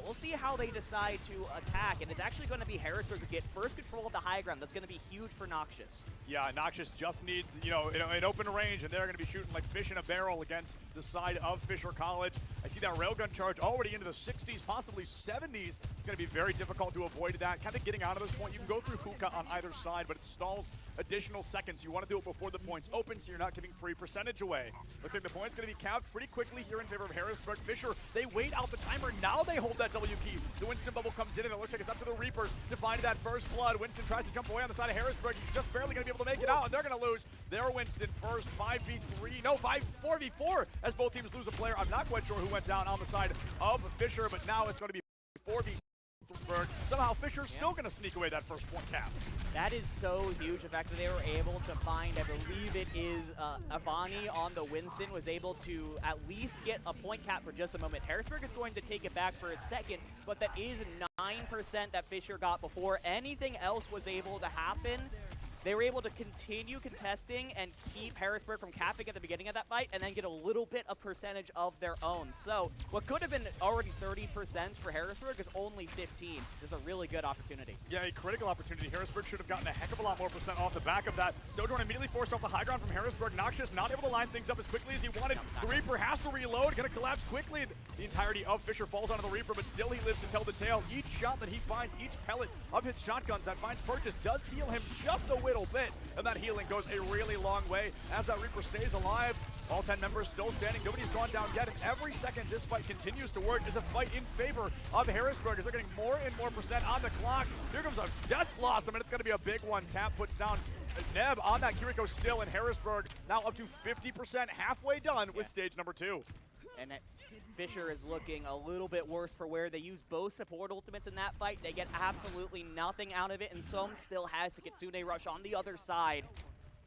We'll see how they decide to attack, and it's actually going to be Harrisburg who get first control of the high ground. That's going to be huge for Noxious. Yeah, Noxious just needs, you know, an open range, and they're going to be shooting like fish in a barrel against the side of Fisher College. I see that railgun charge already into the 60s, possibly 70s. It's going to be very difficult to avoid that. Kind of getting out of this point, you can go through hookah on either side, but it stalls additional seconds. You want to do it before the point's open, so you're not giving free percentage away. Looks like the point's going to be capped pretty quickly here in favor of Harrisburg. Fisher, they wait out the timer. Now they hold that W key. The Winston bubble comes in, and it looks like it's up to the Reapers to find that first blood. Winston tries to jump away on the side of Harrisburg. He's just barely going to be able to make it out, and they're going to lose. Their Winston first, 5v3, no, 4v4 as both teams lose a player. I'm not quite sure who went down on the side of Fisher, but now it's going to be 4v3. Somehow Fisher's still going to sneak away that first point cap. That is so huge. The fact that they were able to find, I believe it is Avani on the Winston, was able to at least get a point cap for just a moment. Harrisburg is going to take it back for a second, but that is 9% that Fisher got before anything else was able to happen. They were able to continue contesting and keep Harrisburg from capping at the beginning of that fight and then get a little bit of percentage of their own. So what could have been already 30% for Harrisburg is only 15. This is a really good opportunity. Yeah, a critical opportunity. Harrisburg should have gotten a heck of a lot more percent off the back of that. Sojourn immediately forced off the high ground from Harrisburg. Noxious not able to line things up as quickly as he wanted. The Reaper has to reload, gonna collapse quickly. The entirety of Fisher falls onto the Reaper, but still he lives to tell the tale. Each shot that he finds, each pellet of his shotguns that finds purchase does heal him just a little bit. And that healing goes a really long way as that Reaper stays alive. All 10 members still standing. Nobody's gone down yet. And every second this fight continues to work is a fight in favor of Harrisburg as they're getting more and more percent on the clock. Here comes a Death Blossom, and it's going to be a big one. Tap puts down Neb on that Kiriko still, and Harrisburg now up to 50%, halfway done with stage number 2. And Fisher is looking a little bit worse for wear. They use both support ultimates in that fight. They get absolutely nothing out of it, and Sohm still has the Kitsune Rush on the other side.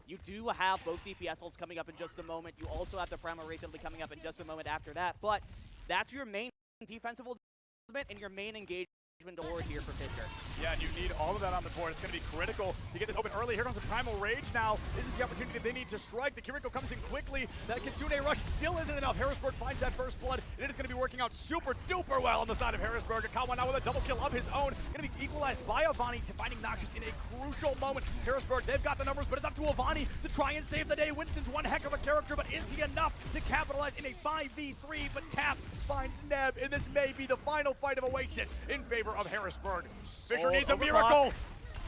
You do have both DPS ults coming up in just a moment. You also have the Primal Rage ultimate coming up in just a moment after that. But that's your main defensive ultimate and your main engagement board here for Fisher. Yeah, and you need all of that on the board. It's going to be critical to get this open early. Here comes the Primal Rage now. This is the opportunity they need to strike. The Kiriko comes in quickly. That Kitsune Rush still isn't enough. Harrisburg finds that first blood. It is going to be working out super duper well on the side of Harrisburg. Akawa now with a double kill of his own. Going to be equalized by Avani to finding Noxious in a crucial moment. Harrisburg, they've got the numbers, but it's up to Avani to try and save the day. Winston's one heck of a character, but is he enough to capitalize in a 5v3? But Tap finds Neb, and this may be the final fight of Oasis in favor of Harrisburg. Fisher needs a miracle.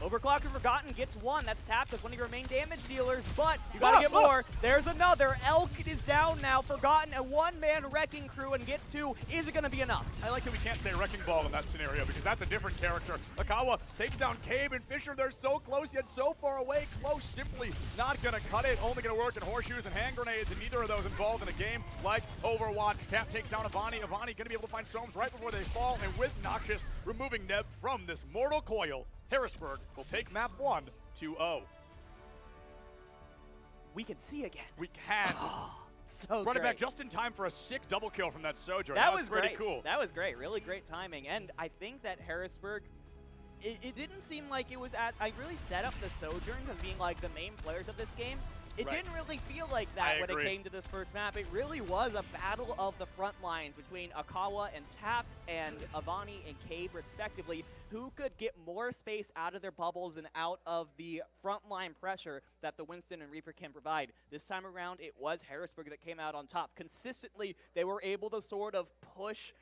Overclock and Forgotten gets one. That's tapped as one of your main damage dealers, but you gotta get more. There's another. Elk is down now. Forgotten, a one-man wrecking crew, and gets two. Is it gonna be enough? I like that we can't say Wrecking Ball in that scenario because that's a different character. Akawa takes down Cabe and Fisher. They're so close yet so far away. Close, simply not gonna cut it. Only gonna work in horseshoes and hand grenades, and neither of those involved in a game like Overwatch. Tap takes down Avani. Avani gonna be able to find Sohms right before they fall, and with Noxious removing Neb from this mortal coil, Harrisburg will take map 1 2-0. We can see again. We can. So Brought it great. back just in time for a sick double kill from that Sojourn. That was pretty great. cool. That was great. Really great timing. And I think that Harrisburg, it didn't seem like it was I really set up the Sojourns as being like the main players of this game. It Right. didn't really feel like that I when agree. it came to this first map. It really was a battle of the front lines between Akawa and Tap and Avani and Cave, respectively, who could get more space out of their bubbles and out of the frontline pressure that the Winston and Reaper can provide. This time around, it was Harrisburg that came out on top. Consistently, they were able to sort of push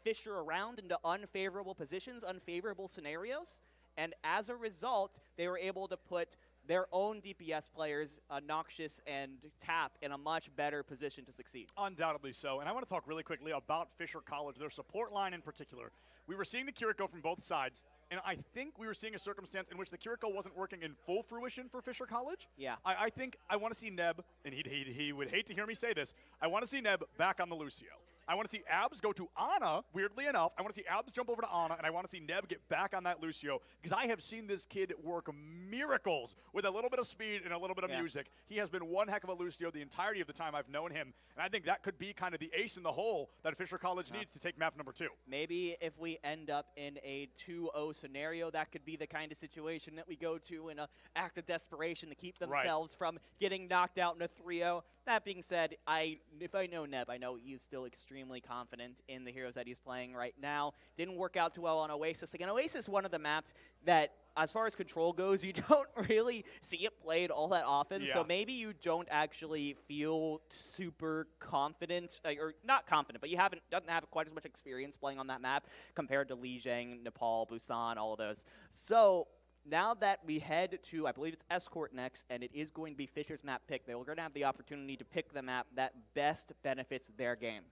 Fisher around into unfavorable positions, unfavorable scenarios, and as a result, they were able to put their own DPS players, Noxious and Tap, in a much better position to succeed. Undoubtedly so. And I want to talk really quickly about Fisher College, their support line in particular. We were seeing the Kiriko from both sides, and I think we were seeing a circumstance in which the Kiriko wasn't working in full fruition for Fisher College. Yeah. I think I want to see Neb, and he would hate to hear me say this, I want to see Neb back on the Lucio. I want to see Abs go to Ana, weirdly enough. I want to see Abs jump over to Ana, and I want to see Neb get back on that Lucio, because I have seen this kid work miracles with a little bit of speed and a little bit of music. He has been one heck of a Lucio the entirety of the time I've known him, and I think that could be kind of the ace in the hole that Fisher College needs to take map number 2. Maybe if we end up in a 2-0 scenario, that could be the kind of situation that we go to in an act of desperation to keep themselves from getting knocked out in a 3-0. That being said, if I know Neb, I know he's still extremely confident in the heroes that he's playing right now. Didn't work out too well on Oasis. Again, Oasis is one of the maps that, as far as control goes, you don't really see it played all that often. Yeah. So maybe you don't actually feel super confident, or not confident, but you doesn't have quite as much experience playing on that map compared to Lijiang, Nepal, Busan, all of those. So now that we head to, I believe it's Escort next, and it is going to be Fisher's map pick, they're going to have the opportunity to pick the map that best benefits their game.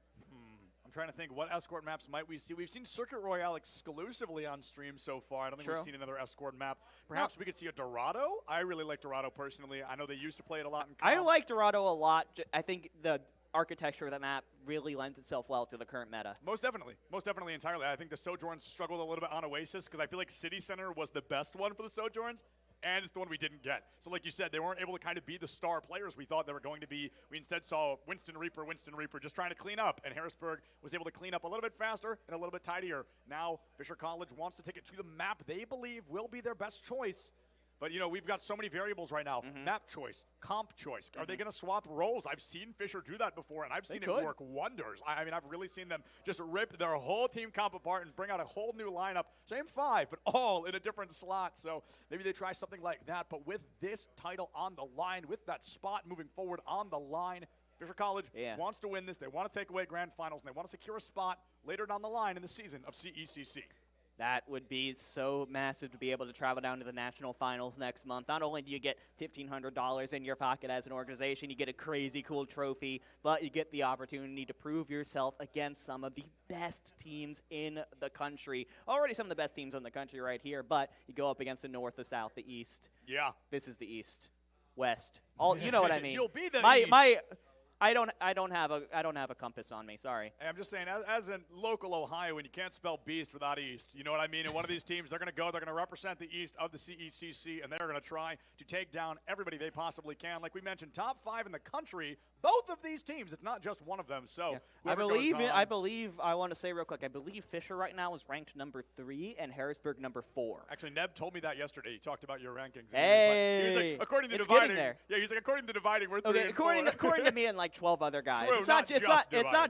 I'm trying to think, what Escort maps might we see? We've seen Circuit Royale exclusively on stream so far. I don't think we've seen another Escort map. Perhaps we could see a Dorado? I really like Dorado personally. I know they used to play it a lot in I comp. like Dorado a lot. I think the architecture of the map really lends itself well to the current meta. Most definitely entirely. I think the Sojourns struggled a little bit on Oasis because I feel like City Center was the best one for the Sojourns, and it's the one we didn't get. So like you said, they weren't able to kind of be the star players we thought they were going to be. We instead saw Winston Reaper just trying to clean up, and Harrisburg was able to clean up a little bit faster and a little bit tidier. Now Fisher College wants to take it to the map they believe will be their best choice. But, you know, we've got so many variables right now. Map choice, comp choice. Are they going to swap roles? I've seen Fisher do that before, and I've seen it work wonders. I mean, I've really seen them just rip their whole team comp apart and bring out a whole new lineup. Same 5, but all in a different slot. So maybe they try something like that. But with this title on the line, with that spot moving forward on the line, Fisher College wants to win this. They want to take away Grand Finals, and they want to secure a spot later down the line in the season of CECC. That would be so massive to be able to travel down to the national finals next month. Not only do you get $1,500 in your pocket as an organization, you get a crazy cool trophy, but you get the opportunity to prove yourself against some of the best teams in the country. Already some of the best teams in the country right here, but you go up against the North, the South, the East. Yeah. This is the East. West. All you know what I mean. You'll be the East. I don't have a compass on me. Sorry. Hey, I'm just saying, as a local Ohioan, you can't spell beast without East. You know what I mean? And one of these teams, they're going to represent the East of the CECC, and they're going to try to take down everybody they possibly can. Like we mentioned, top 5 in the country. Both of these teams. It's not just one of them. So I want to say real quick, I believe Fisher right now is ranked number 3 and Harrisburg number 4. Actually, Neb told me that yesterday. He talked about your rankings. Hey, he was like, according to it's dividing. getting there. Yeah, he's like, according to dividing, we're 3 Okay, and according 4. to me and like 12 other guys. True, it's not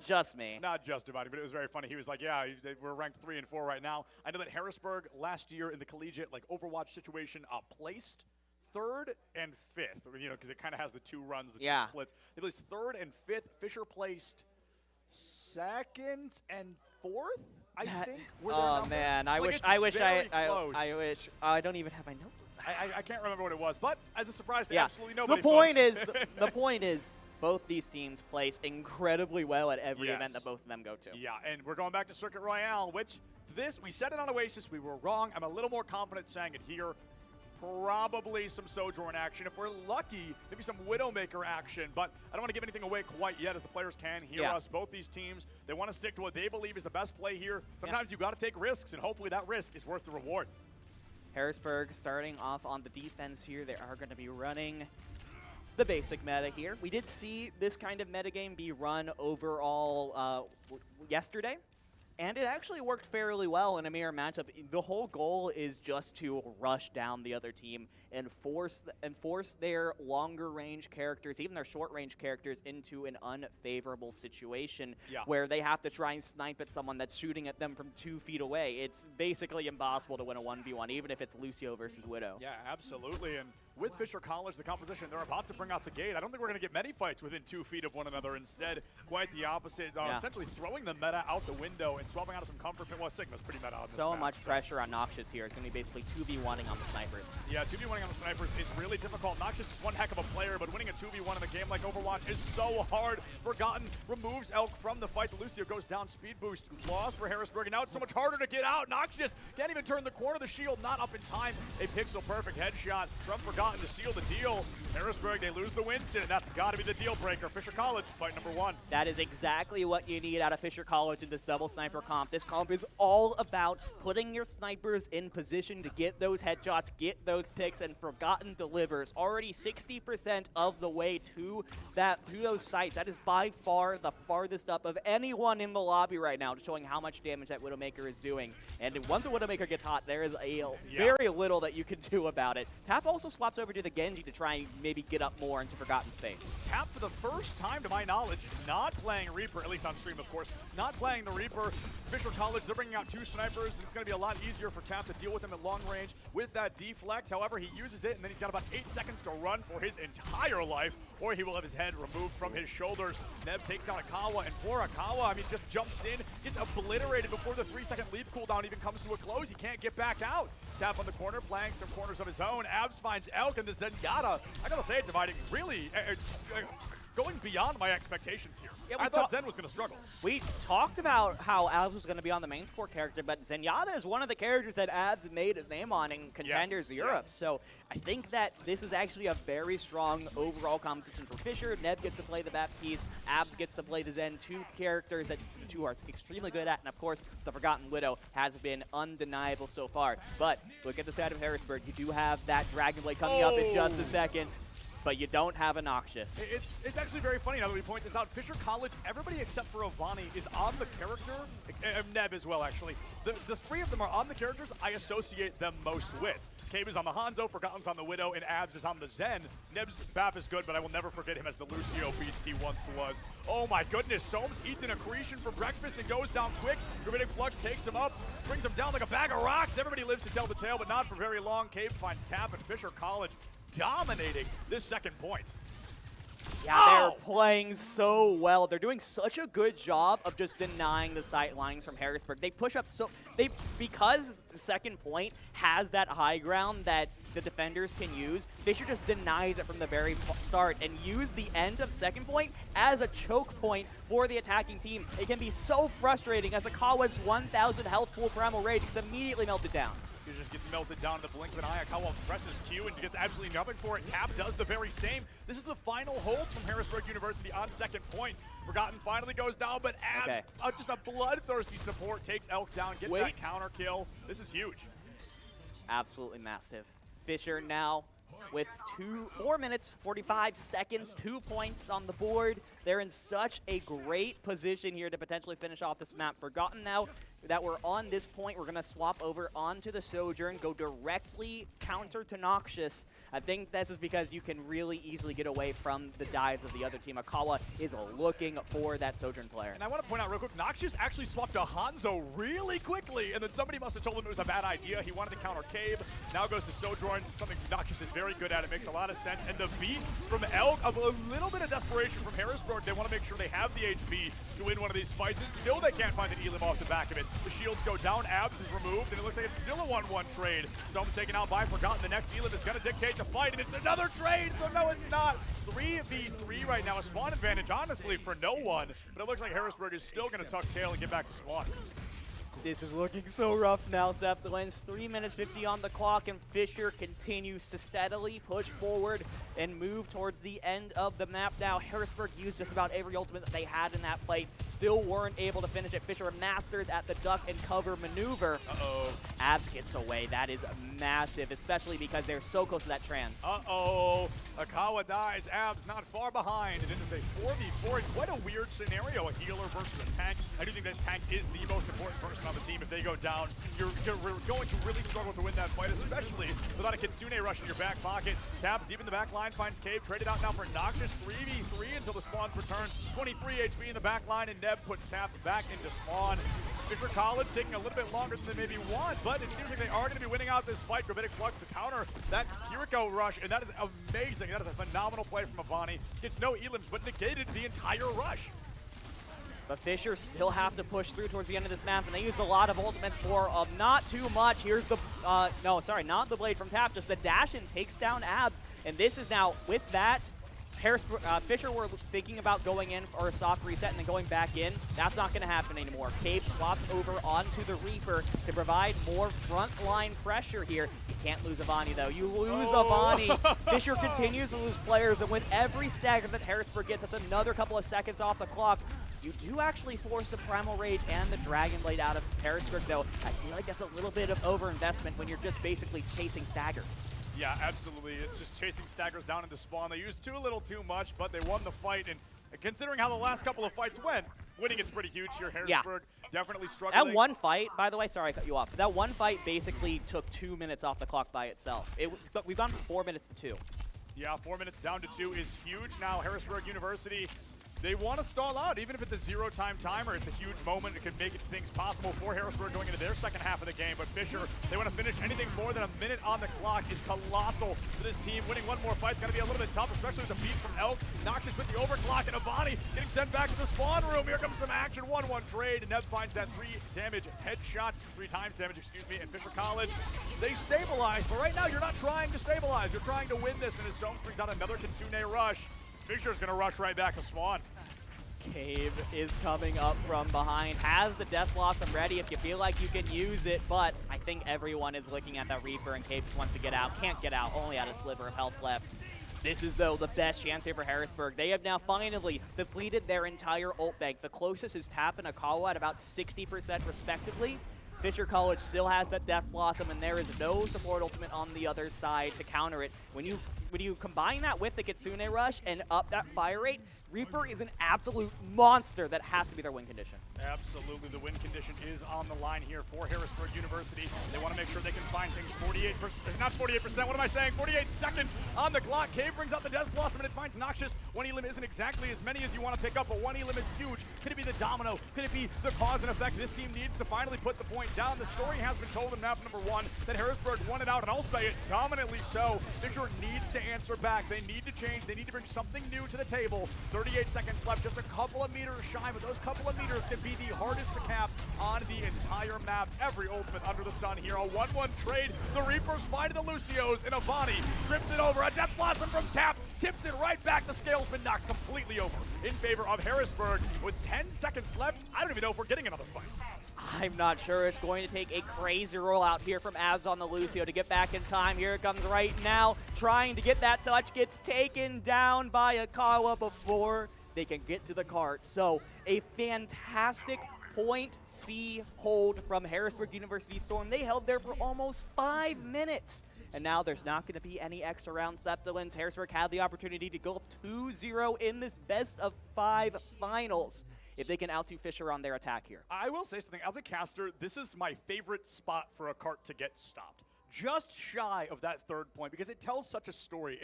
just me. Not just dividing, but it was very funny. He was like, yeah, we're ranked 3 and 4 right now. I know that Harrisburg last year in the collegiate Overwatch situation placed 3rd and 5th, you know, because it kind of has the 2 runs, the 2 splits. They placed 3rd and 5th. Fisher placed 2nd and 4th, I think. Oh man, I wish I don't even have my notes. I can't remember what it was, but as a surprise to Yeah. absolutely nobody. The point is, both these teams place incredibly well at every event that both of them go to. Yeah, and we're going back to Circuit Royale, which we said it on Oasis, we were wrong. I'm a little more confident saying it here. Probably some Sojourn action. If we're lucky, maybe some Widowmaker action, but I don't want to give anything away quite yet as the players can hear us. Both these teams, they want to stick to what they believe is the best play here. Sometimes you've got to take risks, and hopefully that risk is worth the reward. Harrisburg starting off on the defense here. They are going to be running the basic meta here. We did see this kind of metagame be run overall yesterday. And it actually worked fairly well in a mirror matchup. The whole goal is just to rush down the other team and force their longer range characters, even their short range characters, into an unfavorable situation where they have to try and snipe at someone that's shooting at them from 2 feet away. It's basically impossible to win a 1v1, even if it's Lucio versus Widow. Yeah, absolutely. And with Fisher College, the composition, they're about to bring out the gate. I don't think we're going to get many fights within 2 feet of one another. Instead, quite the opposite. Essentially throwing the meta out the window and swapping out of some comfort. Well, Sigma's pretty meta on this So map, much pressure on Noxious here. It's going to be basically 2v1ing on the snipers. Yeah, 2v1ing on the snipers is really difficult. Noxious is one heck of a player, but winning a 2v1 in a game like Overwatch is so hard. Forgotten removes Elk from the fight. The Lucio goes down, speed boost. Lost for Harrisburg, and now it's so much harder to get out. Noxious can't even turn the corner. The shield not up in time. A pixel-perfect headshot from Forgotten to seal the deal. Harrisburg, they lose the Winston, and that's got to be the deal breaker. Fisher College, fight number 1. That is exactly what you need out of Fisher College in this double sniper comp. This comp is all about putting your snipers in position to get those headshots, get those picks, and Forgotten delivers. Already 60% of the way to those sites. That is by far the farthest up of anyone in the lobby right now, showing how much damage that Widowmaker is doing. And once a Widowmaker gets hot, there is very little that you can do about it. Tap also swaps over to the Genji to try and maybe get up more into Forgotten space. Tap, for the first time to my knowledge, not playing Reaper, at least on stream, of course, not playing the Reaper. Fisher College, they're bringing out 2 snipers, and it's going to be a lot easier for Tap to deal with them at long range with that deflect. However, he uses it, and then he's got about 8 seconds to run for his entire life, or he will have his head removed from his shoulders. Neb takes down Akawa, and poor Akawa, I mean, just jumps in, gets obliterated before the 3-second leap cooldown even comes to a close. He can't get back out. Tap on the corner, playing some corners of his own. Abs finds Elk, and the Zenyatta, I gotta say, dividing really going beyond my expectations here. Yeah, I thought Zen was going to struggle. We talked about how Abs was going to be on the main support character, but Zenyatta is one of the characters that Abs made his name on in Contenders Europe. So I think that this is actually a very strong overall competition for Fisher. Neb gets to play the Baptiste, Abs gets to play the Zen, 2 characters that the 2 are extremely good at, and of course, the Forgotten Widow has been undeniable so far. But look at the side of Harrisburg. You do have that Dragon Blade coming up in just a second, but you don't have a Noxious. It's actually very funny now that we point this out. Fisher College, everybody except for Avani is on the character, Neb as well, actually. The 3 of them are on the characters I associate them most with. Cabe is on the Hanzo, Forgotten's on the Widow, and Abs is on the Zen. Neb's BAP is good, but I will never forget him as the Lucio beast he once was. Oh my goodness, Soames eats an accretion for breakfast and goes down quick. Gravitic Flux takes him up, brings him down like a bag of rocks. Everybody lives to tell the tale, but not for very long. Cabe finds Tap, and Fisher College dominating this second point. Yeah, they're playing so well. They're doing such a good job of just denying the sight lines from Harrisburg. They push up because the second point has that high ground that the defenders can use, Fisher just denies it from the very start and use the end of second point as a choke point for the attacking team. It can be so frustrating as Akawa's 1,000 health full primal rage gets immediately melted down. He just gets melted down in the blink of an eye. Akawa presses Q and gets absolutely nothing for it. Tap does the very same. This is the final hold from Harrisburg University on second point. Forgotten finally goes down, but Abs, just a bloodthirsty support, takes Elk down, gets that counter kill. This is huge. Absolutely massive. Fisher now with 4 minutes, 45 seconds, 2 points on the board. They're in such a great position here to potentially finish off this map. Forgotten now that we're on this point, we're going to swap over onto the Sojourn, go directly counter to Noxious. I think this is because you can really easily get away from the dives of the other team. Akawa is looking for that Sojourn player. And I want to point out real quick, Noxious actually swapped to Hanzo really quickly, and then somebody must have told him it was a bad idea. He wanted to counter Cabe, now goes to Sojourn, something Noxious is very good at. It makes a lot of sense. And the beat from Elk, a little bit of desperation from Harrisburg. They want to make sure they have the HP to win one of these fights, and still they can't find an Elim off the back of it. The shields go down, Abs is removed, and it looks like it's still a 1-1 trade. Some's taken out by Forgotten. The next Elim is going to dictate the fight, and it's another trade, so no, it's not. 3v3 right now, a spawn advantage, honestly, for no one. But it looks like Harrisburg is still going to tuck tail and get back to spawn. This is looking so rough now, Zeppelins. 3 minutes 50 on the clock, and Fisher continues to steadily push forward and move towards the end of the map now. Harrisburg used just about every ultimate that they had in that fight. Still weren't able to finish it. Fisher masters at the duck and cover maneuver. Uh-oh. Abs gets away. That is massive, especially because they're so close to that trans. Uh-oh. Akawa dies. Abs not far behind. And it is a 4v4. What a weird scenario. A healer versus a tank. I do think that tank is the most important person on the team. If they go down, you're going to really struggle to win that fight, especially without a Kitsune rush in your back pocket. Tap deep in the back line, finds Cave, traded out now for Noxious. 3v3 until the spawns return. 23 HP in the back line, and Neb puts Tap back into spawn. Fisher College taking a little bit longer than they maybe want, but it seems like they are going to be winning out this fight. Gravitic Flux to counter that Kiriko rush, and that is amazing. That is a phenomenal play from Avani. Gets no elims, but negated the entire rush. But Fisher still have to push through towards the end of this map, and they use a lot of ultimates for not too much. Here's the, no, sorry, not the blade from Tap, just the dash and takes down Abs. And this is now, with that, Fisher were thinking about going in for a soft reset and then going back in. That's not going to happen anymore. Cave swaps over onto the Reaper to provide more frontline pressure here. You can't lose Avani, though. You lose Avani. Fisher continues to lose players, and with every stagger that Harrisburg gets, that's another couple of seconds off the clock. You do actually force the Primal Rage and the Dragon Blade out of Harrisburg, though. I feel like that's a little bit of overinvestment when you're just basically chasing staggers. Yeah, absolutely. It's just chasing staggers down into spawn. They used a little too much, but they won the fight. And considering how the last couple of fights went, winning is pretty huge here. Harrisburg definitely struggling. That one fight, by the way, sorry I cut you off. That one fight basically took 2 minutes off the clock by itself. We've gone from 4 minutes to 2. Yeah, 4 minutes down to 2 is huge. Now Harrisburg University, they want to stall out, even if it's a zero-time timer. It's a huge moment. It could make things possible for Harrisburg going into their second half of the game. But Fisher, they want to finish anything more than a minute on the clock is colossal for this team. Winning one more fight is going to be a little bit tough, especially with a beat from Elk. Noxious with the overclock, and Avani getting sent back to the spawn room. Here comes some action. 1-1 trade, and Neb finds that 3 damage headshot. 3 times damage, excuse me, and Fisher College, they stabilize. But right now, you're not trying to stabilize. You're trying to win this, and as Soames brings out another Kitsune rush, Fisher's going to rush right back to spawn. Cave is coming up from behind, has the Death Blossom ready if you feel like you can use it, but I think everyone is looking at that Reaper, and Cave just wants to get out. Can't get out, only had a sliver of health left. This is, though, the best chance here for Harrisburg. They have now finally depleted their entire ult bank. The closest is Tap and Akawa at about 60% respectively. Fisher College still has that Death Blossom, and there is no support ultimate on the other side to counter it. When you combine that with the Kitsune Rush and up that fire rate, Reaper is an absolute monster that has to be their win condition. Absolutely, the win condition is on the line here for Harrisburg University. They want to make sure they can find things 48%, not 48%, what am I saying? 48 seconds on the clock. Cave brings out the Death Blossom, and it finds Noxious. One elim isn't exactly as many as you want to pick up, but one elim is huge. Could it be the domino? Could it be the cause and effect? This team needs to finally put the point down. The story has been told in map number 1 that Harrisburg won it out, and I'll say it dominantly so. Fisher needs to answer back. They need to change. They need to bring something new to the table. 38 seconds left, just a couple of meters shy, but those couple of meters can be the hardest to cap on the entire map. Every ultimate under the sun here. A 1-1 trade. The Reapers find the Lucios, and Avani trips it over. A Death Blossom from Tap tips it right back. The scale's been knocked completely over in favor of Harrisburg. With 10 seconds left, I don't even know if we're getting another fight. I'm not sure. It's going to take a crazy rollout here from Abs on the Lucio to get back in time. Here it comes right now. Trying to get that touch. Gets taken down by Akawa before they can get to the cart. So a fantastic point C hold from Harrisburg University Storm. They held there for almost 5 minutes. And now there's not going to be any extra round Septolins. Harrisburg had the opportunity to go up 2-0 in this best of 5 finals if they can out-do Fisher on their attack here. I will say something. As a caster, this is my favorite spot for a cart to get stopped. Just shy of that 3rd point, because it tells such a story.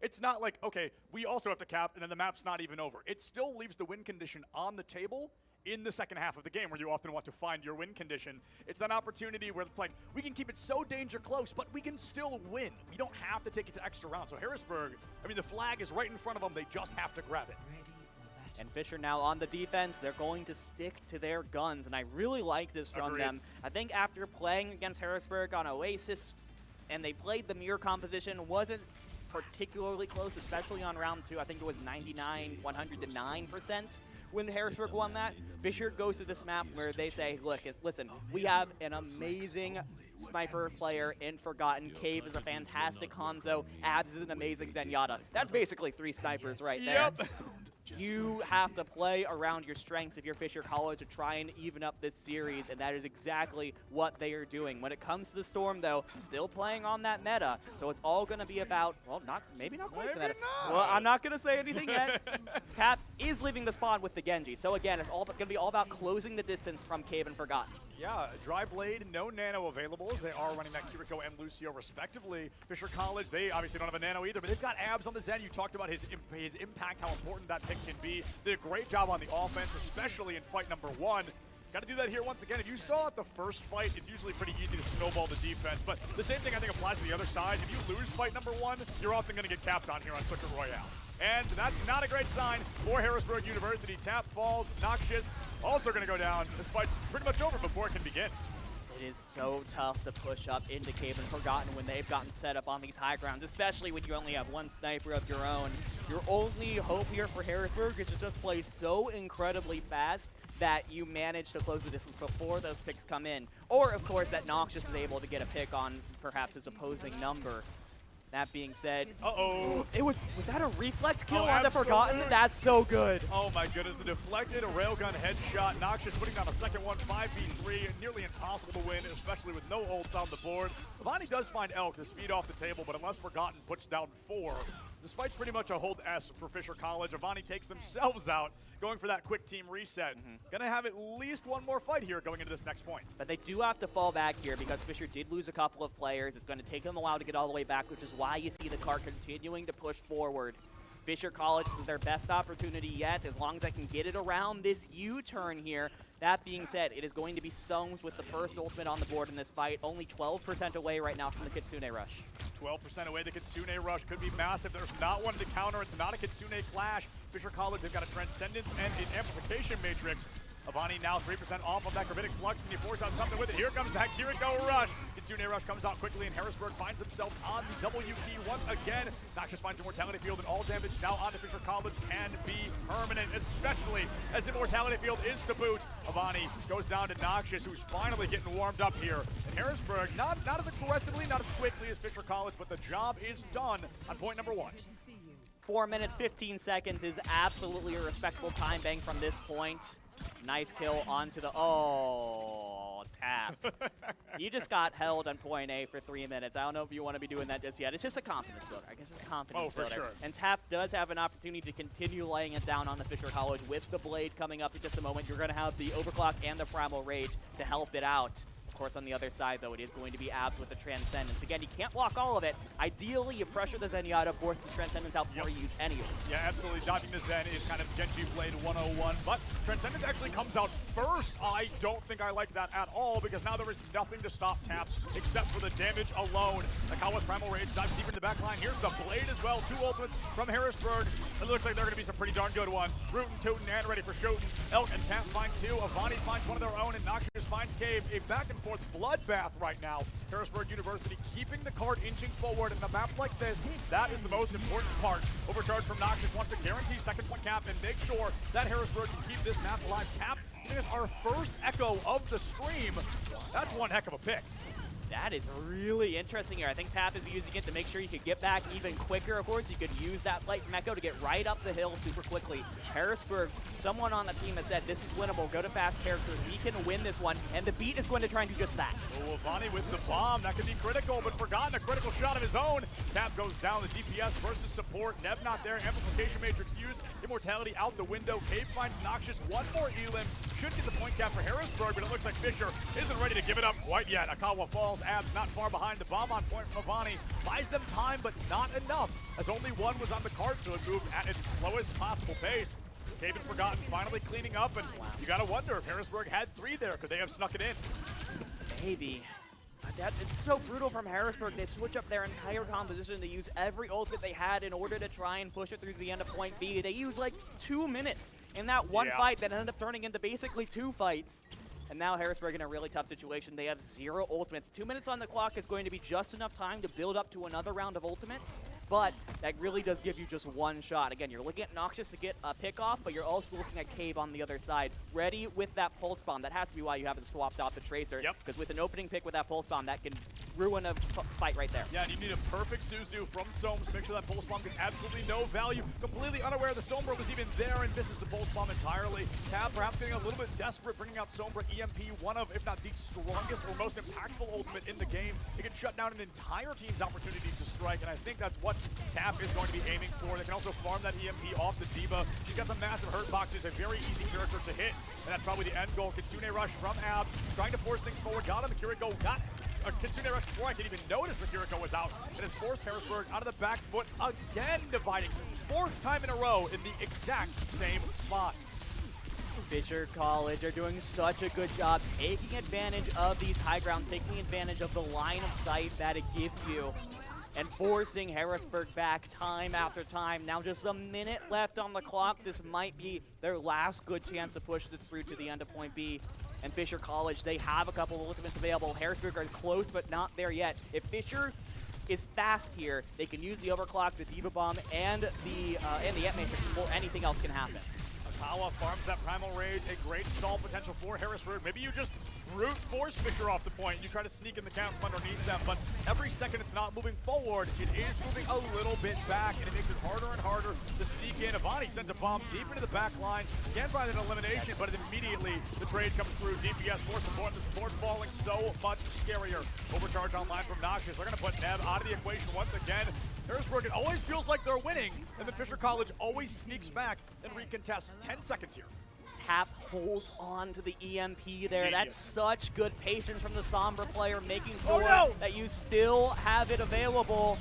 It's not like, okay, we also have to cap, and then the map's not even over. It still leaves the win condition on the table in the second half of the game, where you often want to find your win condition. It's that opportunity where it's like, we can keep it so danger close, but we can still win. We don't have to take it to extra rounds. So Harrisburg, I mean, the flag is right in front of them. They just have to grab it. And Fisher now on the defense. They're going to stick to their guns, and I really like this from them. I think after playing against Harrisburg on Oasis, and they played the mirror composition, wasn't particularly close, especially on round 2. I think it was 99, 100 to 9%, when Harrisburg won that. Fisher goes to this map where they say, look, listen, we have an amazing sniper player in Forgotten. Cave is a fantastic Hanzo. Abs is an amazing Zenyatta. That's basically 3 snipers right there. Yep. You have to play around your strengths if you're Fisher College to try and even up this series, and that is exactly what they are doing. When it comes to the Storm, though, still playing on that meta, so it's all going to be about, well, maybe not quite the meta. Well, I'm not going to say anything yet. Tap is leaving the spawn with the Genji, so again, it's all going to be all about closing the distance from Cave and Forgotten. Yeah, Dry Blade, no Nano available as they are running that Kiriko and Lucio respectively. Fisher College, they obviously don't have a Nano either, but they've got Abs on the Zen. You talked about his impact, how important that pick can be. Did a great job on the offense, especially in fight number 1. Got to do that here once again. If you saw at the first fight, it's usually pretty easy to snowball the defense, but the same thing I think applies to the other side. If you lose fight number 1, you're often going to get capped on here on Twitcher Royale. And that's not a great sign for Harrisburg University. Tap falls, Noxious also going to go down. This fight's pretty much over before it can begin. It is so tough to push up into Cave and Forgotten when they've gotten set up on these high grounds, especially when you only have 1 sniper of your own. Your only hope here for Harrisburg is to just play so incredibly fast that you manage to close the distance before those picks come in. Or, of course, that Noxious is able to get a pick on perhaps his opposing number. That being said, was that a reflect kill on the Forgotten? That's so good. Oh my goodness, the deflected railgun headshot. Noxious putting down a second one, 5v3, nearly impossible to win, especially with no ults on the board. Avani does find Elk to speed off the table, but unless Forgotten puts down 4, this fight's pretty much a hold S for Fisher College. Avani takes themselves out, going for that quick team reset. Gonna have at least 1 more fight here going into this next point. But they do have to fall back here because Fisher did lose a couple of players. It's going to take them a while to get all the way back, which is why you see the card continuing to push forward. Fisher College, this is their best opportunity yet, as long as I can get it around this U-turn here. That being said, it is going to be Soames with the first ultimate on the board in this fight, only 12% away right now from the Kitsune Rush. 12% away, the Kitsune Rush could be massive. There's not one to counter. It's not a Kitsune Clash. Fisher College, they've got a Transcendence and an Amplification Matrix. Avani now 3% off of that Gravitic Flux. Can you force out something with it? Here comes that Kiriko Rush. Kitsune Rush comes out quickly, and Harrisburg finds himself on the W key once again. Noxious finds Immortality Field, and all damage now onto Fisher College can be permanent, especially as Immortality Field is to boot. Avani goes down to Noxious, who's finally getting warmed up here. And Harrisburg, not as aggressively, not as quickly as Fisher College, but the job is done on point number 1. 4 minutes, 15 seconds is absolutely a respectable time bang from this point. Nice kill onto the, Tap. You just got held on point A for 3 minutes. I don't know if you want to be doing that just yet. It's just a confidence builder. I guess it's a confidence builder. Sure. And Tap does have an opportunity to continue laying it down on the Fisher College with the Blade coming up in just a moment. You're going to have the Overclock and the Primal Rage to help it out. Of course, on the other side, though, it is going to be Abs with the Transcendence. Again, you can't block all of it. Ideally, you pressure the Zenyatta, force the Transcendence out before you use any of it. Yeah, absolutely. Dodging the Zen is kind of Genji Blade 101, but Transcendence actually comes out first. I don't think I like that at all, because now there is nothing to stop Tap except for the damage alone. Nakawa's Primal Rage dives deeper in the back line. Here's the Blade as well. 2 ultimates from Harrisburg. It looks like they're going to be some pretty darn good ones. Rootin', Tootin', and ready for shooting. Elk and Tap find 2. Avani finds one of their own, and Noxious finds Cave. A back-and-forth bloodbath right now. Harrisburg University keeping the card inching forward in a map like this. That is the most important part. Overcharge from Noxious wants to guarantee second point cap and make sure that Harrisburg can keep this map alive. Cap, this is our first echo of the stream. That's one heck of a pick. That is really interesting here. I think Tap is using it to make sure you could get back even quicker. Of course, you could use that light Mecco to get right up the hill super quickly. Harrisburg, someone on the team has said, this is winnable. Go to fast characters. We can win this one. And the Beat is going to try and do just that. Oh, Avani with the bomb. That could be critical, but Forgotten a critical shot of his own. Tap goes down. The DPS versus support. Nev not there. Amplification Matrix used. Immortality out the window. Cave finds Noxious. One more Elim. Should get the point cap for Harrisburg, but it looks like Fisher isn't ready to give it up quite yet. Akawa falls. Abs not far behind. The bomb on point from Avani buys them time, but not enough, as only one was on the card, so it moved at its slowest possible pace. Cave and Forgotten finally cleaning up, and you gotta wonder if Harrisburg had 3 there. Could they have snuck it in? Maybe. It's so brutal from Harrisburg. They switch up their entire composition. They use every ultimate they had in order to try and push it through to the end of point B. They use like 2 minutes in that one fight that ended up turning into basically 2 fights. And now Harrisburg in a really tough situation. They have 0 ultimates. 2 minutes on the clock is going to be just enough time to build up to another round of ultimates, but that really does give you just 1 shot. Again, you're looking at Noxious to get a pick off, but you're also looking at Cave on the other side, ready with that pulse bomb. That has to be why you haven't swapped off the Tracer, because with an opening pick with that pulse bomb, that can ruin a fight right there. Yeah, and you need a perfect Suzu from Soames to make sure that pulse bomb gets absolutely no value. Completely unaware the Sombra was even there and misses the pulse bomb entirely. Tab perhaps getting a little bit desperate, bringing out Sombra EMP, one of, if not the strongest or most impactful ultimate in the game. It can shut down an entire team's opportunity to strike, and I think that's what Tap is going to be aiming for. They can also farm that EMP off the D.Va. She's got some massive hurt boxes, a very easy character to hit, and that's probably the end goal. Kitsune Rush from Abs, trying to force things forward. Got him, the Kiriko got a Kitsune Rush before I could even notice the Kiriko was out. And has forced Harrisburg out of the back foot again, dividing. 4th time in a row in the exact same spot. Fisher College are doing such a good job taking advantage of these high grounds, taking advantage of the line of sight that it gives you, and forcing Harrisburg back time after time. Now just a minute left on the clock. This might be their last good chance to push this through to the end of point B. And Fisher College, they have a couple of ultimates available. Harrisburg are close, but not there yet. If Fisher is fast here, they can use the overclock, the D.Va bomb, and the Ant Matrix before anything else can happen. Akawa farms that Primal Rage, a great stall potential for Harrisburg. Maybe you just brute force Fisher off the point. You try to sneak in the camp from underneath them, but every second it's not moving forward, it is moving a little bit back, and it makes it harder and harder to sneak in. Avani sends a bomb deep into the back line. Can't find an elimination, but immediately the trade comes through. DPS for support, the support falling so much scarier. Overcharge online from Noxious. They're going to put Nev out of the equation once again. Harrisburg, it always feels like they're winning, and then Fisher College always sneaks back and recontests. 10 seconds here. Tap holds on to the EMP there. Genius. That's such good patience from the Sombra player, making sure that you still have it available.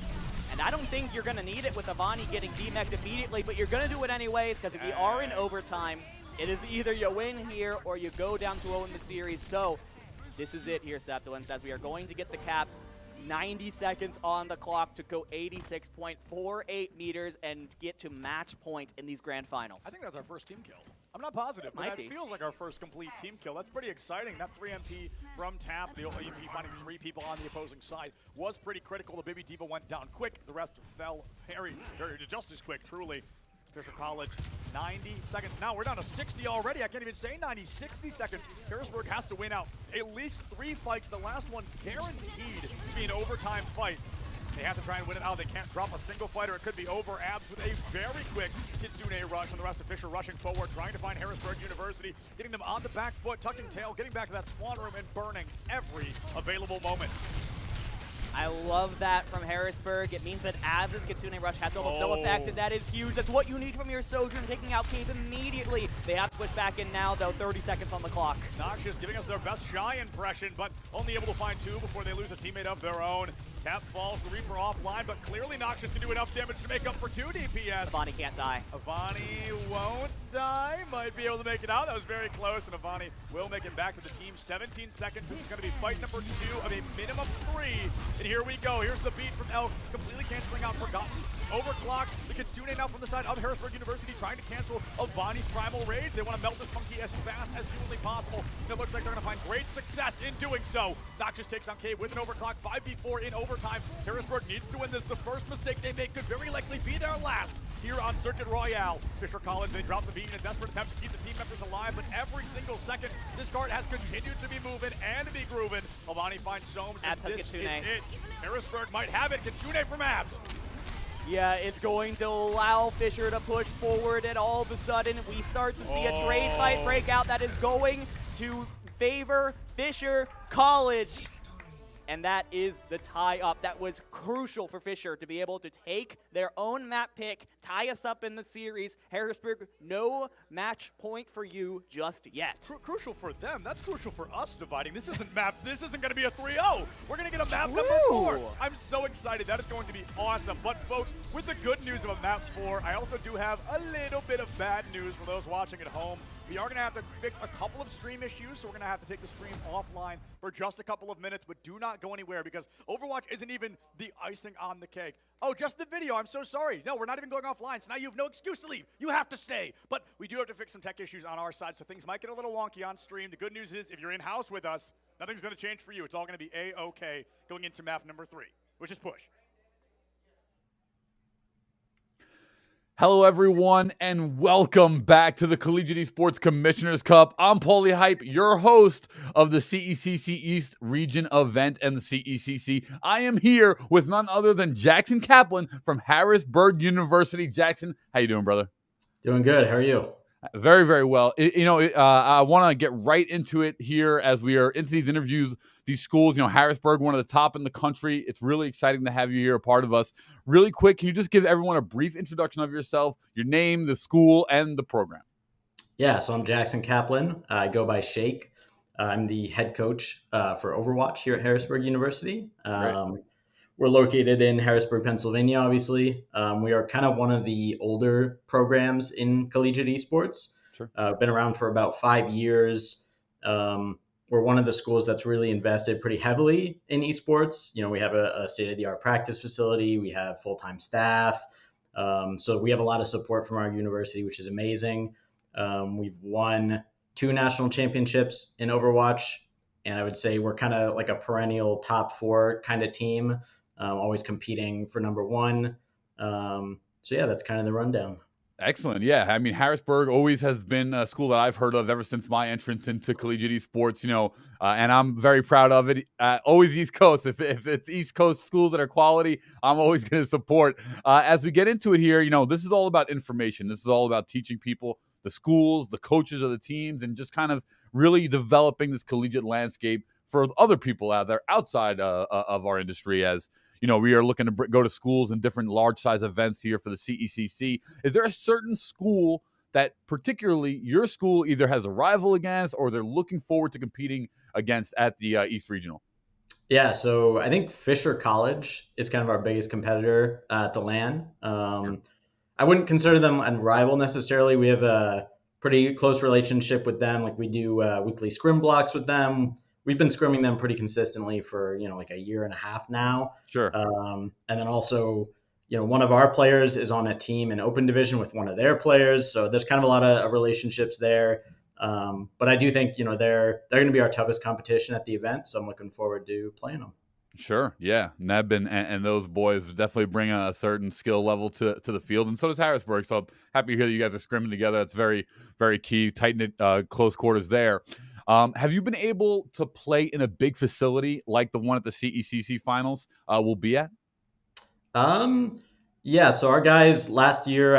And I don't think you're going to need it with Avani getting demeched immediately, but you're going to do it anyways, because if we are in overtime, it is either you win here or you go down to 0 in the series. So this is it here, Septulence, as we are going to get the cap. 90 seconds on the clock to go 86.48 meters and get to match point in these grand finals. I think that's our first team kill. I'm not positive, but that feels like our first complete team kill. That's pretty exciting. That 3MP from Tap, the EMP finding 3 people on the opposing side, was pretty critical. The baby D.Va went down quick. The rest fell very just as quick, truly. Fisher College, 90 seconds. Now we're down to 60 already. I can't even say 90, 60 seconds. Harrisburg has to win out at least 3 fights. The last one guaranteed to be an overtime fight. They have to try and win it out. They can't drop a single fighter. It could be over. Abs with a very quick Kitsune rush, and the rest of Fisher rushing forward, trying to find Harrisburg University, getting them on the back foot, tucking tail, getting back to that spawn room, and burning every available moment. I love that from Harrisburg. It means that Abs' Kitsune Rush has almost no effect, and that is huge. That's what you need from your Sojourn, taking out Cave immediately. They have to push back in now, though, 30 seconds on the clock. Noxious giving us their best Shy impression, but only able to find 2 before they lose a teammate of their own. Tap falls, the Reaper offline, but clearly Noxious can do enough damage to make up for 2 DPS. Avani can't die. Avani won't die, might be able to make it out. That was very close, and Avani will make it back to the team. 17 seconds. This is going to be fight number 2 of a minimum 3. And here we go. Here's the beat from Elk, completely canceling out Forgotten. Overclock, the Kitsune now from the side of Harrisburg University trying to cancel Avani's Primal Rage. They want to melt this monkey as fast as humanly possible. And it looks like they're going to find great success in doing so. Noxious takes on Cave with an overclock, 5v4 in overtime. Harrisburg needs to win this. The first mistake they make could very likely be their last here on Circuit Royale. Fisher College, they drop the beat in a desperate attempt to keep the team members alive, but every single second, this card has continued to be moving and to be grooving. Avani finds Soames, and this is it. Harrisburg might have it. Kitsune from Abs. Yeah, it's going to allow Fisher to push forward, and all of a sudden, we start to see a trade fight break out that is going to favor Fisher College. And that is the tie-up. That was crucial for Fisher to be able to take their own map pick, tie us up in the series. Harrisburg, no match point for you just yet. Crucial for them. That's crucial for us dividing. This isn't map. This isn't going to be a 3-0. We're going to get a map number 4. I'm so excited. That is going to be awesome. But, folks, with the good news of a map 4, I also do have a little bit of bad news for those watching at home. We are going to have to fix a couple of stream issues, so we're going to have to take the stream offline for just a couple of minutes, but do not go anywhere because Overwatch isn't even the icing on the cake. Oh, just the video. I'm so sorry. No, we're not even going offline, so now you have no excuse to leave. You have to stay. But we do have to fix some tech issues on our side, so things might get a little wonky on stream. The good news is if you're in-house with us, nothing's going to change for you. It's all going to be A-OK going into map number 3, which is push. Hello, everyone, and welcome back to the Collegiate Esports Commissioners Cup. I'm Paulie Hype, your host of the CECC East Region event and the CECC. I am here with none other than Jackson Kaplan from Harrisburg University. Jackson, how you doing, brother? Doing good. How are you? Very, very well. I want to get right into it here as we are into these interviews, these schools. Harrisburg, one of the top in the country. It's really exciting to have you here, a part of us. Really quick, can you just give everyone a brief introduction of yourself, your name, the school, and the program? Yeah, so I'm Jackson Kaplan. I go by Shake. I'm the head coach for Overwatch here at Harrisburg University. We're located in Harrisburg, Pennsylvania, obviously. We are kind of one of the older programs in collegiate esports. Sure. Been around for about 5 years. We're one of the schools that's really invested pretty heavily in esports. We have a state-of-the-art practice facility. We have full-time staff. So we have a lot of support from our university, which is amazing. We've won 2 national championships in Overwatch, and I would say we're kind of like a perennial top 4 kind of team. Always competing for number 1. So yeah, that's kind of the rundown. Excellent. Yeah. I mean, Harrisburg always has been a school that I've heard of ever since my entrance into collegiate esports, and I'm very proud of it. Always East Coast. If it's East Coast schools that are quality, I'm always going to support. As we get into it here, this is all about information. This is all about teaching people, the schools, the coaches of the teams, and just kind of really developing this collegiate landscape for other people out there outside of our industry. As we are looking to go to schools and different large size events here for the CECC. Is there a certain school that particularly your school either has a rival against or they're looking forward to competing against at the East Regional? Yeah, so I think Fisher College is kind of our biggest competitor at the LAN. I wouldn't consider them a rival necessarily. We have a pretty close relationship with them. Like we do weekly scrim blocks with them. We've been scrimming them pretty consistently for, like a year and a half now. Sure. And then also, one of our players is on a team in open division with one of their players. So there's kind of a lot of relationships there. But I do think, they're going to be our toughest competition at the event. So I'm looking forward to playing them. Sure. Yeah. Nebin and those boys definitely bring a certain skill level to the field. And so does Harrisburg. So I'm happy to hear that you guys are scrimming together. That's very, very key. Tight-knit close quarters there. Have you been able to play in a big facility like the one at the CECC Finals will be at? Yeah, so our guys last year,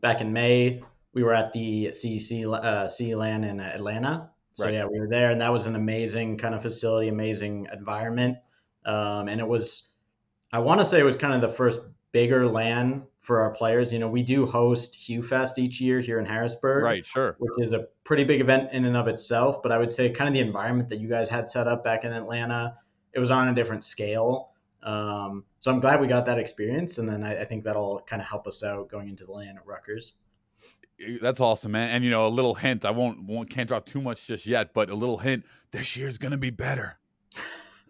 back in May, we were at the CEC LAN in Atlanta. So Right. yeah, we were there, and that was an amazing kind of facility, amazing environment. And it was, I want to say it was kind of the first bigger LAN for our players. We do host Hugh Fest each year here in Harrisburg. Right, sure. Which is a pretty big event in and of itself. But I would say kind of the environment that you guys had set up back in Atlanta, it was on a different scale. So I'm glad we got that experience. And then I think that'll kind of help us out going into the LAN at Rutgers. That's awesome, man. And a little hint, can't drop too much just yet, but a little hint, this year's going to be better.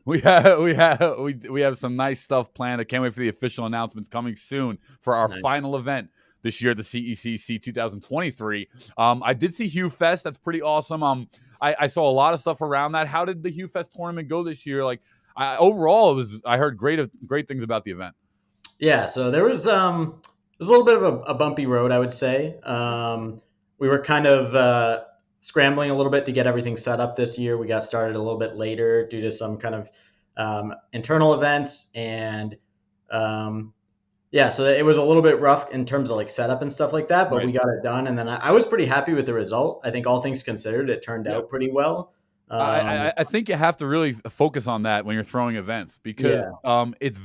We have some nice stuff planned. I can't wait for the official announcements coming soon for our final event this year at the CECC 2023. I did see Hugh Fest. That's pretty awesome. I saw a lot of stuff around that. How did the Hugh Fest tournament go this year? Like overall, I heard great things about the event. Yeah, so there was a little bit of a bumpy road, I would say. We were kind of scrambling a little bit to get everything set up this year. We got started a little bit later due to some kind of internal events, and so it was a little bit rough in terms of like setup and stuff like that, but we got it done. And then I was pretty happy with the result. I think all things considered, it turned out pretty well. I think you have to really focus on that when you're throwing events because it's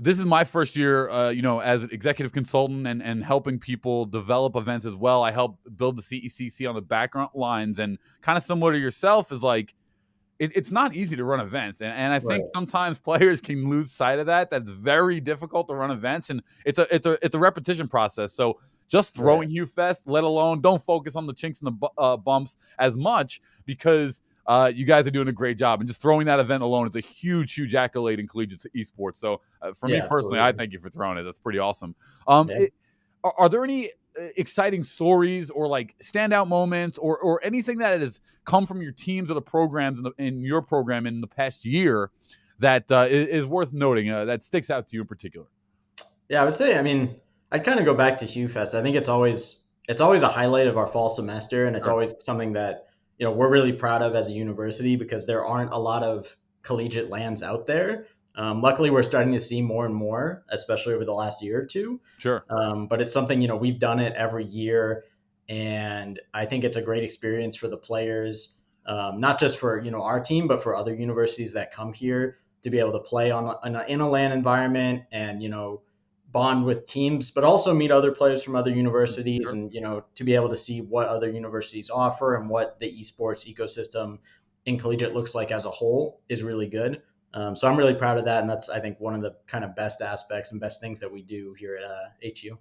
this is my first year, as an executive consultant and helping people develop events as well. I help build the CECC on the background lines, and kind of similar to yourself is like, it's not easy to run events. And I think sometimes players can lose sight of that. That's very difficult to run events, and it's a repetition process. So just throwing Hugh Fest, let alone don't focus on the chinks and the bumps as much because you guys are doing a great job. And just throwing that event alone is a huge, huge accolade in collegiate esports. So for me personally, I thank you for throwing it. That's pretty awesome. Are there any exciting stories or like standout moments or anything that has come from your teams or the programs in your program in the past year that is worth noting that sticks out to you in particular? Yeah, I would say, I mean, I'd kind of go back to Hugh Fest. I think it's always a highlight of our fall semester, and it's always something that, you know, we're really proud of as a university because there aren't a lot of collegiate lands out there. Luckily, we're starting to see more and more, especially over the last year or two. Sure. But it's something, you know, we've done it every year, and I think it's a great experience for the players, not just for, you know, our team, but for other universities that come here to be able to play in a LAN environment and, you know, bond with teams, but also meet other players from other universities and, you know, to be able to see what other universities offer and what the esports ecosystem in collegiate looks like as a whole is really good. So I'm really proud of that. And that's, I think, one of the kind of best aspects and best things that we do here at HU.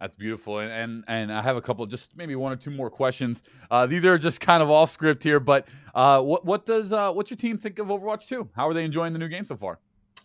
That's beautiful. And I have a couple, just maybe one or two more questions. These are just kind of off script here, but what's your team think of Overwatch 2? How are they enjoying the new game so far?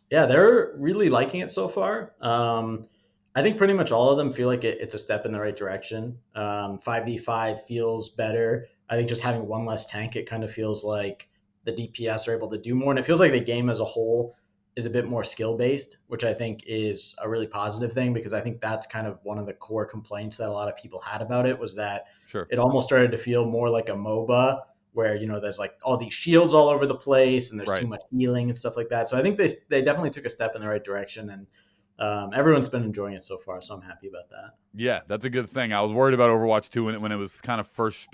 Yeah, they're really liking it so far. I think pretty much all of them feel like it's a step in the right direction. 5v5 feels better. I think just having one less tank, it kind of feels like the DPS are able to do more. And it feels like the game as a whole is a bit more skill-based, which I think is a really positive thing because I think that's kind of one of the core complaints that a lot of people had about it was that it almost started to feel more like a MOBA where, you know, there's like all these shields all over the place and there's too much healing and stuff like that. So I think they definitely took a step in the right direction, and everyone's been enjoying it so far. So I'm happy about that. Yeah, that's a good thing. I was worried about Overwatch 2 when it was kind of first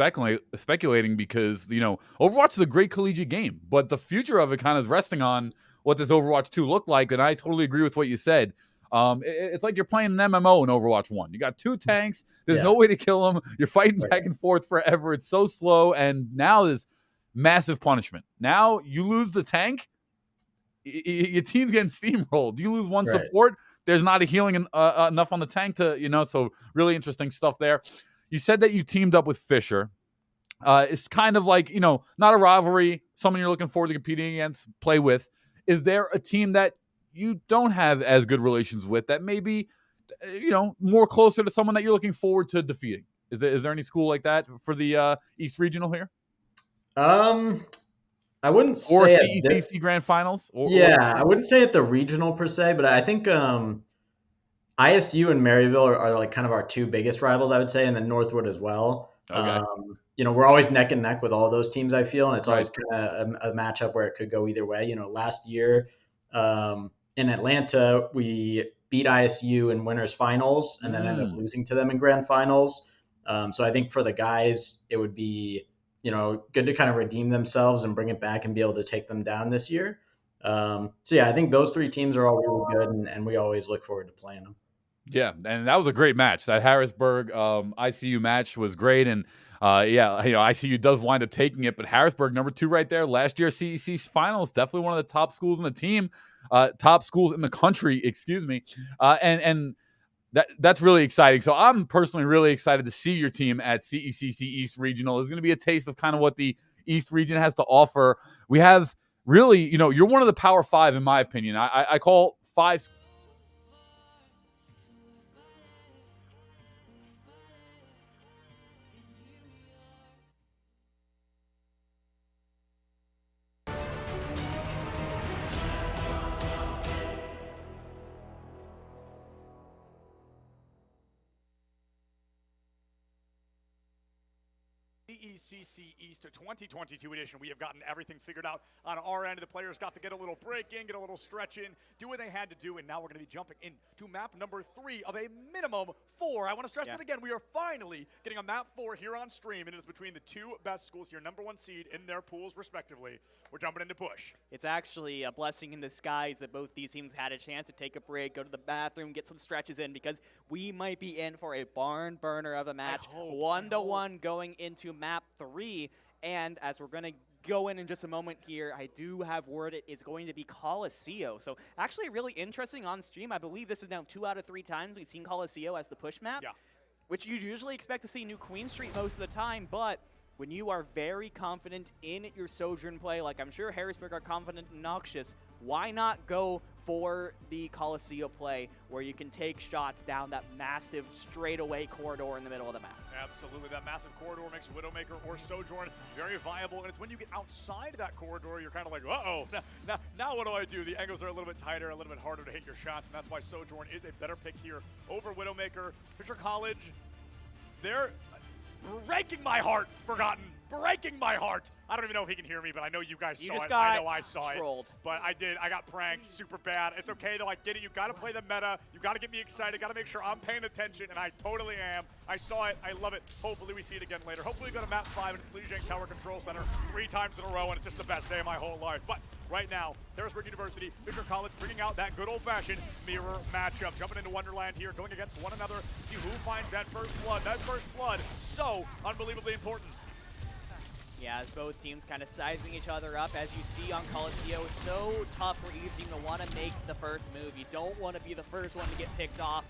speculating because, you know, Overwatch is a great collegiate game, but the future of it kind of is resting on what does Overwatch 2 look like. And I totally agree with what you said. It's like you're playing an MMO in Overwatch 1. You got two tanks. There's no way to kill them. You're fighting back and forth forever. It's so slow. And now there's massive punishment. Now you lose the tank, your team's getting steamrolled. You lose one support, there's not a healing enough on the tank to, you know, so really interesting stuff there. You said that you teamed up with Fisher. It's kind of like, you know, not a rivalry, someone you're looking forward to competing against, play with. Is there a team that you don't have as good relations with that maybe, you know, more closer to someone that you're looking forward to defeating? Is there any school like that for the East Regional here? I wouldn't say or CECC Grand Finals. I wouldn't say at the regional per se, but I think ISU and Maryville are like kind of our two biggest rivals, I would say, and then Northwood as well. Okay. You know, we're always neck and neck with all those teams, I feel, and it's always kind of a matchup where it could go either way. You know, last year in Atlanta, we beat ISU in winners finals and then ended up losing to them in grand finals. So I think for the guys, it would be, you know, good to kind of redeem themselves and bring it back and be able to take them down this year. So yeah, I think those three teams are all really good, and we always look forward to playing them. Yeah, and that was a great match. That Harrisburg ICU match was great, and yeah, you know, ICU does wind up taking it, but Harrisburg, number 2 right there. Last year, CEC Finals, definitely one of the top schools in the team, top schools in the country, excuse me, and that's really exciting. So I'm personally really excited to see your team at CECC East Regional. It's going to be a taste of kind of what the East region has to offer. We have really, you know, you're one of the Power 5 in my opinion. I call 5. CECC East 2022 edition. We have gotten everything figured out on our end. The players got to get a little break in, get a little stretch in, do what they had to do, and now we're going to be jumping into map number 3 of a minimum 4. I want to stress that again. We are finally getting a map 4 here on stream, and it is between the 2 best schools here, number 1 seed in their pools, respectively. We're jumping into push. It's actually a blessing in disguise that both these teams had a chance to take a break, go to the bathroom, get some stretches in, because we might be in for a barn burner of a match. 1-1 going into map 3, and as we're going to go in just a moment here, I do have word it is going to be Coliseo. So actually really interesting on stream. I believe this is now 2 out of 3 times we've seen Coliseo as the push map. Yeah. which you'd usually expect to see New Queen Street most of the time, but when you are very confident in your Sojourn play, like I'm sure Harrisburg are confident in Noxious, why not go for the Coliseum play where you can take shots down that massive straightaway corridor in the middle of the map? Absolutely, that massive corridor makes Widowmaker or Sojourn very viable, and it's when you get outside that corridor, you're kind of like, uh-oh, now what do I do? The angles are a little bit tighter, a little bit harder to hit your shots, and that's why Sojourn is a better pick here over Widowmaker. Fisher College, they're breaking my heart, Forgotten. Breaking my heart. I don't even know if he can hear me, but I know you guys saw it. I know I saw trolled. it. But I did. I got pranked super bad. It's okay, though. I get it. You got to play the meta. You got to get me excited. Got to make sure I'm paying attention, and I totally am. I saw it. I love it. Hopefully we see it again later. Hopefully we go to map 5 and Lijiang Tower Control Center 3 times in a row, and it's just the best day of my whole life. But right now, Harrisburg University, Fisher College bringing out that good old-fashioned mirror matchup. Jumping into Wonderland here, going against one another. See who finds that first blood. That first blood, so unbelievably important. Yeah, as both teams kind of sizing each other up, as you see on Coliseum, it's so tough for each team to want to make the first move. You don't want to be the first one to get picked off,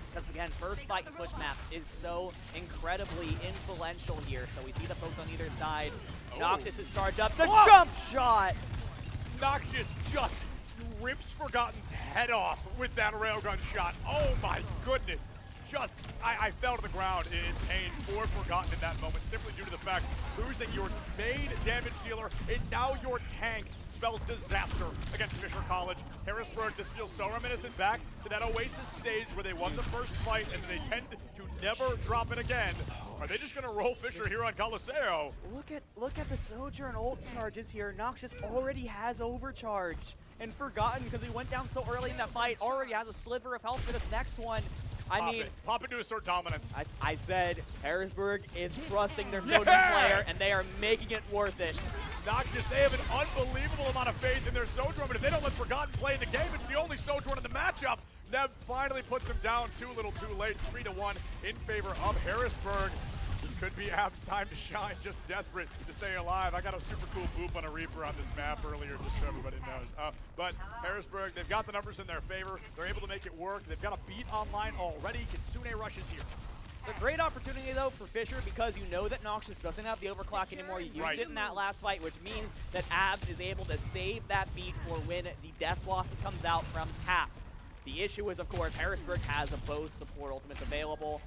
because again, first fight and push map is so incredibly influential here. So we see the folks on either side. Noxious is charged up. The jump shot! Noxious just rips Forgotten's head off with that railgun shot. Oh my goodness. Just, I fell to the ground in pain for Forgotten in that moment, simply due to the fact losing your main damage dealer and now your tank spells disaster against Fisher College. Harrisburg, this feels so reminiscent back to that Oasis stage where they won the first fight and they tend to never drop it again. Are they just gonna roll Fisher here on Coliseum? Look at the Sojourn ult charges here. Noxious already has overcharge. And Forgotten, because he went down so early in that fight, already has a sliver of health for this next one. Pop into assert dominance. I said Harrisburg is trusting their Sojourn player, and they are making it worth it. Noxious, they have an unbelievable amount of faith in their Sojourn, but if they don't let Forgotten play the game, it's the only Sojourn in the matchup. Neb finally puts him down too little too late, 3-1 in favor of Harrisburg. This could be Ab's time to shine, just desperate to stay alive. I got a super cool boop on a Reaper on this map earlier, just so everybody knows. But Harrisburg, they've got the numbers in their favor. They're able to make it work. They've got a beat online already. Kitsune rushes here. It's a great opportunity, though, for Fisher, because you know that Noxious doesn't have the overclock anymore. You used it in that last fight, which means that Abs is able to save that beat for when the Death Blossom comes out from tap. The issue is, of course, Harrisburg has both support ultimates available,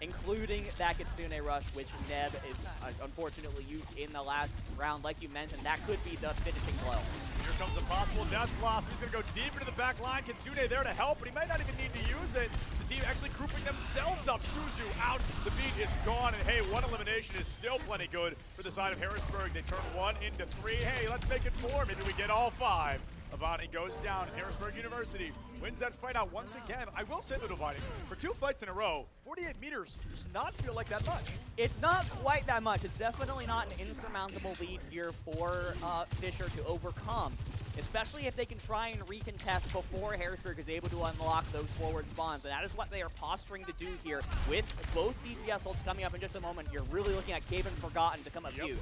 including that Kitsune Rush, which Neb is unfortunately used in the last round. Like you mentioned, that could be the finishing blow. Here comes a possible Death Blossom. He's going to go deep into the back line. Kitsune there to help, but he might not even need to use it. The team actually grouping themselves up. Suzu out. The beat is gone, and hey, one elimination is still plenty good for the side of Harrisburg. They turn 1 into 3. Hey, let's make it 4. Maybe we get all 5. Avani goes down, and Harrisburg University wins that fight out once again. I will say though, Avani, for 2 fights in a row, 48 meters does not feel like that much. It's not quite that much. It's definitely not an insurmountable lead here for Fisher to overcome, especially if they can try and recontest before Harrisburg is able to unlock those forward spawns. And that is what they are posturing to do here. With both DPS ults coming up in just a moment, you're really looking at Cave and Forgotten to come up huge.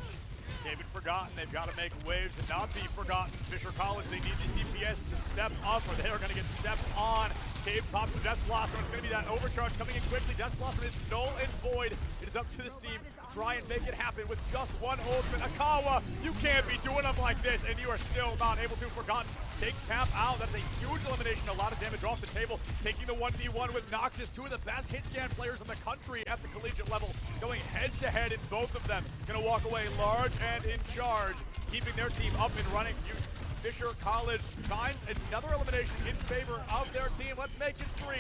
They've been forgotten. They've got to make waves and not be forgotten. Fisher College, they need these DPS to step up or they are going to get stepped on. Cave pops the Death Blossom. It's going to be that overcharge coming in quickly. Death Blossom is null and void. It is up to this team to try and make it happen with just one ultimate. Akawa, you can't be doing them like this, and you are still not able to. Forgotten takes Tap out. That's a huge elimination. A lot of damage off the table. Taking the 1v1 with Noxious, 2 of the best hit scan players in the country at the collegiate level. Going head-to-head in both of them. Going to walk away large and in charge, keeping their team up and running. Fisher College finds another elimination in favor of their team. Let's make it 3.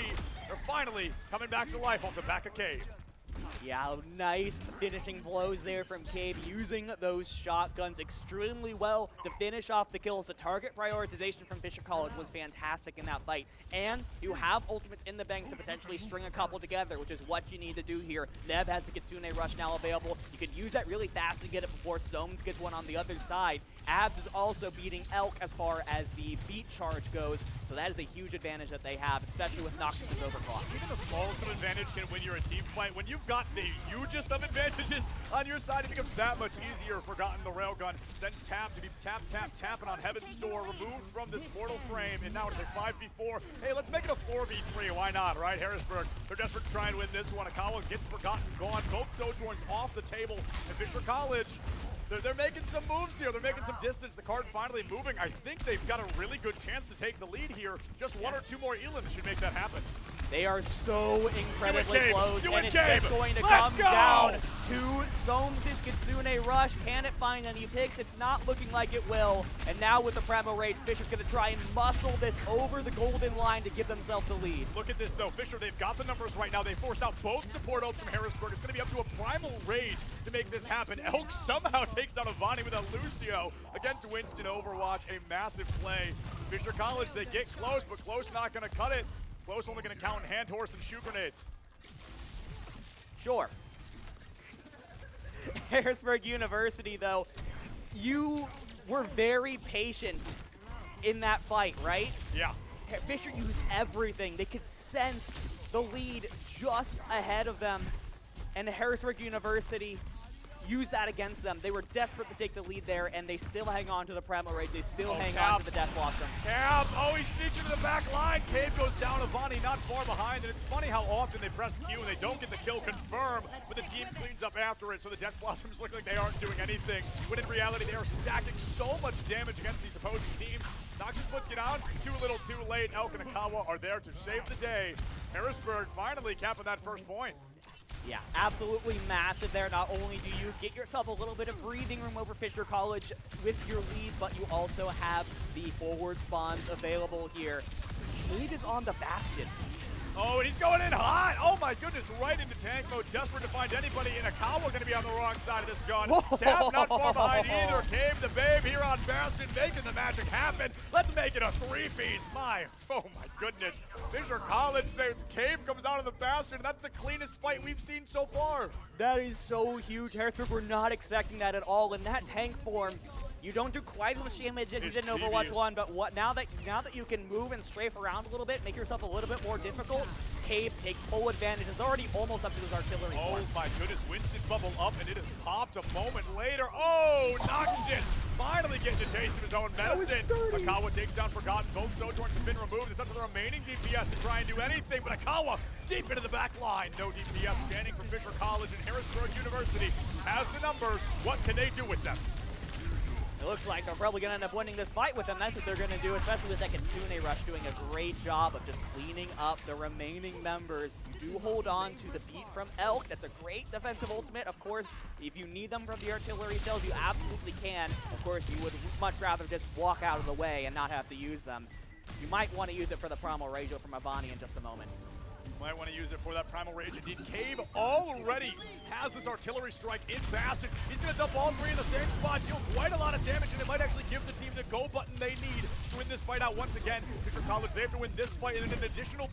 They're finally coming back to life off the back of Cave. Yeah, nice finishing blows there from Cave, using those shotguns extremely well to finish off the kills. The target prioritization from Fisher College was fantastic in that fight. And you have ultimates in the bank to potentially string a couple together, which is what you need to do here. Neb has the Kitsune Rush now available. You can use that really fast to get it before Soames gets one on the other side. Abs is also beating Elk as far as the beat charge goes, so that is a huge advantage that they have, especially with Noxious's overclock. Even the smallest of advantage can win you a team fight. When you've got not the hugest of advantages on your side. It becomes that much easier. Forgotten the railgun sends Tap to be tapping on Heaven's Door, removed from this mortal frame, and now it's a 5v4. Hey, let's make it a 4v3. Why not, right? Harrisburg, they're desperate to try and win this one. Akawa gets Forgotten gone. Both Sojourns off the table. And Fisher College, they're making some moves here. They're making some distance. The card finally moving. I think they've got a really good chance to take the lead here. Just one or two more Elans should make that happen. They are so incredibly close, and it's Gabe. just going to Let's come go. down to Soames' Kitsune Rush. Can it find any picks? It's not looking like it will. And now with the Primal Rage, Fisher's going to try and muscle this over the golden line to give themselves a lead. Look at this, though. Fisher, they've got the numbers right now. They forced out both support ults from Harrisburg. It's going to be up to a Primal Rage to make this happen. Elk somehow takes down Avani with a Lucio against Winston Overwatch. A massive play. Fisher College, they get close, but close not going to cut it. Close only going to count hand horse and shoe grenades. Sure. Harrisburg University, though, you were very patient in that fight, right? Yeah. Fisher used everything. They could sense the lead just ahead of them, and Harrisburg University used that against them. They were desperate to take the lead there, and they still hang on to the Primal Rage. They still hang on to the Death Blossom. Tap! Oh, he sneaks into the back line. Cave goes down. Avani not far behind, and it's funny how often they press Q and they don't get the kill confirmed, but the team cleans up after it, so the Death Blossoms look like they aren't doing anything, when in reality they are stacking so much damage against these opposing teams. Noxious puts it down, too little, too late. Elk and Akawa are there to save the day. Harrisburg finally capping that first point. Yeah, absolutely massive there. Not only do you get yourself a little bit of breathing room over Fisher College with your lead, but you also have the forward spawns available here. Lead is on the Bastion. Oh, and he's going in hot. Oh my goodness, right into tank mode, desperate to find anybody, and Akawa going to be on the wrong side of this gun. Tap not far behind either. Cave the Babe here on Bastion, making the magic happen. Let's make it a three-piece. Oh my goodness. Fisher College, Cave comes out of the Bastion, and that's the cleanest fight we've seen so far. That is so huge. Harrisburg were not expecting that at all. In that tank form, you don't do quite as much damage as you did in Overwatch 1, but now that you can move and strafe around a little bit, make yourself a little bit more difficult, Cave takes full advantage. It's already almost up to his artillery points. Oh my goodness, Winston bubble up, and it has popped a moment later. Oh, Noxious finally getting a taste of his own medicine. Akawa takes down Forgotten. Both Sojourns have been removed. It's up to the remaining DPS to try and do anything, but Akawa deep into the back line. No DPS standing for Fisher College, and Harrisburg University has the numbers. What can they do with them? It looks like they're probably going to end up winning this fight with them. That's what they're going to do, especially with that Kitsune Rush doing a great job of just cleaning up the remaining members. You do hold on to the beat from Elk. That's a great defensive ultimate. Of course, if you need them from the artillery shells, you absolutely can. Of course, you would much rather just walk out of the way and not have to use them. You might want to use it for the Primal Rage from Avani in just a moment. Might want to use it for that Primal Rage. Indeed, Cave already has this artillery strike in Bastion. He's going to dump all three in the same spot, deal quite a lot of damage, and it might actually give the team the go button they need to win this fight out once again. Fisher College, they have to win this fight, and then an additional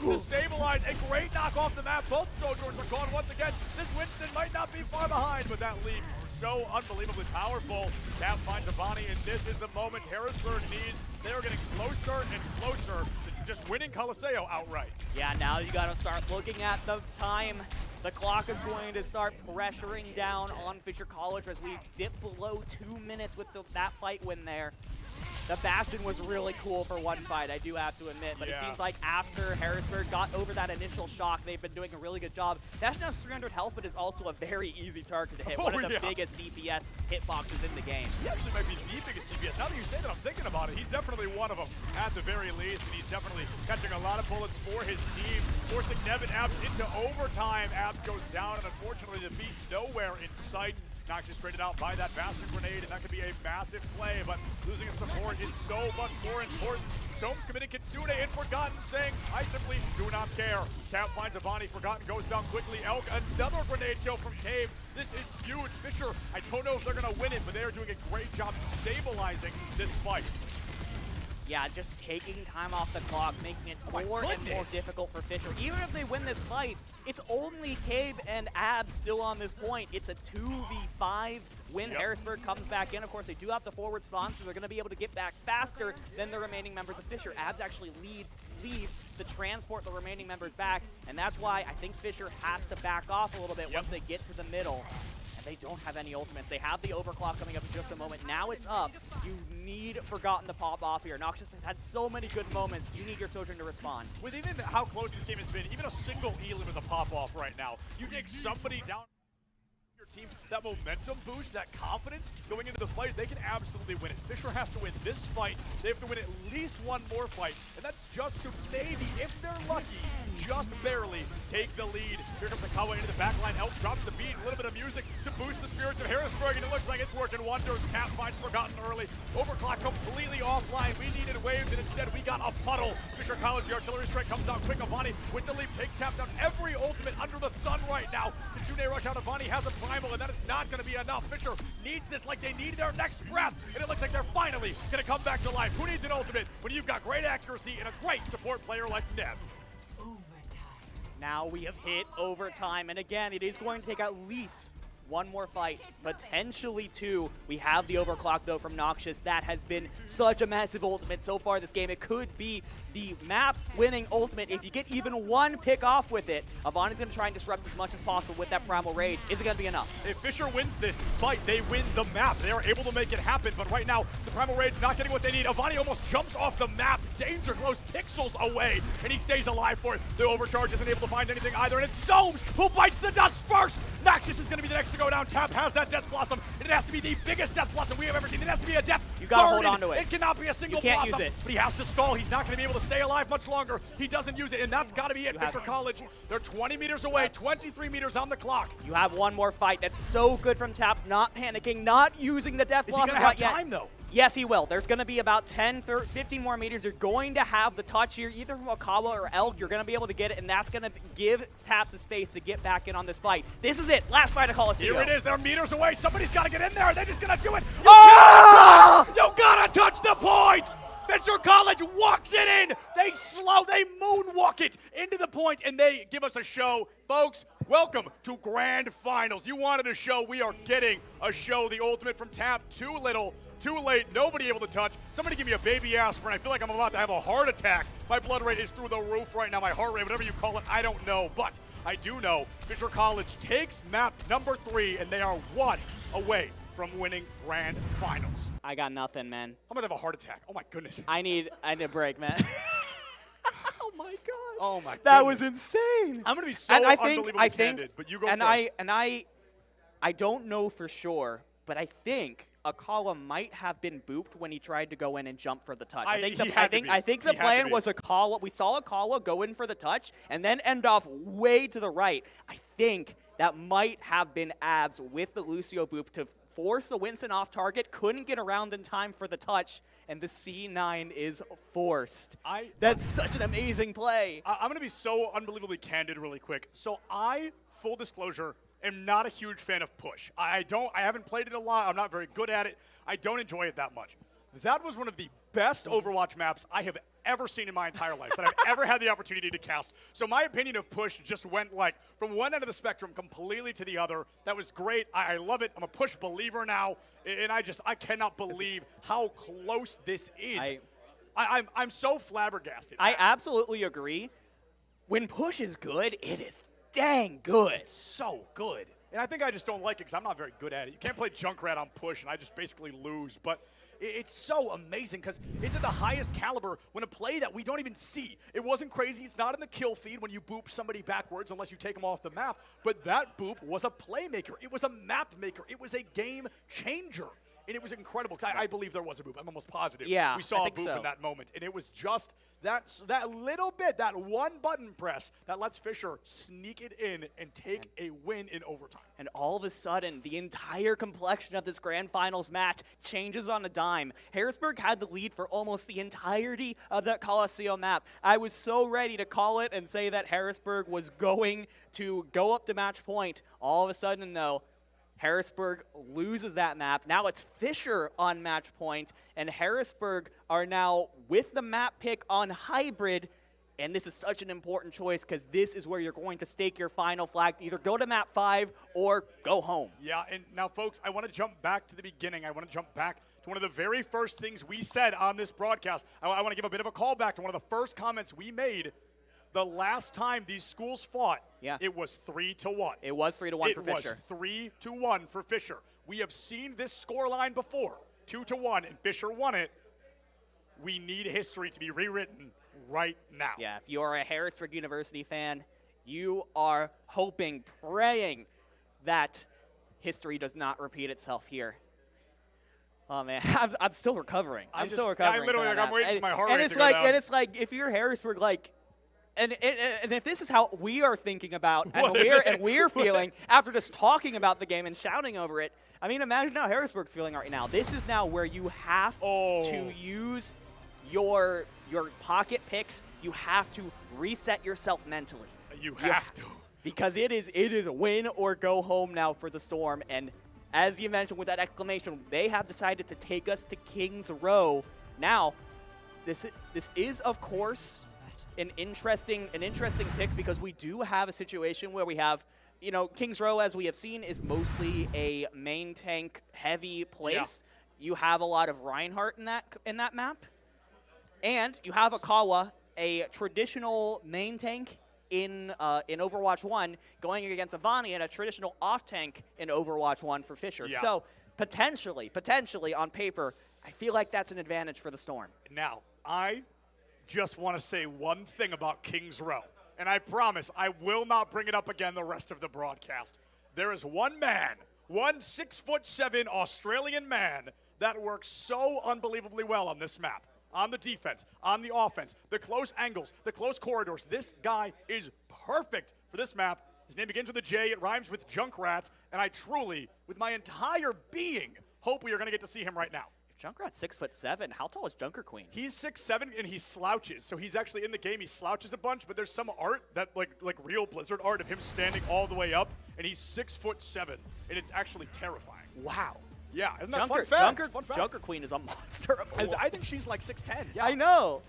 2 to stabilize. A great knock off the map. Both Sojourns are gone once again. This Winston might not be far behind, but that lead so unbelievably powerful. Tap finds Avani, and this is the moment Harrisburg needs. They're getting closer and closer to just winning Coliseo outright. Yeah, now you got to start looking at the time. The clock is going to start pressuring down on Fisher College as we dip below 2 minutes with that fight win there. The Bastion was really cool for one fight, I do have to admit, but it seems like after Harrisburg got over that initial shock, they've been doing a really good job. Bastion has 300 health, but is also a very easy target to hit. One of the biggest DPS hitboxes in the game. He actually might be the biggest DPS. Now that you say that, I'm thinking about it. He's definitely one of them at the very least, and he's definitely catching a lot of bullets for his team, forcing Nevin Abs into overtime. Abs goes down, and unfortunately the beat's nowhere in sight. Noxious traded out by that Bastion grenade, and that could be a massive play, but losing a support is so much more important. Soames committing Kitsune and Forgotten, saying, I simply do not care. Tap finds Avani, Forgotten goes down quickly. Elk, another grenade kill from Cave. This is huge. Fisher, I don't know if they're going to win it, but they are doing a great job stabilizing this fight. Yeah, just taking time off the clock, making it more and more difficult for Fisher. Even if they win this fight, it's only Cave and Abs still on this point. It's a 2v5 when Harrisburg comes back in. Of course, they do have the forward spawn, so they're going to be able to get back faster than the remaining members of Fisher. Abs actually leads leads to transport the remaining members back, and that's why I think Fisher has to back off a little bit once they get to the middle. And they don't have any ultimates. They have the overclock coming up in just a moment. Now it's up. You need Forgotten to pop off here. Noxious has had so many good moments. You need your Sojourn to respond. With even how close this game has been, even a single Elin with a pop-off right now, you take somebody down your team, that momentum boost, that confidence going into the fight, they can absolutely win it. Fisher has to win this fight. They have to win at least one more fight, and that's just to maybe, if they're lucky, just barely take the lead. Here comes Akawa into the back line. Elk drops the beat. A little bit of music to boost the spirits of Harrisburg, and it looks like it's working wonders. Tap finds Forgotten early. Overclock completely offline. We needed waves, and instead we got a puddle. Fisher College, the artillery strike comes out quick. Avani with the leap takes Tap down every ultimate under the sun right now. The June rush out. Avani has a primal, and that is not going to be enough. Fisher needs this like they need their next breath, and it looks like they're finally going to come back to life. Who needs an ultimate when you've got great accuracy and a great support player like Neb? Now we have hit overtime, and again, it is going to take at least one more fight, potentially two. We have the overclock, though, from Noxious. That has been such a massive ultimate so far this game. It could be the map-winning ultimate. If you get even one pick off with it, Avani's going to try and disrupt as much as possible with that Primal Rage. Is it going to be enough? If Fisher wins this fight, they win the map. They are able to make it happen, but right now, the Primal Rage not getting what they need. Avani almost jumps off the map, danger close, pixels away, and he stays alive for it. The Overcharge isn't able to find anything either, and it's Soames who bites the dust first. Noxious is going to be the next to go down. Tap has that Death Blossom, and it has to be the biggest Death Blossom we have ever seen. It has to be a Death You gotta hold Garden. on to it. It cannot be a single You can't blossom, use it. but he has to stall. He's not going to be able to stay alive much longer. He doesn't use it, and that's got to be it. Fisher College, they're 20 meters away, 23 meters on the clock. You have one more fight. That's so good from Tap, not panicking, not using the Death Is he Blossom going to have yet. time, though? Yes, he will. There's going to be about 10, 15 more meters. You're going to have the touch here, either from Akawa or Elk. You're going to be able to get it, and that's going to give Tap the space to get back in on this fight. This is it. Last fight of Coliseum. Here it is. They're meters away. Somebody's got to get in there. They're just going to do it. You gotta touch the point. Fisher College walks it in. They moonwalk it into the point, and they give us a show. Folks, welcome to Grand Finals. You wanted a show. We are getting a show. The ultimate from Tap. Too little, too late. Nobody able to touch. Somebody give me a baby aspirin. I feel like I'm about to have a heart attack. My blood rate is through the roof right now. My heart rate, whatever you call it, I don't know. But I do know Fisher College takes map number 3, and they are one away from winning Grand Finals. I got nothing, man. I'm gonna have a heart attack. Oh my goodness. I need a break, man. Oh my gosh. Oh my goodness. That was insane. I'm gonna be so unbelievably candid, but you go first. I don't know for sure, but I think Akawa might have been booped when he tried to go in and jump for the touch. I think the plan was Akawa. We saw Akawa go in for the touch and then end off way to the right. I think that might have been Abs with the Lucio boop to force the Winston off target, couldn't get around in time for the touch, and the C9 is forced. That's such an amazing play. I'm going to be so unbelievably candid really quick. So full disclosure, am not a huge fan of push. I haven't played it a lot. I'm not very good at it. I don't enjoy it that much. That was one of the best Overwatch maps I have ever seen in my entire life that I've ever had the opportunity to cast. So my opinion of push just went like from one end of the spectrum completely to the other. That was great. I love it. I'm a push believer now, and I cannot believe how close this is. I'm so flabbergasted. I absolutely agree. When push is good, it is dang good. It's so good. And I think I just don't like it because I'm not very good at it. You can't play Junkrat on push, and I just basically lose. But it's so amazing because it's at the highest caliber when a play that we don't even see. It wasn't crazy. It's not in the kill feed when you boop somebody backwards unless you take them off the map. But that boop was a playmaker. It was a map maker. It was a game changer. And it was incredible. I believe there was a boop. I'm almost positive. Yeah, we saw I a think boop so. in that moment. And it was just that little bit, that one button press that lets Fisher sneak it in and take a win in overtime. And all of a sudden, the entire complexion of this Grand Finals match changes on a dime. Harrisburg had the lead for almost the entirety of that Coliseum map. I was so ready to call it and say that Harrisburg was going to go up to match point. All of a sudden, though, Harrisburg loses that map. Now it's Fisher on match point, and Harrisburg are now with the map pick on hybrid, And this is such an important choice because this is where you're going to stake your final flag to either go to map 5 or go home. Yeah, and now, folks, I want to jump back to the beginning. I want to jump back to one of the very first things we said on this broadcast. I want to give a bit of a callback to one of the first comments we made. The last time these schools fought, it was 3-1. It was 3-1 for Fisher. It was 3-1 for Fisher. We have seen this scoreline before, 2-1, and Fisher won it. We need history to be rewritten right now. Yeah, if you're a Harrisburg University fan, you are hoping, praying that history does not repeat itself here. Oh man, I'm still recovering. I'm still recovering. I literally, I'm waiting for my heart rate to go go down. And it's like, if you're Harrisburg, like, and if this is how we are thinking about and we're feeling after just talking about the game and shouting over it, I mean, imagine how Harrisburg's feeling right now. This is now where you have to use your pocket picks. You have to reset yourself mentally. You have to. Because it is a win or go home now for the Storm. And as you mentioned with that exclamation, they have decided to take us to Kings Row. Now, this is, of course, an interesting pick because we do have a situation where we have, Kings Row, as we have seen, is mostly a main tank heavy place. Yeah. You have a lot of Reinhardt in that map. And you have Akawa, a traditional main tank in Overwatch 1, going against Avani and a traditional off tank in Overwatch 1 for Fisher. Yeah. So potentially on paper, I feel like that's an advantage for the Storm. Now, I just want to say one thing about Kings Row, and I promise I will not bring it up again the rest of the broadcast. There is one man, one 6'7" Australian man that works so unbelievably well on this map. On the defense, on the offense, the close angles, the close corridors. This guy is perfect for this map. His name begins with a J. It rhymes with Junkrat, and I truly, with my entire being, hope we are going to get to see him right now. If Junkrat's 6'7", how tall is Junker Queen? He's 6'7", and he slouches. So he's actually in the game. He slouches a bunch, but there's some art that like real Blizzard art of him standing all the way up, and he's 6'7", and it's actually terrifying. Wow. Yeah, isn't that fun fact? Junker Queen is a monster. I think she's like 6'10". Yeah, I know.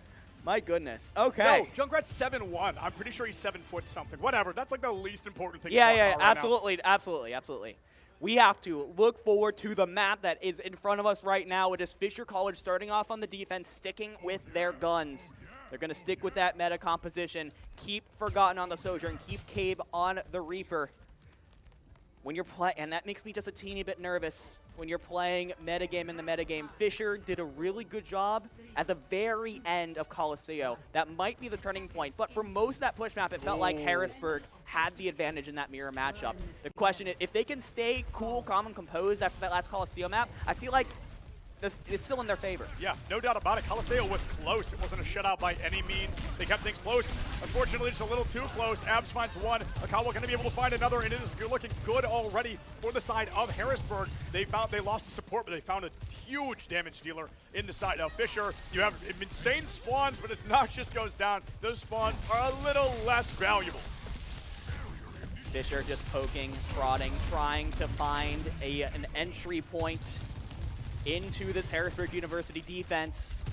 My goodness. Okay. No, Junkrat's 7'1". I'm pretty sure he's 7 foot something. Whatever. That's like the least important thing. Yeah, absolutely, absolutely. We have to look forward to the map that is in front of us right now. It is Fisher College starting off on the defense, sticking with their guns. They're going to stick with that meta composition, keep Forgotten on the Sojourn, keep Cabe on the Reaper. When you're playing, and that makes me just a teeny bit nervous, when you're playing metagame in the metagame. Fisher did a really good job at the very end of Coliseum. That might be the turning point, but for most of that push map, it felt like Harrisburg had the advantage in that mirror matchup. The question is, if they can stay cool, calm, and composed after that last Coliseum map, I feel like it's still in their favor. Yeah, no doubt about it. Coliseum was close. It wasn't a shutout by any means. They kept things close. Unfortunately, just a little too close. Abs finds one. Akawa going to be able to find another, and it is looking good already for the side of Harrisburg. They lost the support, but they found a huge damage dealer in the side of Fisher. You have insane spawns, but as Noxious goes down, those spawns are a little less valuable. Fisher just poking, prodding, trying to find an entry point into this Harrisburg University defense.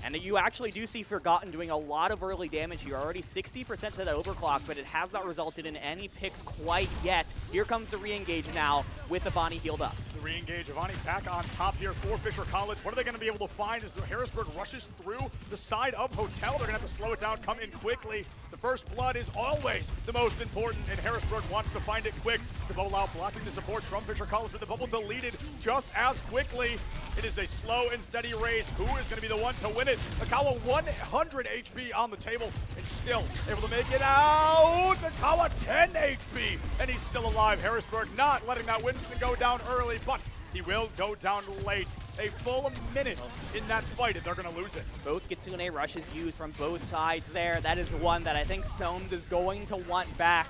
And you actually do see Forgotten doing a lot of early damage. You're already 60% to the overclock, but it has not resulted in any picks quite yet. Here comes the re-engage now with Avani healed up. The re-engage, Avani back on top here for Fisher College. What are they going to be able to find as Harrisburg rushes through the side of Hotel? They're going to have to slow it down, come in quickly. The first blood is always the most important, and Harrisburg wants to find it quick. The bubble out blocking the support from Fisher College with the bubble deleted just as quickly. It is a slow and steady race. Who is going to be the one to win it? Akawa 100 HP on the table and still able to make it out. Akawa 10 HP and he's still alive. Harrisburg not letting that Winston go down early, but he will go down late. A full minute in that fight and they're going to lose it. Both Kitsune rushes used from both sides there. That is one that I think Soames is going to want back.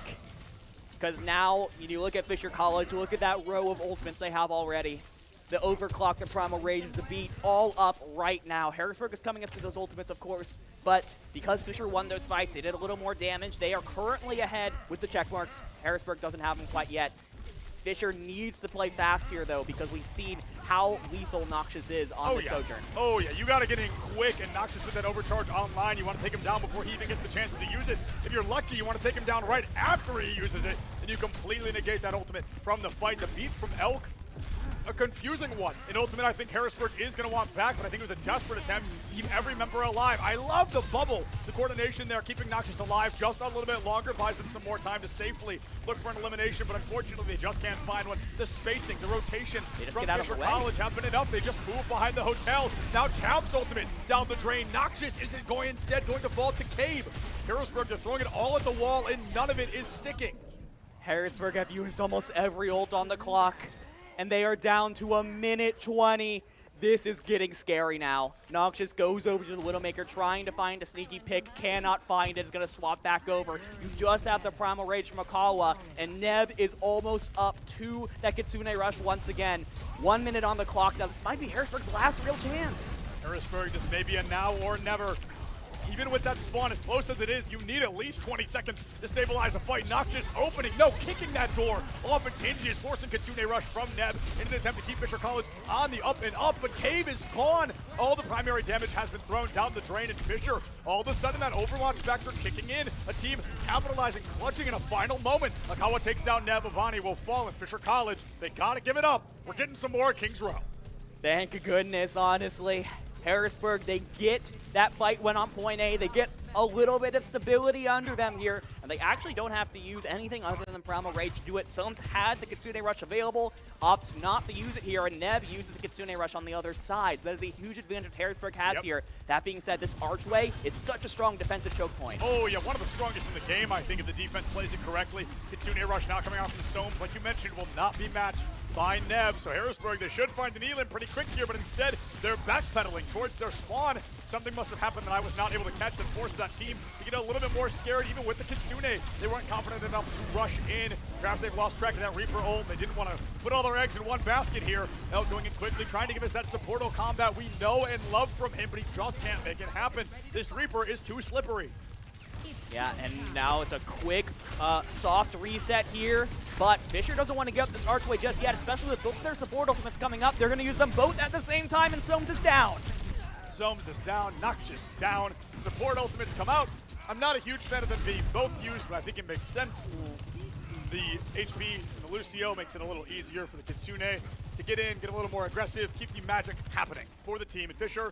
Because now, you look at Fisher College, look at that row of ultimates they have already. The overclock, the primal rage, the beat, all up right now. Harrisburg is coming up to those ultimates, of course, but because Fisher won those fights, they did a little more damage. They are currently ahead with the check marks. Harrisburg doesn't have them quite yet. Fisher needs to play fast here, though, because we've seen how lethal Noxious is on the Sojourn. Oh, yeah. You got to get in quick, and Noxious with that overcharge online. You want to take him down before he even gets the chance to use it. If you're lucky, you want to take him down right after he uses it, and you completely negate that ultimate from the fight. The beat from Elk, a confusing one. In ultimate, I think Harrisburg is going to want back, but I think it was a desperate attempt to keep every member alive. I love the bubble, the coordination there, keeping Noxious alive just a little bit longer, buys them some more time to safely look for an elimination, but unfortunately they just can't find one. The spacing, the rotations from Fisher College have been enough. They just move behind the hotel. Now Tab's ultimate down the drain. Noxious isn't instead going to fall to Cave. Harrisburg, they're throwing it all at the wall, and none of it is sticking. Harrisburg have used almost every ult on the clock, and they are down to 1:20. This is getting scary now. Noxious goes over to the Widowmaker, trying to find a sneaky pick, cannot find it, is going to swap back over. You just have the Primal Rage from Akawa, and Neb is almost up to that Kitsune Rush once again. 1 minute on the clock. Now, this might be Harrisburg's last real chance. Harrisburg, this may be a now or never. Even with that spawn, as close as it is, you need at least 20 seconds to stabilize a fight. Noxious opening, kicking that door off its hinges, forcing Kitsune Rush from Neb in an attempt to keep Fisher College on the up and up, but Cave is gone. All the primary damage has been thrown down the drain, and Fisher, all of a sudden, that Overwatch factor kicking in. A team capitalizing, clutching in a final moment. Akawa takes down Neb, Avani will fall, and Fisher College, they gotta give it up. We're getting some more Kings Row. Thank goodness, honestly. Harrisburg, they get that fight went on point A. They get a little bit of stability under them here, and they actually don't have to use anything other than Primal Rage to do it. Soms had the Kitsune Rush available, opts not to use it here, and Neb uses the Kitsune Rush on the other side. That is a huge advantage Harrisburg has here. That being said, this archway, it's such a strong defensive choke point. Oh yeah, one of the strongest in the game, I think, if the defense plays it correctly. Kitsune Rush now coming out from Soames, like you mentioned, will not be matched by Neb. So Harrisburg, they should find the Nealon pretty quick here, but instead they're backpedaling towards their spawn. Something must have happened that I was not able to catch that forced that team to get a little bit more scared, even with the Kitsune. They weren't confident enough to rush in. Perhaps they've lost track of that Reaper ult. They didn't want to put all their eggs in one basket here. Elk going in quickly, trying to give us that supportal combat we know and love from him, but he just can't make it happen. This Reaper is too slippery. Yeah, and now it's a quick, soft reset here, but Fisher doesn't want to give up this archway just yet, especially with both their support ultimates coming up. They're going to use them both at the same time, and Soames is down. Soames is down, Noxious down, support ultimates come out. I'm not a huge fan of them being both used, but I think it makes sense. The HP and the Lucio makes it a little easier for the Kitsune to get in, get a little more aggressive, keep the magic happening for the team. And Fisher,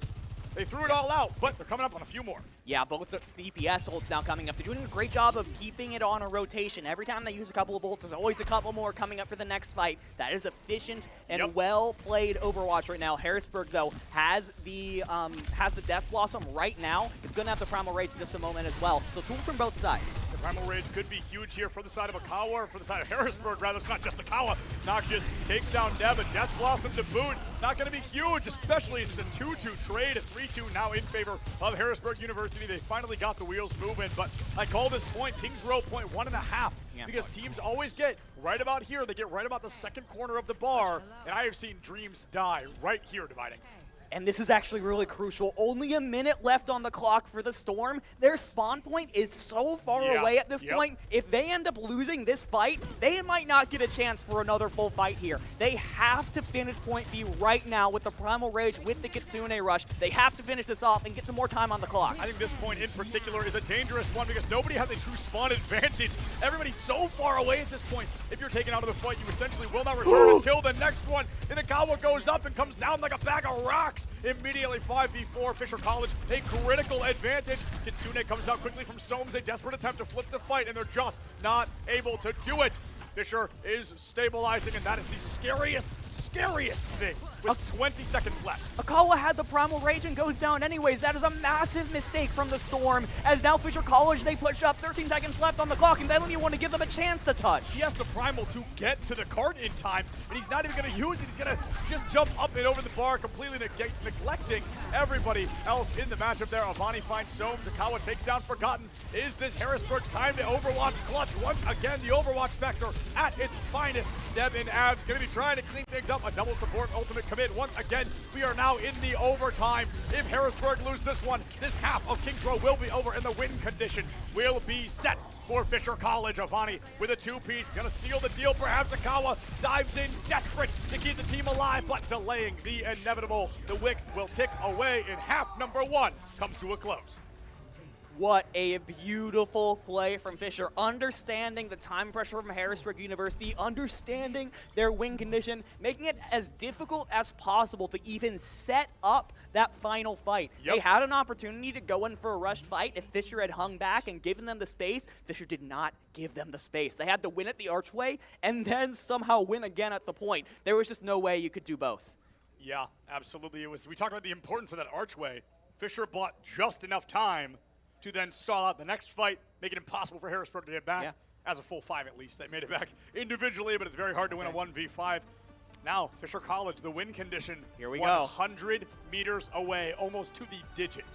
they threw it all out, but they're coming up on a few more. Yeah, both the DPS ults now coming up. They're doing a great job of keeping it on a rotation. Every time they use a couple of ults, there's always a couple more coming up for the next fight. That is efficient and well-played Overwatch right now. Harrisburg, though, has the Death Blossom right now. It's going to have the Primal Rage in just a moment as well. So tools from both sides. The Primal Rage could be huge here for the side of Akawa, or for the side of Harrisburg, rather. It's not just Akawa. Noxious takes down Neb, a Death Blossom to boot. Not going to be huge, especially if it's a 2-2 trade, a 3-2 now in favor of Harrisburg University. They finally got the wheels moving, but I call this point Kings Row point 1.5 because teams always get right about here. They get right about the second corner of the bar, and I have seen dreams die right here dividing. And this is actually really crucial. Only a minute left on the clock for the Storm. Their spawn point is so far away at this point. If they end up losing this fight, they might not get a chance for another full fight here. They have to finish point B right now with the Primal Rage, with the Kitsune Rush. They have to finish this off and get some more time on the clock. I think this point in particular is a dangerous one because nobody has a true spawn advantage. Everybody's so far away at this point. If you're taken out of the fight, you essentially will not return until the next one. And Akawa goes up and comes down like a bag of rocks. Immediately 5v4, Fisher College, a critical advantage. Kitsune comes out quickly from Soames, a desperate attempt to flip the fight, and they're just not able to do it. Fisher is stabilizing, and that is the scariest thing with 20 seconds left. Akawa had the Primal Rage and goes down anyways. That is a massive mistake from the Storm, as now Fisher College, they push up, 13 seconds left on the clock, and they don't even want to give them a chance to touch. He has the Primal to get to the cart in time, and he's not even going to use it. He's going to just jump up and over the bar, completely neglecting everybody else in the matchup there. Avani finds Soames. Akawa takes down Forgotten. Is this Harrisburg's time to Overwatch clutch? Once again, the Overwatch factor at its finest. Neb and Abs going to be trying to clean things up a double support ultimate commit. Once again, we are now in the overtime. If Harrisburg lose this one, this half of Kings Row will be over and the win condition will be set for Fisher College. Avani with a two-piece, gonna seal the deal. Perhaps Akawa dives in, desperate to keep the team alive, but delaying the inevitable. The wick will tick away, and half number 1 comes to a close. What a beautiful play from Fisher, understanding the time pressure from Harrisburg University, understanding their win condition, making it as difficult as possible to even set up that final fight. They had an opportunity to go in for a rushed fight if Fisher had hung back and given them the space. Fisher did not give them the space. They had to win at the archway and then somehow win again at the point. There was just no way you could do both. Yeah, absolutely. We talked about the importance of that archway. Fisher bought just enough time to then stall out the next fight, make it impossible for Harrisburg to get back. As a full 5 at least. They made it back individually, but it's very hard to win a 1v5. Now, Fisher College, the win condition. Here we 100 meters away, almost to the digit.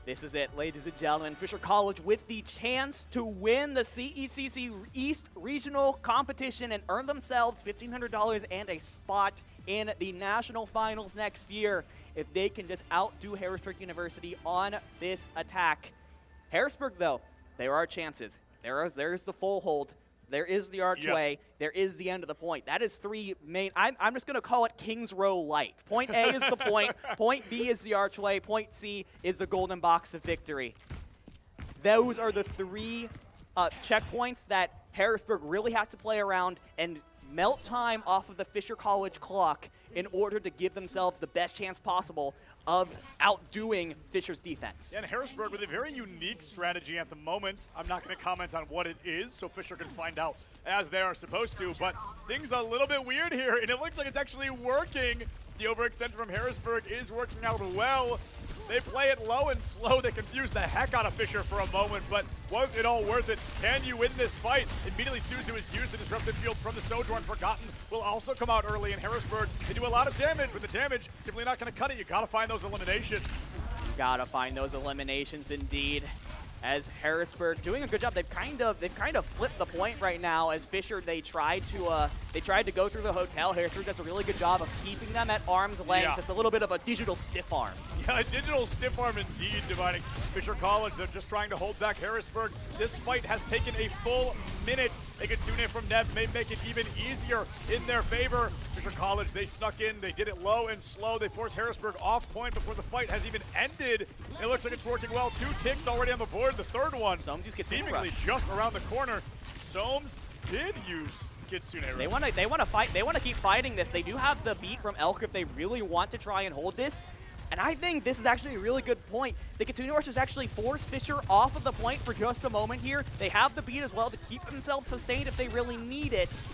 This is it, ladies and gentlemen. Fisher College with the chance to win the CECC East Regional Competition and earn themselves $1,500 and a spot in the national finals next year if they can just outdo Harrisburg University on this attack. Harrisburg, though, there are chances. There's the full hold. There is the archway. There is the end of the point. That is 3 main. I'm just going to call it Kings Row Light. Point A is the point. Point B is the archway. Point C is the golden box of victory. Those are the 3 checkpoints that Harrisburg really has to play around and melt time off of the Fisher College clock in order to give themselves the best chance possible of outdoing Fisher's defense. And Harrisburg with a very unique strategy at the moment. I'm not going to comment on what it is, so Fisher can find out as they are supposed to, but things are a little bit weird here, and it looks like it's actually working. The overextension from Harrisburg is working out well. They play it low and slow. They confuse the heck out of Fisher for a moment, but was it all worth it? Can you win this fight? Immediately Suzu is used. The disruptive field from the Sojourn Forgotten will also come out early in Harrisburg. They do a lot of damage, but the damage simply not going to cut it. You got to find those eliminations. You got to find those eliminations indeed. As Harrisburg doing a good job. They've kind of flipped the point right now. As Fisher, they tried to go through the hotel. Harrisburg does a really good job of keeping them at arm's length. Just a little bit of a digital stiff arm. Yeah, a digital stiff arm indeed, dividing Fisher College. They're just trying to hold back Harrisburg. This fight has taken a full minute. Ekitsune from Nev may make it even easier in their favor. Fisher College, they snuck in. They did it low and slow. They forced Harrisburg off point before the fight has even ended. It looks like it's working well. 2 ticks already on the board. The third one seemingly just around the corner. Soames did use Kitsune Rush. They want to fight. They want to keep fighting this. They do have the beat from Elk if they really want to try and hold this. And I think this is actually a really good point. The Kitsune Rushers actually force Fisher off of the point for just a moment here. They have the beat as well to keep themselves sustained if they really need it.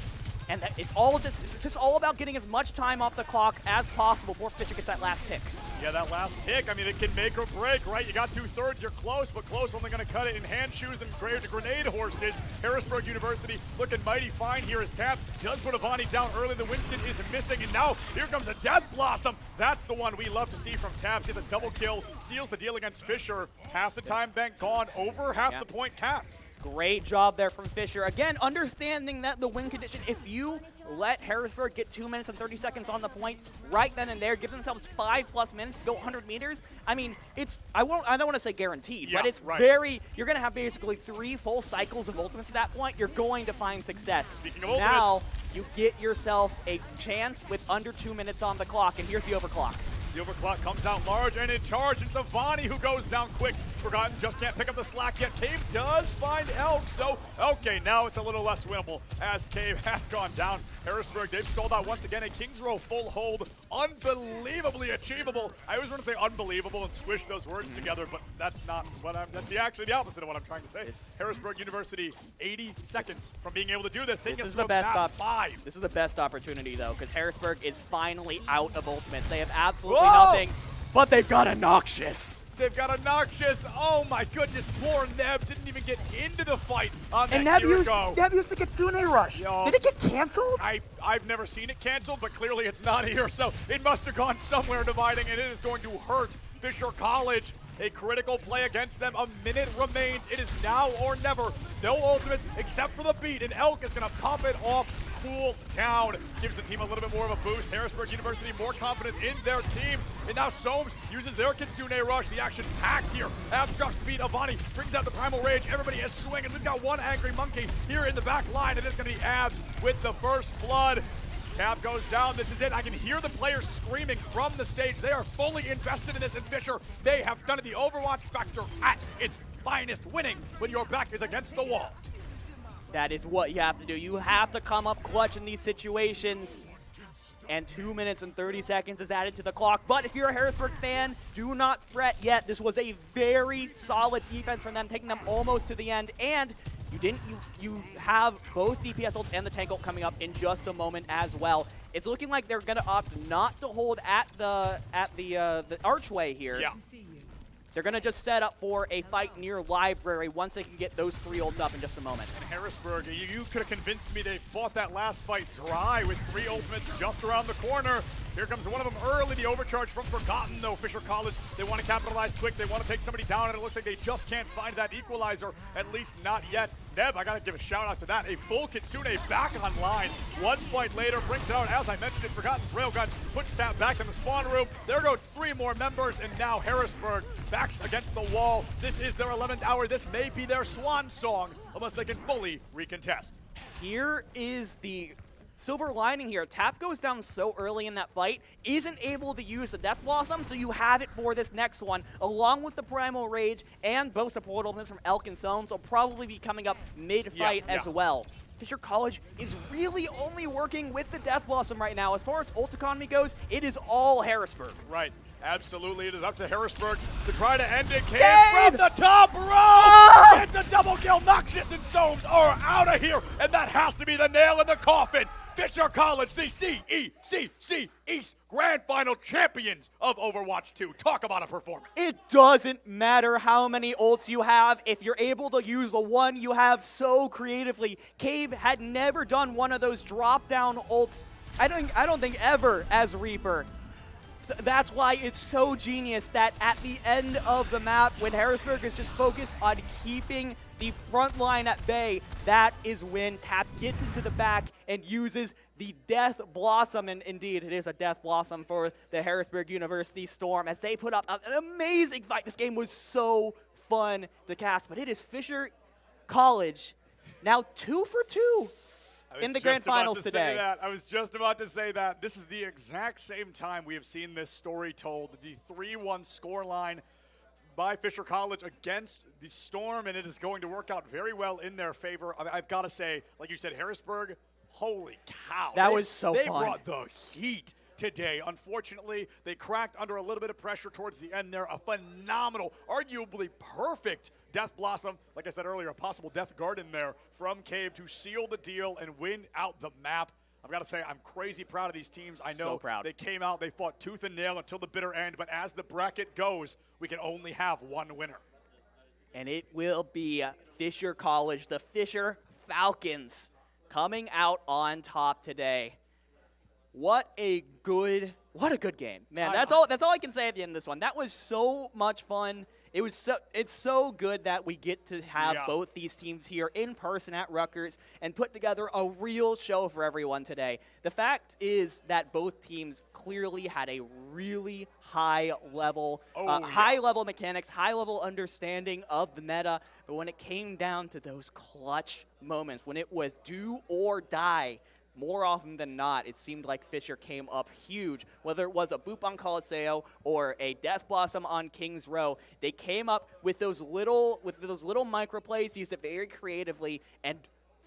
And it's just all about getting as much time off the clock as possible before Fisher gets that last tick. Yeah, that last tick, I mean, it can make or break, right? You got 2/3, you're close, but close only going to cut it in hand shoes and grenade horses. Harrisburg University looking mighty fine here as Tap does put Avani down early. The Winston is missing, and now here comes a Death Blossom. That's the one we love to see from Tap. Gets a double kill, seals the deal against Fisher. Half the time bank gone, over half the point tapped. Great job there from Fisher. Again, understanding that the win condition, if you let Harrisburg get 2 minutes and 30 seconds on the point right then and there, give themselves 5+ minutes to go 100 meters. I mean, I don't want to say guaranteed, but it's you're going to have basically 3 full cycles of ultimates at that point. You're going to find success. Speaking of ultimates, now you get yourself a chance with under 2 minutes on the clock, and here's the overclock. The overclock comes out large and in charge. It's Avani who goes down quick. Forgotten just can't pick up the slack yet. Cave does find Elk, so okay, now it's a little less winnable as Cave has gone down. Harrisburg, they've stalled out once again. A Kings Row full hold, unbelievably achievable. I always want to say unbelievable and squish those words together, but that's not what that's actually the opposite of what I'm trying to say. Harrisburg University, 80 seconds from being able to do this. This is the best 5. This is the best opportunity though, because Harrisburg is finally out of ultimates. They have absolutely nothing, but they've got a Noxious. They've got a Noxious. Oh my goodness, poor Neb didn't even get into the fight on and that Neb used the Kitsune Rush. Yo, did it get canceled? I've never seen it canceled, but clearly it's not here, so it must have gone somewhere dividing, and it is going to hurt Fisher College. A critical play against them. A minute remains. It is now or never. No ultimates except for the beat, and Elk is going to pop it off. Cool down. Gives the team a little bit more of a boost. Harrisburg University more confidence in their team. And now Soames uses their Kitsune rush. The action's packed here. Abs drops the beat. Avani brings out the Primal Rage. Everybody is swinging. We've got one Angry Monkey here in the back line, and it's going to be Abs with the first blood. Cap goes down. This is it. I can hear the players screaming from the stage. They are fully invested in this, and Fisher, they have done it. The Overwatch factor at its finest, winning when your back is against the wall. That is what you have to do. You have to come up clutch in these situations. And 2 minutes and 30 seconds is added to the clock. But if you're a Harrisburg fan, do not fret yet. This was a very solid defense from them, taking them almost to the end. And you have both DPS ults and the tank ult coming up in just a moment as well. It's looking like they're gonna opt not to hold at the archway here. Yeah. They're going to just set up for a fight near Library once they can get those 3 ults up in just a moment. And Harrisburg, you could have convinced me they fought that last fight dry with 3 ultimates just around the corner. Here comes one of them early, the overcharge from Forgotten, though. Fisher College, they want to capitalize quick. They want to take somebody down, and it looks like they just can't find that equalizer, at least not yet. Neb, I got to give a shout out to that. A full Kitsune back online. One fight later brings it out, as I mentioned it, Forgotten's Railguns puts Tap back in the spawn room. There go 3 more members, and now Harrisburg backs against the wall. This is their 11th hour. This may be their swan song, unless they can fully recontest. Here is the silver lining here. Tap goes down so early in that fight, isn't able to use the Death Blossom, so you have it for this next one, along with the Primal Rage and both support ultimates from Elk and Soames will probably be coming up mid-fight as well. Fisher College is really only working with the Death Blossom right now. As far as ult economy goes, it is all Harrisburg. Right. Absolutely, it is up to Harrisburg to try to end it. Cave from the top row! It's a double kill. Noxious and Soames are out of here, and that has to be the nail in the coffin. Fisher College, the CECC East Grand Final champions of Overwatch 2. Talk about a performance. It doesn't matter how many ults you have. If you're able to use the one you have so creatively. Cave had never done one of those drop-down ults, I don't think ever, as Reaper. So that's why it's so genius that at the end of the map, when Harrisburg is just focused on keeping the front line at bay, that is when Tap gets into the back and uses the Death Blossom. And indeed, it is a Death Blossom for the Harrisburg University Storm as they put up an amazing fight. This game was so fun to cast, but it is Fisher College now 2 for 2. In the grand finals today. I was just about to say that. This is the exact same time we have seen this story told. The 3-1 scoreline by Fisher College against the Storm, and it is going to work out very well in their favor. I've got to say, like you said, Harrisburg, holy cow. That was so fun. They brought the heat today. Unfortunately, they cracked under a little bit of pressure towards the end there. A phenomenal, arguably perfect Death Blossom. Like I said earlier, a possible Death Garden there from Cave to seal the deal and win out the map. I've got to say, I'm crazy proud of these teams. I know they came out, they fought tooth and nail until the bitter end, but as the bracket goes, we can only have one winner. And it will be Fisher College, the Fisher Falcons, coming out on top today. What a good game, man. That's all I can say at the end of this one. That was so much fun. It's so good that we get to have both these teams here in person at Rutgers and put together a real show for everyone today. The fact is that both teams clearly had a really high level mechanics, high level understanding of the meta. But when it came down to those clutch moments, when it was do or die, more often than not, it seemed like Fisher came up huge. Whether it was a boop on Coliseo or a Death Blossom on Kings Row, they came up with those little micro plays, used it very creatively, and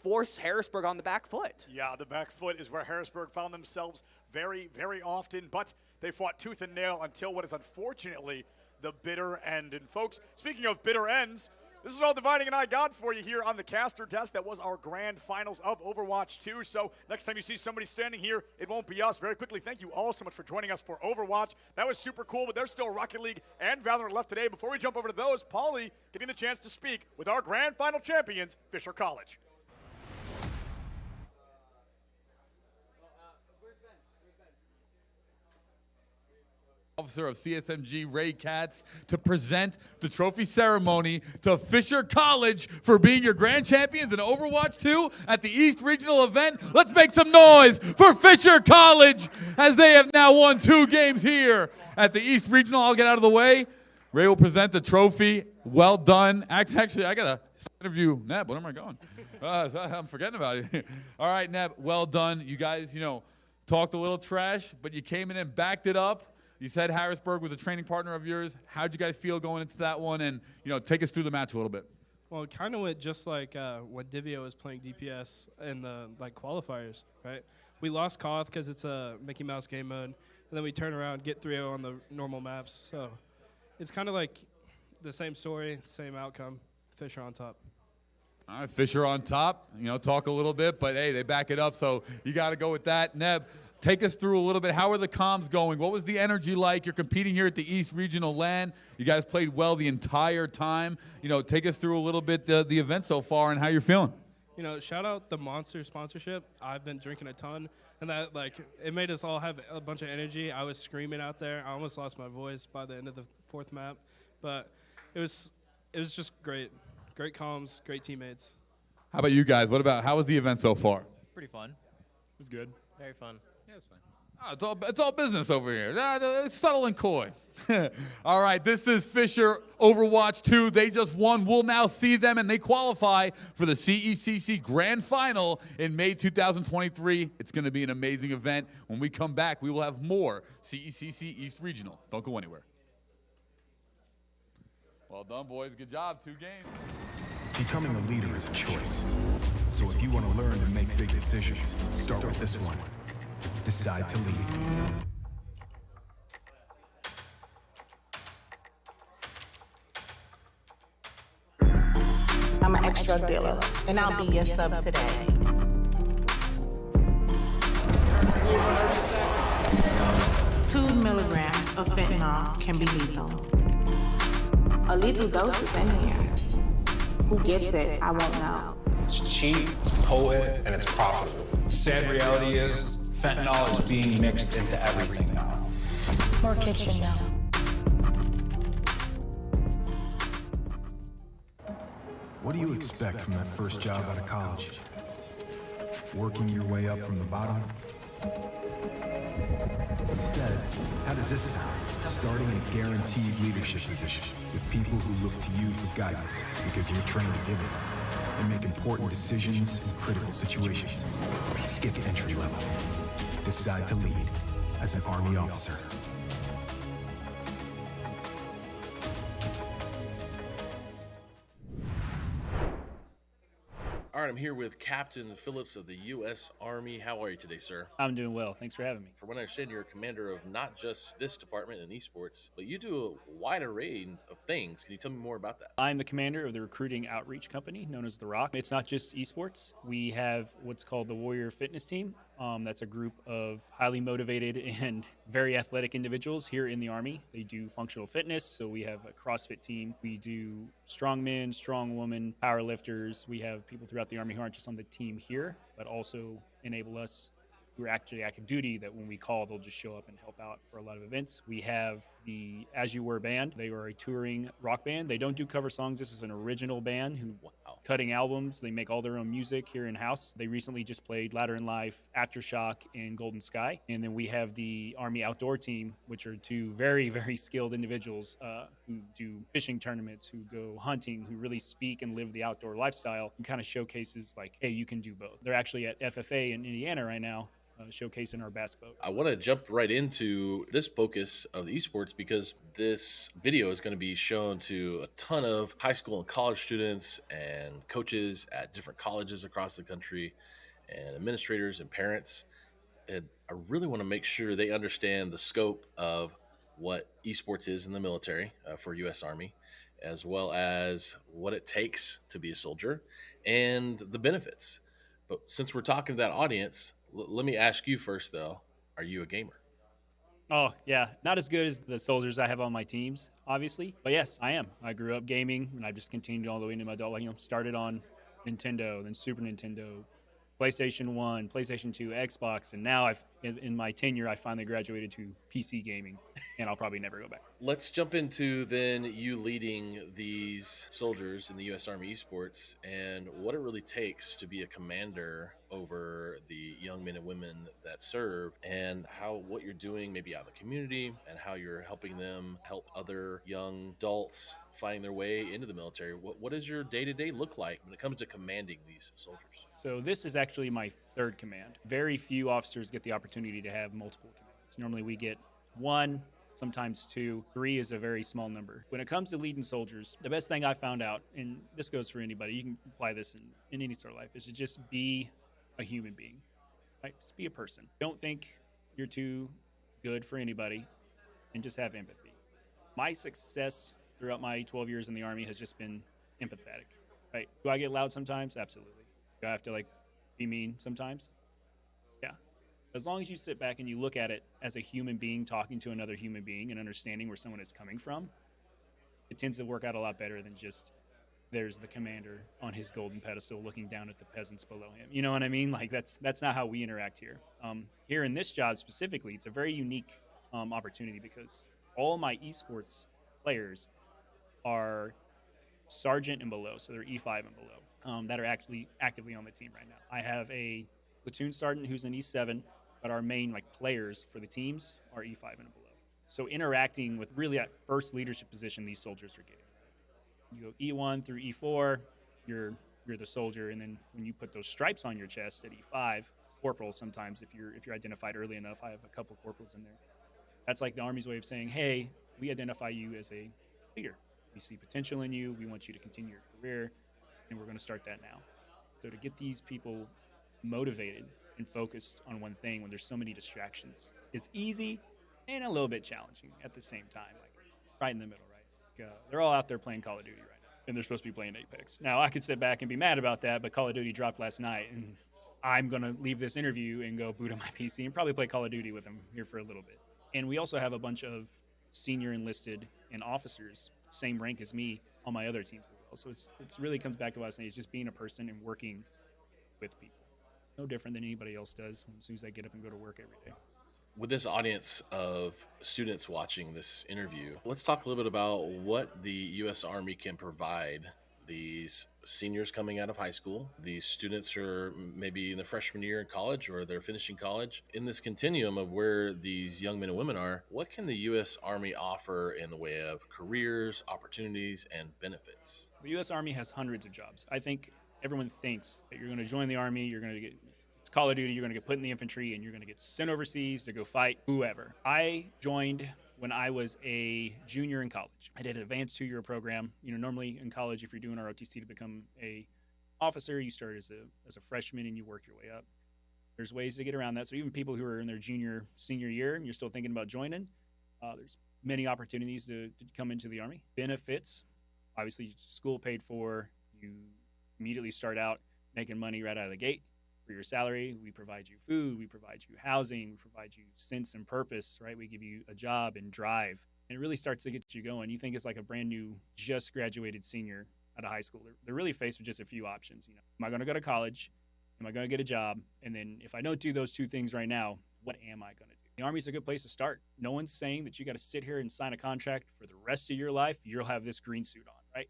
forced Harrisburg on the back foot. Yeah, the back foot is where Harrisburg found themselves very, very often, but they fought tooth and nail until what is unfortunately the bitter end. And folks, speaking of bitter ends, this is all Dividing and I got for you here on the caster desk. That was our grand finals of Overwatch 2. So next time you see somebody standing here, it won't be us. Very quickly, thank you all so much for joining us for Overwatch. That was super cool, but there's still Rocket League and Valorant left today. Before we jump over to those, Paulie getting the chance to speak with our grand final champions, Fisher College. Officer of CSMG, Ray Katz, to present the trophy ceremony to Fisher College for being your grand champions in Overwatch 2 at the East Regional event. Let's make some noise for Fisher College as they have now won 2 games here at the East Regional. I'll get out of the way. Ray will present the trophy. Well done. Actually, I got to interview Neb. Where am I going? I'm forgetting about it. All right, Neb, well done. You guys, talked a little trash, but you came in and backed it up. You said Harrisburg was a training partner of yours. How'd you guys feel going into that one? And, take us through the match a little bit. Well, it kind of went just like when Divio was playing DPS in the qualifiers, right? We lost Koth because it's a Mickey Mouse game mode, and then we turn around, get 3-0 on the normal maps. So it's kind of like the same story, same outcome. Fisher on top. All right, Fisher on top. Talk a little bit, but hey, they back it up, so you got to go with that. Neb, take us through a little bit. How are the comms going? What was the energy like? You're competing here at the East Regional LAN. You guys played well the entire time. Take us through a little bit the event so far and how you're feeling. Shout out the Monster sponsorship. I've been drinking a ton, and that it made us all have a bunch of energy. I was screaming out there. I almost lost my voice by the end of the 4th map, but it was just great. Great comms, great teammates. How about you guys? How was the event so far? Pretty fun. It was good. Very fun. Yeah, it was fun. Oh, it's all business over here. It's subtle and coy. All right, this is Fisher Overwatch 2. They just won. We'll now see them, and they qualify for the CECC Grand Final in May 2023. It's going to be an amazing event. When we come back, we will have more CECC East Regional. Don't go anywhere. Well done, boys. Good job. 2 games. Becoming a leader is a choice. So if you want to learn to make big decisions, start with this one. Decide to lead. I'm an extra dealer, and I'll be your sub today. Two milligrams of fentanyl can be lethal. A lethal dose is in here. Who gets it, I won't know. It's cheap, it's potent, and it's profitable. The sad reality is, fentanyl is being mixed into everything now. More kids should know. What do you expect from that first job out of college? Working your way up from the bottom? Instead, how does this sound? Starting in a guaranteed leadership position with people who look to you for guidance because you're trained to give it and make important decisions in critical situations. Skip entry level. Decide to lead as an Army officer. All right, I'm here with Captain Phillips of the U.S. Army. How are you today, sir? I'm doing well. Thanks for having me. From what I understand, you're a commander of not just this department in esports, but you do a wide array of things. Can you tell me more about that? I'm the commander of the recruiting outreach company known as The Rock. It's not just esports. We have what's called the Warrior Fitness Team. That's a group of highly motivated and very athletic individuals here in the Army. They do functional fitness, so we have a CrossFit team. We do strong men, strong women, power lifters. We have people throughout the Army who aren't just on the team here, but also enable us who are actually active duty that when we call, they'll just show up and help out for a lot of events. We have the As You Were band. They are a touring rock band. They don't do cover songs. This is an original band who cutting albums. They make all their own music here in-house. They recently just played Ladder in Life, Aftershock, and Golden Sky. And then we have the Army Outdoor Team, which are 2 very, very skilled individuals who do fishing tournaments, who go hunting, who really speak and live the outdoor lifestyle and kind of showcases like, hey, you can do both. They're actually at FFA in Indiana right now, showcasing our bass boat. I want to jump right into this focus of the esports because this video is going to be shown to a ton of high school and college students and coaches at different colleges across the country and administrators and parents. And I really want to make sure they understand the scope of what esports is in the military for U.S. Army, as well as what it takes to be a soldier and the benefits. But since we're talking to that audience, let me ask you first, though. Are you a gamer? Oh, yeah. Not as good as the soldiers I have on my teams, obviously. But yes, I am. I grew up gaming, and I've just continued all the way into my adult life. Started on Nintendo, then Super Nintendo, PlayStation 1, PlayStation 2, Xbox, and now in my tenure, I finally graduated to PC gaming. and I'll probably never go back. Let's jump into then you leading these soldiers in the U.S. Army esports and what it really takes to be a commander over the young men and women that serve, and how what you're doing maybe out in the community and how you're helping them help other young adults finding their way into the military. What does your day-to-day look like when it comes to commanding these soldiers? So this is actually my third command. Very few officers get the opportunity to have multiple commands. Normally we get one, sometimes two. Three is a very small number. When it comes to leading soldiers, the best thing I found out, and this goes for anybody, you can apply this in any sort of life, is to just be a human being, right? Just be a person. Don't think you're too good for anybody, and just have empathy. My success throughout my 12 years in the Army has just been empathetic, right? Do I get loud sometimes? Absolutely. Do I have to be mean sometimes? Yeah. As long as you sit back and you look at it as a human being talking to another human being and understanding where someone is coming from, it tends to work out a lot better than just there's the commander on his golden pedestal looking down at the peasants below him. You know what I mean? That's not how we interact here. Here in this job specifically, it's a very unique opportunity because all my esports players are sergeant and below, so they're E5 and below, that are actually actively on the team right now. I have a platoon sergeant who's an E7, but our main players for the teams are E5 and below. So interacting with really that first leadership position these soldiers are getting. You go E1 through E4, you're the soldier, and then when you put those stripes on your chest at E5, corporal sometimes if you're identified early enough. I have a couple corporals in there. That's like the Army's way of saying, hey, we identify you as a leader. We see potential in you. We want you to continue your career, and we're going to start that now. So to get these people motivated and focused on one thing when there's so many distractions is easy and a little bit challenging at the same time, right in the middle, right? They're all out there playing Call of Duty right now, and they're supposed to be playing Apex. Now, I could sit back and be mad about that, but Call of Duty dropped last night, and I'm going to leave this interview and go boot on my PC and probably play Call of Duty with them here for a little bit. And we also have a bunch of senior enlisted and officers, same rank as me, on my other teams as well. So it's really comes back to what I was saying, it's just being a person and working with people. No different than anybody else does as soon as they get up and go to work every day. With this audience of students watching this interview, let's talk a little bit about what the U.S. Army can provide these seniors coming out of high school, these students who are maybe in their freshman year in college or they're finishing college. In this continuum of where these young men and women are, what can the U.S. Army offer in the way of careers, opportunities, and benefits? The U.S. Army has hundreds of jobs. I think everyone thinks that you're going to join the Army, you're going to get it's Call of Duty, you're going to get put in the infantry, and you're going to get sent overseas to go fight whoever. I joined when I was a junior in college. I did an advanced 2-year program. Normally in college, if you're doing ROTC to become a officer, you start as a freshman and you work your way up. There's ways to get around that. So even people who are in their senior year and you're still thinking about joining, there's many opportunities to come into the Army. Benefits, obviously school paid for. You immediately start out making money right out of the gate. For your salary, we provide you food, we provide you housing, we provide you sense and purpose, right? We give you a job and drive. And it really starts to get you going. You think it's like a brand new, just graduated senior out of high school. They're really faced with just a few options. Am I going to go to college? Am I going to get a job? And then if I don't do those two things right now, what am I going to do? The Army's a good place to start. No one's saying that you got to sit here and sign a contract for the rest of your life. You'll have this green suit on, right?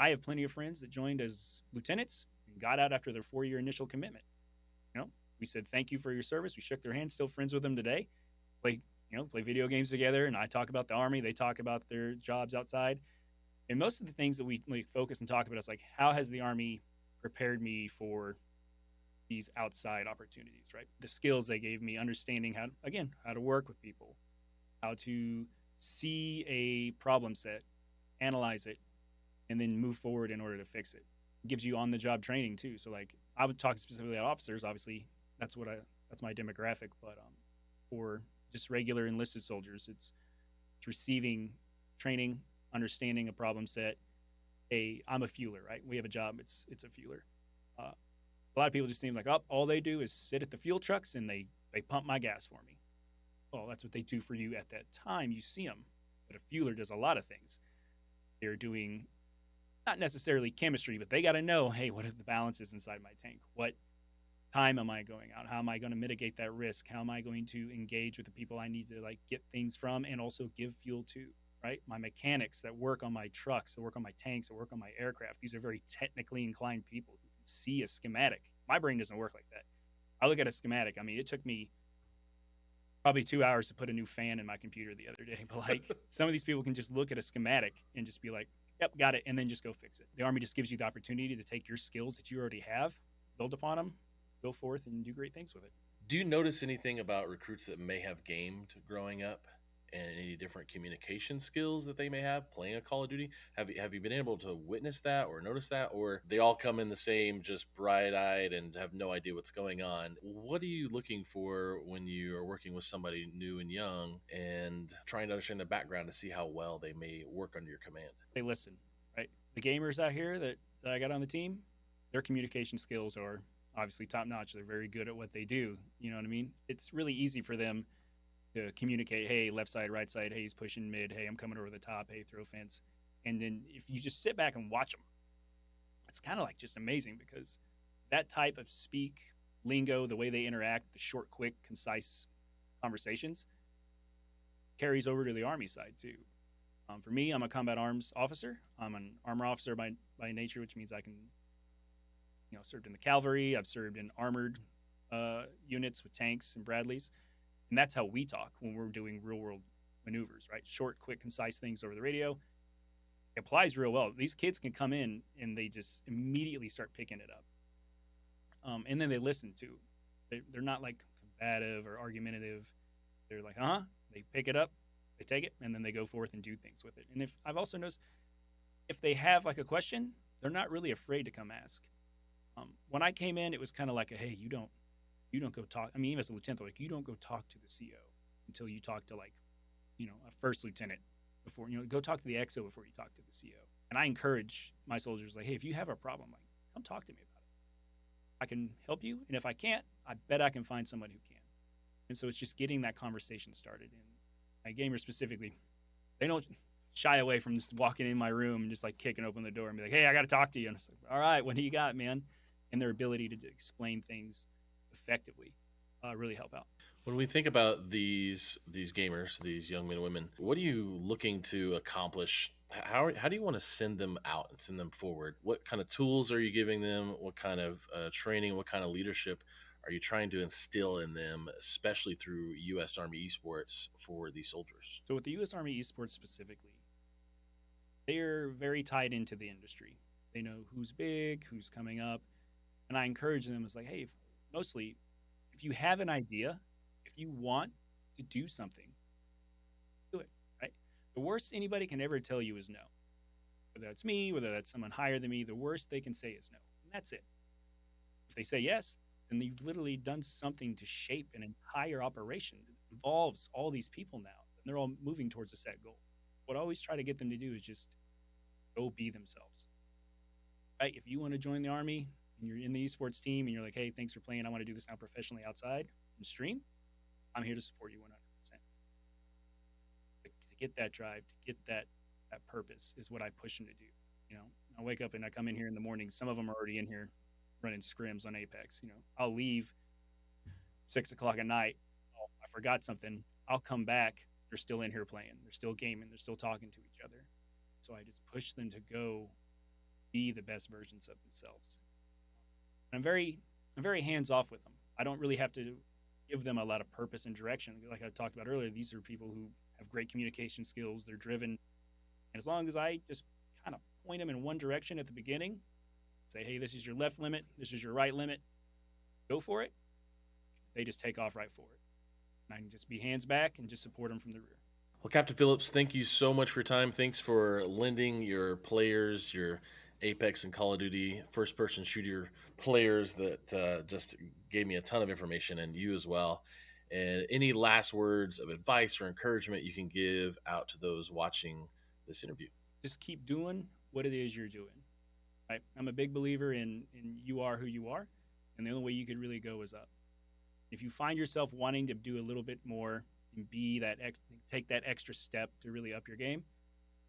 I have plenty of friends that joined as lieutenants and got out after their 4-year initial commitment. We said, thank you for your service. We shook their hands, still friends with them today. Play video games together, and I talk about the Army. They talk about their jobs outside. And most of the things that we focus and talk about is how has the Army prepared me for these outside opportunities, right? The skills they gave me, understanding how to work with people, how to see a problem set, analyze it, and then move forward in order to fix it. It gives you on-the-job training too. So I would talk specifically about officers, obviously. That's my demographic, but for just regular enlisted soldiers, it's receiving training, understanding a problem set. I'm a fueler, right? We have a job. It's a fueler. A lot of people just seem all they do is sit at the fuel trucks and they pump my gas for me. Well, that's what they do for you at that time. You see them, but a fueler does a lot of things. They're doing not necessarily chemistry, but they got to know, hey, what are the balances inside my tank? What time am I going out? How am I going to mitigate that risk? How am I going to engage with the people I need to like get things from and also give fuel to, right? My mechanics that work on my trucks, that work on my tanks, that work on my aircraft. These are very technically inclined people who can see a schematic. My brain doesn't work like that. I look at a schematic. I mean, it took me probably 2 hours to put a new fan in my computer the other day. But like some of these people can just look at a schematic and just be like, yep, got it. And then just go fix it. The Army just gives you the opportunity to take your skills that you already have, build upon them, go forth and do great things with it. Do you notice anything about recruits that may have gamed growing up and any different communication skills that they may have playing a Call of Duty? Have you been able to witness that or notice that, or they all come in the same, just bright-eyed and have no idea what's going on? What are you looking for when you are working with somebody new and young and trying to understand their background to see how well they may work under your command? They listen, right? The gamers out here that I got on the team, their communication skills are obviously top notch. They're very good at what they do. You know what I mean? It's really easy for them to communicate, hey, left side, right side, hey, he's pushing mid, hey, I'm coming over the top, hey, throw fence. And then if you just sit back and watch them, it's kind of like just amazing because that type of speak, lingo, the way they interact, the short, quick, concise conversations carries over to the Army side too. For me, I'm a combat arms officer. I'm an armor officer by nature, which means I can, served in the cavalry. I've served in armored units with tanks and Bradleys. And that's how we talk when we're doing real world maneuvers, right? Short, quick, concise things over the radio. It applies real well. These kids can come in and they just immediately start picking it up. And then they listen too. They're not like combative or argumentative. They're like, they pick it up, they take it, and then they go forth and do things with it. And if I've also noticed, if they have like a question, they're not really afraid to come ask. When I came in, it was kind of like, hey, you don't go talk. I mean, even as a lieutenant, they're like, you don't go talk to the CO until you talk to like, a first lieutenant before, go talk to the XO before you talk to the CO. And I encourage my soldiers like, hey, if you have a problem, like, come talk to me about it. I can help you. And if I can't, I bet I can find someone who can. And so it's just getting that conversation started. And my gamers specifically, they don't shy away from just walking in my room and just like kicking open the door and be like, hey, I got to talk to you. And it's like, all right, what do you got, man? And their ability to explain things effectively really help out. When we think about these gamers, these young men and women, what are you looking to accomplish? How do you want to send them out and send them forward? What kind of tools are you giving them? What kind of training, what kind of leadership are you trying to instill in them, especially through U.S. Army esports for these soldiers? So with the U.S. Army esports specifically, they're very tied into the industry. They know who's big, who's coming up. And I encourage them, it's like, hey, mostly, if you have an idea, if you want to do something, do it, right? The worst anybody can ever tell you is no. Whether that's me, whether that's someone higher than me, the worst they can say is no. And that's it. If they say yes, then you've literally done something to shape an entire operation that involves all these people now. And they're all moving towards a set goal. What I always try to get them to do is just go be themselves. Right? If you want to join the Army, and you're in the esports team and you're like, hey, thanks for playing. I want to do this now professionally outside and stream. I'm here to support you 100%. To get that drive, to get that purpose is what I push them to do. I wake up and I come in here in the morning. Some of them are already in here running scrims on Apex. I'll leave 6 o'clock at night. Oh, I forgot something. I'll come back. They're still in here playing. They're still gaming. They're still talking to each other. So I just push them to go be the best versions of themselves. I'm very hands off with them. I don't really have to give them a lot of purpose and direction. Like I talked about earlier, these are people who have great communication skills. They're driven. And as long as I just kind of point them in one direction at the beginning, say, hey, this is your left limit. This is your right limit. Go for it. They just take off right for it. And I can just be hands back and just support them from the rear. Well, Captain Phillips, thank you so much for your time. Thanks for lending your players, your Apex and Call of Duty first-person shooter players that just gave me a ton of information, and you as well. And any last words of advice or encouragement you can give out to those watching this interview? Just keep doing what it is you're doing. Right? I'm a big believer in you are who you are, and the only way you could really go is up. If you find yourself wanting to do a little bit more and take that extra step to really up your game,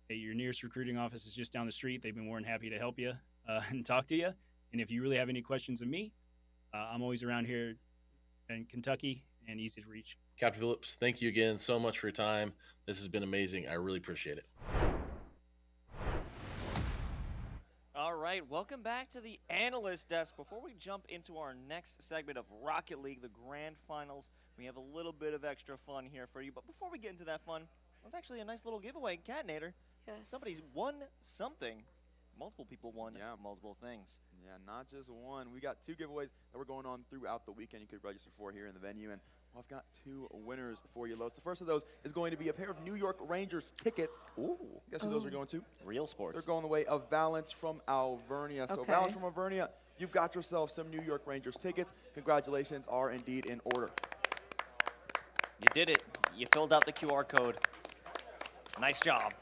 your nearest recruiting office is just down the street. They've been more than happy to help you and talk to you. And if you really have any questions of me, I'm always around here in Kentucky and easy to reach. Captain Phillips, thank you again so much for your time. This has been amazing. I really appreciate it. All right, welcome back to the analyst desk. Before we jump into our next segment of Rocket League, the grand finals, we have a little bit of extra fun here for you. But before we get into that fun, it's actually a nice little giveaway. Catnator, somebody's won something. Multiple people won multiple things. Yeah, not just one. We got 2 giveaways that were going on throughout the weekend you could register for here in the venue. And I've got 2 winners for you, Los. The first of those is going to be a pair of New York Rangers tickets. Ooh. Guess who those are going to? Real sports. They're going the way of Valence from Alvernia. So Valence from Alvernia, you've got yourself some New York Rangers tickets. Congratulations are indeed in order. You did it. You filled out the QR code. Nice job.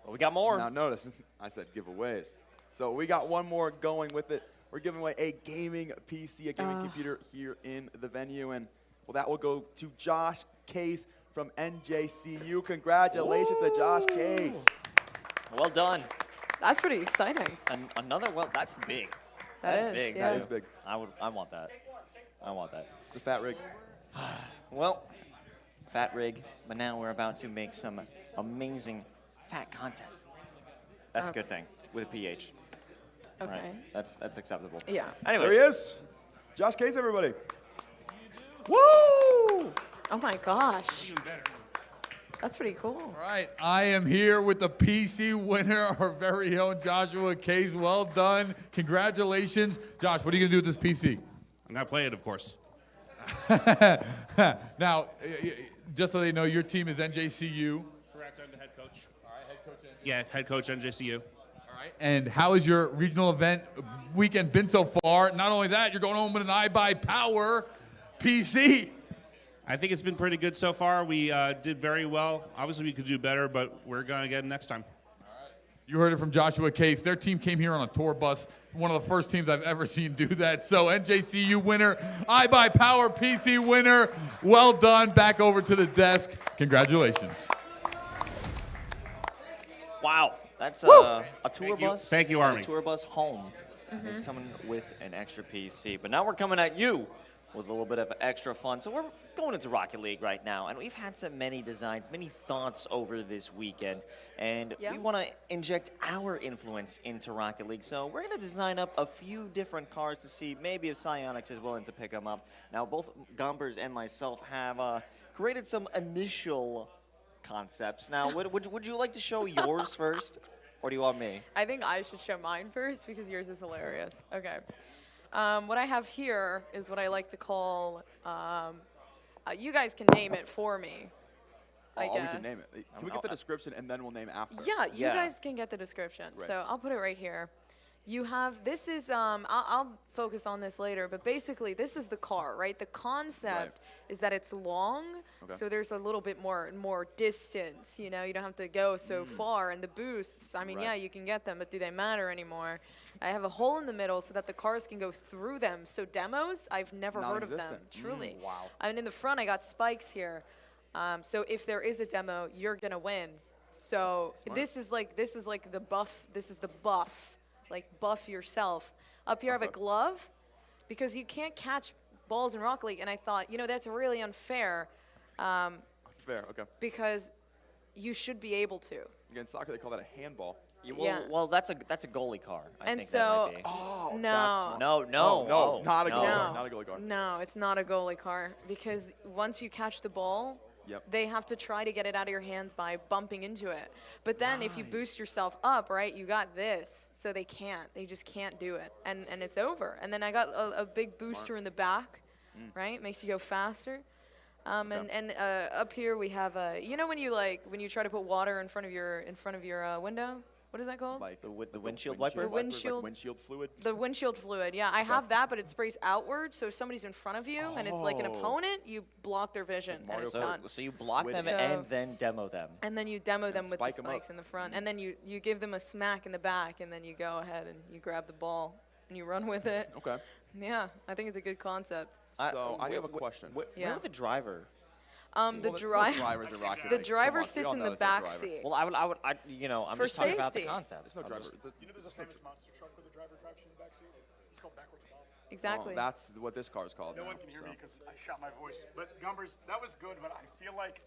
But we got more. Now notice, I said giveaways. So we got one more going with it. We're giving away a gaming PC, a gaming computer here in the venue. And, well, that will go to Josh Case from NJCU. Congratulations to Josh Case. Well done. That's pretty exciting. And another, well, that's big. That That's is, big. yeah. That is big. I want that. I want that. It's a fat rig. Well, fat rig, but now we're about to make some amazing fat content. That's a good thing with a PH. Okay. Right? That's acceptable. Yeah. Anyways. There he is. Josh Case, everybody. Woo! Oh my gosh. That's pretty cool. All right, I am here with the PC winner, our very own Joshua Case. Well done. Congratulations. Josh, what are you going to do with this PC? I'm going to play it, of course. Now, just so they know, your team is NJCU. Correct, I'm the head coach. All right, head coach NJCU. Yeah, head coach NJCU. All right. And how has your regional event weekend been so far? Not only that, you're going home with an iBuyPower PC. I think it's been pretty good so far. We did very well. Obviously, we could do better, but we're going to get them next time. You heard it from Joshua Case. Their team came here on a tour bus. One of the first teams I've ever seen do that. So NJCU winner, iBuyPower PC winner. Well done. Back over to the desk. Congratulations. Wow, that's a tour bus. Thank you, Army. A tour bus home is coming with an extra PC. But now we're coming at you with a little bit of extra fun. So we're going into Rocket League right now, and we've had so many designs, many thoughts over this weekend, and we want to inject our influence into Rocket League. So we're going to design up a few different cars to see maybe if Psyonix is willing to pick them up. Now, both Gompers and myself have created some initial concepts. Now, would you like to show yours first, or do you want me? I think I should show mine first because yours is hilarious. Okay. What I have here is what I like to call, you guys can name it for me, I guess. We can name it. Can we get the description and then we'll name after? Yeah, you guys can get the description. Right. So I'll put it right here. You have, this is, I'll focus on this later, but basically this is the car, right? The concept is that it's long, so there's a little bit more distance, you know? You don't have to go so far. And the boosts, I mean, yeah, you can get them, but do they matter anymore? I have a hole in the middle so that the cars can go through them. So demos, I've never heard of them, truly. Wow. And in the front, I got spikes here. So if there is a demo, you're gonna win. So this is like the buff. This is the buff. Like buff yourself. Up here I have a glove because you can't catch balls in Rocket League, and I thought, you know, that's really unfair. Fair, okay. Because you should be able to. Again, soccer they call that a handball. Well, that's a goalie car. I And think so, that might be. no. No, not a goalie car. Not a goalie car. No, it's not a goalie car because once you catch the ball, they have to try to get it out of your hands by bumping into it. But then if you boost yourself up, right, you got this. So they can't. They just can't do it. And it's over. And then I got a big booster in the back, right? Makes you go faster. And up here we have you know when you try to put water in front of your window? What is that called? Like the windshield wiper? The windshield, like windshield fluid? The windshield fluid, yeah. I have that, but it sprays outward, so if somebody's in front of you and it's like an opponent, you block their vision, and it's done. So you block them and then demo them. And then you demo them with the spike 'em spikes up. in the front. And then you give them a smack in the back, and then you go ahead and you grab the ball and you run with it. Okay. Yeah, I think it's a good concept. So I have a question. Yeah. Where the driver? The drivers are Rocket The League. driver Come on, we sits all in know the there's no back driver. seat. Well, I'm For just talking about the safety. concept. There's no driver. You know there's a famous monster truck with a driver drives you in the backseat? It's called backwards Bob. Exactly. That's what this car is called. No now, one can hear so. me because I shot my voice. But Gumbers, that was good, but I feel like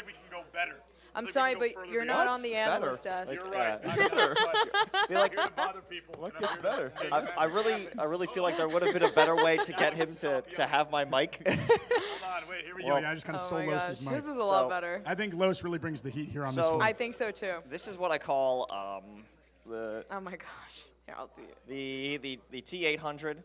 we can go better. I'm sorry, but you're not on the analyst desk. You're right. I feel like What gets better? I really feel like there would have been a better way to get him to have my mic. Hold on, wait, here we go. Yeah, I just kind of stole Los's mic. This is a lot better. I think Los really brings the heat here on this So- one. I think so too. This is what I call the Oh my gosh. Here, I'll do it. the T800.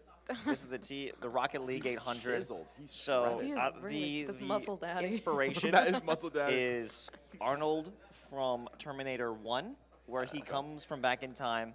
This is the Rocket League 800. chiseled. He's So He is really this muscle daddy. inspiration That is muscle daddy. is Arnold from Terminator 1, where he comes from back in time,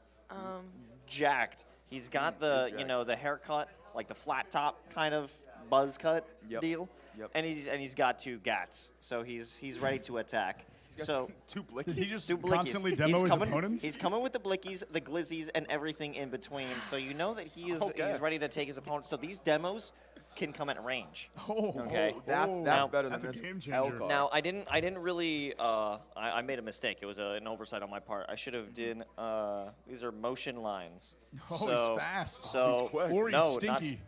jacked. He's got the haircut, like the flat top kind of buzz cut deal, and he's got 2 gats, so he's ready to attack. So 2 blickies. Did he just 2 blickies. constantly demo his opponents? He's coming with the blickies, the glizzies, and everything in between. So you know that he's ready to take his opponent. So these demos can come at range. Okay. That's better than this L car. Now I didn't really I made a mistake. It was an oversight on my part. I should have did these are motion lines. Oh, so, he's fast. So He's quick. Or he's no, stinky.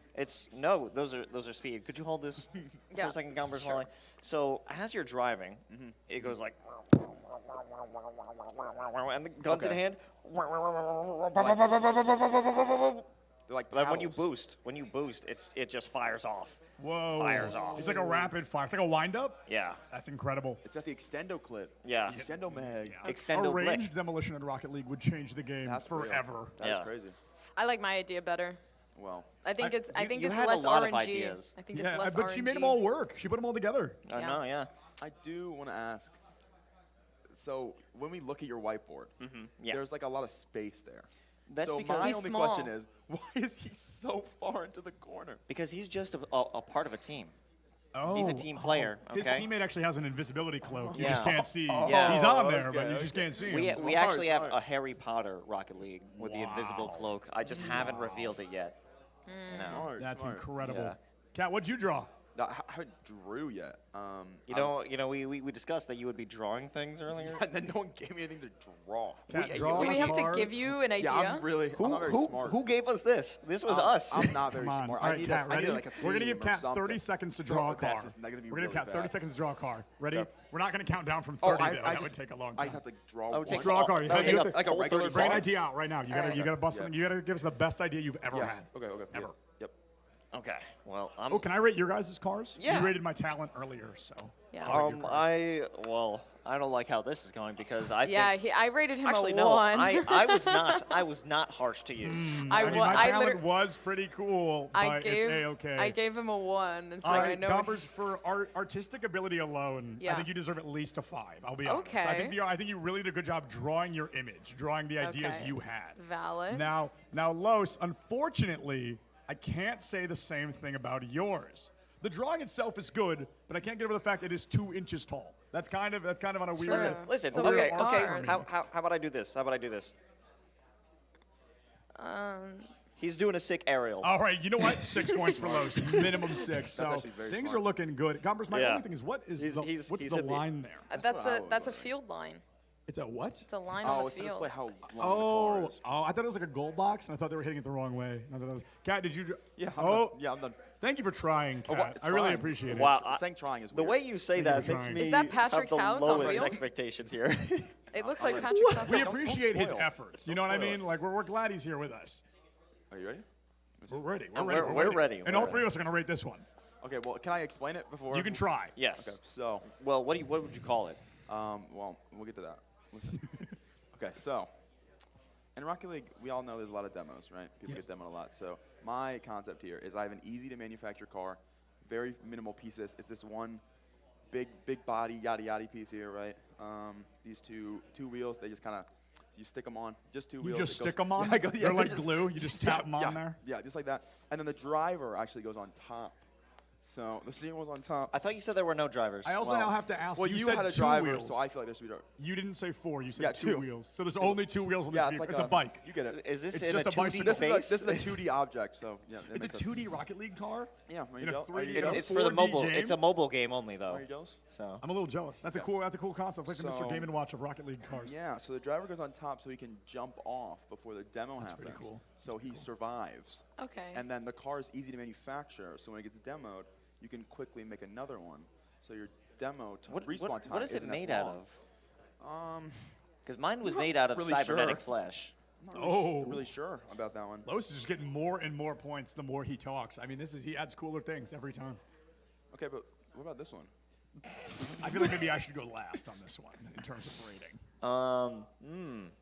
those are speed. Could you hold this for a second, Gumbers? While so as you're driving, it goes like and the guns in hand. They're like But when you boost, it just fires off. Whoa. Fires off. It's like a rapid fire. It's like a wind-up? Yeah. That's incredible. It's got the extendo clip. Yeah. Extendo mag. Extendo a blick. ranged demolition in Rocket League would change the game forever. That's crazy. I like my idea better. Well, I think it's you had a less lot of RNG. ideas. I think it's less but RNG. she made them all work. She put them all together. I know, yeah. I do want to ask. So when we look at your whiteboard, there's like a lot of space there. That's so because my he's only small. question is, why is he so far into the corner? Because he's just a part of a team. Oh, He's a team player. His Okay. teammate actually has an invisibility cloak. You Yeah. just can't see. Yeah. He's on there, but okay, you just can't see him. We actually have a Harry Potter Rocket League with the invisible cloak. I just haven't revealed it yet. No. Smart, That's smart. incredible. Yeah. Kat, what'd you draw? No, I haven't drew yet. We discussed that you would be drawing things earlier. And then no one gave me anything to draw. Kat, Do draw we a have to card. give you an idea? Yeah, I'm not very smart. Who gave us this? This was us. I'm not very Come on. smart. All right, I need Kat, I need ready? like a We're going to theme give or Kat something. 30 seconds to draw a That's card. just not gonna be We're going to give really Kat 30 fast. seconds to draw a card. Ready? Okay. We're not going to count down from Oh, 30. I that would just- take a long I time. just have to draw Oh, one. take Draw a card. You No, gotta take give a us like a full regular 30 Bring an seconds. idea out right now. You gotta bust something. You gotta give us the best idea you've ever Yeah. had. Okay. Ever. Yep. Okay. Well, I'm. Oh, can I rate your guys' cars? Yeah. You rated my talent earlier, so. Yeah. I'll rate your cars. I don't like how this is going because I Yeah, think I rated him actually a no, 1. I was not harsh to you. I mean, my I talent liter- was pretty cool, I but gave it's A-okay. I gave him a 1, and so All I right, know. Gombers, for artistic ability alone, I Yeah. think you deserve at least a 5. I'll be honest. Okay. I think you really did a good job drawing your image, drawing the ideas Okay. you had. Valid. Now, Los, unfortunately, I can't say the same thing about yours. The drawing itself is good, but I can't get over the fact it is 2 inches tall. That's kind of on a weird. Listen. It's a Okay. weird Okay. card. How about I do this? He's doing a sick aerial. All right, you know what? 6 points for Los, minimum 6. So actually very things smart. are looking good. Gombers, my Yeah. only thing is, what's He's the hit the- line there? That's a field line. It's a what? It's a line Oh, on the it's to field. display how long the car is. I thought it was like a gold box, and I thought they were hitting it the wrong way. I thought that was, Kat, did you? Yeah. I'm done. Thank you for trying, Kat. what? I really Trying? appreciate Wow. it. Saying trying is The weird. way you say Thank you that for makes trying. me Is that Patrick's have the house on lowest wheels? expectations here. It looks like Patrick's house. We on- appreciate his spoil. efforts. You know what I mean? Like we're glad he's here with us. Are you ready? We're ready. And we're ready. And all 3 of us are gonna rate this one. Okay. Well, can I explain it before? You can try. Yes. Okay. So, Well, what would you call it? well, we'll get to that. Listen. Okay. So, in Rocket League, we all know there's a lot of demos, right? People Yes. get demoed a lot. So, my concept here is I have an easy to manufacture car, very minimal pieces. It's this one big body yada yada piece here, right? These two wheels, they just kind of you stick them on, just 2 You wheels. just It goes- stick them on? Yeah, They're like just- glue. You just tap them on there. Yeah, just like that. And then the driver actually goes on top. So the steering wheel's on top. I thought you said there were no drivers. I also now have to ask. Well, you said had a two driver, wheels. so I feel like there should be. You didn't say 4. You said Yeah, 2 2. wheels. So there's only 2 wheels on this Yeah, vehicle. it's It's like a bike. You get it. Is this It's in just a a 2D bicycle. space? This is a 2D object, so yeah. that It's a makes sense. 2D Rocket League car. Yeah, there in you a go. 3D. It's for the 4D mobile. game. It's a mobile game only, though. There you go. So I'm a little jealous. That's a cool concept. Like the Mr. So- Game & Watch of Rocket League cars. Yeah, so the driver goes on top so he can jump off before the demo That's happens. pretty cool. So he survives. Okay. And then the car is easy to manufacture, so when it gets demoed, you can quickly make another one. So your demo respawn time what is it isn't as made out long. of? Because mine was not made out of really cybernetic sure. flesh. I'm not really sure about that one. Lois is just getting more and more points the more he talks. I mean, he adds cooler things every time. Okay, but what about this one? I feel like maybe I should go last on this one in terms of rating. Oh,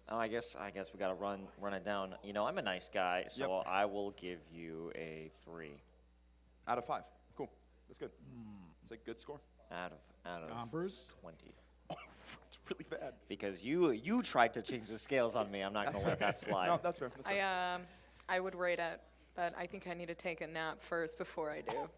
I guess we gotta run it down. You know, I'm a nice guy, so I will give you a 3 out of 5. Cool, that's good. It's a good score. Out of Gompers? 20. It's really bad. Because you tried to change the scales on me. I'm not gonna let that slide. No, that's fair. That's fair. I would rate it, but I think I need to take a nap first before I do.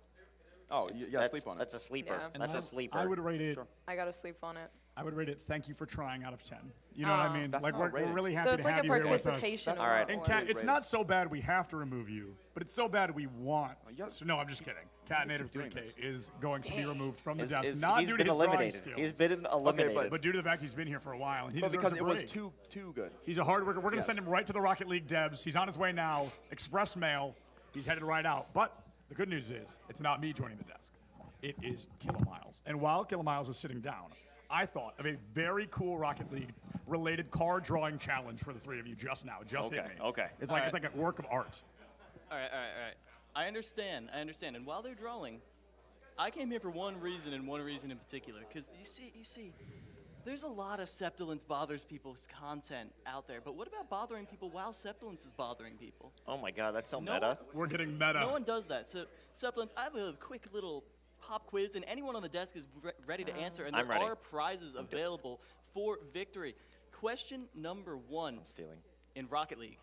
Oh, you gotta sleep on it. That's a sleeper. Yeah. That's a sleeper. I would rate it. I gotta sleep on it. I would rate it. Thank you for trying out of 10. You know what I mean? That's Like not we're rating. really So happy it's to like have a you here with us. participation All right. And award. Cat, it's not so bad we have to remove you, but it's so bad we want. So, no, I'm just kidding. Catinator doing 3K is going to be removed from the He's desk, not he's due to been his drawing eliminated. skills. He's been eliminated. But due to the fact he's been here for a while, and he But deserves because a it was break. too good. He's a hard worker. We're going to Yes. send him right to the Rocket League Debs. He's on his way now. Express mail. He's headed right out. But the good news is, it's not me joining the desk. It is Kilomiles. And while Kilomiles is sitting down, I thought of a very cool Rocket League related card drawing challenge for the three of you just now. Just hit me. Okay. It's like a work of art. All right. I understand. And while they're drawing, I came here for one reason and one reason in particular. Because you see, there's a lot of Septilence bothers people's content out there. But what about bothering people while Septilence is bothering people? Oh my God, that's so No meta. We're getting meta. No one does that. So, Septilence, I have a quick little pop quiz, and anyone on the desk is ready to answer. And I'm there ready. are prizes available for victory. Question number 1. Stealing. In Rocket League,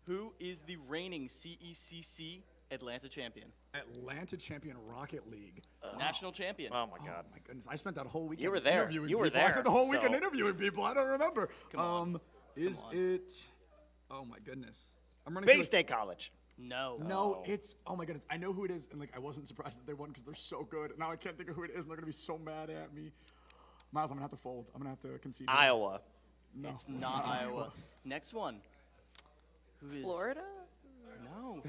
who is the reigning CECC Atlanta champion? Atlanta champion Rocket League. National champion. Oh my God. My goodness, I spent that whole weekend You were there. interviewing You were people. I there, spent the whole weekend so- interviewing people. I don't remember. Come on. Is Come on. it? Oh my goodness. I'm running. Bay through the- State College. No. No, it's oh my goodness. I know who it is, and like I wasn't surprised that they won because they're so good. Now I can't think of who it is, and they're gonna be so mad at me. Miles, I'm gonna have to fold. I'm gonna have to concede. Iowa. No. It's not Iowa. Next one. Who is Florida? No.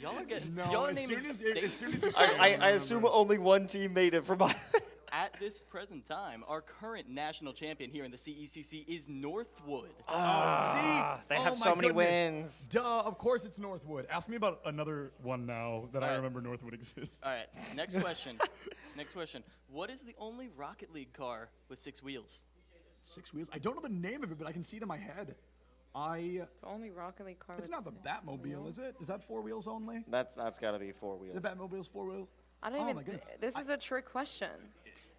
Y'all are getting. No, y'all are as naming soon as states. you I assume only one team made it from. At this present time, our current national champion here in the CECC is Northwood. See, They oh have my so many goodness. wins. Duh, of course it's Northwood. Ask me about another one now that I All right. remember Northwood exists. All right, next question. Next question. What is the only Rocket League car with 6 wheels? 6 wheels. I don't know the name of it, but I can see it in my head. The only Rocket League car. It's with not the 6 Batmobile, wheels? is it? Is that 4 wheels only? That's got to be 4 wheels. The Batmobile's 4 wheels. I don't Oh even. my goodness. This is a trick question.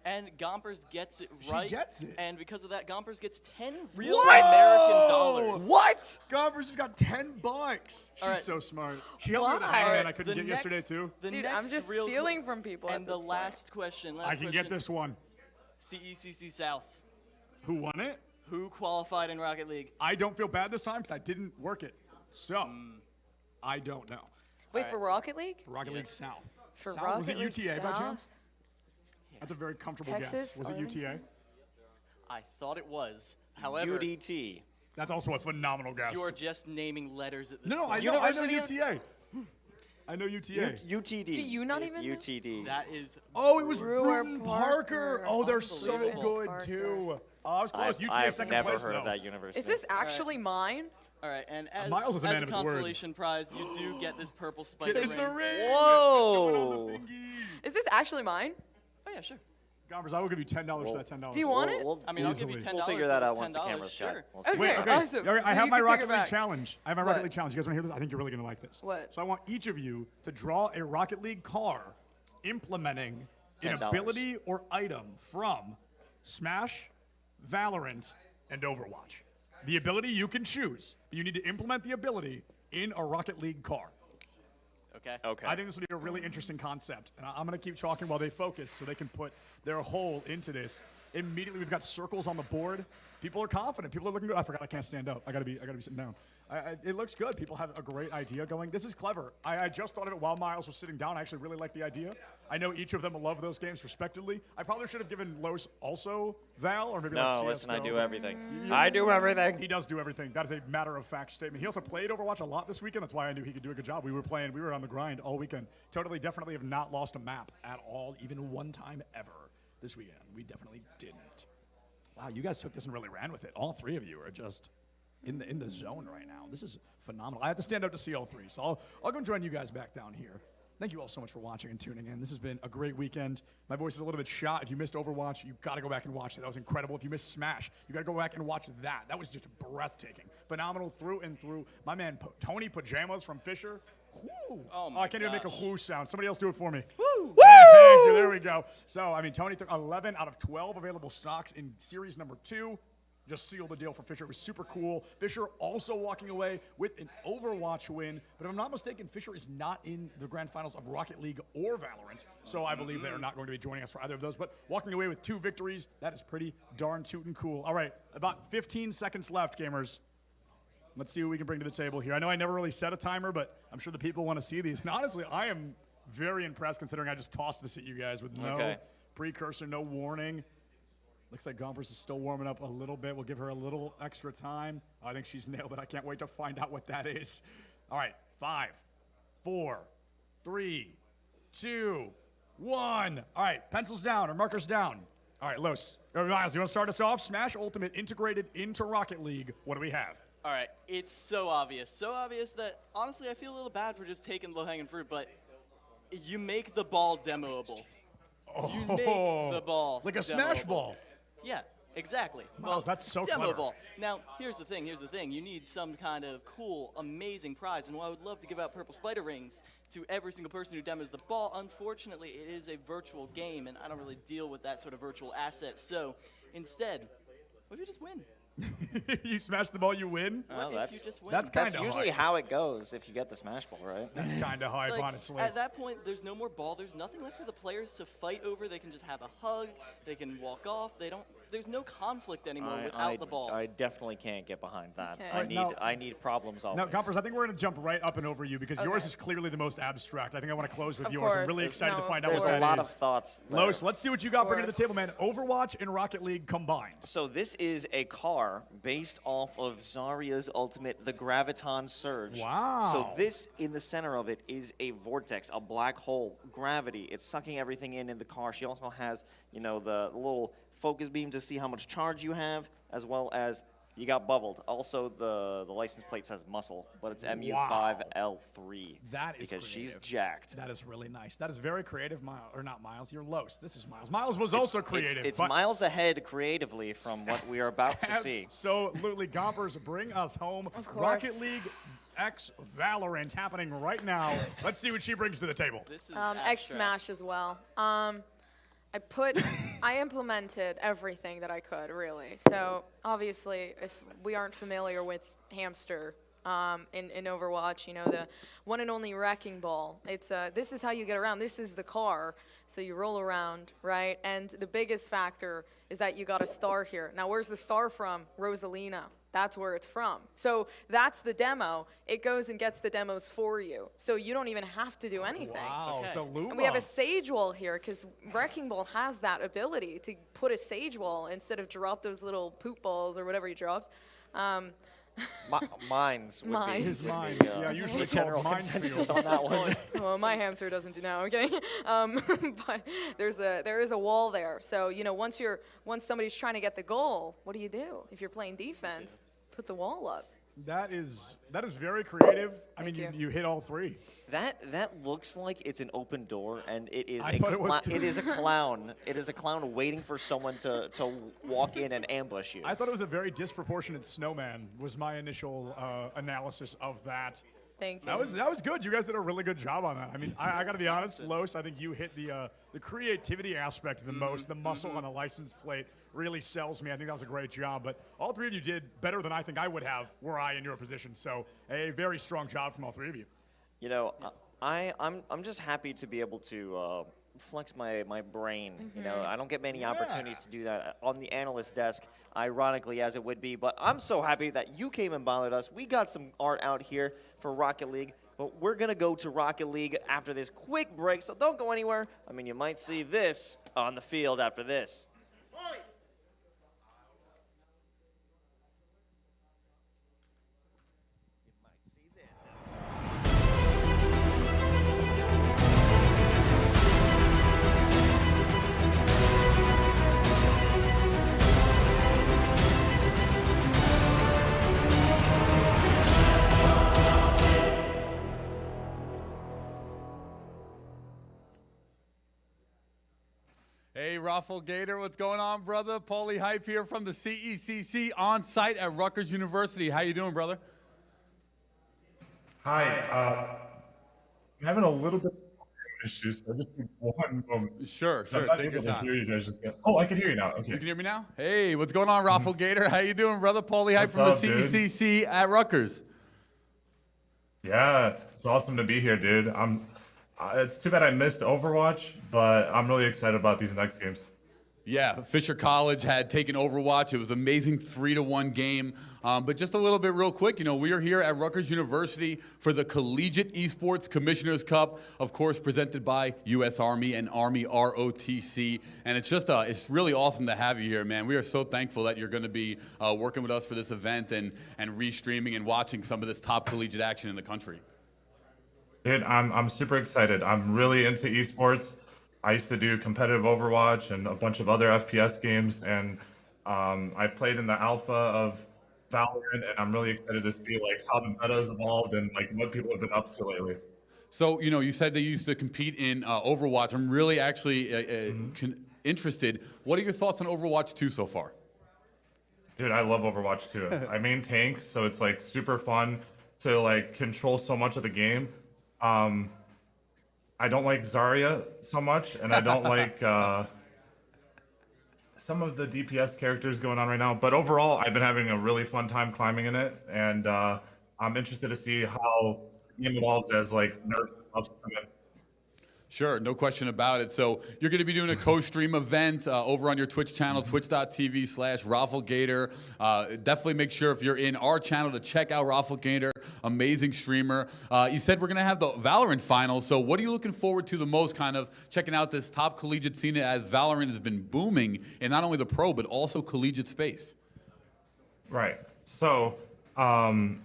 And Gompers gets it She right. gets it. And because of that, Gompers gets 10 real What? American dollars. What? Gompers just got $10. She's All right. so smart. She helped me with a hangman I couldn't The get yesterday next- too. the Dude, I'm next just real stealing from people. And at the this last question. I can get this one. CECC South. Who won it? Who qualified in Rocket League? I don't feel bad this time because I didn't work it. So, I don't know. Point. Wait, for Rocket League? Rocket League South. For South? Rocket Was it League UTA by South? chance? That's a very comfortable guess. Texas, Was it UTA? Arlington? I thought it was. However, UDT. That's also a phenomenal guess. you are just naming letters at this No, point. I know University of- UTA. I know UTA. UTD. Do you not even know? UTD. That is Oh, it was Brewer Bruton Parker. Parker. Oh, they're so Unbelievable. good Parker. too. Oh, I was close. UTA I've second never place heard though. of that university. Is this actually mine? all right. And as, Miles is a man as a of his word. consolation prize, you do get this purple spike It's a ring. ring. Whoa. Is this actually mine? Oh yeah, sure. Gompers, I will give you $10 for that $10. Do you want it? I mean, I'll give you Easily. $10. We'll figure that out so once the $10, cameras sure. check. We'll see. Okay, Wait, okay. awesome. All right, I So have you my can take Rocket it League back. challenge. I have my Rocket What? League challenge. You guys want to hear this? I think you're really going to like this. What? So I want each of you to draw a Rocket League car implementing an $10. ability or item from Smash, Valorant, and Overwatch. The ability you can choose, but you need to implement the ability in a Rocket League car. Okay. Okay. I think this will be a really interesting concept. And I'm going to keep talking while they focus so they can put their whole into this. Immediately, we've got circles on the board. People are confident. People are looking good. I forgot I can't stand up. I gotta be sitting down. It looks good. People have a great idea going. This is clever. I just thought of it while Miles was sitting down. I actually really like the idea. I know each of them will love those games respectively. I probably should have given Los also Val, or maybe like No, CS:GO. listen, I do everything. I do everything. He does do everything. That is a matter-of-fact statement. He also played Overwatch a lot this weekend. That's why I knew he could do a good job. We were on the grind all weekend. Definitely have not lost a map at all, even one time ever this weekend. We definitely didn't. Wow, you guys took this and really ran with it. All three of you are just in the zone right now. This is phenomenal. I have to stand up to see all three, so I'll go and join you guys back down here. Thank you all so much for watching and tuning in. This has been a great weekend. My voice is a little bit shot. If you missed Overwatch, you got to go back and watch it. That was incredible. If you missed Smash, you got to go back and watch that. That was just breathtaking. Phenomenal through and through. My man, Tony Pajamas from Fisher. Whoo. Oh, I can't even make a whoo sound. Somebody else do it for me. Woo! Hey, there we go. So, I mean, Tony took 11 out of 12 available stocks in series number 2. Just sealed the deal for Fisher. It was super cool. Fisher also walking away with an Overwatch win. But if I'm not mistaken, Fisher is not in the grand finals of Rocket League or Valorant. So I believe they are not going to be joining us for either of those. But walking away with 2 victories, that is pretty darn tootin' cool. All right, about 15 seconds left, gamers. Let's see what we can bring to the table here. I know I never really set a timer, but I'm sure the people want to see these. And honestly, I am very impressed considering I just tossed this at you guys with no precursor, no warning. Looks like Gompers is still warming up a little bit. We'll give her a little extra time. I think she's nailed it. I can't wait to find out what that is. All right, 5, 4, 3, 2, 1. All right, pencils down or markers down. All right, Los. Miles, you want to start us off? Smash Ultimate integrated into Rocket League. What do we have? All right, it's so obvious that honestly I feel a little bad for just taking low-hanging fruit, but you make the ball demoable. You make the ball like a demoable. Smash ball. Yeah, exactly. Miles, that's so demo clever. ball. Now, here's the thing. You need some kind of cool, amazing prize, and while I would love to give out purple spider rings to every single person who demos the ball, unfortunately, it is a virtual game, and I don't really deal with that sort of virtual asset. So, instead, what if you just win? You smash the ball, you win? Oh, What if you just win? that's usually how it goes if you get the Smash Ball, right? That's kind of hype, Like, honestly. At that point, there's no more ball. There's nothing left for the players to fight over. They can just have a hug. They can walk off. There's no conflict anymore without the ball. I definitely can't get behind that. Okay. I need problems always. Now, Gompers, I think we're going to jump right up and over you because yours is clearly the most abstract. I think I want to close with yours. I'm really excited to find out what that is. There's a lot of thoughts there. Los, let's see what you got bringing to the table, man. Overwatch and Rocket League combined. So this is a car based off of Zarya's ultimate, the Graviton Surge. Wow. So this, in the center of it, is a vortex, a black hole, gravity. It's sucking everything in the car. She also has, the little focus beam to see how much charge you have, as well as you got bubbled. Also, the license plate says muscle, but it's MU5L3. That is because creative. she's jacked. That is really nice. That is very creative, Miles. Or not Miles, you're Los. This is Miles. Miles was also creative. It's miles ahead creatively from what we are about to see. Absolutely. Gompers, bring us home. Of course. Rocket League X Valorant happening right now. Let's see what she brings to the table. X Smash as well. I implemented everything that I could, really. So obviously, if we aren't familiar with Hamster in Overwatch, the one and only wrecking ball. It's this is how you get around. This is the car, so you roll around, right? And the biggest factor is that you got a star here. Now, where's the star from? Rosalina. That's where it's from. So that's the demo. It goes and gets the demos for you. So you don't even have to do anything. Wow, it's a Luma. And we have a Sage Wall here because Wrecking Ball has that ability to put a Sage Wall instead of drop those little poop balls or whatever he drops. Mines would be His the, mines. uh, Usually general called consensus minefield. on that one. Well, my hamster doesn't do now, okay? But there is a wall there. So, once somebody's trying to get the goal, what do? If you're playing defense, put the wall up. That is very creative. I mean, Thank you hit all three. That looks like it's an open door, and it is I thought it was too. it is a clown. It is a clown waiting for someone to walk in and ambush you. I thought it was a very disproportionate snowman. Was my initial analysis of that. Thank you. That was good. You guys did a really good job on that. I mean, I got to be honest, Los. I think you hit the creativity aspect the most. The muscle on a license plate really sells me. I think that was a great job. But all three of you did better than I think I would have were I in your position. So a very strong job from all three of you. I'm just happy to be able to flex my brain. You know, I don't get many opportunities to do that on the analyst desk, ironically as it would be. But I'm so happy that you came and bothered us. We got some art out here for Rocket League, but we're gonna go to Rocket League after this quick break. So don't go anywhere. I mean, you might see this on the field after this. Hey, Raffle Gator, what's going on, brother? Paulie Hype here from the CECC on site at Rutgers University. How you doing, brother? Hi. I'm having a little bit of issues, so just one moment. Sure. I'm not Take your able to time. hear you guys just yet. Oh, I can hear you now. Okay. You can hear me now? Hey, what's going on, Raffle Gator? How you doing, brother? Paulie Hype from What's the up, dude? CECC at Rutgers. Yeah, it's awesome to be here, dude. It's too bad I missed Overwatch, but I'm really excited about these next games. Yeah, Fisher College had taken Overwatch. It was an amazing 3-1 game. But just a little bit real quick, you know, we are here at Rutgers University for the Collegiate Esports Commissioners Cup, of course, presented by U.S. Army and Army ROTC. And it's just, it's really awesome to have you here, man. We are so thankful that you're going to be working with us for this event and restreaming and watching some of this top collegiate action in the country. Dude, I'm super excited. I'm really into esports. I used to do competitive Overwatch and a bunch of other FPS games, and I played in the alpha of Valorant, and I'm really excited to see like how the meta has evolved and like what people have been up to lately. So, you know, you said they used to compete in Overwatch. I'm really actually interested. What are your thoughts on Overwatch 2 so far? Dude, I love Overwatch 2. I main tank, so it's like super fun to like control so much of the game. I don't like Zarya so much, and I don't like some of the DPS characters going on right now. But overall, I've been having a really fun time climbing in it, and I'm interested to see how the game evolves as like nerfs and buffs come in. Sure, no question about it. So you're going to be doing a co-stream event over on your Twitch channel, twitch.tv/RaffleGator. Definitely make sure if you're in our channel to check out RaffleGator, amazing streamer. You said we're going to have the Valorant Finals. So what are you looking forward to the most, kind of checking out this top collegiate scene as Valorant has been booming in not only the pro, but also collegiate space? Right. So I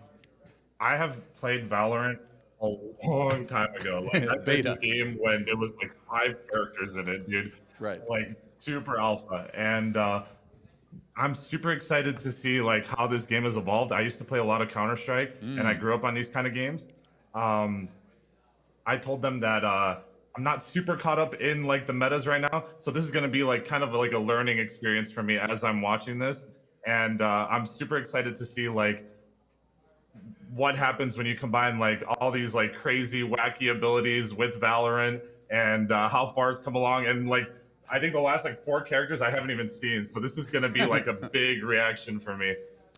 have played Valorant a long time ago. Like I played this game when there was like 5 characters in it, dude. Right. Like super alpha. And I'm super excited to see like how this game has evolved. I used to play a lot of Counter-Strike and I grew up on these kind of games. I told them that I'm not super caught up in like the metas right now. So this is going to be like kind of like a learning experience for me as I'm watching this. And I'm super excited to see like what happens when you combine like all these like crazy wacky abilities with Valorant and how far it's come along. And like I think the last like 4 characters I haven't even seen, so this is going to be like a big reaction for me.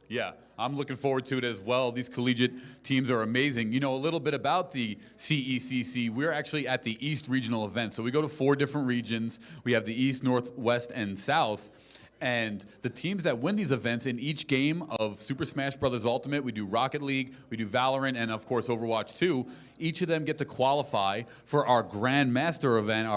Yeah, I'm looking forward to it as well. These collegiate teams are amazing. You know, a little bit about the CECC. We're actually at the East Regional event. So we go to 4 different regions. We have the East, North, West, and South. And the teams that win these events in each game of Super Smash Bros. Ultimate, we do Rocket League, we do Valorant, and of course Overwatch 2, each of them get to qualify for our Grand Master event,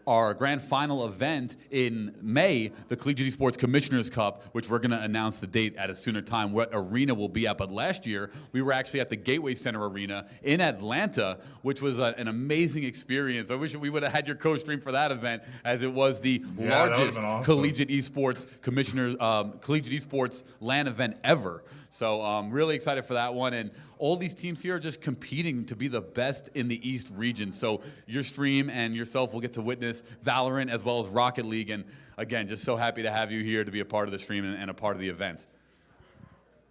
our Grand Final event in May, the Collegiate Esports Commissioners Cup, which we're going to announce the date at a sooner time, what arena we'll be at. But last year, we were actually at the Gateway Center Arena in Atlanta, which was an amazing experience. I wish we would have had your co-stream for that event, as it was the largest awesome. Collegiate Esports Commissioner, Collegiate Esports LAN event ever. So really excited for that one. And all these teams here are just competing to be the best in the East region. So your stream and yourself will get to witness Valorant as well as Rocket League. And again, just so happy to have you here to be a part of the stream and a part of the event.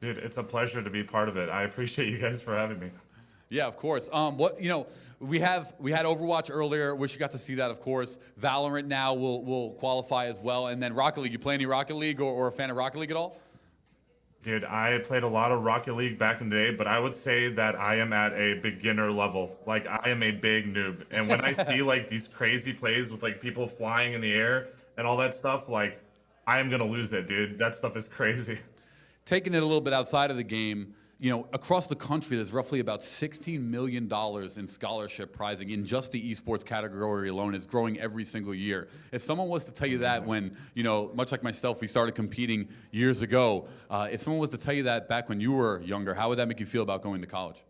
Dude, it's a pleasure to be part of it. I appreciate you guys for having me. Yeah, of course. We had Overwatch earlier. Wish you got to see that, of course. Valorant now will qualify as well. And then Rocket League. You play any Rocket League or a fan of Rocket League at all? Dude, I played a lot of Rocket League back in the day, but I would say that I am at a beginner level. Like, I am a big noob. And when I see, like, these crazy plays with, like, people flying in the air and all that stuff, like, I am going to lose it, dude. That stuff is crazy. Taking it a little bit outside of the game, you know, across the country, there's roughly about $16 million in scholarship prizing in just the esports category alone. It's growing every single year. If someone was to tell you that when, you know, much like myself, we started competing years ago, if someone was to tell you that back when you were younger, how would that make you feel about going to college?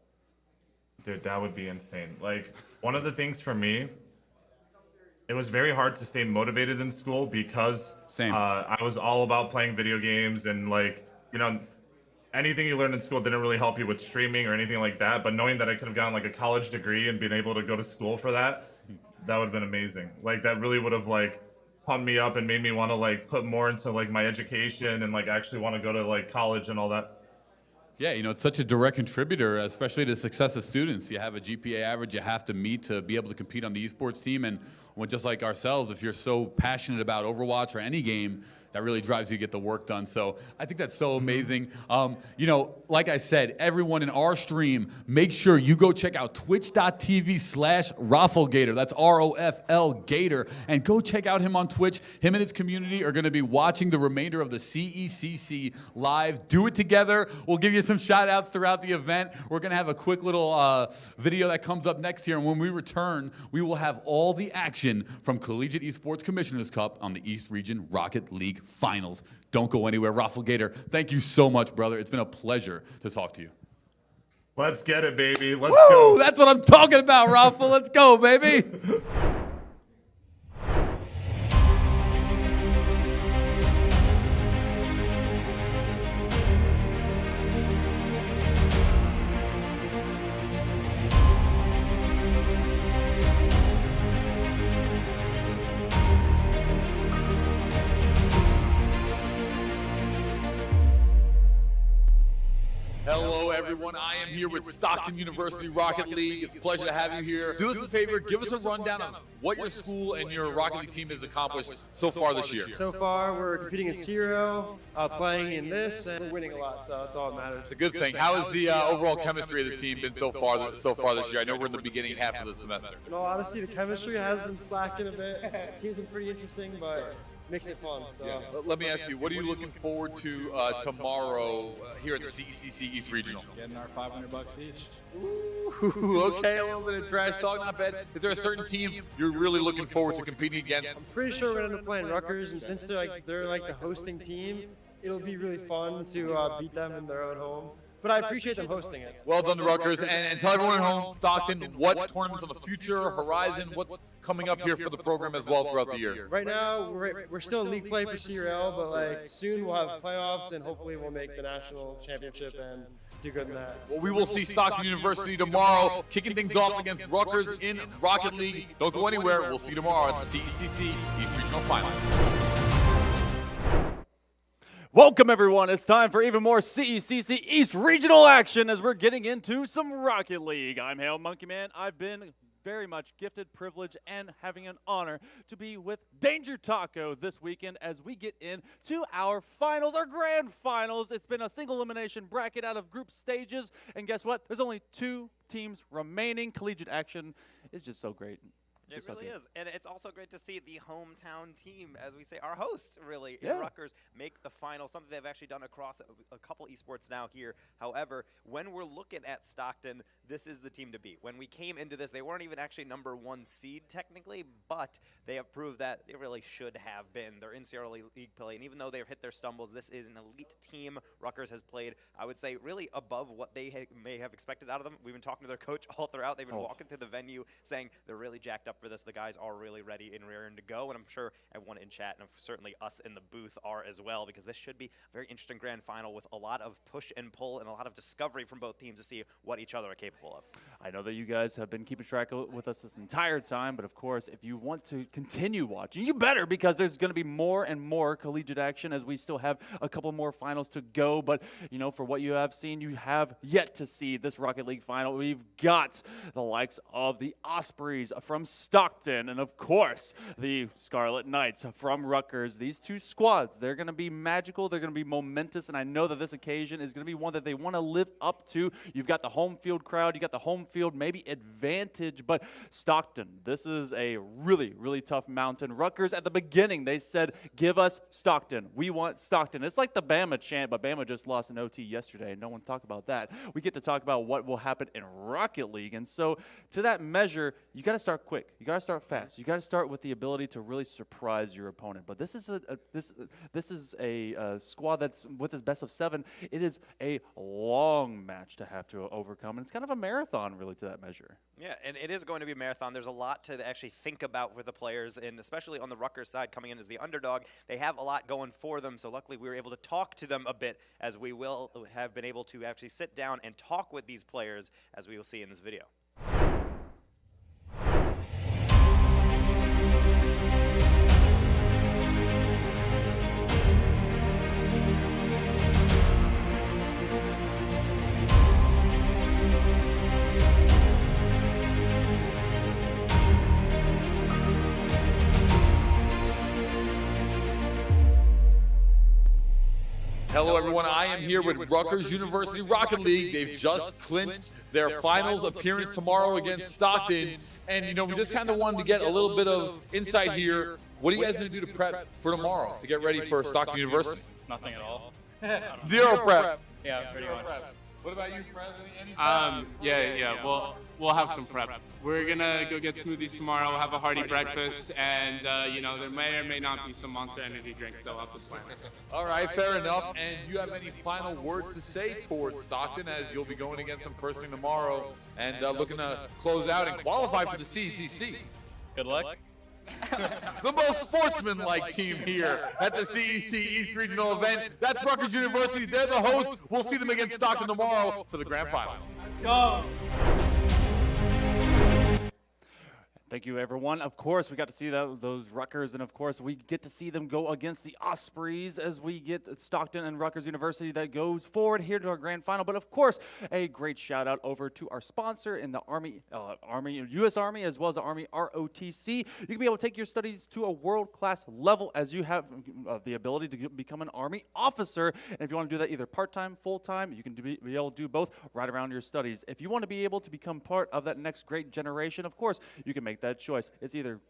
Dude, that would be insane. Like, one of the things for me, it was very hard to stay motivated in school because I was all about playing video games and, like, you know, anything you learned in school didn't really help you with streaming or anything like that. But knowing that I could have gotten like a college degree and been able to go to school for that, that would have been amazing. Like, that really would have like pumped me up and made me want to like put more into like my education and like actually want to go to like college and all that. Yeah, you know, it's such a direct contributor, especially to the success of students. You have a GPA average you have to meet to be able to compete on the esports team. And when, just like ourselves, if you're so passionate about Overwatch or any game, that really drives you to get the work done. So I think that's so amazing. You know, like I said, everyone in our stream, make sure you go check out twitch.tv/RoffleGator. That's ROFL Gator. And go check out him on Twitch. Him and his community are going to be watching the remainder of the CECC live. Do it together. We'll give you some shout outs throughout the event. We're going to have a quick little video that comes up next here. And when we return, we will have all the action from Collegiate Esports Commissioners Cup on the East Region Rocket League Finals. Don't go anywhere. Rafflegator, thank you so much, brother. It's been a pleasure to talk to you. Let's get it, baby. Let's Woo! go. That's what I'm talking about, Raffle. Let's go, baby. Hello, everyone. I am here with Stockton University Rocket League. It's a pleasure to have you here. Do us a favor, give us a rundown of what your school and your Rocket League team has accomplished so far this year. So far, we're competing in serial, playing in this, and we're winning a lot, so that's all that matters. It's a good thing. How has the overall chemistry of the team been so far this year? I know we're in the beginning half of the semester. In all honesty, the chemistry has been slacking a bit. The team's been pretty interesting, but makes it fun. So. Yeah. Let me ask you, what are you looking forward to tomorrow here at the CECC East Regional? Getting our $500 each. Ooh, okay, a little bit of trash talk, not bad. Is there a certain team you're really looking forward to competing against? I'm pretty sure we're going to end up playing Rutgers, and since they're like the hosting team, it'll be really fun to beat them in their own home. But I appreciate them hosting it. Well done to Rutgers. And tell everyone at home, Stockton, what tournaments on the future, horizon, what's coming up here for the program as well throughout the year? Right now, we're still in league play for CRL, but like soon we'll have playoffs, and hopefully we'll make the national championship and do good in that. Well, we will see Stockton University tomorrow, kicking things off against Rutgers in Rocket League. Don't go anywhere. We'll see you tomorrow at the CECC East Regional Final. Welcome, everyone. It's time for even more CECC East Regional action as we're getting into some Rocket League. I'm Hail Monkey Man. I've been very much gifted, privileged, and having an honor to be with Danger Taco this weekend as we get into our finals, our grand finals. It's been a single elimination bracket out of group stages, and guess what? There's only 2 teams remaining. Collegiate action is just so great. It really is. And it's also great to see the hometown team, as we say, our host, really, in Rutgers, make the final, something they've actually done across a couple esports now here. However, when we're looking at Stockton, this is the team to beat. When we came into this, they weren't even actually #1 seed technically, but they have proved that they really should have been. They're in CRL League play, and even though they've hit their stumbles, this is an elite team. Rutgers has played, I would say, really above what they may have expected out of them. We've been talking to their coach all throughout. They've been walking through the venue saying they're really jacked up for this. The guys are really ready and raring to go, and I'm sure everyone in chat and certainly us in the booth are as well, because this should be a very interesting grand final with a lot of push and pull and a lot of discovery from both teams to see what each other are capable of. I know that you guys have been keeping track with us this entire time, but of course, if you want to continue watching, you better, because there's going to be more and more collegiate action as we still have a couple more finals to go. But, you know, for what you have seen, you have yet to see this Rocket League final. We've got the likes of the Ospreys from Stockton, and of course, the Scarlet Knights from Rutgers. These two squads, they're going to be magical, they're going to be momentous, and I know that this occasion is going to be one that they want to live up to. You've got the home field crowd, you got the home field maybe advantage, but Stockton, this is a really, really tough mountain. Rutgers, at the beginning, they said, give us Stockton. We want Stockton. It's like the Bama chant, but Bama just lost an OT yesterday. No one talked about that. We get to talk about what will happen in Rocket League, and so to that measure, you got to start quick. You got to start fast. You got to start with the ability to really surprise your opponent. But this is a squad that's with his best of 7. It is a long match to have to overcome, and it's kind of a marathon, really, to that measure. Yeah, and it is going to be a marathon. There's a lot to actually think about for the players, and especially on the Rutgers side, coming in as the underdog, they have a lot going for them. So luckily, we were able to talk to them a bit, as we will have been able to actually sit down and talk with these players, as we will see in this video. Hello, everyone. I am here with Rutgers University Rocket League. They've just clinched their finals appearance tomorrow against Stockton. And, you know, we just kind of wanted to get a little bit of insight here. What are you guys going to do to prep for tomorrow to get ready for Stockton University? Nothing at all. Zero prep. Yeah, pretty much. What about you, Fred? Any Yeah. We'll have some prep. We're gonna go get smoothies tomorrow. We'll have a hearty breakfast, and you know, there may or may not be some Monster Energy drinks though up the slam. All right, fair enough. And do you have any final words to say towards Stockton, as you'll be going against them first thing tomorrow and looking to close out and qualify for the CECC? Good luck. The most sportsman-like team here at the CEC East Regional event. That's Rutgers University. They're the hosts. We'll see them against Stockton tomorrow for the grand finals. Let's go. Thank you, everyone. Of course, we got to see those Rutgers, and of course, we get to see them go against the Ospreys as we get Stockton and Rutgers University that goes forward here to our grand final. But of course, a great shout out over to our sponsor in the U.S. Army, as well as the Army ROTC. You can be able to take your studies to a world-class level as you have the ability to become an Army officer. And if you want to do that either part-time, full-time, you can be able to do both right around your studies. If you want to be able to become part of that next great generation, of course, you can make that choice. It's either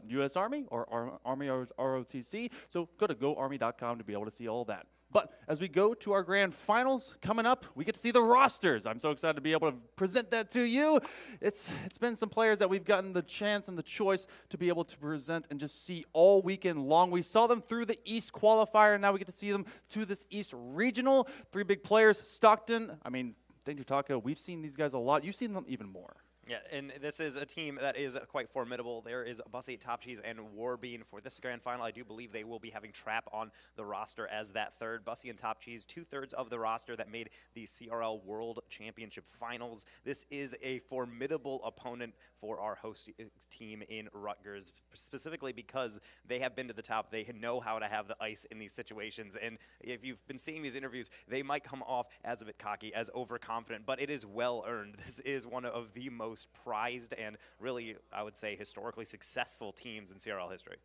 U.S. Army or Army or ROTC, so go to goarmy.com to be able to see all that. But as we go to our grand finals coming up, we get to see the rosters. I'm so excited to be able to present that to you. It's been some players that we've gotten the chance and the choice to be able to present and just see all weekend long. We saw them through the East qualifier, and now we get to see them to this East regional. 3 big players, Stockton, Danger Taco, we've seen these guys a lot. You've seen them even more. Yeah, and this is a team that is quite formidable. There is Bussy, Top Cheese, and Warbean for this grand final. I do believe they will be having Trap on the roster as that third. Bussy and Top Cheese, 2/3 of the roster that made the CRL World Championship Finals. This is a formidable opponent for our host team in Rutgers, specifically because they have been to the top. They know how to have the ice in these situations, and if you've been seeing these interviews, they might come off as a bit cocky, as overconfident, but it is well earned. This is one of the most prized and really, I would say, historically successful teams in CRL history.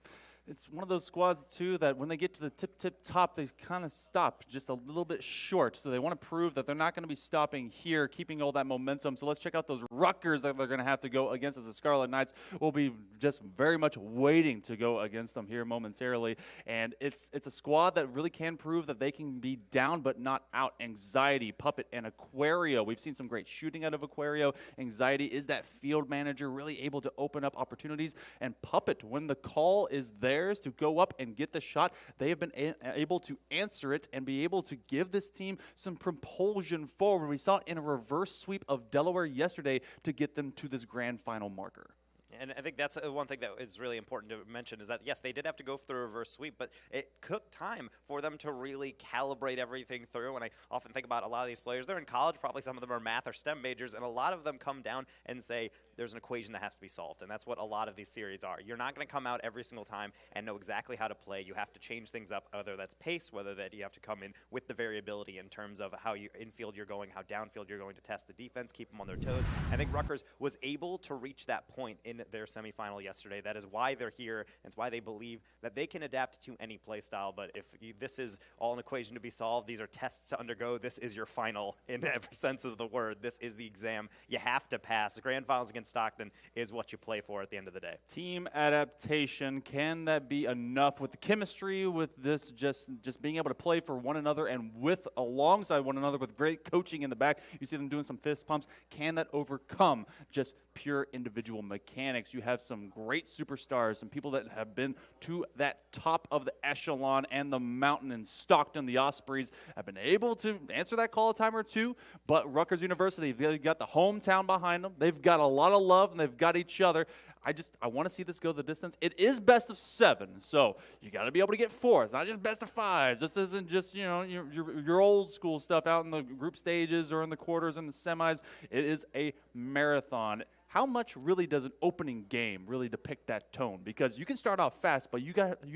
It's one of those squads, too, that when they get to the tip top, they kind of stop just a little bit short. So they want to prove that they're not going to be stopping here, keeping all that momentum. So let's check out those Rutgers that they're going to have to go against, as the Scarlet Knights will be just very much waiting to go against them here momentarily. And it's a squad that really can prove that they can be down but not out. Anxiety, Puppet, and Aquario. We've seen some great shooting out of Aquario. Anxiety is that field manager, really able to open up opportunities. And Puppet, when the call is there, to go up and get the shot, they have been able to answer it and be able to give this team some propulsion forward. We saw it in a reverse sweep of Delaware yesterday to get them to this grand final marker. And I think that's one thing that is really important to mention is that, yes, they did have to go through a reverse sweep, but it took time for them to really calibrate everything through. And I often think about a lot of these players. They're in college. Probably some of them are math or STEM majors, and a lot of them come down and say, there's an equation that has to be solved. And that's what a lot of these series are. You're not going to come out every single time and know exactly how to play. You have to change things up, whether that's pace, whether that you have to come in with the variability in terms of how you infield you're going, how downfield you're going to test the defense, keep them on their toes. I think Rutgers was able to reach that point in their semifinal yesterday. That is why they're here. It's why they believe that they can adapt to any play style. But if this is all an equation to be solved, these are tests to undergo. This is your final in every sense of the word. This is the exam you have to pass. The grand finals against Stockton is what you play for at the end of the day. Team adaptation, can that be enough with the chemistry, with this just being able to play for one another and with alongside one another with great coaching in the back? You see them doing some fist pumps. Can that overcome just pure individual mechanics? You have some great superstars, some people that have been to that top of the echelon and the mountain in Stockton. The Ospreys have been able to answer that call a time or two, but Rutgers University, they've got the hometown behind them. They've got a lot of love, and they've got each other. I want to see this go the distance. It is best of 7, so you got to be able to get 4. It's not just best of 5s. This isn't just, you know, your old school stuff out in the group stages or in the quarters and the semis. It is a marathon. How much really does an opening game really depict that tone? Because you can start off fast, but you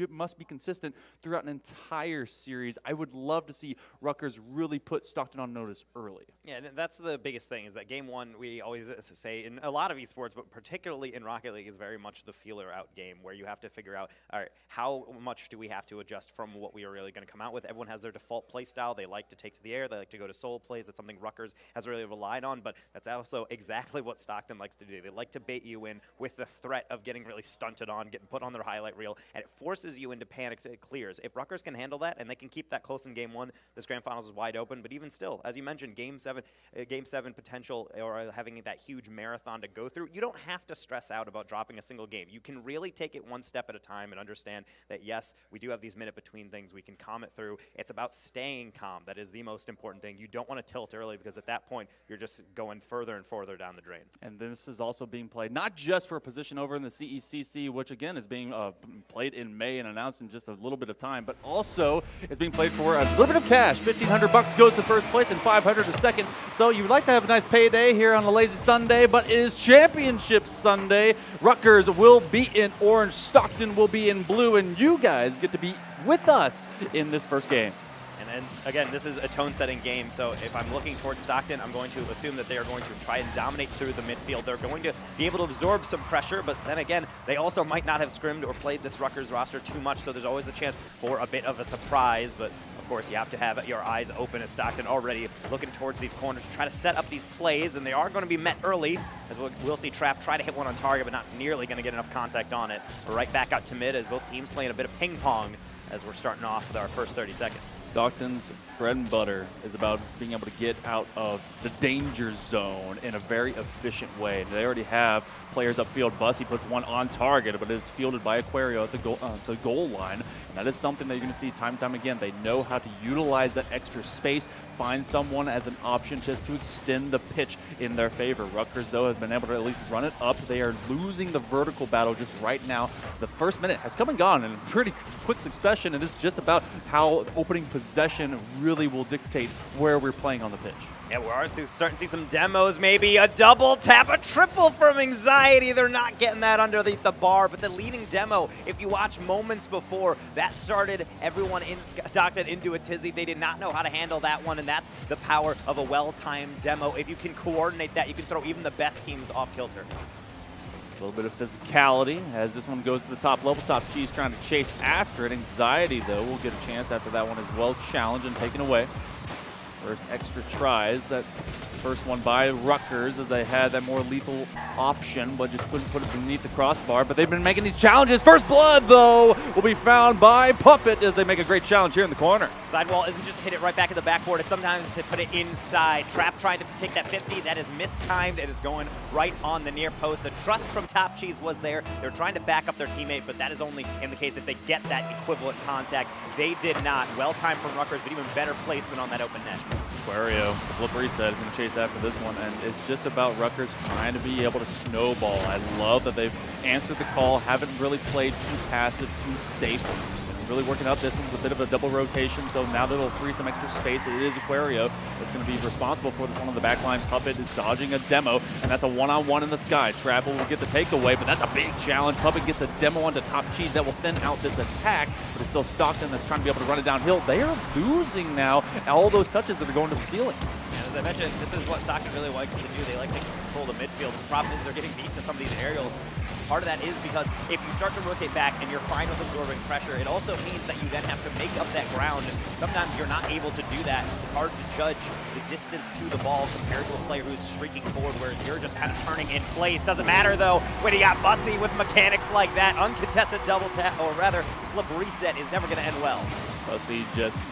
must be consistent throughout an entire series. I would love to see Rutgers really put Stockton on notice early. Yeah, and that's the biggest thing, is that game one, we always say in a lot of esports, but particularly in Rocket League, is very much the feeler out game, where you have to figure out, all right, how much do we have to adjust from what we are really going to come out with? Everyone has their default play style. They like to take to the air. They like to go to solo plays. That's something Rutgers has really relied on, but that's also exactly what Stockton likes to do. They like to bait you in with the threat of getting really stunted on, getting put on their highlight reel, and it forces you into panic to clears. If Rutgers can handle that and they can keep that close in game one, this grand finals is wide open. But even still, as you mentioned, game seven potential, or having that huge marathon to go through, you don't have to stress out about dropping a single game. You can really take it one step at a time and understand that, yes, we do have these minute between things. We can calm it through. It's about staying calm. That is the most important thing. You don't want to tilt early, because at that point, you're just going further and further down the drain. And this is also being played not just for a position over in the CECC, which again is being played in May and announced in just a little bit of time, but also is being played for a little bit of cash. $1,500 goes to first place and $500 to second. So you would like to have a nice payday here on a lazy Sunday, but it is Championship Sunday. Rutgers will be in orange, Stockton will be in blue, and you guys get to be with us in this first game. And again, this is a tone-setting game, so if I'm looking towards Stockton, I'm going to assume that they are going to try and dominate through the midfield. They're going to be able to absorb some pressure, but then again, they also might not have scrimmed or played this Rutgers roster too much, so there's always the chance for a bit of a surprise. But of course, you have to have your eyes open as Stockton already looking towards these corners to try to set up these plays, and they are going to be met early, as we'll see Trap try to hit one on target, but not nearly going to get enough contact on it. We're right back out to mid, as both teams playing a bit of ping pong as we're starting off with our first 30 seconds. Stockton's bread and butter is about being able to get out of the danger zone in a very efficient way. They already have players upfield. Bussy puts one on target, but is fielded by Aquario at the goal line. And that is something that you're going to see time and time again. They know how to utilize that extra space, find someone as an option just to extend the pitch in their favor. Rutgers, though, has been able to at least run it up. They are losing the vertical battle just right now. The first minute has come and gone in pretty quick succession. It is just about how opening possession really will dictate where we're playing on the pitch. Yeah, we're starting to see some demos, maybe a double tap, a triple from Anxiety. They're not getting that underneath the bar, but the leading demo, if you watch moments before, that started everyone in Stockton into a tizzy. They did not know how to handle that one, and that's the power of a well-timed demo. If you can coordinate that, you can throw even the best teams off kilter. A little bit of physicality as this one goes to the top level. Top Cheese trying to chase after it. Anxiety, though, will get a chance after that one as well. Challenged and taken away. First extra tries. That first one by Rutgers, as they had that more lethal option, but just couldn't put it beneath the crossbar. But they've been making these challenges. First blood, though, will be found by Puppet as they make a great challenge here in the corner. Sidewall isn't just to hit it right back in the backboard. It's sometimes to put it inside. Trap trying to take that 50. That is mistimed. It is going right on the near post. The trust from Top Cheese was there. They're trying to back up their teammate, but that is only in the case if they get that equivalent contact. They did not. Well-timed from Rutgers, but even better placement on that open net. Aquario, flip reset, is going to chase after this one, and it's just about Rutgers trying to be able to snowball. I love that they've answered the call, haven't really played too passive, too safe. Really working out this one's a bit of a double rotation, so now that'll free some extra space. It is Aquario that's going to be responsible for this one on the back line. Puppet is dodging a demo, and that's a one-on-one in the sky. Travel will get the takeaway, but that's a big challenge. Puppet gets a demo onto Top Cheese that will thin out this attack, but it's still Stockton that's trying to be able to run it downhill. They are losing now all those touches that are going to the ceiling. And as I mentioned, this is what Stockton really likes to do. They like to control the midfield. The problem is they're getting beat to some of these aerials. part of that is because if you start to rotate back and you're fine with absorbing pressure, it also means that you then have to make up that ground, and sometimes you're not able to do that. It's hard to judge the distance to the ball compared to a player who's streaking forward where you're just kind of turning in place. Doesn't matter though when you got Bussy with mechanics like that. Uncontested double tap, or rather flip reset, is never going to end well. Bussy just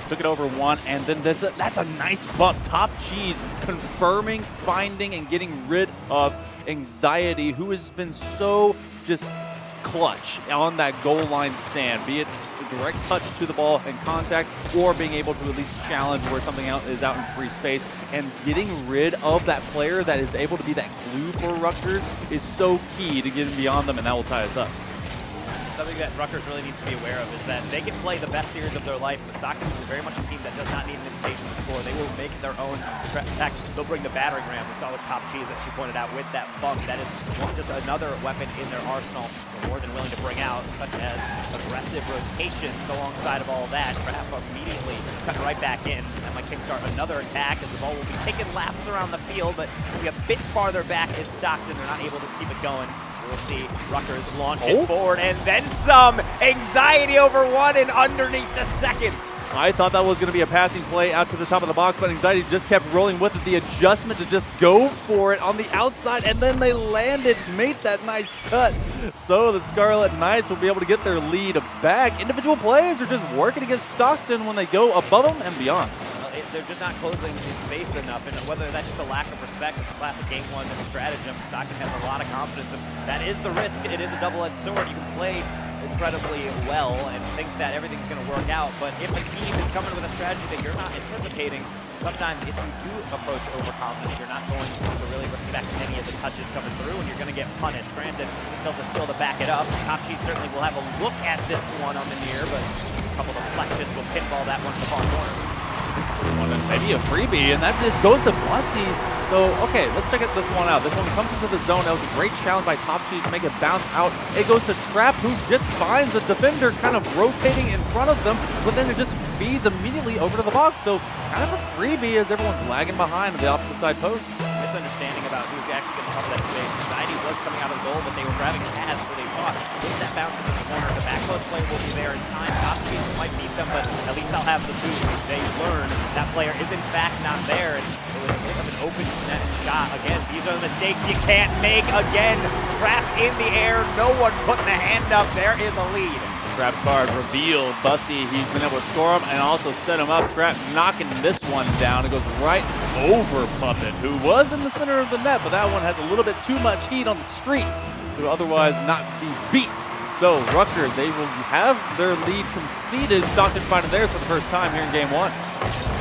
took it over one, and then that's a nice bump. Top Cheese confirming, finding, and getting rid of Anxiety, who has been so just clutch on that goal line stand, be it a direct touch to the ball and contact, or being able to at least challenge where something else is out in free space. And getting rid of that player that is able to be that glue for Rutgers is so key to getting beyond them, and that will tie us up. Something that Rutgers really needs to be aware of is that they can play the best series of their life, but Stockton is very much a team that does not need an invitation to score. They will make their own. In fact, they'll bring the battering ram. We saw with Top Cheese, as you pointed out, with that bump. That is just another weapon in their arsenal they're more than willing to bring out, such as aggressive rotations alongside of all of that. Trap immediately cut right back in. That might kickstart another attack as the ball will be taking laps around the field, but a bit farther back is Stockton. They're not able to keep it going. We'll see Rutgers launch it forward, and then some. Anxiety over one and underneath the second. I thought that was going to be a passing play out to the top of the box, but Anxiety just kept rolling with it. The adjustment to just go for it on the outside, and then they landed, made that nice cut. So the Scarlet Knights will be able to get their lead back. Individual plays are just working against Stockton when they go above them and beyond. They're just not closing his space enough, and whether that's just a lack of respect, it's a classic game one stratagem. Stockton has a lot of confidence, and that is the risk. It is a double-edged sword. You can play incredibly well and think that everything's going to work out, but if a team is coming with a strategy that you're not anticipating, sometimes if you do approach overconfidence, you're not going to really respect any of the touches coming through, and you're going to get punished. Granted, you still have the skill to back it up. Top Cheese certainly will have a look at this one on the near, but a couple of deflections will pinball that one to the far corner. Maybe a freebie, and that just goes to Bussy. So, okay, let's check this one out. This one comes into the zone. That was a great challenge by Top Cheese to make it bounce out. It goes to Trap, who just finds a defender kind of rotating in front of them, but then it just feeds immediately over to the box. So, kind of a freebie as everyone's lagging behind the opposite side post. Misunderstanding about who's actually going to cover that space. Anxiety was coming out of the goal, but they were grabbing pads, so they thought with that bounce into the corner, the back post play will be there in time. Top Cheese might beat them, but at least I'll have the boost. They learn that player is in fact not there, and it was a bit of an open net shot. Again, these are the mistakes you can't make. Again, Trap in the air, no one putting a hand up. There is a lead. Trap card revealed. Bussy, he's been able to score him and also set him up. Trap knocking this one down. It goes right over Puppet, who was in the center of the net, but that one has a little bit too much heat on the street to otherwise not be beat. So Rutgers, they will have their lead conceded. Stockton finding theirs for the first time here in game one.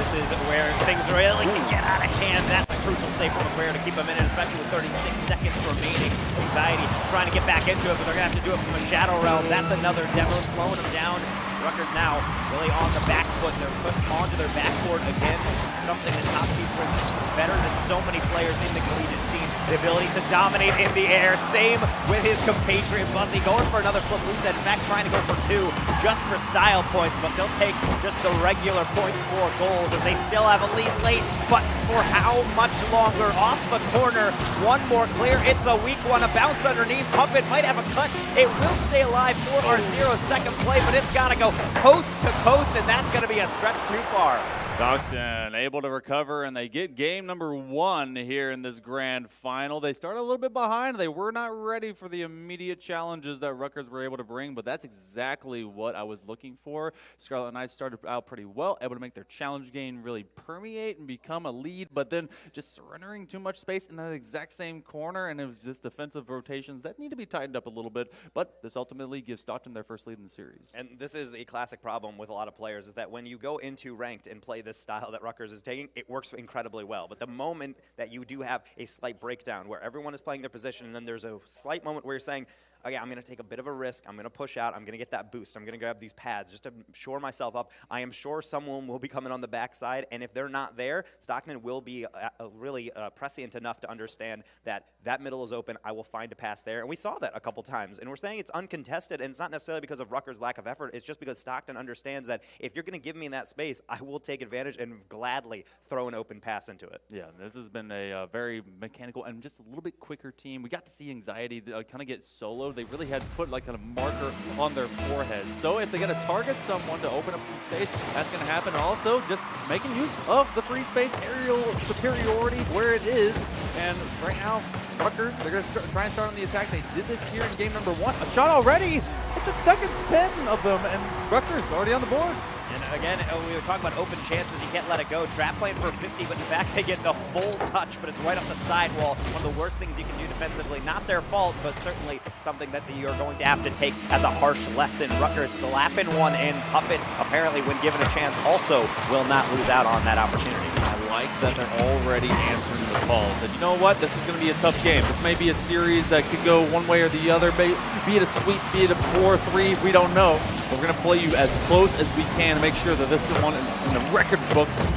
This is where things really can get out of hand. That's a crucial save from McQuarrie to keep them in it, especially with 36 seconds remaining. Anxiety trying to get back into it, but they're going to have to do it from a Shadow Realm. That's another demo slowing them down. Rutgers now really on the back foot. They're pushed onto their backcourt again. Something that Top Cheese brings better than so many players in the collegiate scene. The ability to dominate in the air. Same with his compatriot Bussy, going for another flip reset. In fact, trying to go for two just for style points, but they'll take just the regular points for goals as they still have a lead late, but for how much longer? Off the corner, one more clear. It's a weak one, a bounce underneath. Puppet might have a cut. It will stay alive for our 0-second play, but it's got to go coast to coast, and that's going to be a stretch too far. Stockton able to recover, and they get game number one here in this grand final. They started a little bit behind. They were not ready for the immediate challenges that Rutgers were able to bring, but that's exactly what I was looking for. Scarlet Knights started out pretty well, able to make their challenge game really permeate and become a lead, but then just surrendering too much space in that exact same corner, and it was just defensive rotations that need to be tightened up a little bit, but this ultimately gives Stockton their first lead in the series. And this is the classic problem with a lot of players, is that when you go into ranked and play this style that Rutgers is taking, it works incredibly well. But the moment that you do have a slight breakdown where everyone is playing their position and then there's a slight moment where you're saying, okay, I'm going to take a bit of a risk. I'm going to push out. I'm going to get that boost. I'm going to grab these pads just to shore myself up. I am sure someone will be coming on the backside, and if they're not there, Stockton will be really prescient enough to understand that that middle is open. I will find a pass there, and we saw that a couple times. And we're saying it's uncontested, and it's not necessarily because of Rutgers' lack of effort. It's just because Stockton understands that if you're going to give me that space, I will take advantage and gladly throw an open pass into it. Yeah, this has been a very mechanical and just a little bit quicker team. We got to see Anxiety kind of get soloed. They really had to put like a marker on their forehead. So if they got to target someone to open up some space, that's going to happen. Also, just making use of the free space aerial superiority where it is. And right now, Rutgers, they're going to try and start on the attack. They did this here in game number 1. A shot already. It took seconds, 10 of them, and Rutgers already on the board. And again, we were talking about open chances. You can't let it go. Trap playing for 50, but in fact, they get the full touch, but it's right off the sidewall. One of the worst things you can do defensively. Not their fault, but certainly something that you're going to have to take as a harsh lesson. Rutgers slapping one in. Puppet, apparently, when given a chance, also will not lose out on that opportunity. I like that they're already answering the calls. And you know what? This is going to be a tough game. This may be a series that could go one way or the other. Be it a sweep, be it a 4-3, we don't know. We're going to play you as close as we can to make sure that this one in the record books is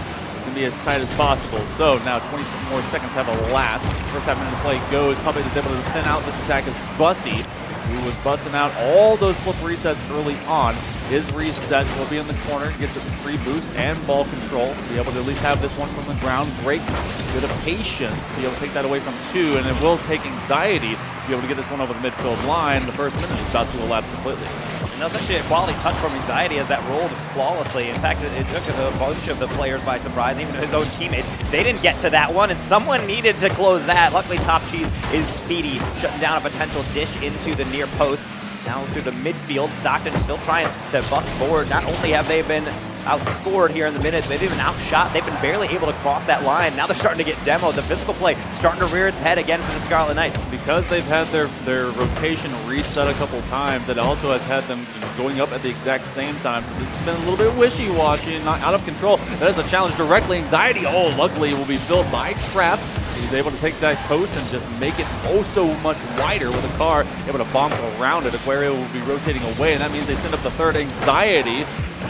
going to be as tight as possible. So now 20 more seconds have elapsed. First half minute of play goes. Puppet is able to thin out this attack as Bussy, who was busting out all those flip resets early on. His reset will be in the corner, gets a free boost and ball control. Be able to at least have this one from the ground. Great bit of patience to be able to take that away from 2, and it will take Anxiety to be able to get this one over the midfield line. The first minute is about to elapse completely. And that's actually a quality touch from Anxiety as that rolled flawlessly. In fact, it took a bunch of the players by surprise, even his own teammates. They didn't get to that one, and someone needed to close that. Luckily, Top Cheese is speedy, shutting down a potential dish into the near post. Now through the midfield, Stockton is still trying to bust forward. Not only have they been outscored here in the minute, they've even outshot. They've been barely able to cross that line. Now they're starting to get demoed. The physical play starting to rear its head again for the Scarlet Knights. Because they've had their rotation reset a couple times, it also has had them going up at the exact same time. So this has been a little bit wishy-washy and not out of control. That is a challenge directly. Anxiety, luckily it will be filled by Trap. He's able to take that post and just make it so much wider with a car, able to bomb around it. Aquario will be rotating away, and that means they send up the third Anxiety.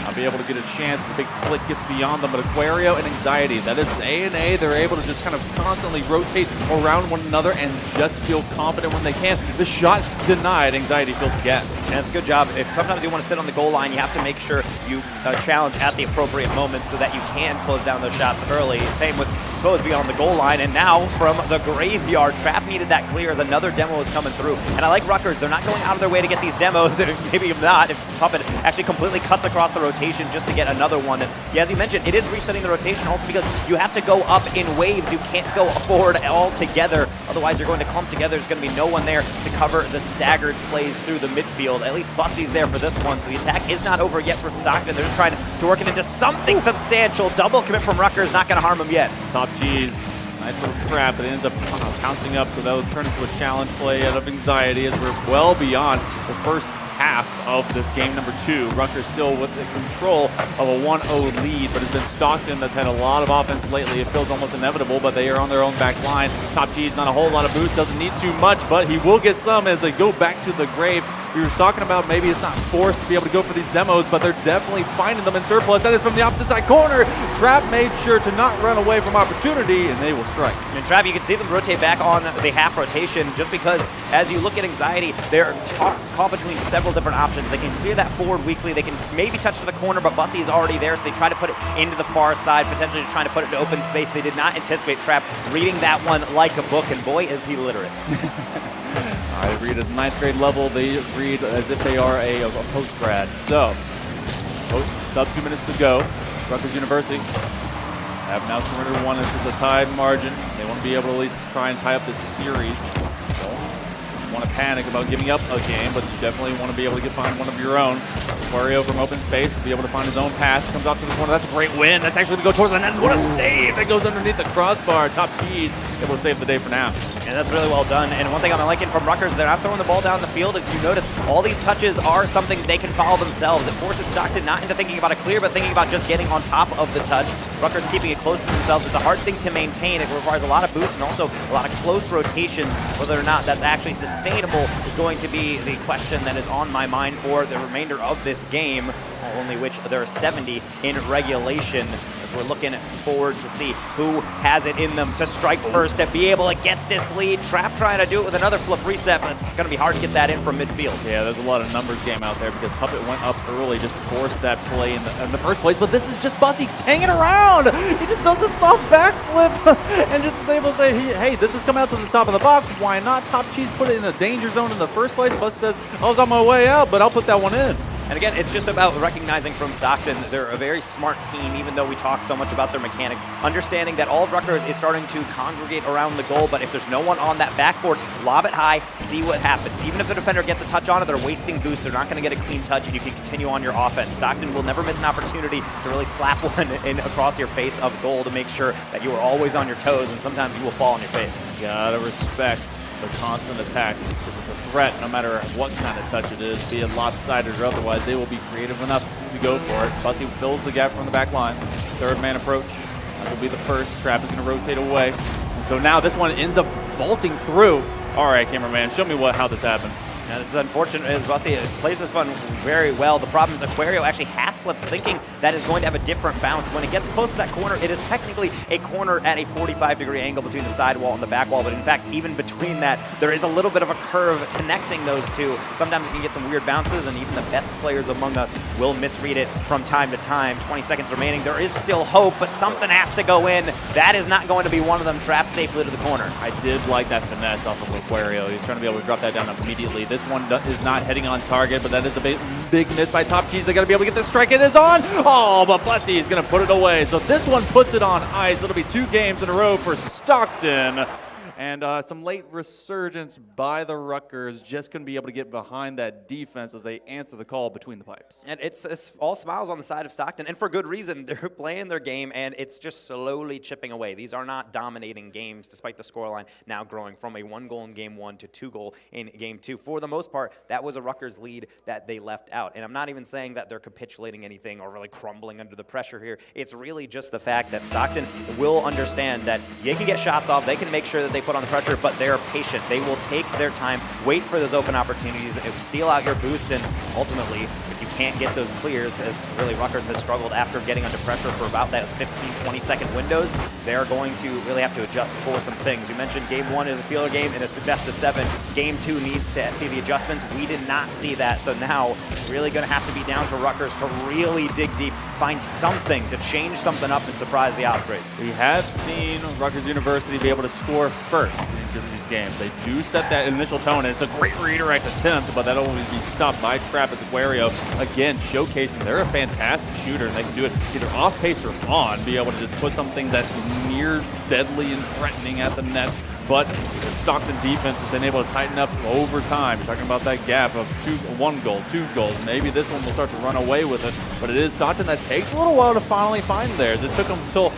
I'll be able to get a chance. The big flick gets beyond them, but Aquario and Anxiety, that is A&A. They're able to just kind of constantly rotate around one another and just feel confident when they can. The shot denied. Anxiety filled the gap. And it's a good job. If sometimes you want to sit on the goal line, you have to make sure you challenge at the appropriate moment so that you can close down those shots early. Same with supposed being on the goal line. And now from the graveyard, Trap needed that clear as another demo is coming through. And I like Rutgers. They're not going out of their way to get these demos. And maybe if not, if Puppet actually completely cuts across the rotation just to get another one. And yeah, as you mentioned, it is resetting the rotation also because you have to go up in waves. You can't go forward all together. Otherwise, you're going to clump together. There's going to be no one there to cover the staggered plays through the midfield. At least Bussy's there for this one. So the attack is not over yet from Stockton. They're just trying to work it into something substantial. Double commit from Rutgers, not going to harm him yet. Top Cheese. Nice little trap, but it ends up pouncing up, so that will turn into a challenge play out of Anxiety as we're well beyond the first half of this game number 2. Rutgers still with the control of a 1-0 lead, but it's been Stockton that's had a lot of offense lately. It feels almost inevitable, but they are on their own back line. Top Cheese, not a whole lot of boost, doesn't need too much, but he will get some as they go back to the grave. We were talking about maybe it's not forced to be able to go for these demos, but they're definitely finding them in surplus. That is from the opposite side corner. Trap made sure to not run away from opportunity, and they will strike. And Trap, you can see them rotate back on the half rotation just because as you look at Anxiety, they're caught between several different options. They can clear that forward weakly. They can maybe touch to the corner, but Bussy is already there, so they try to put it into the far side, potentially trying to put it into open space. They did not anticipate Trap reading that one like a book, and boy, is he literate. I read at the 9th grade level. They read as if they are a post-grad. So, sub 2 minutes to go. Rutgers University have now surrendered one. This is a tied margin. They want to be able to at least try and tie up this series. Don't want to panic about giving up a game, but you definitely want to be able to find one of your own. Aquario from open space will be able to find his own pass. Comes out to the corner. That's a great win. That's actually going to go towards the net. What a save! That goes underneath the crossbar. Top Cheese able to save the day for now. And that's really well done. And one thing I'm liking from Rutgers, they're not throwing the ball down the field. If you notice, all these touches are something they can follow themselves. It forces Stockton not into thinking about a clear, but thinking about just getting on top of the touch. Rutgers keeping it close to themselves. It's a hard thing to maintain. It requires a lot of boost and also a lot of close rotations. Whether or not that's actually sustainable is going to be the question that is on my mind for the remainder of this game, only which there are 70 in regulation. We're looking forward to see who has it in them to strike first, to be able to get this lead. Trap trying to do it with another flip reset, but it's going to be hard to get that in from midfield. Yeah, there's a lot of numbers game out there because Puppet went up early, just forced that play in the first place. But this is just Bussy hanging around. He just does a soft backflip and just is able to say, hey, this is coming out to the top of the box. Why not? Top Cheese put it in a danger zone in the first place. Bussy says, I was on my way out, but I'll put that one in. And again, it's just about recognizing from Stockton, they're a very smart team, even though we talk so much about their mechanics. Understanding that all of Rutgers is starting to congregate around the goal, but if there's no one on that backboard, lob it high, see what happens. Even if the defender gets a touch on it, they're wasting boost. They're not going to get a clean touch, and you can continue on your offense. Stockton will never miss an opportunity to really slap one in across your face of goal to make sure that you are always on your toes, and sometimes you will fall on your face. Gotta respect the constant attack. If it's a threat, no matter what kind of touch it is, be it lopsided or otherwise, they will be creative enough to go for it. Bussy fills the gap from the back line. Third man approach. That will be the first. Trap is going to rotate away. And so now this one ends up vaulting through. All right, cameraman, show me how this happened. And it's unfortunate as Bussy plays this one very well. The problem is Aquario actually half flips thinking that is going to have a different bounce. When it gets close to that corner, it is technically a corner at a 45-degree angle between the sidewall and the back wall. But in fact, even between that, there is a little bit of a curve connecting those two. Sometimes you can get some weird bounces, and even the best players among us will misread it from time to time. 20 seconds remaining. There is still hope, but something has to go in. That is not going to be one of them trapped safely to the corner. I did like that finesse off of Aquario. He's trying to be able to drop that down immediately. This one is not heading on target, but that is a big miss by Top Cheese. They got to be able to get this strike. It is on. Oh, but Bussy is going to put it away. So this one puts it on ice. It'll be 2 games in a row for Stockton. And some late resurgence by the Rutgers. Just couldn't be able to get behind that defense as they answer the call between the pipes. And it's all smiles on the side of Stockton, and for good reason. They're playing their game, and it's just slowly chipping away. These are not dominating games, despite the scoreline now growing from a 1 goal in Game 1 to 2 goal in Game 2. For the most part, that was a Rutgers lead that they left out. And I'm not even saying that they're capitulating anything or really crumbling under the pressure here. It's really just the fact that Stockton will understand that they can get shots off, they can make sure that they put on the pressure, but they're patient. They will take their time, wait for those open opportunities, steal out your boost, and ultimately, if you can't get those clears, as really Rutgers has struggled after getting under pressure for about those 15, 20-second windows, they're going to really have to adjust for some things. You mentioned Game 1 is a feeler game, and it's best of 7. Game 2 needs to see the adjustments. We did not see that, so now really going to have to be down to Rutgers to really dig deep, find something to change something up and surprise the Ospreys. We have seen Rutgers University be able to score first in these games. They do set that initial tone, and it's a great redirect attempt, but that'll always be stopped by Trap as Aquario. Again, showcasing they're a fantastic shooter, and they can do it either off pace or on, be able to just put something that's near deadly and threatening at the net. But the Stockton defense has been able to tighten up over time. You're talking about that gap of 1 goal, 2 goals. Maybe this one will start to run away with it, but it is Stockton that takes a little while to finally find theirs. It took them until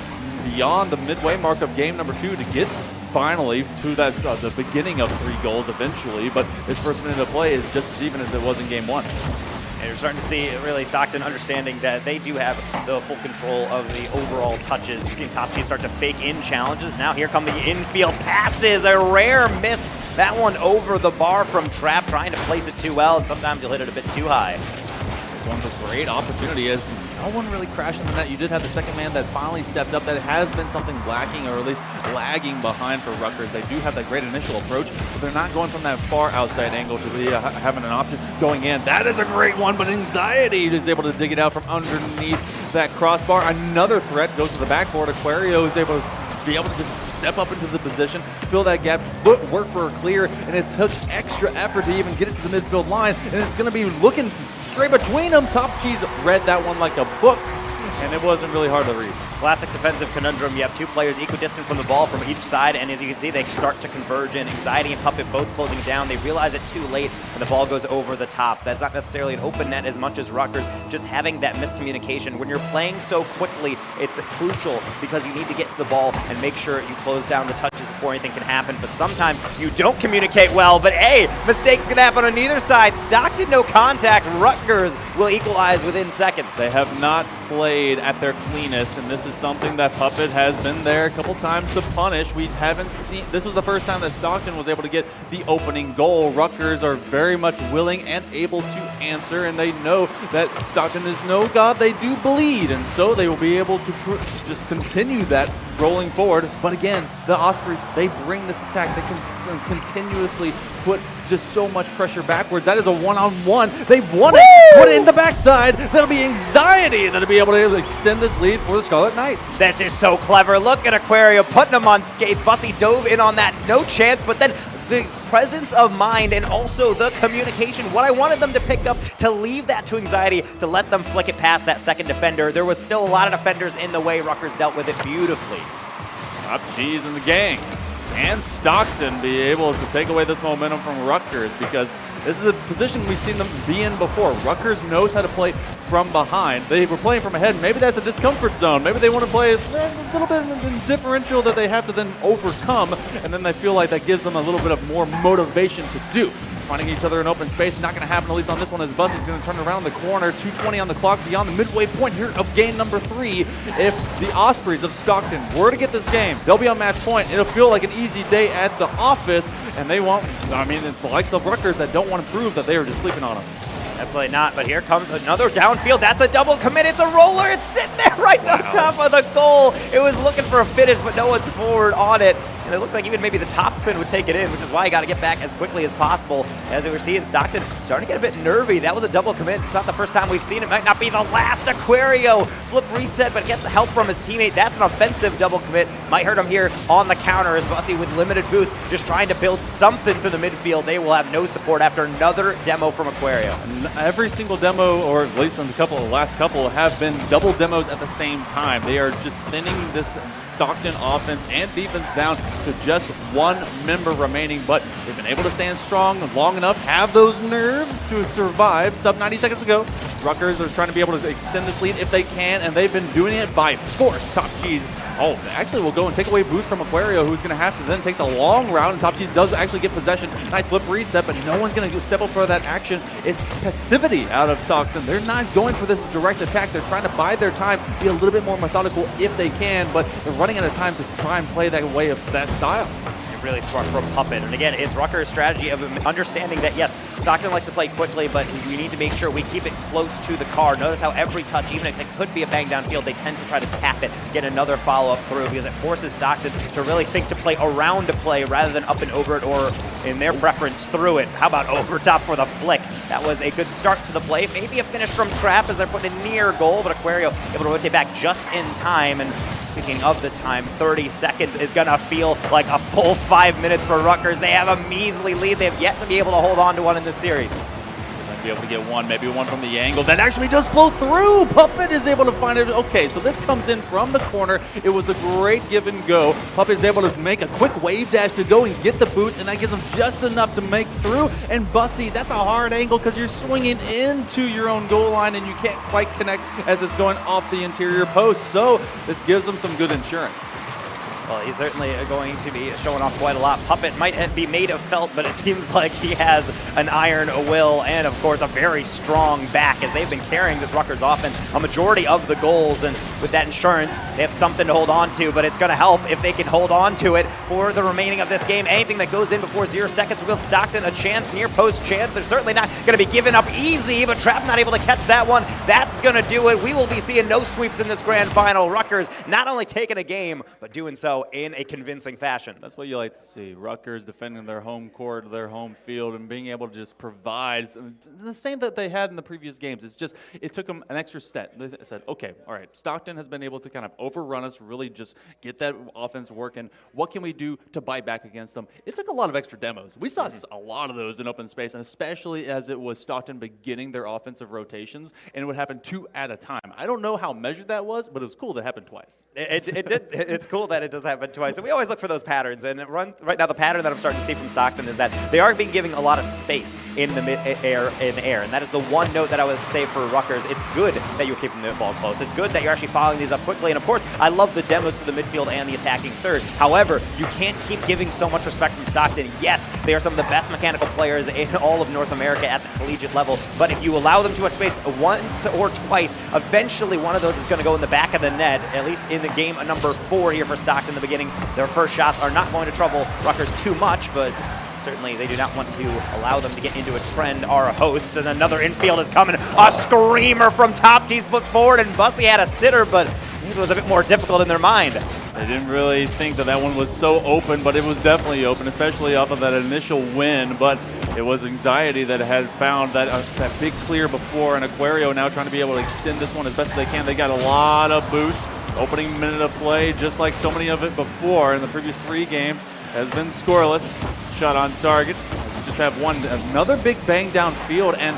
beyond the midway mark of game number 2 to get finally to that the beginning of 3 goals eventually, but his first minute of play is just as even as it was in game 1. And you're starting to see really Stockton understanding that they do have the full control of the overall touches. You've seen Top Cheese start to fake in challenges. Now here come the infield passes. A rare miss. That one over the bar from Trap, trying to place it too well, and sometimes you'll hit it a bit too high. This one's a great opportunity as no one really crashed in the net. You did have the second man that finally stepped up. That has been something lacking, or at least lagging behind for Rutgers. They do have that great initial approach, but they're not going from that far outside angle to be having an option going in. That is a great one, but Anxiety is able to dig it out from underneath that crossbar. Another threat goes to the backboard. Aquario is able to be able to just step up into the position, fill that gap, work for a clear, and it took extra effort to even get it to the midfield line, and it's going to be looking straight between them. Top Cheese read that one like a book, and it wasn't really hard to read. Classic defensive conundrum. You have 2 players equidistant from the ball from each side, and as you can see, they start to converge in. Anxiety and Puppet both closing it down. They realize it too late, and the ball goes over the top. That's not necessarily an open net as much as Rutgers. Just having that miscommunication. When you're playing so quickly, it's crucial because you need to get to the ball and make sure you close down the touches before before anything can happen, but sometimes you don't communicate well. But hey, mistakes can happen on either side. Stockton, no contact. Rutgers will equalize within seconds. They have not played at their cleanest, and this is something that Puppet has been there a couple times to punish. We haven't seen, this was the first time that Stockton was able to get the opening goal. Rutgers are very much willing and able to answer, and they know that Stockton is no god, they do bleed, and so they will be able to just continue that rolling forward. But again, the Ospreys, they bring this attack. They can continuously put just so much pressure backwards. That is a one-on-one. They've won it. Put it in the backside. That'll be anxiety. That'll be able to extend this lead for the Scarlet Knights. This is so clever. Look at Aquario putting him on skates. Bussy dove in on that. No chance, but then the presence of mind and also the communication, what I wanted them to pick up, to leave that to anxiety, to let them flick it past that second defender. There was still a lot of defenders in the way. Rutgers dealt with it beautifully. Top Cheese and the gang. And Stockton be able to take away this momentum from Rutgers, because this is a position we've seen them be in before. Rutgers knows how to play from behind. They were playing from ahead. Maybe that's a discomfort zone. Maybe they want to play a little bit of a differential that they have to then overcome, and then they feel like that gives them a little bit of more motivation to do. Finding each other in open space, not going to happen, at least on this one, as Bussy's going to turn around the corner. 2:20 on the clock beyond the midway point here of game number 3. If the Ospreys of Stockton were to get this game, they'll be on match point. It'll feel like an easy day at the office, and they won't, I mean, it's the likes of Rutgers that don't want to prove that they are just sleeping on them. Absolutely not, but here comes another downfield. That's a double commit. It's a roller. It's sitting there right on top of the goal. It was looking for a finish, but no one's forward on it. And it looked like even maybe the top spin would take it in, which is why I got to get back as quickly as possible. As we were seeing, Stockton starting to get a bit nervy. That was a double commit. It's not the first time we've seen it. Might not be the last. Aquario flip reset, but gets help from his teammate. That's an offensive double commit. Might hurt him here on the counter as Bussy with limited boost, just trying to build something through the midfield. They will have no support after another demo from Aquario. And every single demo, or at least in the last couple, have been double demos at the same time. They are just thinning this Stockton offense and defense down to just one member remaining, but they've been able to stand strong long enough, have those nerves to survive. Sub 90 seconds to go. Rutgers are trying to be able to extend this lead if they can, and they've been doing it by force. Top Cheese, oh, actually will go and take away boost from Aquario, who's going to have to then take the long route, and Top Cheese does actually get possession. Nice flip reset, but no one's going to step up for that action. It's passivity out of Stockton. They're not going for this direct attack. They're trying to bide their time, be a little bit more methodical if they can, but they're running out of time to try and play that way of that style. Really smart from Puppet. And again, it's Rutgers' strategy of understanding that, yes, Stockton likes to play quickly, but we need to make sure we keep it close to the car. Notice how every touch, even if it could be a bang downfield, they tend to try to tap it, get another follow-up through, because it forces Stockton to really think to play around a play rather than up and over it, or in their preference, through it. How about over top for the flick? That was a good start to the play. Maybe a finish from Trap as they're putting it near goal, but Aquario able to rotate back just in time. And speaking of the time, 30 seconds is going to feel like a full 5 minutes for Rutgers. They have a measly lead. They have yet to be able to hold on to one in this series. Be able to get one, maybe one from the angle. That actually does flow through. Puppet is able to find it. Okay, so this comes in from the corner. It was a great give and go. Puppet is able to make a quick wave dash to go and get the boost, and that gives him just enough to make through. And Bussy, that's a hard angle because you're swinging into your own goal line and you can't quite connect as it's going off the interior post. So this gives him some good insurance. Well, he's certainly going to be showing off quite a lot. Puppet might be made of felt, but it seems like he has an iron will and, of course, a very strong back, as they've been carrying this Rutgers offense a majority of the goals. And with that insurance, they have something to hold on to, but it's going to help if they can hold on to it for the remaining of this game. Anything that goes in before 0 seconds will give Stockton a chance, near post chance. They're certainly not going to be giving up easy, but Trap not able to catch that one. That's going to do it. We will be seeing no sweeps in this grand final. Rutgers not only taking a game, but doing so in a convincing fashion. That's what you like to see. Rutgers defending their home court, their home field, and being able to just provide the same that they had in the previous games. It's just, it took them an extra step. They said, okay, all right, Stockton has been able to kind of overrun us, really just get that offense working. What can we do to bite back against them? It took a lot of extra demos. We saw a lot of those in open space, and especially as it was Stockton beginning their offensive rotations, and it would happen 2 at a time. I don't know how measured that was, but it was cool that it happened twice. It did. It's cool that it does has happened twice. And we always look for those patterns. And right now, the pattern that I'm starting to see from Stockton is that they are being given a lot of space in the air. And that is the one note that I would say for Rutgers. It's good that you're keeping the ball close. It's good that you're actually following these up quickly. And of course, I love the demos to the midfield and the attacking third. However, you can't keep giving so much respect from Stockton. Yes, they are some of the best mechanical players in all of North America at the collegiate level. But if you allow them too much space once or twice, eventually one of those is going to go in the back of the net, at least in the game number 4 here for Stockton in the beginning. Their first shots are not going to trouble Rutgers too much, but certainly they do not want to allow them to get into a trend. Our hosts, and another infield is coming. A screamer from Top G's put forward, and Bussy had a sitter, but it was a bit more difficult in their mind. They didn't really think that one was so open, but it was definitely open, especially off of that initial win. But it was Anxiety that had found that big clear before, and Aquario now trying to be able to extend this one as best as they can. They got a lot of boost. Opening minute of play, just like so many of it before in the previous 3 games, has been scoreless. Shot on target. We just have another big bang downfield, and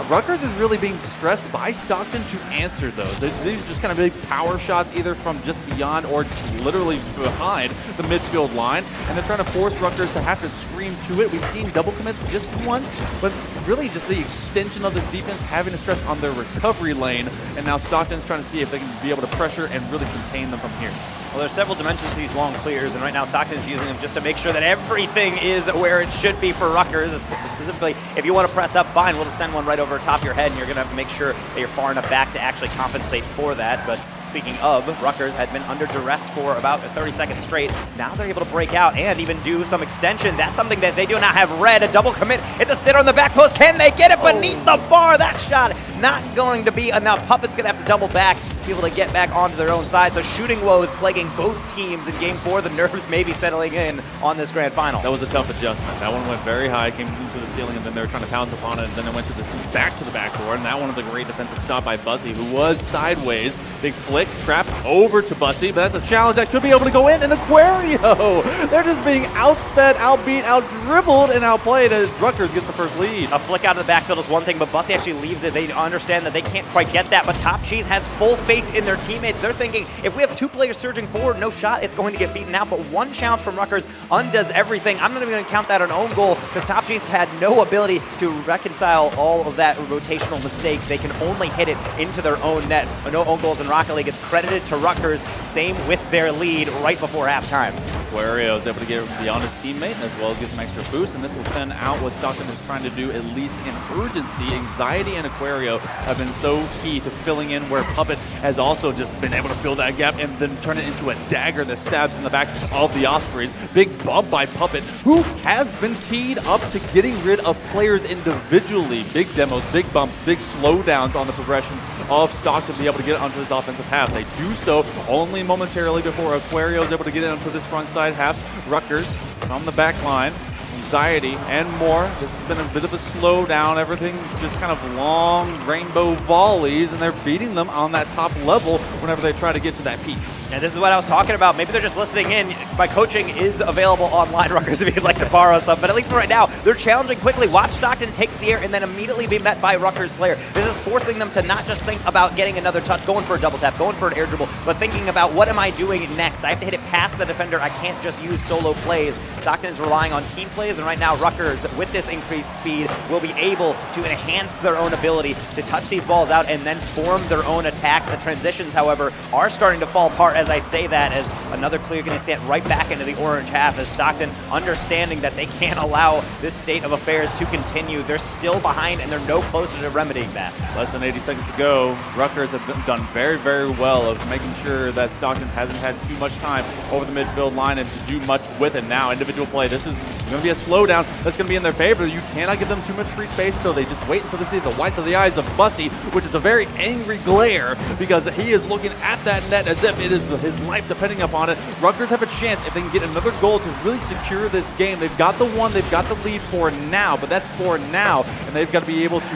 Rutgers is really being stressed by Stockton to answer those. These are just kind of big power shots, either from just beyond or literally behind the midfield line, and they're trying to force Rutgers to have to scream to it. We've seen double commits just once, but really just the extension of this defense having to stress on their recovery lane, and now Stockton's trying to see if they can be able to pressure and really contain them from here. Well, there's several dimensions to these long clears, and right now Stockton is using them just to make sure that everything is where it should be for Rutgers. Specifically, if you want to press up, fine, we'll just send one right over top of your head, and you're going to have to make sure that you're far enough back to actually compensate for that. But speaking of, Rutgers had been under duress for about 30 seconds straight. Now they're able to break out and even do some extension. That's something that they do not have read. A double commit. It's a sitter on the back post. Can they get it beneath the bar? That shot not going to be enough. Puppet's going to have to double back to be able to get back onto their own side. So shooting woes plaguing both teams in Game 4. The nerves may be settling in on this grand final. That was a tough adjustment. That one went very high, came into the ceiling, and then they were trying to pounce upon it, and then it went back to the backboard, and that one was a great defensive stop by Bussy, who was sideways. Big flick, trap over to Bussy, but that's a challenge that could be able to go in, and Aquario! They're just being outsped, outbeat, outdribbled, and outplayed as Rutgers gets the first lead. A flick out of the backfield is one thing, but Bussy actually leaves it. They understand that they can't quite get that, but Top Cheese has full faith in their teammates. They're thinking, if we have 2 players surging forward, no shot, it's going to get beaten out, but one challenge from Rutgers undoes everything. I'm not even going to count that an own goal, because Top Cheese had no ability to reconcile all of that rotational mistake. They can only hit it into their own net. No own goals in Rocket League. It's credited to Rutgers. Same with their lead right before halftime. Aquario is able to get beyond his teammate as well as get some extra boost, and this will thin out what Stockton is trying to do, at least in urgency. Anxiety and Aquario have been so key to filling in where Puppet has also just been able to fill that gap and then turn it into a dagger that stabs in the back of the Ospreys. Big bump by Puppet, who has been keyed up to getting rid of players individually. Big demos, big bumps, big slowdowns on the progressions of Stockton to be able to get onto this offensive half. They do so only momentarily before Aquario is able to get into this front side half. Rutgers on the back line. Anxiety and more. This has been a bit of a slowdown. Everything just kind of long rainbow volleys, and they're beating them on that top level whenever they try to get to that peak. And this is what I was talking about. Maybe they're just listening in. My coaching is available online, Rutgers, if you'd like to borrow some. But at least for right now, they're challenging quickly. Watch Stockton takes the air and then immediately be met by Rutgers player. This is forcing them to not just think about getting another touch, going for a double tap, going for an air dribble, but thinking about what am I doing next? I have to hit it past the defender. I can't just use solo plays. Stockton is relying on team plays, and right now Rutgers, with this increased speed, will be able to enhance their own ability to touch these balls out and then form their own attacks. The transitions, however, are starting to fall apart as I say that, as another clear getting sent right back into the orange half, as Stockton understanding that they can't allow this state of affairs to continue. They're still behind, and they're no closer to remedying that. Less than 80 seconds to go. Rutgers have done very, very well of making sure that Stockton hasn't had too much time over the midfield line and to do much with it. Now, individual play. This is going to be a slowdown that's going to be in their favor. You cannot give them too much free space, so they just wait until they see the whites of the eyes of Bussy, which is a very angry glare because he is looking at that net as if it is his life depending upon it. Rutgers have a chance if they can get another goal to really secure this game. They've got the one, they've got the lead for now, but that's for now, and they've got to be able to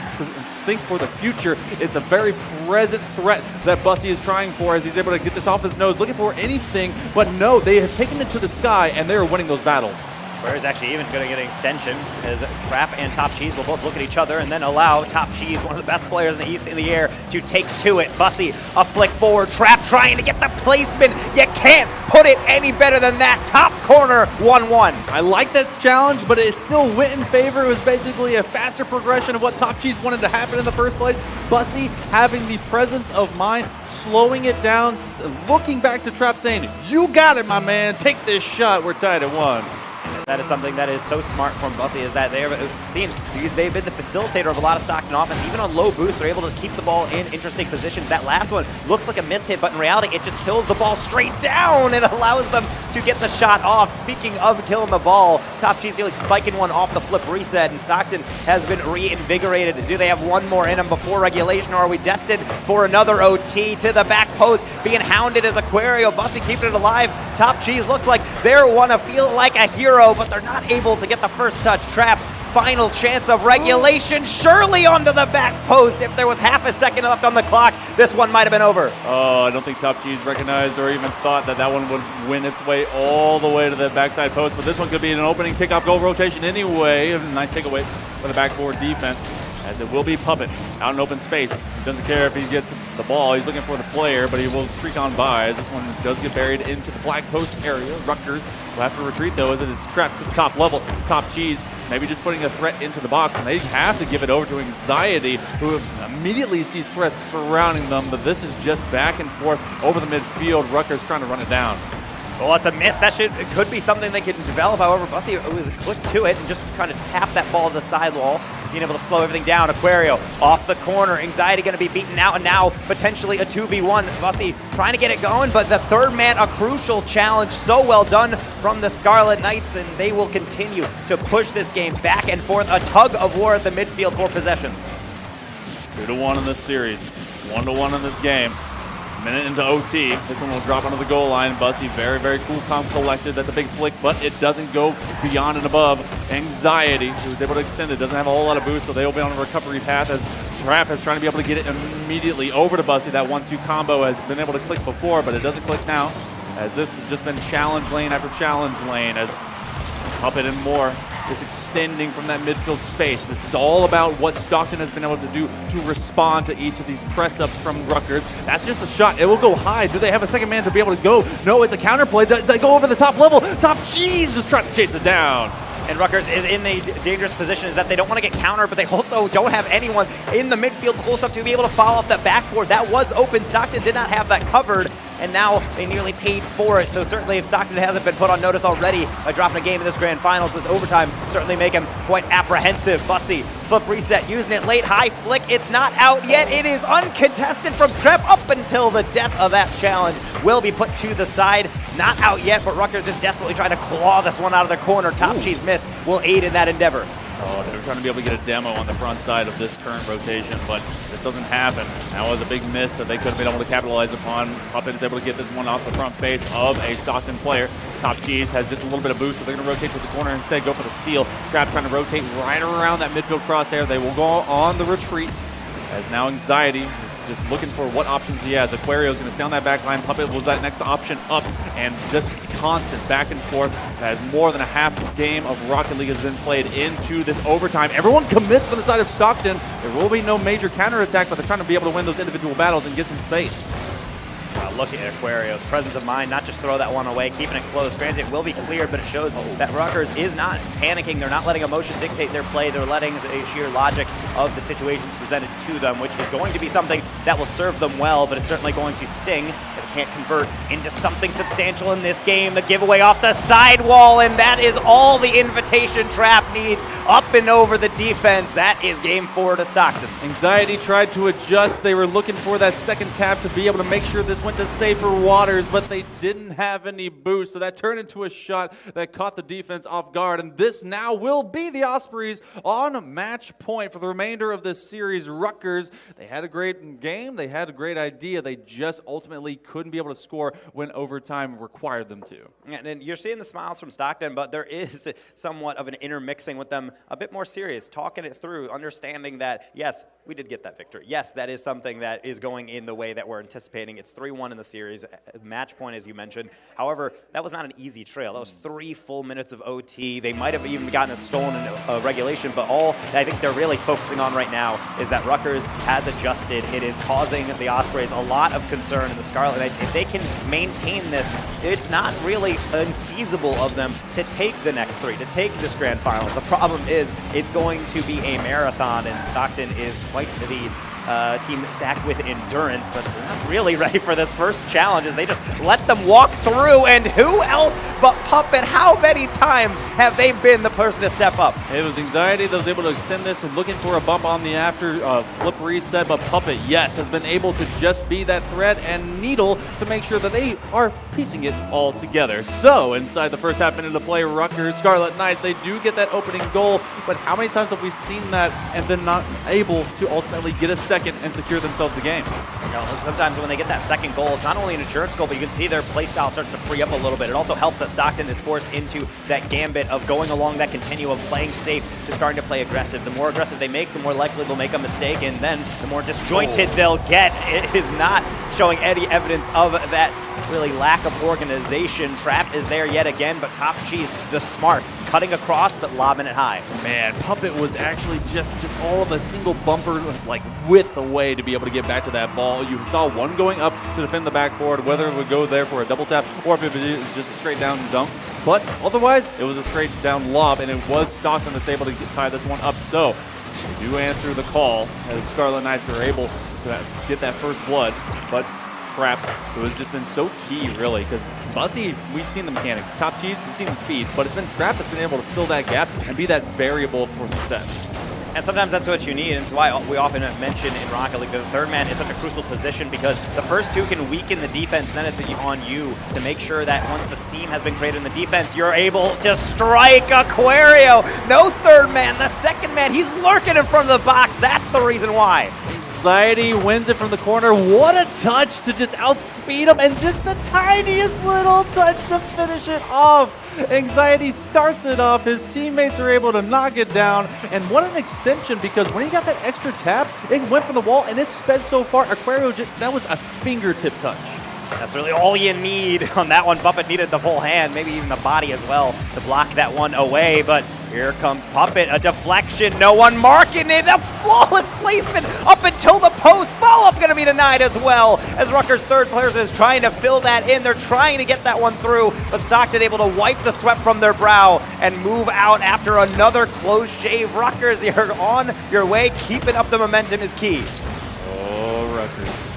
think for the future. It's a very present threat that Bussy is trying for as he's able to get this off his nose, looking for anything, but no, they have taken it to the sky, and they are winning those battles. Aquarius actually even going to get an extension, as Trap and Top Cheese will both look at each other and then allow Top Cheese, one of the best players in the East, in the air, to take to it. Bussy, a flick forward, Trap trying to get the placement. You can't put it any better than that. Top corner, 1-1. I like this challenge, but it still went in favor. It was basically a faster progression of what Top Cheese wanted to happen in the first place. Bussy having the presence of mind, slowing it down, looking back to Trap saying, "You got it, my man. Take this shot. We're tied at 1." That is something that is so smart from Bussy, is that they've been the facilitator of a lot of Stockton offense. Even on low boost, they're able to keep the ball in interesting positions. That last one looks like a miss hit, but in reality, it just kills the ball straight down and allows them to get the shot off. Speaking of killing the ball, Top Cheese nearly spiking one off the flip reset, and Stockton has been reinvigorated. Do they have one more in them before regulation, or are we destined for another OT? To the back post, being hounded as Aquario. Bussy keeping it alive. Top Cheese looks like they're want to feel like a hero, but they're not able to get the first touch. Trap, final chance of regulation, surely onto the back post. If there was half a second left on the clock, this one might have been over. Oh, I don't think Top Cheese recognized or even thought that that one would win its way all the way to the backside post, but this one could be an opening kickoff goal rotation anyway. A nice takeaway for the backboard defense, as it will be Puppet out in open space. He doesn't care if he gets the ball. He's looking for the player, but he will streak on by, as this one does get buried into the flag post area. Rutgers will have to retreat, though, as it is trapped to the top level. Top Cheese maybe just putting a threat into the box, and they have to give it over to Anxiety, who immediately sees threats surrounding them, but this is just back and forth over the midfield. Rutgers trying to run it down. Well, it's a miss. It could be something they can develop. However, Bussy was quick to it and just trying to tap that ball to the sidewall, being able to slow everything down. Aquario off the corner. Anxiety going to be beaten out, and now potentially a 2v1. Bussy trying to get it going, but the third man, a crucial challenge. So well done from the Scarlet Knights, and they will continue to push this game back and forth. A tug of war at the midfield for possession. 2-1 in this series. 1-1 in this game. Minute into OT. This one will drop onto the goal line. Bussy very, very cool, calm, collected. That's a big flick, but it doesn't go beyond and above. Anxiety, who's able to extend it, doesn't have a whole lot of boost, so they will be on a recovery path, as Trap is trying to be able to get it immediately over to Bussy. That 1-2 combo has been able to click before, but it doesn't click now, as this has just been challenge lane after challenge lane, as Puppet and more is extending from that midfield space. This is all about what Stockton has been able to do to respond to each of these press-ups from Rutgers. That's just a shot. It will go high. Do they have a second man to be able to go? No, it's a counterplay. Does that go over the top level? Top Cheese just trying to chase it down. And Rutgers is in the dangerous position, is that they don't want to get countered, but they also don't have anyone in the midfield close up to be able to follow up that backboard. That was open. Stockton did not have that covered, and now they nearly paid for it. So certainly if Stockton hasn't been put on notice already by dropping a game in this grand finals, this overtime certainly make him quite apprehensive. Bussy, flip reset, using it late, high flick. It's not out yet. It is uncontested from Trep up until the death of that challenge. Will be put to the side. Not out yet, but Rutgers just desperately trying to claw this one out of the corner. Top Cheese miss will aid in that endeavor. Oh, they were trying to be able to get a demo on the front side of this current rotation, but this doesn't happen. That was a big miss that they could have been able to capitalize upon. Puppet is able to get this one off the front face of a Stockton player. Top Cheese has just a little bit of boost, so they're going to rotate to the corner instead, go for the steal. Trap trying to rotate right around that midfield crosshair. They will go on the retreat, as now Anxiety is just looking for what options he has. Aquario is going to stay on that back line. Puppet was that next option up, and just constant back and forth, as more than a half game of Rocket League has been played into this overtime. Everyone commits from the side of Stockton. There will be no major counterattack, but they're trying to be able to win those individual battles and get some space. Looking at Aquario, presence of mind, not just throw that one away, keeping it close. Granted, it will be cleared, but it shows that Rutgers is not panicking. They're not letting emotion dictate their play. They're letting the sheer logic of the situations presented to them, which is going to be something that will serve them well, but it's certainly going to sting if it can't convert into something substantial in this game. The giveaway off the sidewall, and that is all the invitation Trap needs. Up and over the defense. That is game 4 to Stockton. Anxiety tried to adjust. They were looking for that second tap to be able to make sure this went to safer waters, but they didn't have any boost, so that turned into a shot that caught the defense off guard, and this now will be the Ospreys on match point for the remainder of this series. Rutgers, they had a great game, they had a great idea, they just ultimately couldn't be able to score when overtime required them to. And you're seeing the smiles from Stockton, but there is somewhat of an intermixing with them a bit bit more serious, talking it through, understanding that, yes, we did get that victory. Yes, that is something that is going in the way that we're anticipating. It's 3-1 in the series, match point, as you mentioned. However, that was not an easy trail. That was 3 full minutes of OT. They might have even gotten it stolen in regulation, but all I think they're really focusing on right now is that Rutgers has adjusted. It is causing the Ospreys a lot of concern in the Scarlet Knights. If they can maintain this, it's not really unfeasible of them to take the next 3, to take this grand finals. The problem is it's going to be a marathon, and Stockton is quite the team stacked with endurance, but they're not really ready for this first challenge as they just let them walk through. And who else but Puppet? How many times have they been the person to step up? It was Anxiety that was able to extend this and looking for a bump on the after flip reset, but Puppet, yes, has been able to just be that thread and needle to make sure that they are piecing it all together. So inside the first half minute of play, Rutgers Scarlet Knights, they do get that opening goal, but how many times have we seen that and then not able to ultimately get a second and secure themselves the game? You know, sometimes when they get that second goal, it's not only an endurance goal, but you can see their play style starts to free up a little bit. It also helps that Stockton is forced into that gambit of going along that continuum of playing safe to starting to play aggressive. The more aggressive they make, the more likely they'll make a mistake, and then the more disjointed they'll get. It is not showing any evidence of that really lack of organization. Trap is there yet again, but Top Cheese, the smarts, cutting across but lobbing it high. Man, Puppet was actually just all of a single bumper like width away to be able to get back to that ball. You saw one going up to defend the backboard, whether it would go there for a double tap or if it was just a straight down dunk. But otherwise, it was a straight down lob, and it was Stockton that's able to tie this one up. So they do answer the call as Scarlet Knights are able to get that first blood, but Trap, who has just been so key, really, because Bussy, we've seen the mechanics. Top Cheese, we've seen the speed, but it's been Trap that's been able to fill that gap and be that variable for success. And sometimes that's what you need, and it's why we often mention in Rocket League that the third man is such a crucial position, because the first two can weaken the defense, then it's on you to make sure that once the seam has been created in the defense, you're able to strike Aquario. No third man, the second man, he's lurking in front of the box. That's the reason why. Anxiety wins it from the corner. What a touch to just outspeed him, and just the tiniest little touch to finish it off. Anxiety starts it off. His teammates are able to knock it down, and what an extension, because when he got that extra tap, it went from the wall and it sped so far. Aquario that was a fingertip touch. That's really all you need on that one. Puppet needed the full hand, maybe even the body as well, to block that one away, but here comes Puppet, a deflection, no one marking it, a flawless placement up until the post. Follow-up going to be denied as well, as Rutgers' third players is trying to fill that in. They're trying to get that one through, but Stockton able to wipe the sweat from their brow and move out after another close shave. Rutgers, you're on your way. Keeping up the momentum is key. Oh, Rutgers.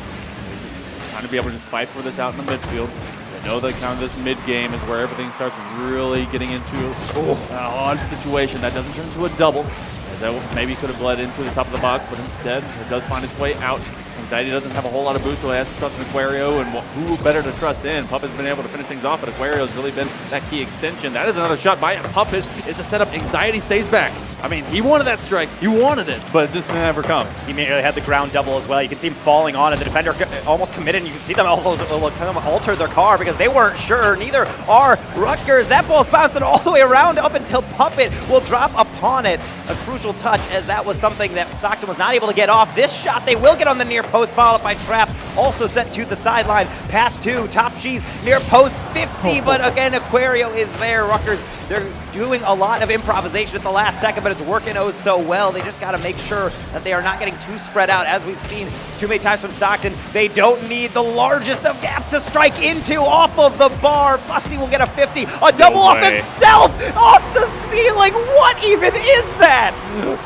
Trying to be able to just fight for this out in the midfield. They know that kind of this mid-game is where everything starts really getting into an odd situation. That doesn't turn into a double, as that maybe could have bled into the top of the box, but instead it does find its way out. Anxiety doesn't have a whole lot of boost, so he has to trust in Aquario, and who better to trust in? Puppet's been able to finish things off, but Aquario's really been that key extension. That is another shot by Puppet. It's a setup. Anxiety stays back. I mean, he wanted that strike. He wanted it, but it just didn't ever come. He immediately had the ground double as well. You can see him falling on it. The defender almost committed, and you can see them also kind of alter their car because they weren't sure. Neither are Rutgers. That ball's bouncing all the way around up until Puppet will drop upon it. A crucial touch, as that was something that Stockton was not able to get off. This shot they will get on the near post, followed by Trap, also sent to the sideline. Pass to Top Cheese, near post 50, but again, Aquario is there. Rutgers, they're doing a lot of improvisation at the last second, but it's working oh so well. They just got to make sure that they are not getting too spread out, as we've seen too many times from Stockton. They don't need the largest of gaps to strike into off of the bar. Bussy will get a 50, a double off himself, off the ceiling. What even is that?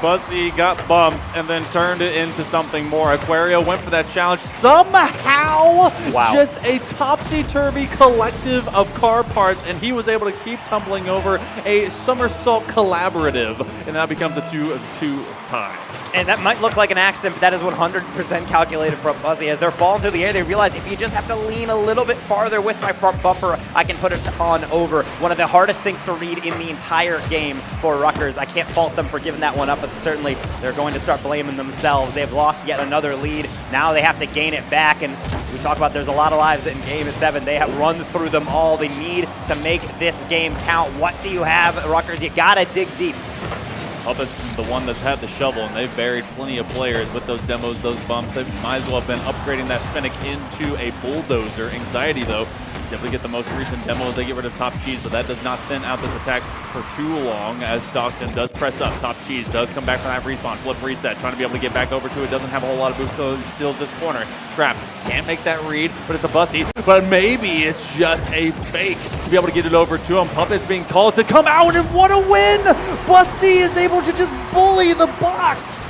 Bussy got bumped and then turned it into something more. Aquario went for that challenge. Somehow, just a topsy-turvy collective of car parts, and he was able to keep tumbling over a somersault collaborative, and that becomes a 2-2 tie. And that might look like an accident, but that is 100% calculated from Bussy. As they're falling through the air, they realize if you just have to lean a little bit farther with my front bumper, I can put it on over. One of the hardest things to read in the entire game for Rutgers. I can't fault them for giving that one up, but certainly they're going to start blaming themselves. They've lost yet another lead. Now they have to gain it back, and we talk about there's a lot of lives in Game 7. They have run through them all. They need to make this game count. What do you have, Rutgers? You got to dig deep. Puppet's the one that's had the shovel, and they've buried plenty of players with those demos, those bumps. They might as well have been upgrading that Finnick into a bulldozer. Anxiety, though, simply get the most recent demo as they get rid of Top Cheese, but that does not thin out this attack for too long as Stockton does press up. Top Cheese does come back from that respawn, flip reset, trying to be able to get back over to it. Doesn't have a whole lot of boost, so he steals this corner. Trap can't make that read, but it's a Bussy. But maybe it's just a fake to be able to get it over to him. Puppet's being called to come out, and what a win! Bussy is able to just bully the box.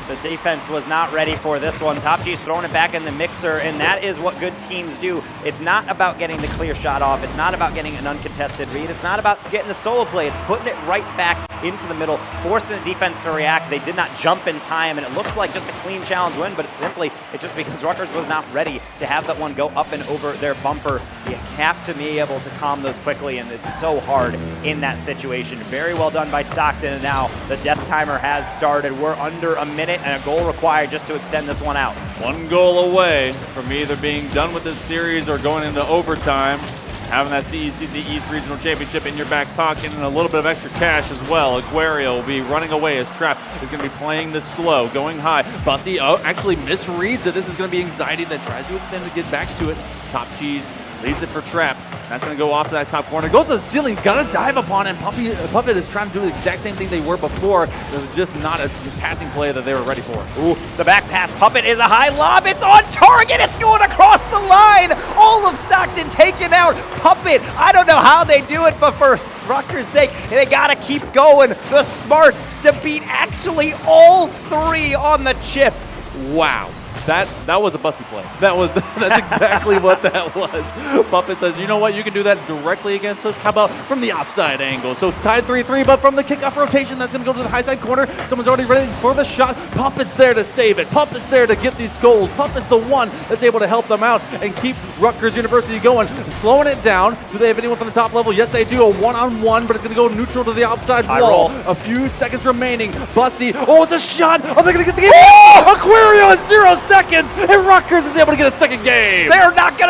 The defense was not ready for this one. Top G's throwing it back in the mixer, and that is what good teams do. It's not about getting the clear shot off. It's not about getting an uncontested read. It's not about getting the solo play. It's putting it right back into the middle, forcing the defense to react. They did not jump in time, and it looks like just a clean challenge win, but it's just because Rutgers was not ready to have that one go up and over their bumper. You have to be able to calm those quickly, and it's so hard in that situation. Very well done by Stockton, and now the death timer has started. We're under a minute and a goal required just to extend this one out. One goal away from either being done with this series or going into overtime. Having that CECC East Regional Championship in your back pocket and a little bit of extra cash as well. Aquario will be running away as Trap is going to be playing this slow, going high. Bussy actually misreads it. This is going to be Anxiety that tries to extend to get back to it. Top Cheese leaves it for Trap. That's going to go off to that top corner. Goes to the ceiling, gonna dive upon it. Puppet is trying to do the exact same thing they were before. It was just not a passing play that they were ready for. Ooh, the back pass. Puppet is a high lob. It's on target. It's going across the line. All of Stockton taken out. Puppet, I don't know how they do it, but for Rutgers' sake, they got to keep going. The smarts to beat actually all three on the chip. Wow. That was a Bussy play. That's exactly what that was. Puppet says, you know what, you can do that directly against us. How about from the offside angle? So tied 3-3, but from the kickoff rotation, that's going to go to the high side corner. Someone's already ready for the shot. Puppet's there to save it. Puppet's there to get these goals. Puppet's the one that's able to help them out and keep Rutgers University going. Slowing it down. Do they have anyone from the top level? Yes, they do. A one-on-one, but it's going to go neutral to the outside wall. A few seconds remaining. Bussy. Oh, it's a shot. Are they going to get the game? Oh! Aquario in 0 seconds, and Rutgers is able to get a second game. They're not going to